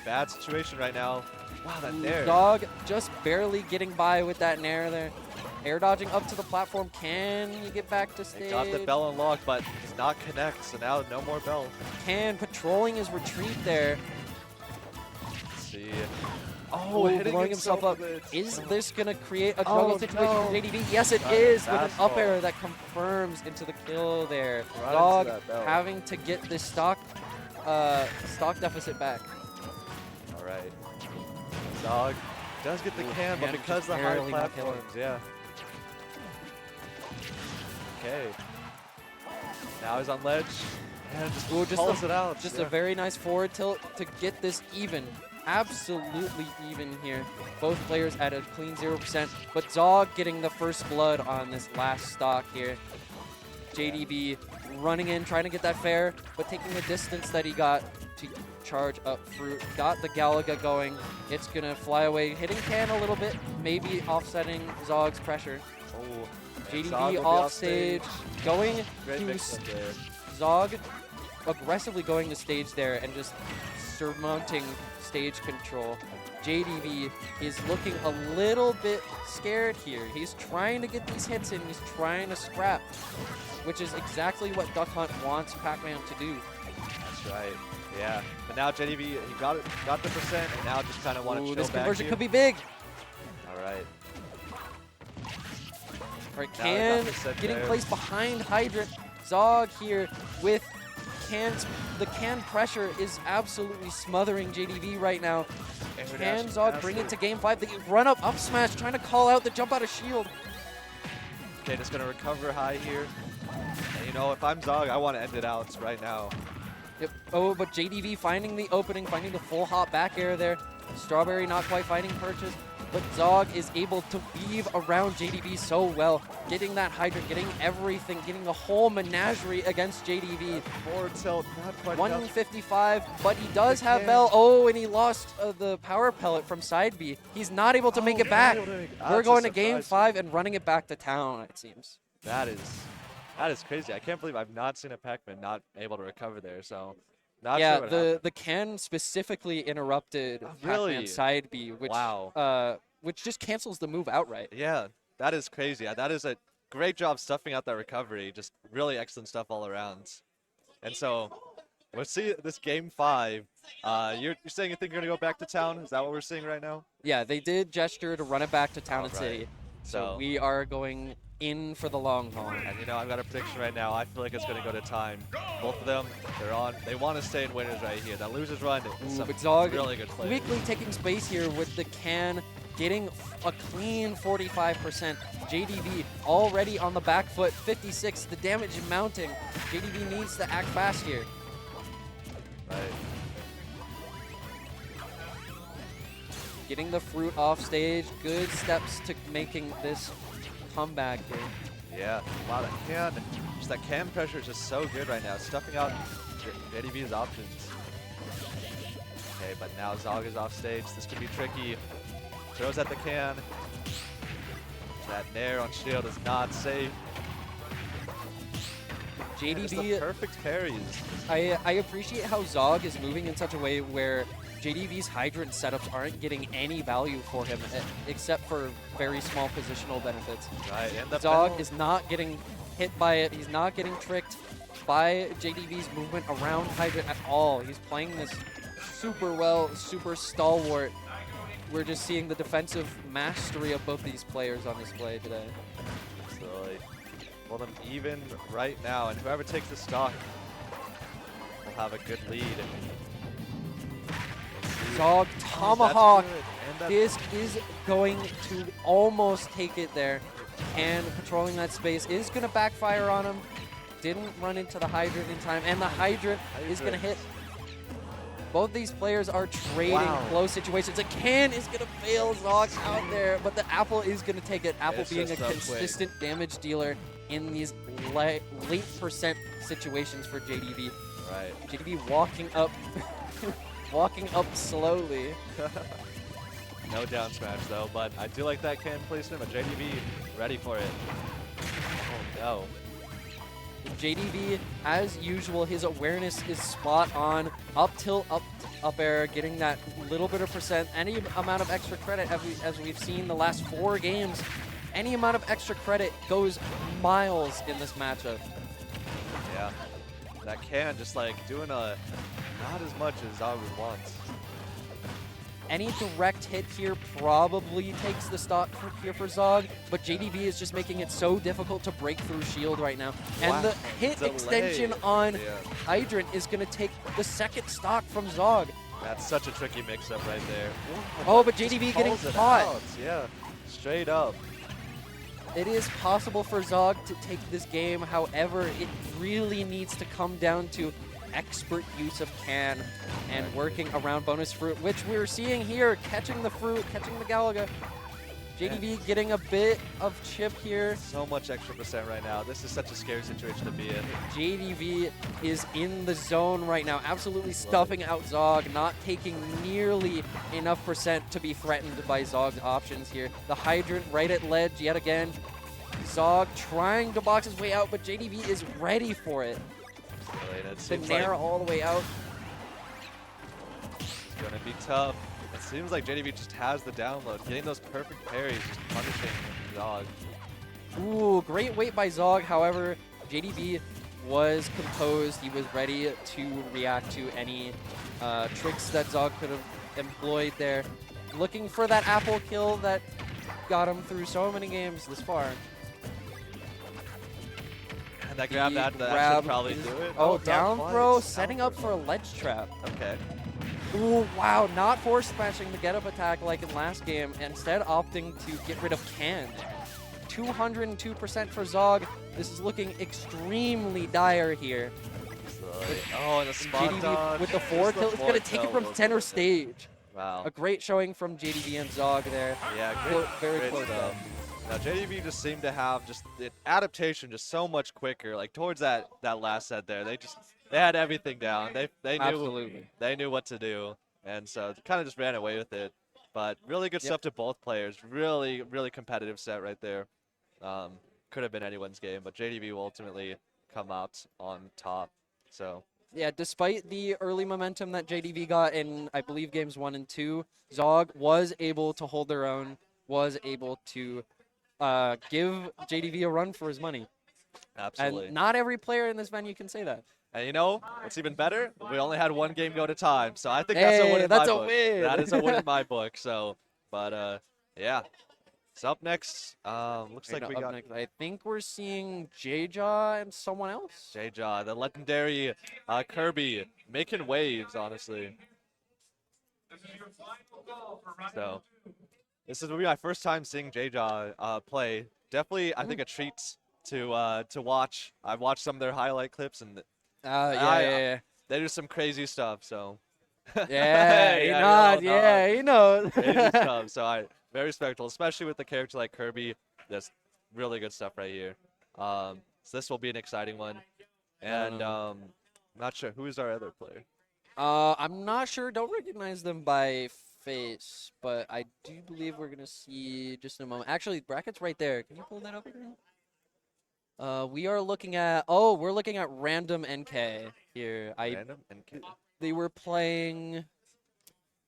bad situation right now. Wow, that Nair. Zog just barely getting by with that Nair there. Air dodging up to the platform. Can you get back to stage? They got the bell unlocked, but does not connect, so now no more bell. Can patrolling his retreat there. Let's see. Oh, hitting blowing himself up. with- Is this going to create a struggle situation for JDB? Yes, it is, with an up air that confirms into the kill there. Right Zog into that bell. having to get this stock deficit back. All right. Zog does get the can, but can because just the high barely not hit platforms, yeah. Okay. Now he's on ledge. And just Ooh, just pulls it out. Just yeah. a very nice forward tilt to get this even. Absolutely even here. Both players at a clean 0%, but Zog getting the first blood on this last stock here. JDB running in, trying to get that fair, but taking the distance that he got to charge up fruit. Got the Galaga going. It's going to fly away, hitting can a little bit, maybe offsetting Zog's pressure. Oh, JDB off stage, going Great to mix up there. Zog aggressively going to stage there and just surmounting stage control. JDV is looking a little bit scared here. He's trying to get these hits in. He's trying to scrap, which is exactly what Duck Hunt wants Pac-Man to do. That's right. Yeah. But now JDV, he got the percent, and now just kind of want to chill This back conversion here. could be big. All right. All right, Now Can they got the getting there. placed behind Hydrant. Zog here with the Can pressure is absolutely smothering JDV right now. Can Zog bring it to game 5? The run up smash trying to call out the jump out of shield. Okay, just gonna recover high here. And you know, if I'm Zog, I want to end it out right now. Yep. Oh, but JDV finding the opening, finding the full hop back air there. Strawberry not quite finding purchase, but Zog is able to weave around JDV so well, getting that Hydrant, getting everything, getting a whole menagerie against JDV. Forward tilt, not quite 155, but he does have Bell. Oh, and he lost the power pellet from side B. He's not able to make it back. We're going to game 5 and running it back to town, it seems. That is crazy. I can't believe I've not seen a Pac-Man not able to recover there. So, not Yeah, sure what happened. the Can specifically interrupted Really? Pac-Man side B, which which just cancels the move outright. Yeah, that is crazy. That is a great job stuffing out that recovery. Just really excellent stuff all around. And so, we'll see this game 5. You're saying you think you're gonna go back to town? Is that what we're seeing right now? Yeah, they did gesture to run it back to town and Alright. city. So So we are going in for the long haul. And you know, I've got a prediction right now. I feel like it's going to go to time. Both of them, they're on. They want to stay in winners right here. That losers run. Ooh, Some but Zog really good play. quickly taking space here with the Can getting a clean 45%. JDV already on the back foot, 56. The damage mounting. JDV needs to act fast here. Right. Getting the fruit off stage. Good steps to making this comeback here. Yeah. Wow, that Can. Just that Can pressure is just so good right now. Stuffing out JDV's options. Okay, but now Zog is off stage. This could be tricky. Throws at the Can. That nair on shield is not safe. Just the JDV, perfect parries. I appreciate how Zog is moving in such a way where JDV's Hydrant setups aren't getting any value for him except for very small positional benefits. Right, and the Zog bell. is not getting hit by it. He's not getting tricked by JDV's movement around Hydrant at all. He's playing this super well, super stalwart. We're just seeing the defensive mastery of both these players on display today. Absolutely. Hold them even right now, and whoever takes the stock will have a good lead. Zog tomahawk. That's good. And that This is going to almost take it there. And patrolling that space is going to backfire on him. Didn't run into the Hydrant in time, and the Hydrant is going to hit. Both these players are trading close situations. A Can is going to fail Zog out there, but the Apple is going to take it. Apple It's being a just so quick. consistent damage dealer in these late percent situations for JDV. right. JDV walking up, walking up slowly. No down smash though, but I do like that Can placement, but JDV ready for it. Oh no. JDV, as usual, his awareness is spot on. Up tilt, up air, getting that little bit of percent. Any amount of extra credit, as we've seen the last 4 games, any amount of extra credit goes miles in this matchup. Yeah. That Can just like doing not as much as Zog would want. Any direct hit here probably takes the stock here for Zog, but JDV is just making it so difficult to break through shield right now. And Wow. the hit Delay. extension on Yeah. Hydrant is going to take the second stock from Zog. That's such a tricky mix-up right there. Oh, but Just JDV getting calls it caught. out. Yeah, straight up. It is possible for Zog to take this game. However, it really needs to come down to expert use of Can and working around bonus fruit, which we're seeing here, catching the fruit, catching the Galaga. JDV getting a bit of chip here. So much extra percent right now. This is such a scary situation to be in. JDV is in the zone right now, absolutely stuffing out Zog, not taking nearly enough percent to be threatened by Zog's options here. The Hydrant right at ledge yet again. Zog trying to box his way out, but JDV is ready for it. Really, and it The seems Nair like all the way out. it's gonna be tough. It seems like JDV just has the download, getting those perfect parries, just punishing Zog. Ooh, great wait by Zog. However, JDV was composed. He was ready to react to any tricks that Zog could have employed there. Looking for that apple kill that got him through so many games this far. And that grab, that grab should probably is- do it. Oh, not down quite. throw, Down setting up for a ledge trap. Okay. Ooh, wow, not force smashing the get-up attack like in last game, instead opting to get rid of Can. 202% for Zog. This is looking extremely dire here. Oh, and the spot JDV dodge. with the forward Just tilt, it's going to forward take it tilt from was center worth it. stage. Wow. A great showing from JDV and Zog there. Yeah, Very great close stuff. Now JDV just seemed to have just the adaptation just so much quicker. Like towards that last set there, they had everything down. They knew what to do, and so kind of just ran away with it. But really good stuff to both players. Really competitive set right there. Could have been anyone's game, but JDV will ultimately come out on top. So. Yeah, despite the early momentum that JDV got in, I believe, games 1 and 2, Zog was able to hold their own, was able to give JDV a run for his money. Absolutely. And not every player in this venue can say that. And you know what's even better? We only had one game go to time, so I think that's a win in my book. Win. That is a win in my book. So, but yeah. So up next, looks like we got next, I think we're seeing J-Jaw and someone else. J-Jaw, the legendary Kirby, making waves, honestly. So this is will be my first time seeing J-Jaw play. Definitely, I think a treat to watch. I've watched some of their highlight clips, and Yeah. they do some crazy stuff. So Yeah, he Yeah, nods. you all Yeah, he knows. crazy stuff. So very respectful, especially with the character like Kirby. That's really good stuff right here. So this will be an exciting one. And not sure who's our other player. I'm not sure. Don't recognize them by face, but I do believe we're gonna see just in a moment. Actually, bracket's right there. Can you pull that up again? We are looking at. Oh, we're looking at Random NK here. Random NK. They were playing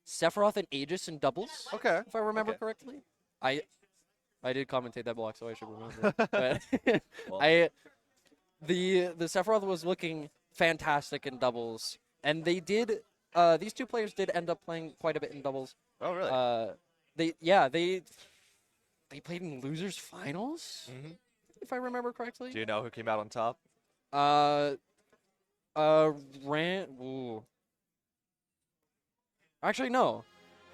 Sephiroth and Aegis in doubles. Okay. If I remember Okay. correctly. I did commentate that block, so I should remember. But Well. the Sephiroth was looking fantastic in doubles, and they did. These two players did end up playing quite a bit in doubles. Oh really? They played in losers finals, Mm-hmm. if I remember correctly. Do you know who came out on top? Ooh. Actually, no.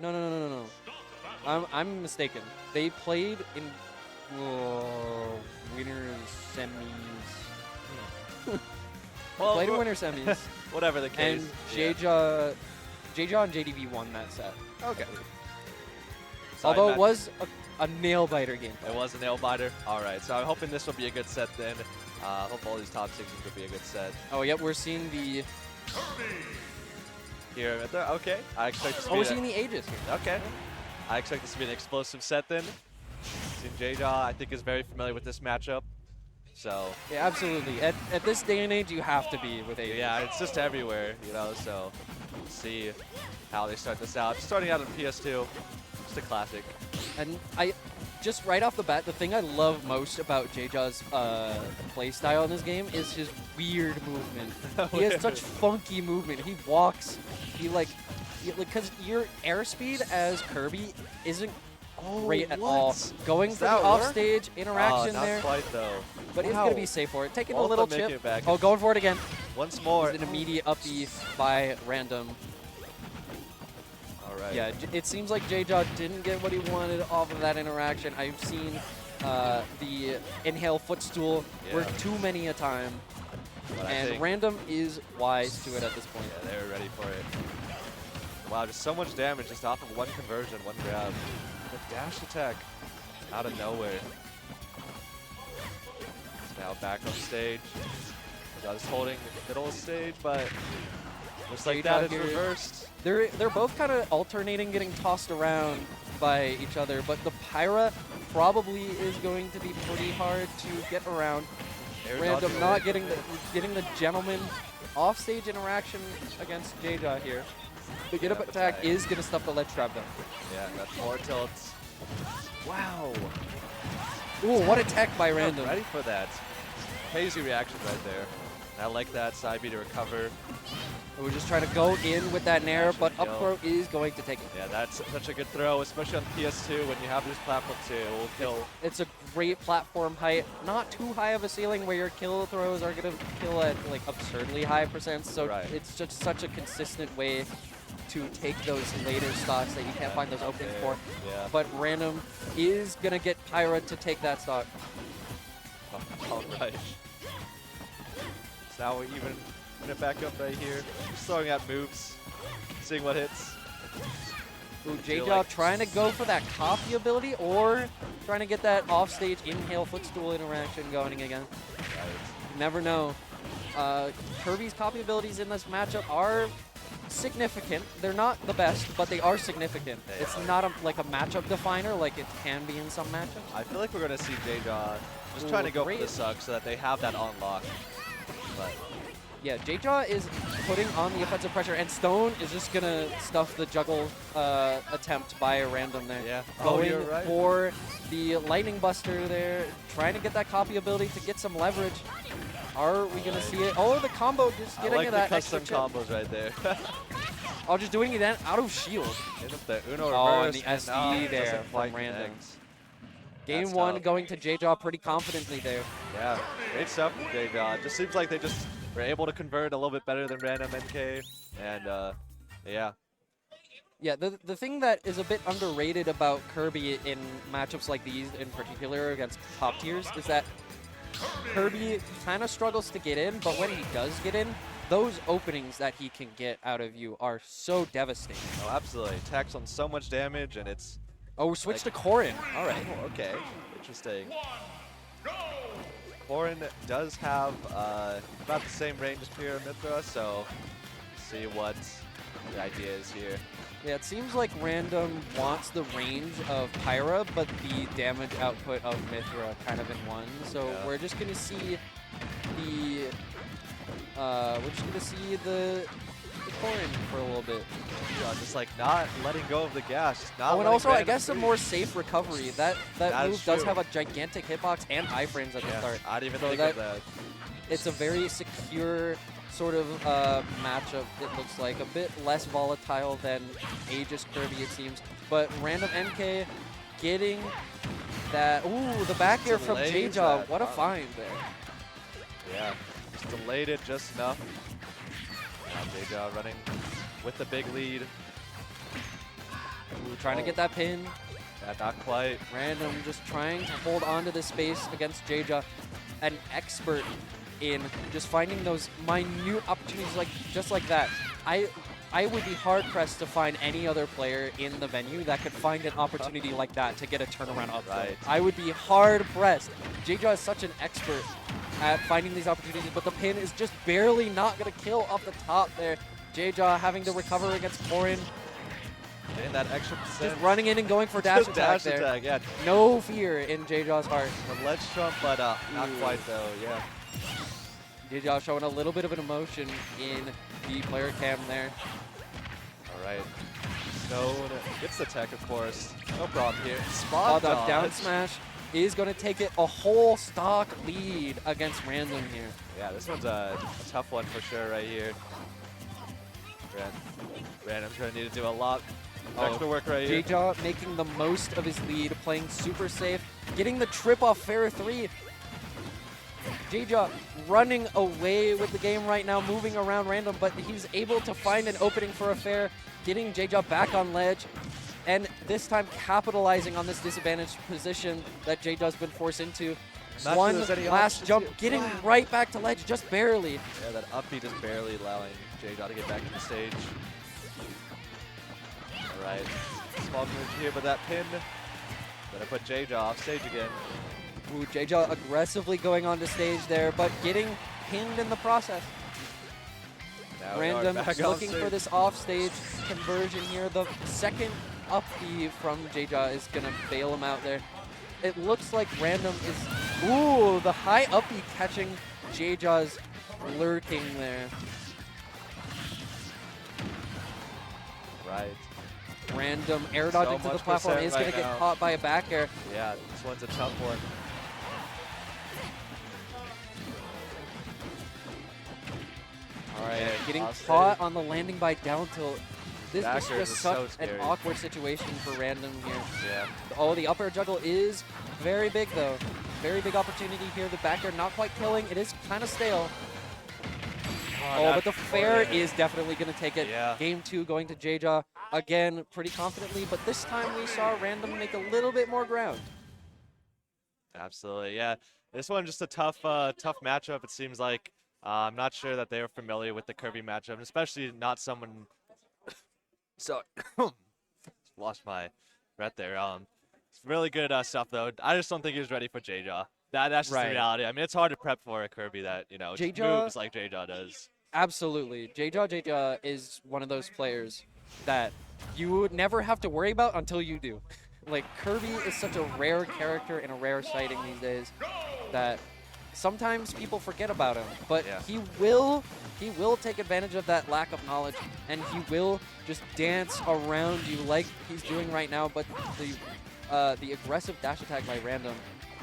No. I'm mistaken. They played in winners semis. Well, Played in winner semis. Whatever the case. And yeah. J-Jaw and JDV won that set. Okay. Although Side it was a nail-biter game. It was a nail biter. All right, so I'm hoping this will be a good set then. Hope all these top sixes will be a good set. Oh, yep, we're seeing the... Here, right there. Okay. I expect this to Oh, be we're seeing the Aegis here. Okay. I expect this to be an explosive set then. Seeing J-Jaw, I think, is very familiar with this matchup. So. Yeah, absolutely. At this day and age, you have to be with Aegis. Yeah, it's just everywhere, you know, so we'll see how they start this out. Starting out on PS2, just a classic. And just right off the bat, the thing I love most about J-Jaw's play style in this game is his weird movement. He has such funky movement. He walks, because your airspeed as Kirby isn't great at all. Going for the that work? offstage interaction not there, quite though. but he's Wow. going to be safe for it. Taking a Both little of them making chip. it back. Oh, going for it again. Once more. It's an immediate up B by Random. All right. Yeah, it seems like J-Jaw didn't get what he wanted off of that interaction. I've seen the inhale footstool work too many a time, But I and think, Random is wise to it at this point. yeah, they were ready for it. Wow, just so much damage just off of one conversion, one grab. The dash attack out of nowhere. Now back on stage. Just holding middle of stage, but just like that, it's J-Jaw here. reversed. They're both kind of alternating, getting tossed around by each other, but the Pyra probably is going to be pretty hard to get around. Air Random dodge not getting the gentleman offstage interaction against J-Jaw here. The get up attack is going to stuff the ledge trap though. Yeah, that forward tilts. Wow. Ooh, what a tech by Random. Ready for that. Crazy reaction right there. And I like that side B to recover. We're just trying to go in with that nair, but up kill. throw is going to take it. Yeah, that's such a good throw, especially on PS2 when you have this platform too. It will kill. It's a great platform height. Not too high of a ceiling where your kill throws are going to kill at like absurdly high percents. So it's just such a consistent way to take those later stocks that you can't find those openings for. Yeah. But Random is going to get Pyra to take that stock. All right. So now we're even gonna back up right here. Just throwing out moves, seeing what hits. Ooh, J-Job trying to go for that copy ability or trying to get that offstage inhale footstool interaction going again. You never know. Kirby's copy abilities in this matchup are significant. They're not the best, but they are significant. It's not like a matchup definer like it can be in some matchups. I feel like we're gonna see J-Jaw just trying to go for the suck so that they have that on lock. But yeah, J-Jaw is putting on the offensive pressure, and Stone is just going to stuff the juggle attempt by a Random there. Yeah. Going you're right. for the Lightning Buster there, trying to get that copy ability to get some leverage. Are we going to see it? Oh, the combo just getting like that the extra custom chip. combos right there. Oh, just doing it out of shield. Hit up the Uno Oh, and reverse. the SD there doesn't from quite Random. connect. Game That's one tough. going to J-Jaw pretty confidently there. Yeah, great stuff from J-Jaw. Just seems like they just were able to convert a little bit better than Random NK. And yeah. Yeah, the thing that is a bit underrated about Kirby in matchups like these, in particular against top tiers, is that Kirby kind of struggles to get in, but when he does get in, those openings that he can get out of you are so devastating. Oh, absolutely. Attacks on so much damage, and it's... Oh, switch to Korin. All right. Oh, okay. Interesting. Korin does have about the same range as Pyra Mithra, so see what the idea is here. Yeah, it seems like Random wants the range of Pyra, but the damage output of Mithra kind of in one. So we're just gonna see the Korin for a little bit. Yeah, just like not letting go of the gas. Just not Oh, and letting also I Random guess a free. more safe recovery. That That move is does true. have a gigantic hitbox and iframes at the start. I didn't even So think of that. It's a very secure sort of matchup, it looks like. A bit less volatile than Aegis Kirby, it seems. But Random NK getting that. Ooh, the back air from Delays J-Jaw. that. What a Wow. find there. Yeah, just delayed it just enough. Now J-Jaw running with the big lead. Ooh, trying to get that pin. Yeah, not quite. Random just trying to hold on to the space against J-Jaw. An expert in just finding those minute opportunities just like that. I would be hard-pressed to find any other player in the venue that could find an opportunity like that to get a turnaround up. Right. I would be hard-pressed. J-Jaw is such an expert at finding these opportunities, but the pin is just barely not going to kill off the top there. J-Jaw having to recover against Korin. And that extra percent. Just running in and going for dash attack dash there. attack, yeah. No fear in J-Jaw's heart. The ledge trump, but not quite though, yeah. J-Jaw showing a little bit of an emotion in the player cam there. All right. Stone gets the tech, of course. No problem here. Spot Spot dodge down dodge. smash is going to take it a whole stock lead against Random here. Yeah, this one's a tough one for sure right here. Random's going to need to do a lot of extra work right here. J-Jaw making the most of his lead, playing super safe, getting the trip off fair 3. J-Jaw running away with the game right now, moving around Random, but he's able to find an opening for a fair, getting J-Jaw back on ledge, and this time capitalizing on this disadvantaged position that J-Jaw's been forced into. Not One sure there's any last options jump, here. getting right back to ledge, just barely. Yeah, that up B just barely allowing J-Jaw to get back to the stage. All right, small move here, but that pin gonna put J-Jaw off stage again. Ooh, J-Jaw aggressively going onto stage there, but getting pinned in the process. Now we are Random back looking on for stage. this offstage conversion here. The second up B from J-Jaw is going to bail him out there. It looks like Random is... Ooh, the high up B catching J-Jaw's lurking there. Right. Random air dodging to the much platform percent is going right to get now. caught by a back air. Yeah, this one's a tough one. All right, Yeah, getting off caught stage. on the landing by down tilt. This is Backers just is such so an scary. awkward situation for Random here. Yeah. Oh, the up air juggle is very big, though. Very big opportunity here. The back air not quite killing. It is kind of stale. Oh, but the fair is definitely going to take it. Yeah. Game 2 going to J-Jaw again pretty confidently, but this time we saw Random make a little bit more ground. Absolutely, yeah. This one just a tough matchup. It seems like I'm not sure that they were familiar with the Kirby matchup, especially not someone. So, lost my breath there. It's really good stuff though. I just don't think he was ready for J-Jaw. That's just the Right. reality. I mean, it's hard to prep for a Kirby that just J-Jaw- moves like J-Jaw does. Absolutely. J-Jaw is one of those players that you would never have to worry about until you do. Like, Kirby is such a rare character and a rare sighting these days that sometimes people forget about him, but Yeah. he will take advantage of that lack of knowledge, and he will just dance around you like he's doing right now. But the aggressive dash attack by Random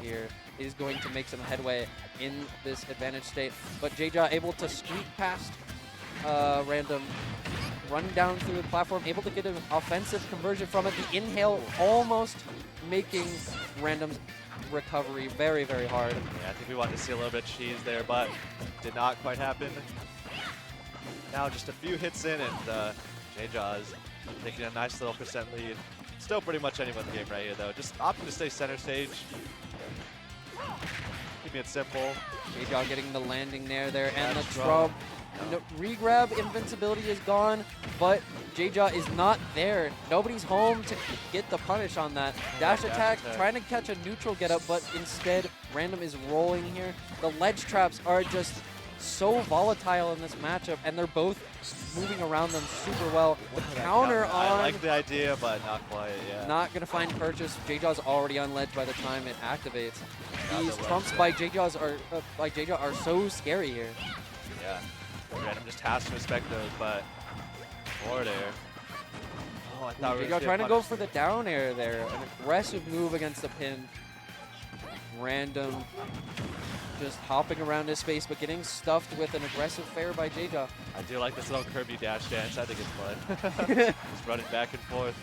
here is going to make some headway in this advantage state. But J-Jaw able to squeak past Random, run down through the platform, able to get an offensive conversion from it. The inhale almost making Random's recovery very, very hard. Yeah, I think we wanted to see a little bit of cheese there, but did not quite happen. Now just a few hits in, and J-Jaw is taking a nice little percent lead. Still pretty much anyone's game right here, though. Just opting to stay center stage. Keeping it simple. J-Jaw getting the landing there, and the That's trump. No, re-grab invincibility is gone, but J-Jaw is not there. Nobody's home to get the punish on that. Dash attack, trying to catch a neutral get up, but instead Random is rolling here. The ledge traps are just so volatile in this matchup, and they're both moving around them super well. The counter I on like the idea, but not quite, yeah. not going to find purchase. J-Jaw's already on ledge by the time it activates. Now These the trumps ledge by J-Jaw are so scary here. Yeah. Random just has to respect those, but forward air. Oh, I thought we were J-Jaw trying to go for the down air there. An aggressive move against the pin. Random just hopping around his space, but getting stuffed with an aggressive fair by J-Jaw. I do like this little Kirby dash dance. I think it's fun. Just running back and forth.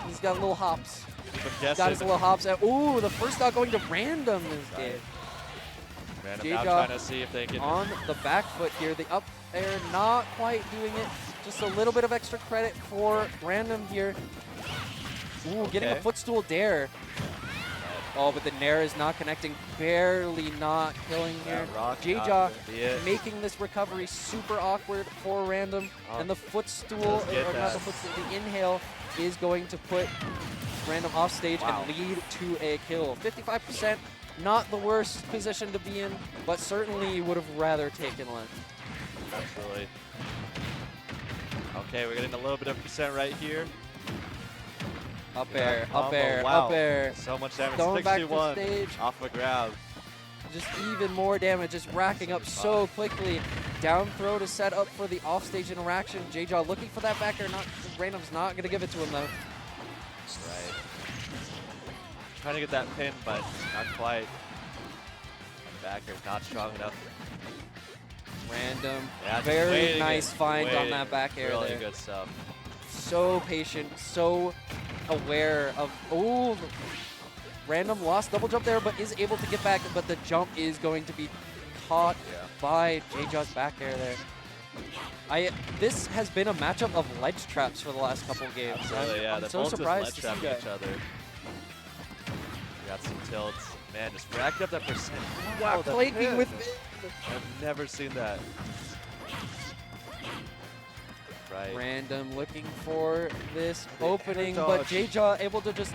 He's got little hops. But He's guessing. got his little hops. Ooh, the first stock going to Random is Right. dead. Random now J-Jaw trying to see if they can. on the back foot here. The up air not quite doing it. Just a little bit of extra credit for Random here. Ooh, getting a Okay. footstool dare. Oh, but the nair is not connecting. Barely not killing here. That rock J-Jaw not gonna be it. making this recovery super awkward for Random. Oh, And the footstool, does or get not the that. footstool, the inhale is going to put Random off stage Wow. and lead to a kill. 55%, not the worst position to be in, but certainly would have rather taken less. Absolutely. Okay, we're getting a little bit of percent right here. Up Look at air, that up combo. air, Wow. up air. So much damage. Going back to 61 stage. off a grab. Just even more damage, just racking up so quickly. Down throw to set up for the offstage interaction. J-Jaw looking for that back air. Random's not going to give it to him, though. Right. Trying to get that pin, but not quite. Backer's not strong enough. Random. Yeah, just Very waiting nice it, find on waiting. that back air Really there. good stuff. So patient, so aware of. Oh, Random lost double jump there, but is able to get back. But the jump is going to be caught by J-Jaw's back air there. This has been a matchup of ledge traps for the last couple games. Absolutely, yeah. I'm They're so both just surprised ledge to see trapping that. each other. We got some tilts. Man, just racked up that percent. Wow, the flanking pin. with. I've never seen that. Right. Random looking for this The opening, air but dodge. J-Jaw able to just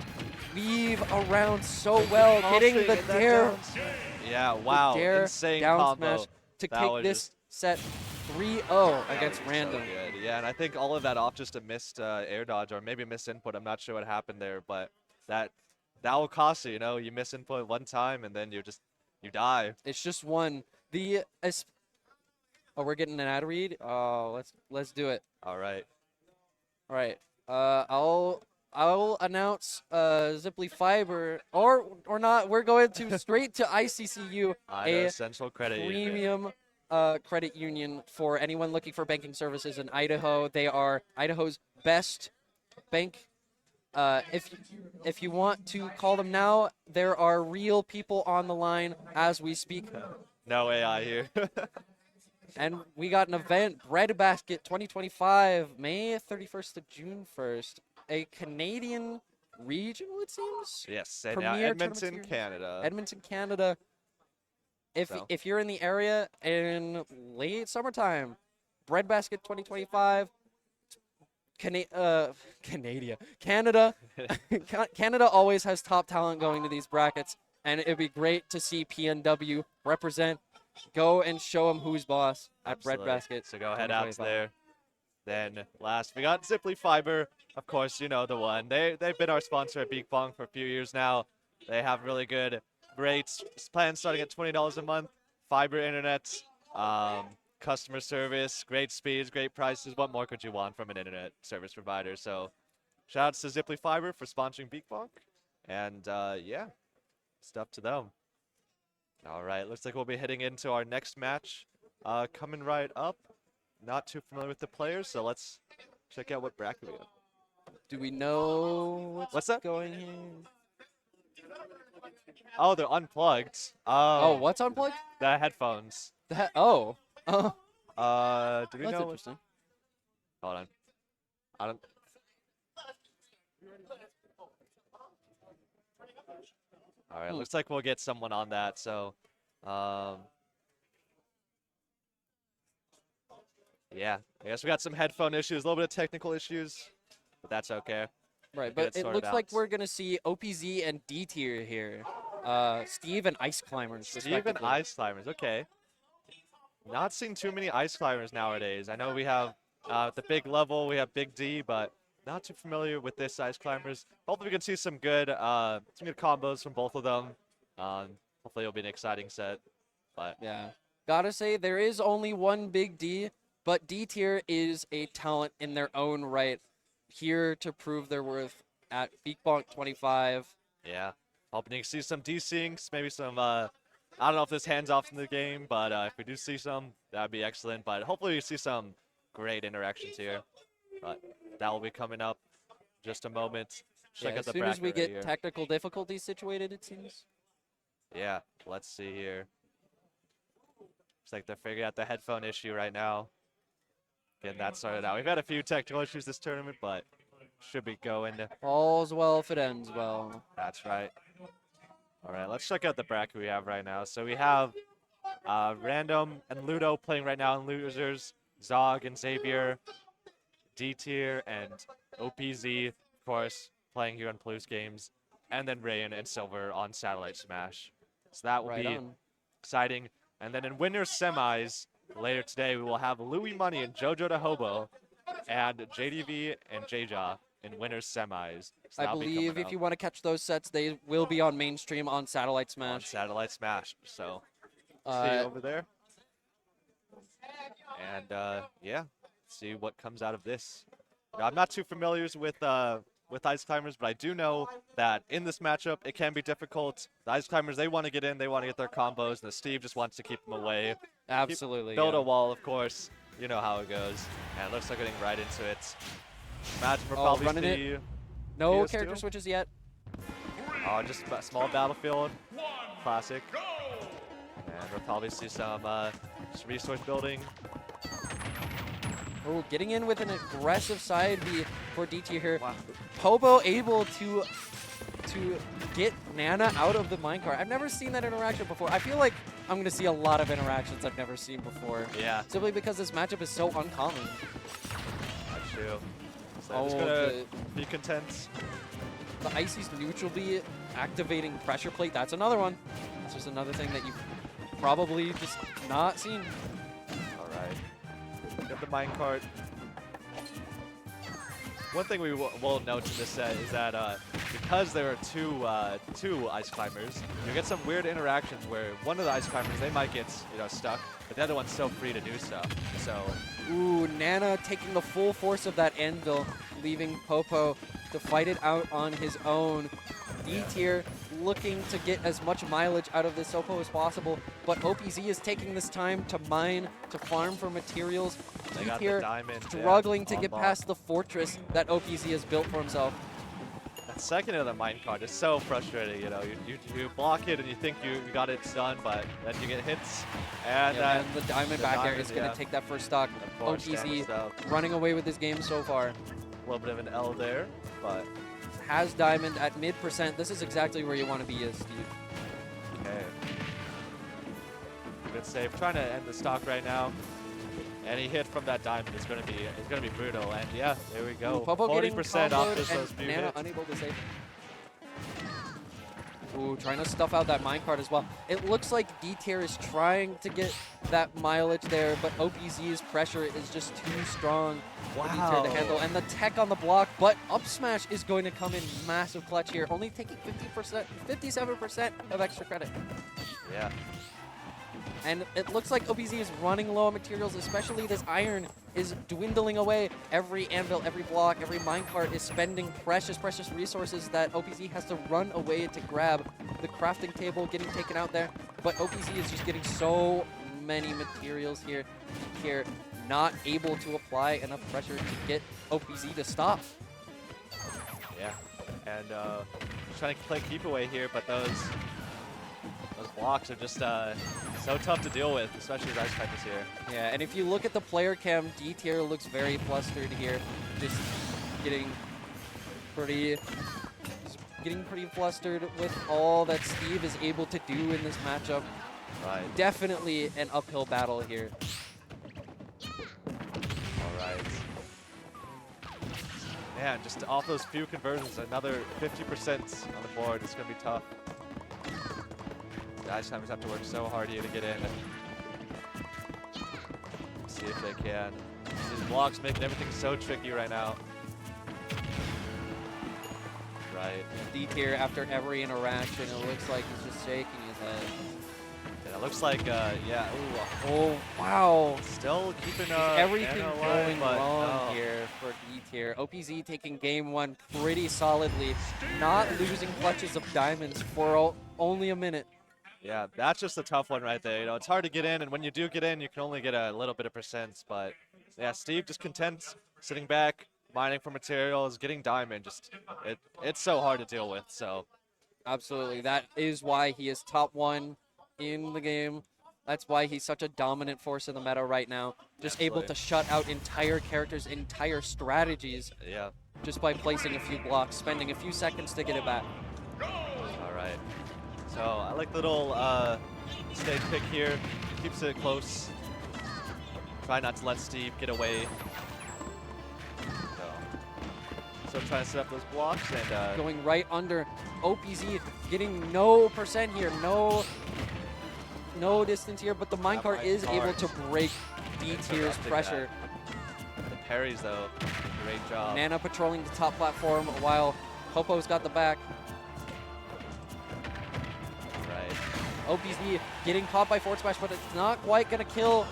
weave around so well, getting the Pulsing in that dare, down smash. Yeah, wow. dare Insane down combo. smash to That kick was this just- set 3-0 that against was so Random. good. Yeah, and I think all of that off just a missed air dodge or maybe missed input. I'm not sure what happened there, but that will cost you. You know, you miss input one time and then you die. It's just one. Oh, we're getting an ad read. Oh, let's do it. All right. All right. I'll announce Ziply Fiber or not. We're going to straight to ICCU, Idaho a Central Credit Union. premium credit union for anyone looking for banking services in Idaho. They are Idaho's best bank. If you want to call them now, there are real people on the line as we speak. No AI here. And we got an event, Breadbasket 2025, May 31st to June 1st. A Canadian regional, it seems? Yes, and Premier Edmonton, tournament series. Canada. Edmonton, Canada. So. If you're in the area in late summertime, Breadbasket 2025, Canada. Canada always has top talent going to these brackets, and it'd be great to see PNW represent. Go and show them who's boss at Absolutely. Breadbasket. So go head out 2025. there. Then last, we got Ziply Fiber. Of course, you know the one. They've been our sponsor at Beak Bonk for a few years now. They have really good rates, plans starting at $20 a month, fiber internet, customer service, great speeds, great prices. What more could you want from an internet service provider? So shout outs to Ziply Fiber for sponsoring Beak Bonk. And yeah, stuff to them. All right, looks like we'll be heading into our next match coming right up. Not too familiar with the players, so let's check out what bracket we have. Do we know What's that? going here? Oh, they're unplugged. Oh, what's unplugged? The headphones. Oh. Do we That's know? interesting. Hold on. I don't. All right, looks like we'll get someone on that. So, yeah, I guess we got some headphone issues, a little bit of technical issues, but that's okay. Right, We'll but get it sorted looks out. like we're going to see OPZ and D tier here. Steve and Ice Climbers, Steve and respectively. Ice Climbers, okay. Not seeing too many Ice Climbers nowadays. I know we have at the big level, we have Big D, but not too familiar with this Ice Climbers. Hopefully we can see some good combos from both of them. Hopefully it'll be an exciting set. But Yeah. Gotta say, there is only one Big D, but D tier is a talent in their own right, here to prove their worth at Beak Bonk 25. yeah, hoping to see some D-Syncs, maybe some, I don't know if this hands-off in the game, but if we do see some, that would be excellent. But hopefully we see some great interactions here. But that will be coming up in just a moment. Check Yeah, out as the soon as we bracket get right here. technical difficulties situated, it seems. Yeah, let's see here. Looks like they're figuring out the headphone issue right now. Getting that sorted out. We've had a few technical issues this tournament, but should be going. All's well if it ends well. That's right. All right, let's check out the bracket we have right now. So we have Random and Ludo playing right now in losers. Zog and Xavier, D tier and OPZ, of course, playing here on Blues Games. And then Rayan and Silver on Satellite Smash. So that will Right be on. exciting. And then in winners semis later today, we will have Louis Money and Jojo the Hobo and JDV and Jja in winners semis. So I that'll be believe coming if up you want to catch those sets, they will be on mainstream on Satellite on Smash. Satellite Smash. So see Uh, over there. And yeah, see what comes out of this. Now, I'm not too familiar with Ice Climbers, but I do know that in this matchup, it can be difficult. The Ice Climbers, they want to get in, they want to get their combos, and the Steve just wants to keep them away. Absolutely. Build yeah. a wall, of course. You know how it goes. And it looks like getting right into it. Imagine we're Oh, probably running it. see No PS2? character switches yet. Oh, just a small battlefield. Classic. And we'll probably see some resource building. Oh, getting in with an aggressive side B for D tier here. Wow. Hobo able to get Nana out of the minecart. I've never seen that interaction before. I feel like I'm going to see a lot of interactions I've never seen before. Yeah, Simply because this matchup is so uncommon. that's true. So Oh, just gonna be content. the Icy's neutral B activating pressure plate. That's another one. It's just another thing that you've probably just not seen. All right. Get the minecart. One thing we will note in this set is that because there are two ice climbers, you get some weird interactions where one of the ice climbers, they might get stuck, but the other one's so free to do so. So Ooh, Nana taking the full force of that anvil, leaving Popo to fight it out on his own. D-tier looking to get as much mileage out of this Oppo as possible, but OPZ is taking this time to mine, to farm for materials. They got the D-tier diamond, struggling to on get Bonk. past the fortress that OPZ has built for himself. That second of the minecart is so frustrating, you know. You block it and you think you got it done, but then you get hits. And, Yeah, and the diamond back there diamond, is going to yeah. take that first stock. Of course, OPZ so running away with this game so far. a little bit of an L there, but Has diamond at mid%. This is exactly where you want to be, Steve. okay. Good save. Trying to end the stock right now. Any hit from that diamond is going to be brutal. And yeah, there we go. Ooh, Popo getting 40% off comboed just those and few Nana hits. unable to save. Ooh, trying to stuff out that minecart as well. It looks like D-tier is trying to get that mileage there, but OPZ's pressure is just too strong for D-tier to handle. And the tech on the block, but up smash is going to come in massive clutch here, only taking 50%, 57% of extra credit. Yeah. And it looks like OPZ is running low on materials, especially this iron is dwindling away. Every anvil, every block, every minecart is spending precious, precious resources that OPZ has to run away to grab. The crafting table getting taken out there, but OPZ is just getting so many materials here. Here, not able to apply enough pressure to get OPZ to stop. Yeah. And trying to play keep away here, but those blocks are just so tough to deal with, especially as Ice Pipe is here. Yeah, and if you look at the player cam, D-tier looks very flustered here. Just getting pretty flustered with all that Steve is able to do in this matchup. Right. Definitely an uphill battle here. All right. Man, just off those few conversions, another 50% on the board. It's going to be tough. Ice Timers have to work so hard here to get in. See if they can. These blocks making everything so tricky right now. Right. D-tier after every interaction, it looks like he's just shaking his head. And it looks like, yeah. Ooh, Oh, wow. still keeping Everything Nana alive, going but wrong no. here for D-tier. OPZ taking game one pretty solidly, not losing clutches of diamonds for only a minute. Yeah, that's just a tough one right there. You know, it's hard to get in, and when you do get in, you can only get a little bit of percents. But yeah, Steve just content, sitting back, mining for materials, getting diamond. Just it's so hard to deal with. So Absolutely. That is why he is top one in the game. That's why he's such a dominant force in the meta right now. Just able Absolutely. to shut out entire characters, entire strategies, yeah. just by placing a few blocks, spending a few seconds to get it back. All right. So I like the little stage pick here. Keeps it close. Try not to let Steve get away. So trying to set up those blocks and Going right under OPZ, getting no percent here, no distance here, but the minecart is able to break D-tier's pressure. the parries though, great job. Nana patrolling the top platform while Popo's got the back. Right. OPZ getting caught by forward smash, but it's not quite gonna kill.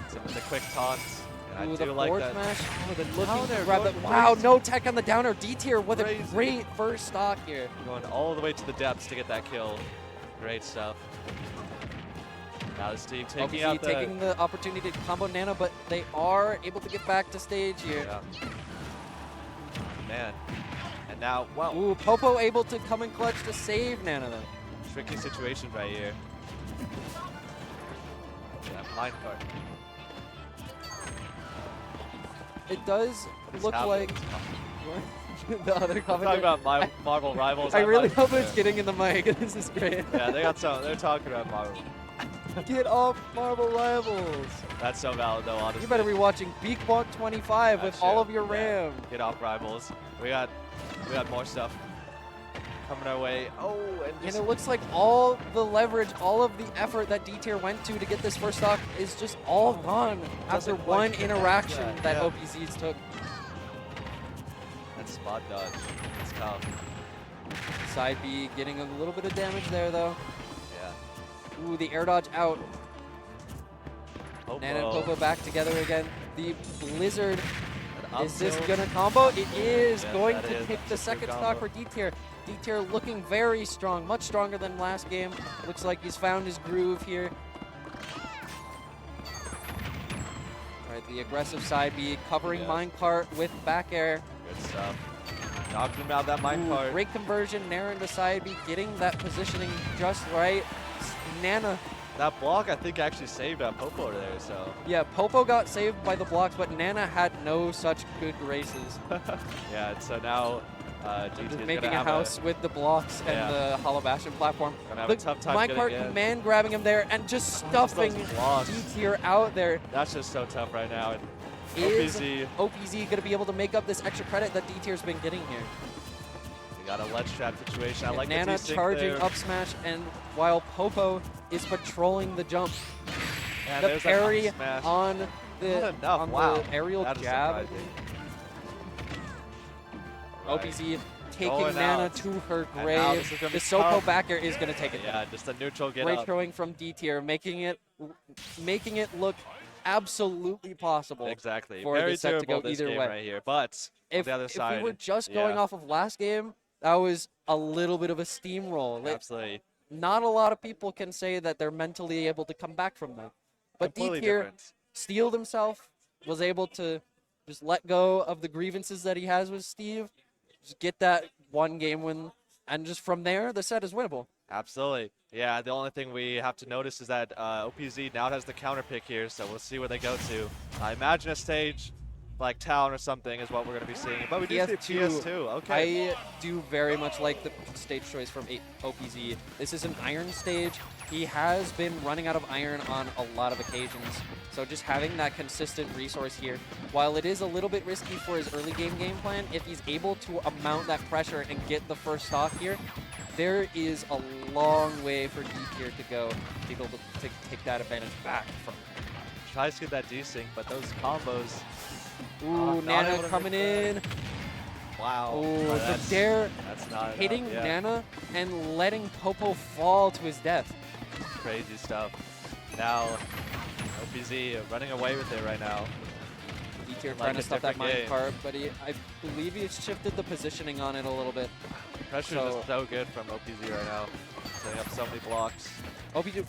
Some of the quick taunts. And Ooh, I the do like forward that. smash. Oh, the How looking they're to grab going that. Wow, crazy. no tech on the downer. D-tier with Crazy. a great first stock here. Going all the way to the depths to get that kill. Great stuff. Now Steve taking out OPZ taking the opportunity to combo Nana, but they are able to get back to stage here. Yeah. Man. And now, wow. Ooh, Popo able to come in clutch to save Nana though. Tricky situation right here. Yeah, minecart. It does It's look happening. like the other Talking commentator. about Marvel Rivals. I really might- hope it's yeah. getting in the mic. This is great. Yeah, they got some. They're talking about Marvel. Get off Marvel Rivals. That's so valid though, honestly. You better be watching Beak Bonk 25 with That's all true. of your Yeah. RAM. Get off Rivals. We got more stuff coming our way. Oh, and And just it looks like all the leverage, all of the effort that D-tier went to get this first stock is just all gone after Doesn't quite one connect interaction that, that yeah. OPZs took. that spot dodge. It's tough. Side B getting a little bit of damage there though. Yeah. Ooh, the air dodge out. Popo. Nana and Popo back together again. The Blizzard Is this uphill. gonna combo? It is Yes, going that to is. pick the That's a true second stock combo. for D-tier. D-tier looking very strong, much stronger than last game. Looks like he's found his groove here. All right, the aggressive side B covering Yes. minecart with back air. Good stuff. Knocked him out that minecart. Great conversion, Nair into side B, getting that positioning just right. Nana, That block, I think, actually saved Popo there, so. yeah, Popo got saved by the blocks, but Nana had no such good graces. Yeah, and so now GT Just is making gonna a have house with the blocks Yeah. and the Hollow Bastion platform. Gonna have The a tough time minecart getting in. command grabbing him there and just stuffing blocks. D-tier out there. That's just so tough right now. And Is OPZ, OPZ going to be able to make up this extra credit that D-tier's been getting here? we got a ledge trap situation. I like the Nana desync charging there. up smash, and while Popo is patrolling the jump, And the there's that up parry smash. on the Not enough. on Wow. the aerial That is jab. surprising. OPZ taking Going Nana out. to her And now grave. this is gonna The be Soko tough. back air is going to take it. Yeah, just a neutral get Great up. throwing from D-tier, making it look absolutely possible. Exactly. for Very this set to doable go this either game way. right here. But If, on the other if side, we were just going yeah, off of last game, that was a little bit of a steamroll. absolutely. Not a lot of people can say that they're mentally able to come back from that. But Completely D-tier different. steeled himself, was able to just let go of the grievances that he has with Steve, just get that one game win, and just from there, the set is winnable. Absolutely. Yeah, the only thing we have to notice is that OPZ now has the counter pick here, so we'll see where they go to. I imagine a stage like Town or something is what we're going to be seeing. But we do see PS2. PS2. Okay. I do very much like the stage choice from OPZ. This is an iron stage. He has been running out of iron on a lot of occasions. So just having that consistent resource here, while it is a little bit risky for his early game plan, if he's able to amount that pressure and get the first stock here, there is a long way for D-tier to go to be able to take that advantage back from him. Tries to get that desync, but those combos. Ooh, not Nana able to coming hit in. Wow. Oh, But the dare That's not hitting enough. Yeah. Nana and letting Popo fall to his death. Crazy stuff. Now, OPZ running away with it right now. D-tier Like trying to a stop that different game. minecart, but I believe he's shifted the positioning on it a little bit. Pressure is just so good from OPZ right now. Setting up so many blocks. OPZ,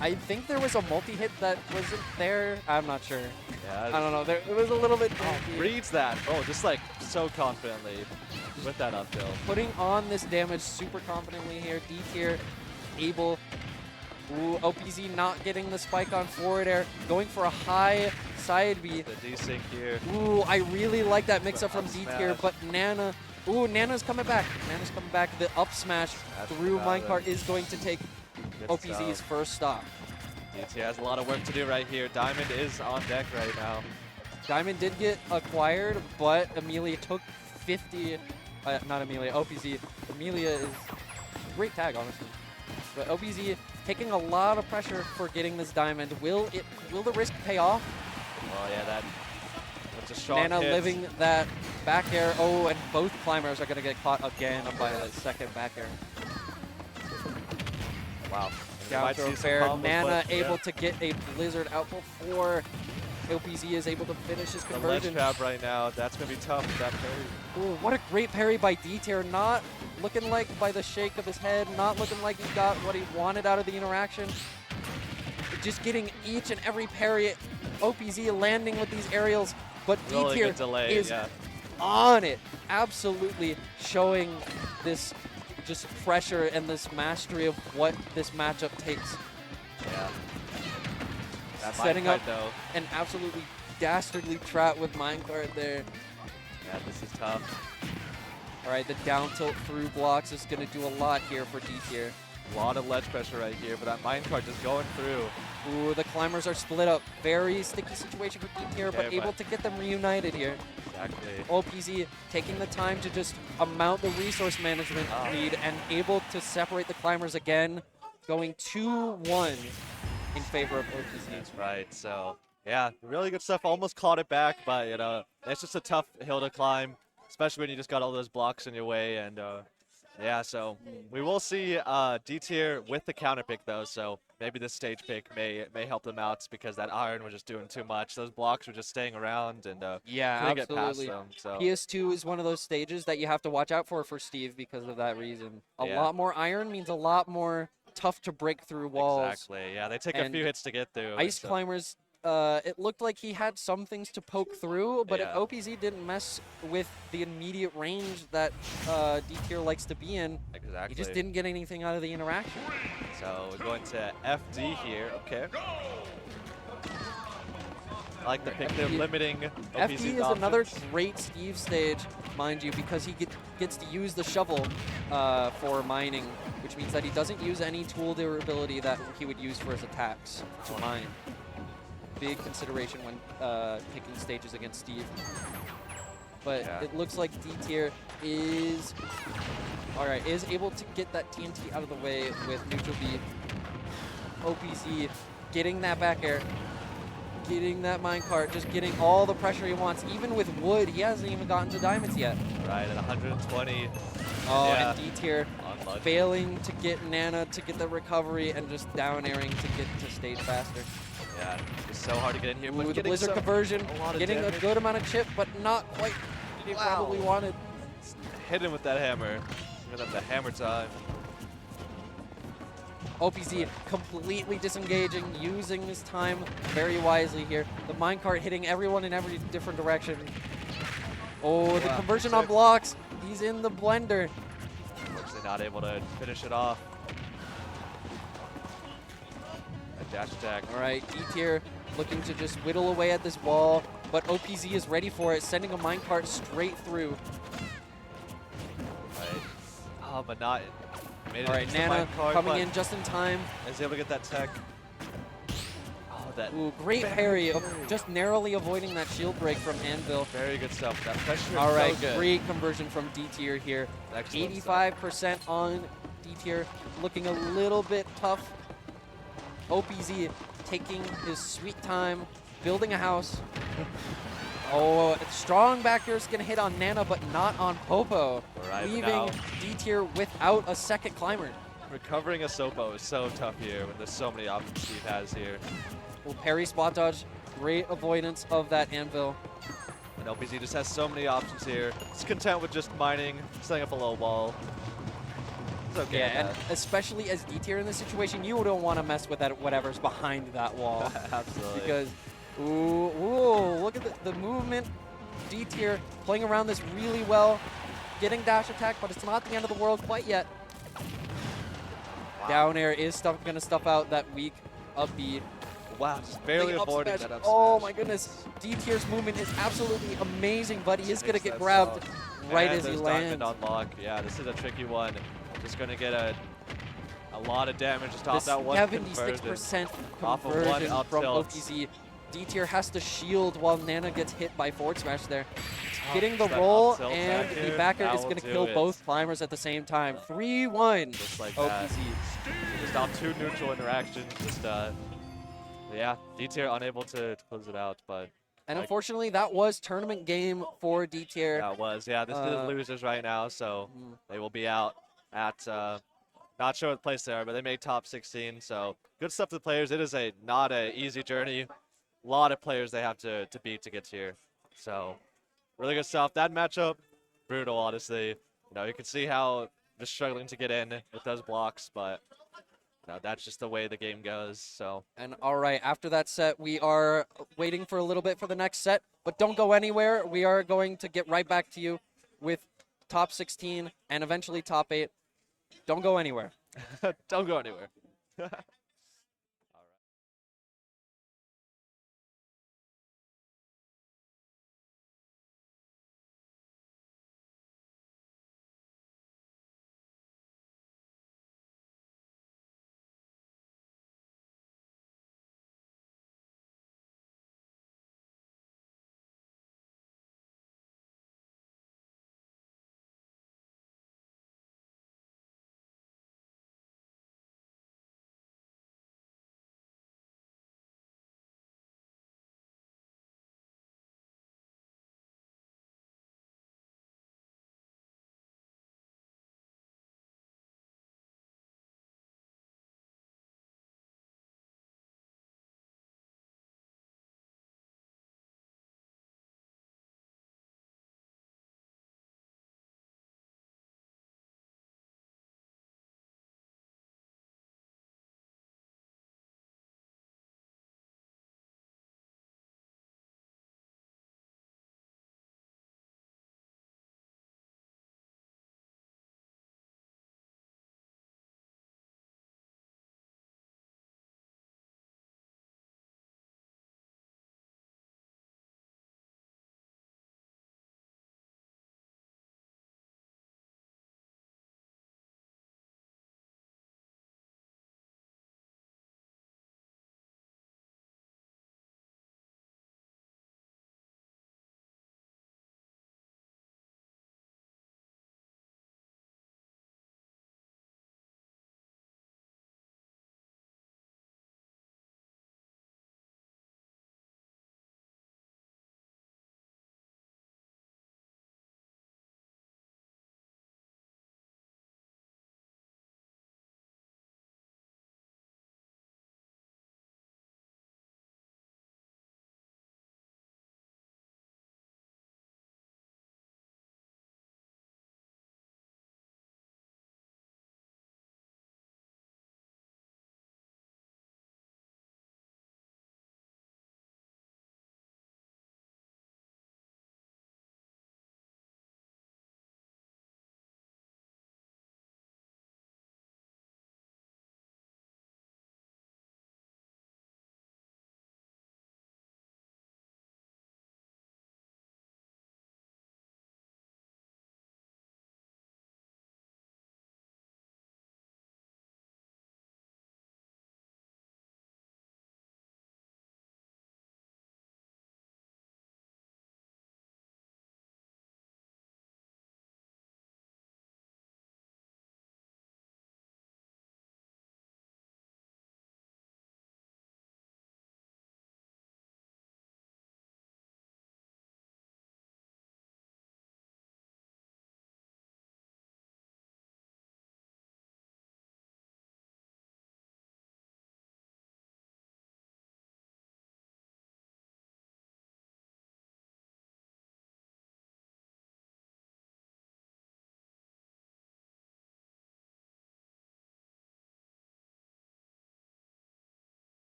I think there was a multi-hit that wasn't there. I'm not sure. Yeah. I don't know. It was a little bit Reads that. Oh, just like so confidently with that uphill. putting on this damage super confidently here. D-tier able. Ooh, OPZ not getting the spike on forward air. Going for a high side B. The desync here. Ooh, I really like that mix-up from Up D-tier, smash. but Nana. Ooh, Nana's coming back. Nana's coming back. The up smash That's through about minecart it. is going to take Good OPZ's stuff. first stop. DT has a lot of work to do right here. Diamond is on deck right now. Diamond did get acquired, but Amelia took 50. Not Amelia, OPZ. Amelia is a great tag, honestly. But OPZ taking a lot of pressure for getting this diamond. Will the risk pay off? Oh yeah, that was a strong Nana hit. living that back air. Oh, and both climbers are going to get caught again by the second back air. Wow. We Down might throw see some fair. combos, Nana but, able yeah. to get a blizzard out before OPZ is able to finish his The ledge conversion. trap right now. That's gonna be tough with that parry. Ooh, what a great parry by D-tier. Not looking like by the shake of his head, not looking like he got what he wanted out of the interaction. Just getting each and every parry. OPZ landing with these aerials, but Really D-tier good delay, is yeah. on it. Absolutely showing this just pressure and this mastery of what this matchup takes. Yeah. That Setting minecart, up though. an absolutely dastardly trap with minecart there. Yeah, this is tough. All right, the down tilt through blocks is going to do a lot here for D-tier. A lot of ledge pressure right here, but that minecart just going through. Ooh, the climbers are split up. Very sticky situation for D-tier, but Okay, able but- to get them reunited here. Exactly. OPZ taking the time to just amount the resource management lead and able to separate the climbers again, going 2-1 in favor of OPZ. That's right. So, yeah, really good stuff. Almost clawed it back, but, you know, it's just a tough hill to climb, especially when you just got all those blocks in your way. And Yeah, so we will see D tier with the counter pick though, so maybe this stage pick may help them out because that iron was just doing too much. Those blocks were just staying around and Yeah, couldn't get past absolutely. them. So PS2 is one of those stages that you have to watch out for Steve because of that reason. A Yeah. lot more iron means a lot more tough to break through walls. exactly, yeah, they take a And few hits to get through. Ice so- climbers, it looked like he had some things to poke through, but if Yeah. OPZ didn't mess with the immediate range that D tier likes to be in, Exactly. he just didn't get anything out of the interaction. So we're going to FD here. Okay. I like the pick. They're FD limiting FD OPZ's is another options. great Steve stage, mind you, because he gets to use the shovel for mining, which means that he doesn't use any tool durability that he would use for his attacks to mine. Big consideration when picking stages against Steve. But Yeah. it looks like D tier is able to get that TNT out of the way with neutral B. OPZ getting that back air, getting that minecart, just getting all the pressure he wants. Even with wood, he hasn't even gotten to diamonds yet. Right at 120. Oh, Yeah. and D tier Unlucky. failing to get Nana to get the recovery and just down airing to get to stage faster. Yeah, it's so hard to get in here. Ooh, But the getting blizzard some- conversion, a lot of getting damage. a good amount of chip, but not quite what he probably wanted. Hit him with that hammer. Give them the hammer time. OPZ completely disengaging, using his time very wisely here. The minecart hitting everyone in every different direction. Oh, the Wow, conversion sick. on blocks. He's in the blender. Unfortunately, not able to finish it off. A dash attack. All right, D tier looking to just whittle away at this wall, but OPZ is ready for it, sending a minecart straight through. Right. Oh, but not. Made it All right, into the Nana minecart, coming but in just in time. Is able to get that tech. Oh, that Ooh, great parry, just narrowly avoiding that shield break from Anvil. very good stuff. That pressure. All is right, so good. great conversion from D tier here. Excellent stuff. 85% on D tier, looking a little bit tough. OPZ taking his sweet time, building a house. Oh, strong back air is going to hit on Nana, but not on Popo, Right, but leaving now- D tier without a second climber. Recovering a Sopo is so tough here when there's so many options Steve has here. Well, parry, spot dodge, great avoidance of that Anvil. And LPZ just has so many options here. It's content with just mining, setting up a low wall. It's okay. Yeah, at and that. especially as D tier in this situation, you don't want to mess with that whatever's behind that wall. Absolutely. Because, ooh, look at the movement. D tier playing around this really well, getting dash attack, but it's not the end of the world quite yet. Down air is going to stuff out that weak up B. Wow, just barely Big up avoiding smash. that up Oh smash. my goodness. D tier's movement is absolutely amazing, but he is going to Makes get that grabbed stuff. right And as he there's lands. Diamond unlock. Yeah, this is a tricky one. Just going to get a lot of damage just off This that one 76% Off of one conversion up from tilt. OPZ. D tier has to shield while Nana gets hit by forward smash there. Tough. Getting the That roll up tilt and back the here, backer that is will going to do kill it. both climbers at the same time. 3-1. Just like that. OPZ. Just off two neutral interactions. Just, yeah, D tier unable to close it out, but And like- unfortunately, that was tournament game for D tier. that was. Yeah, this is the losers right now, so they will be out at, not sure what place they are, but they made top 16, so good stuff to the players. It is not a easy journey. A lot of players they have to beat to get here. So really good stuff. That matchup, brutal, honestly. You know, you can see how just struggling to get in with those blocks, but no, that's just the way the game goes. So And all right, after that set, we are waiting for a little bit for the next set, but don't go anywhere. We are going to get right back to you with top 16 and eventually top 8. Don't go anywhere. don't go anywhere.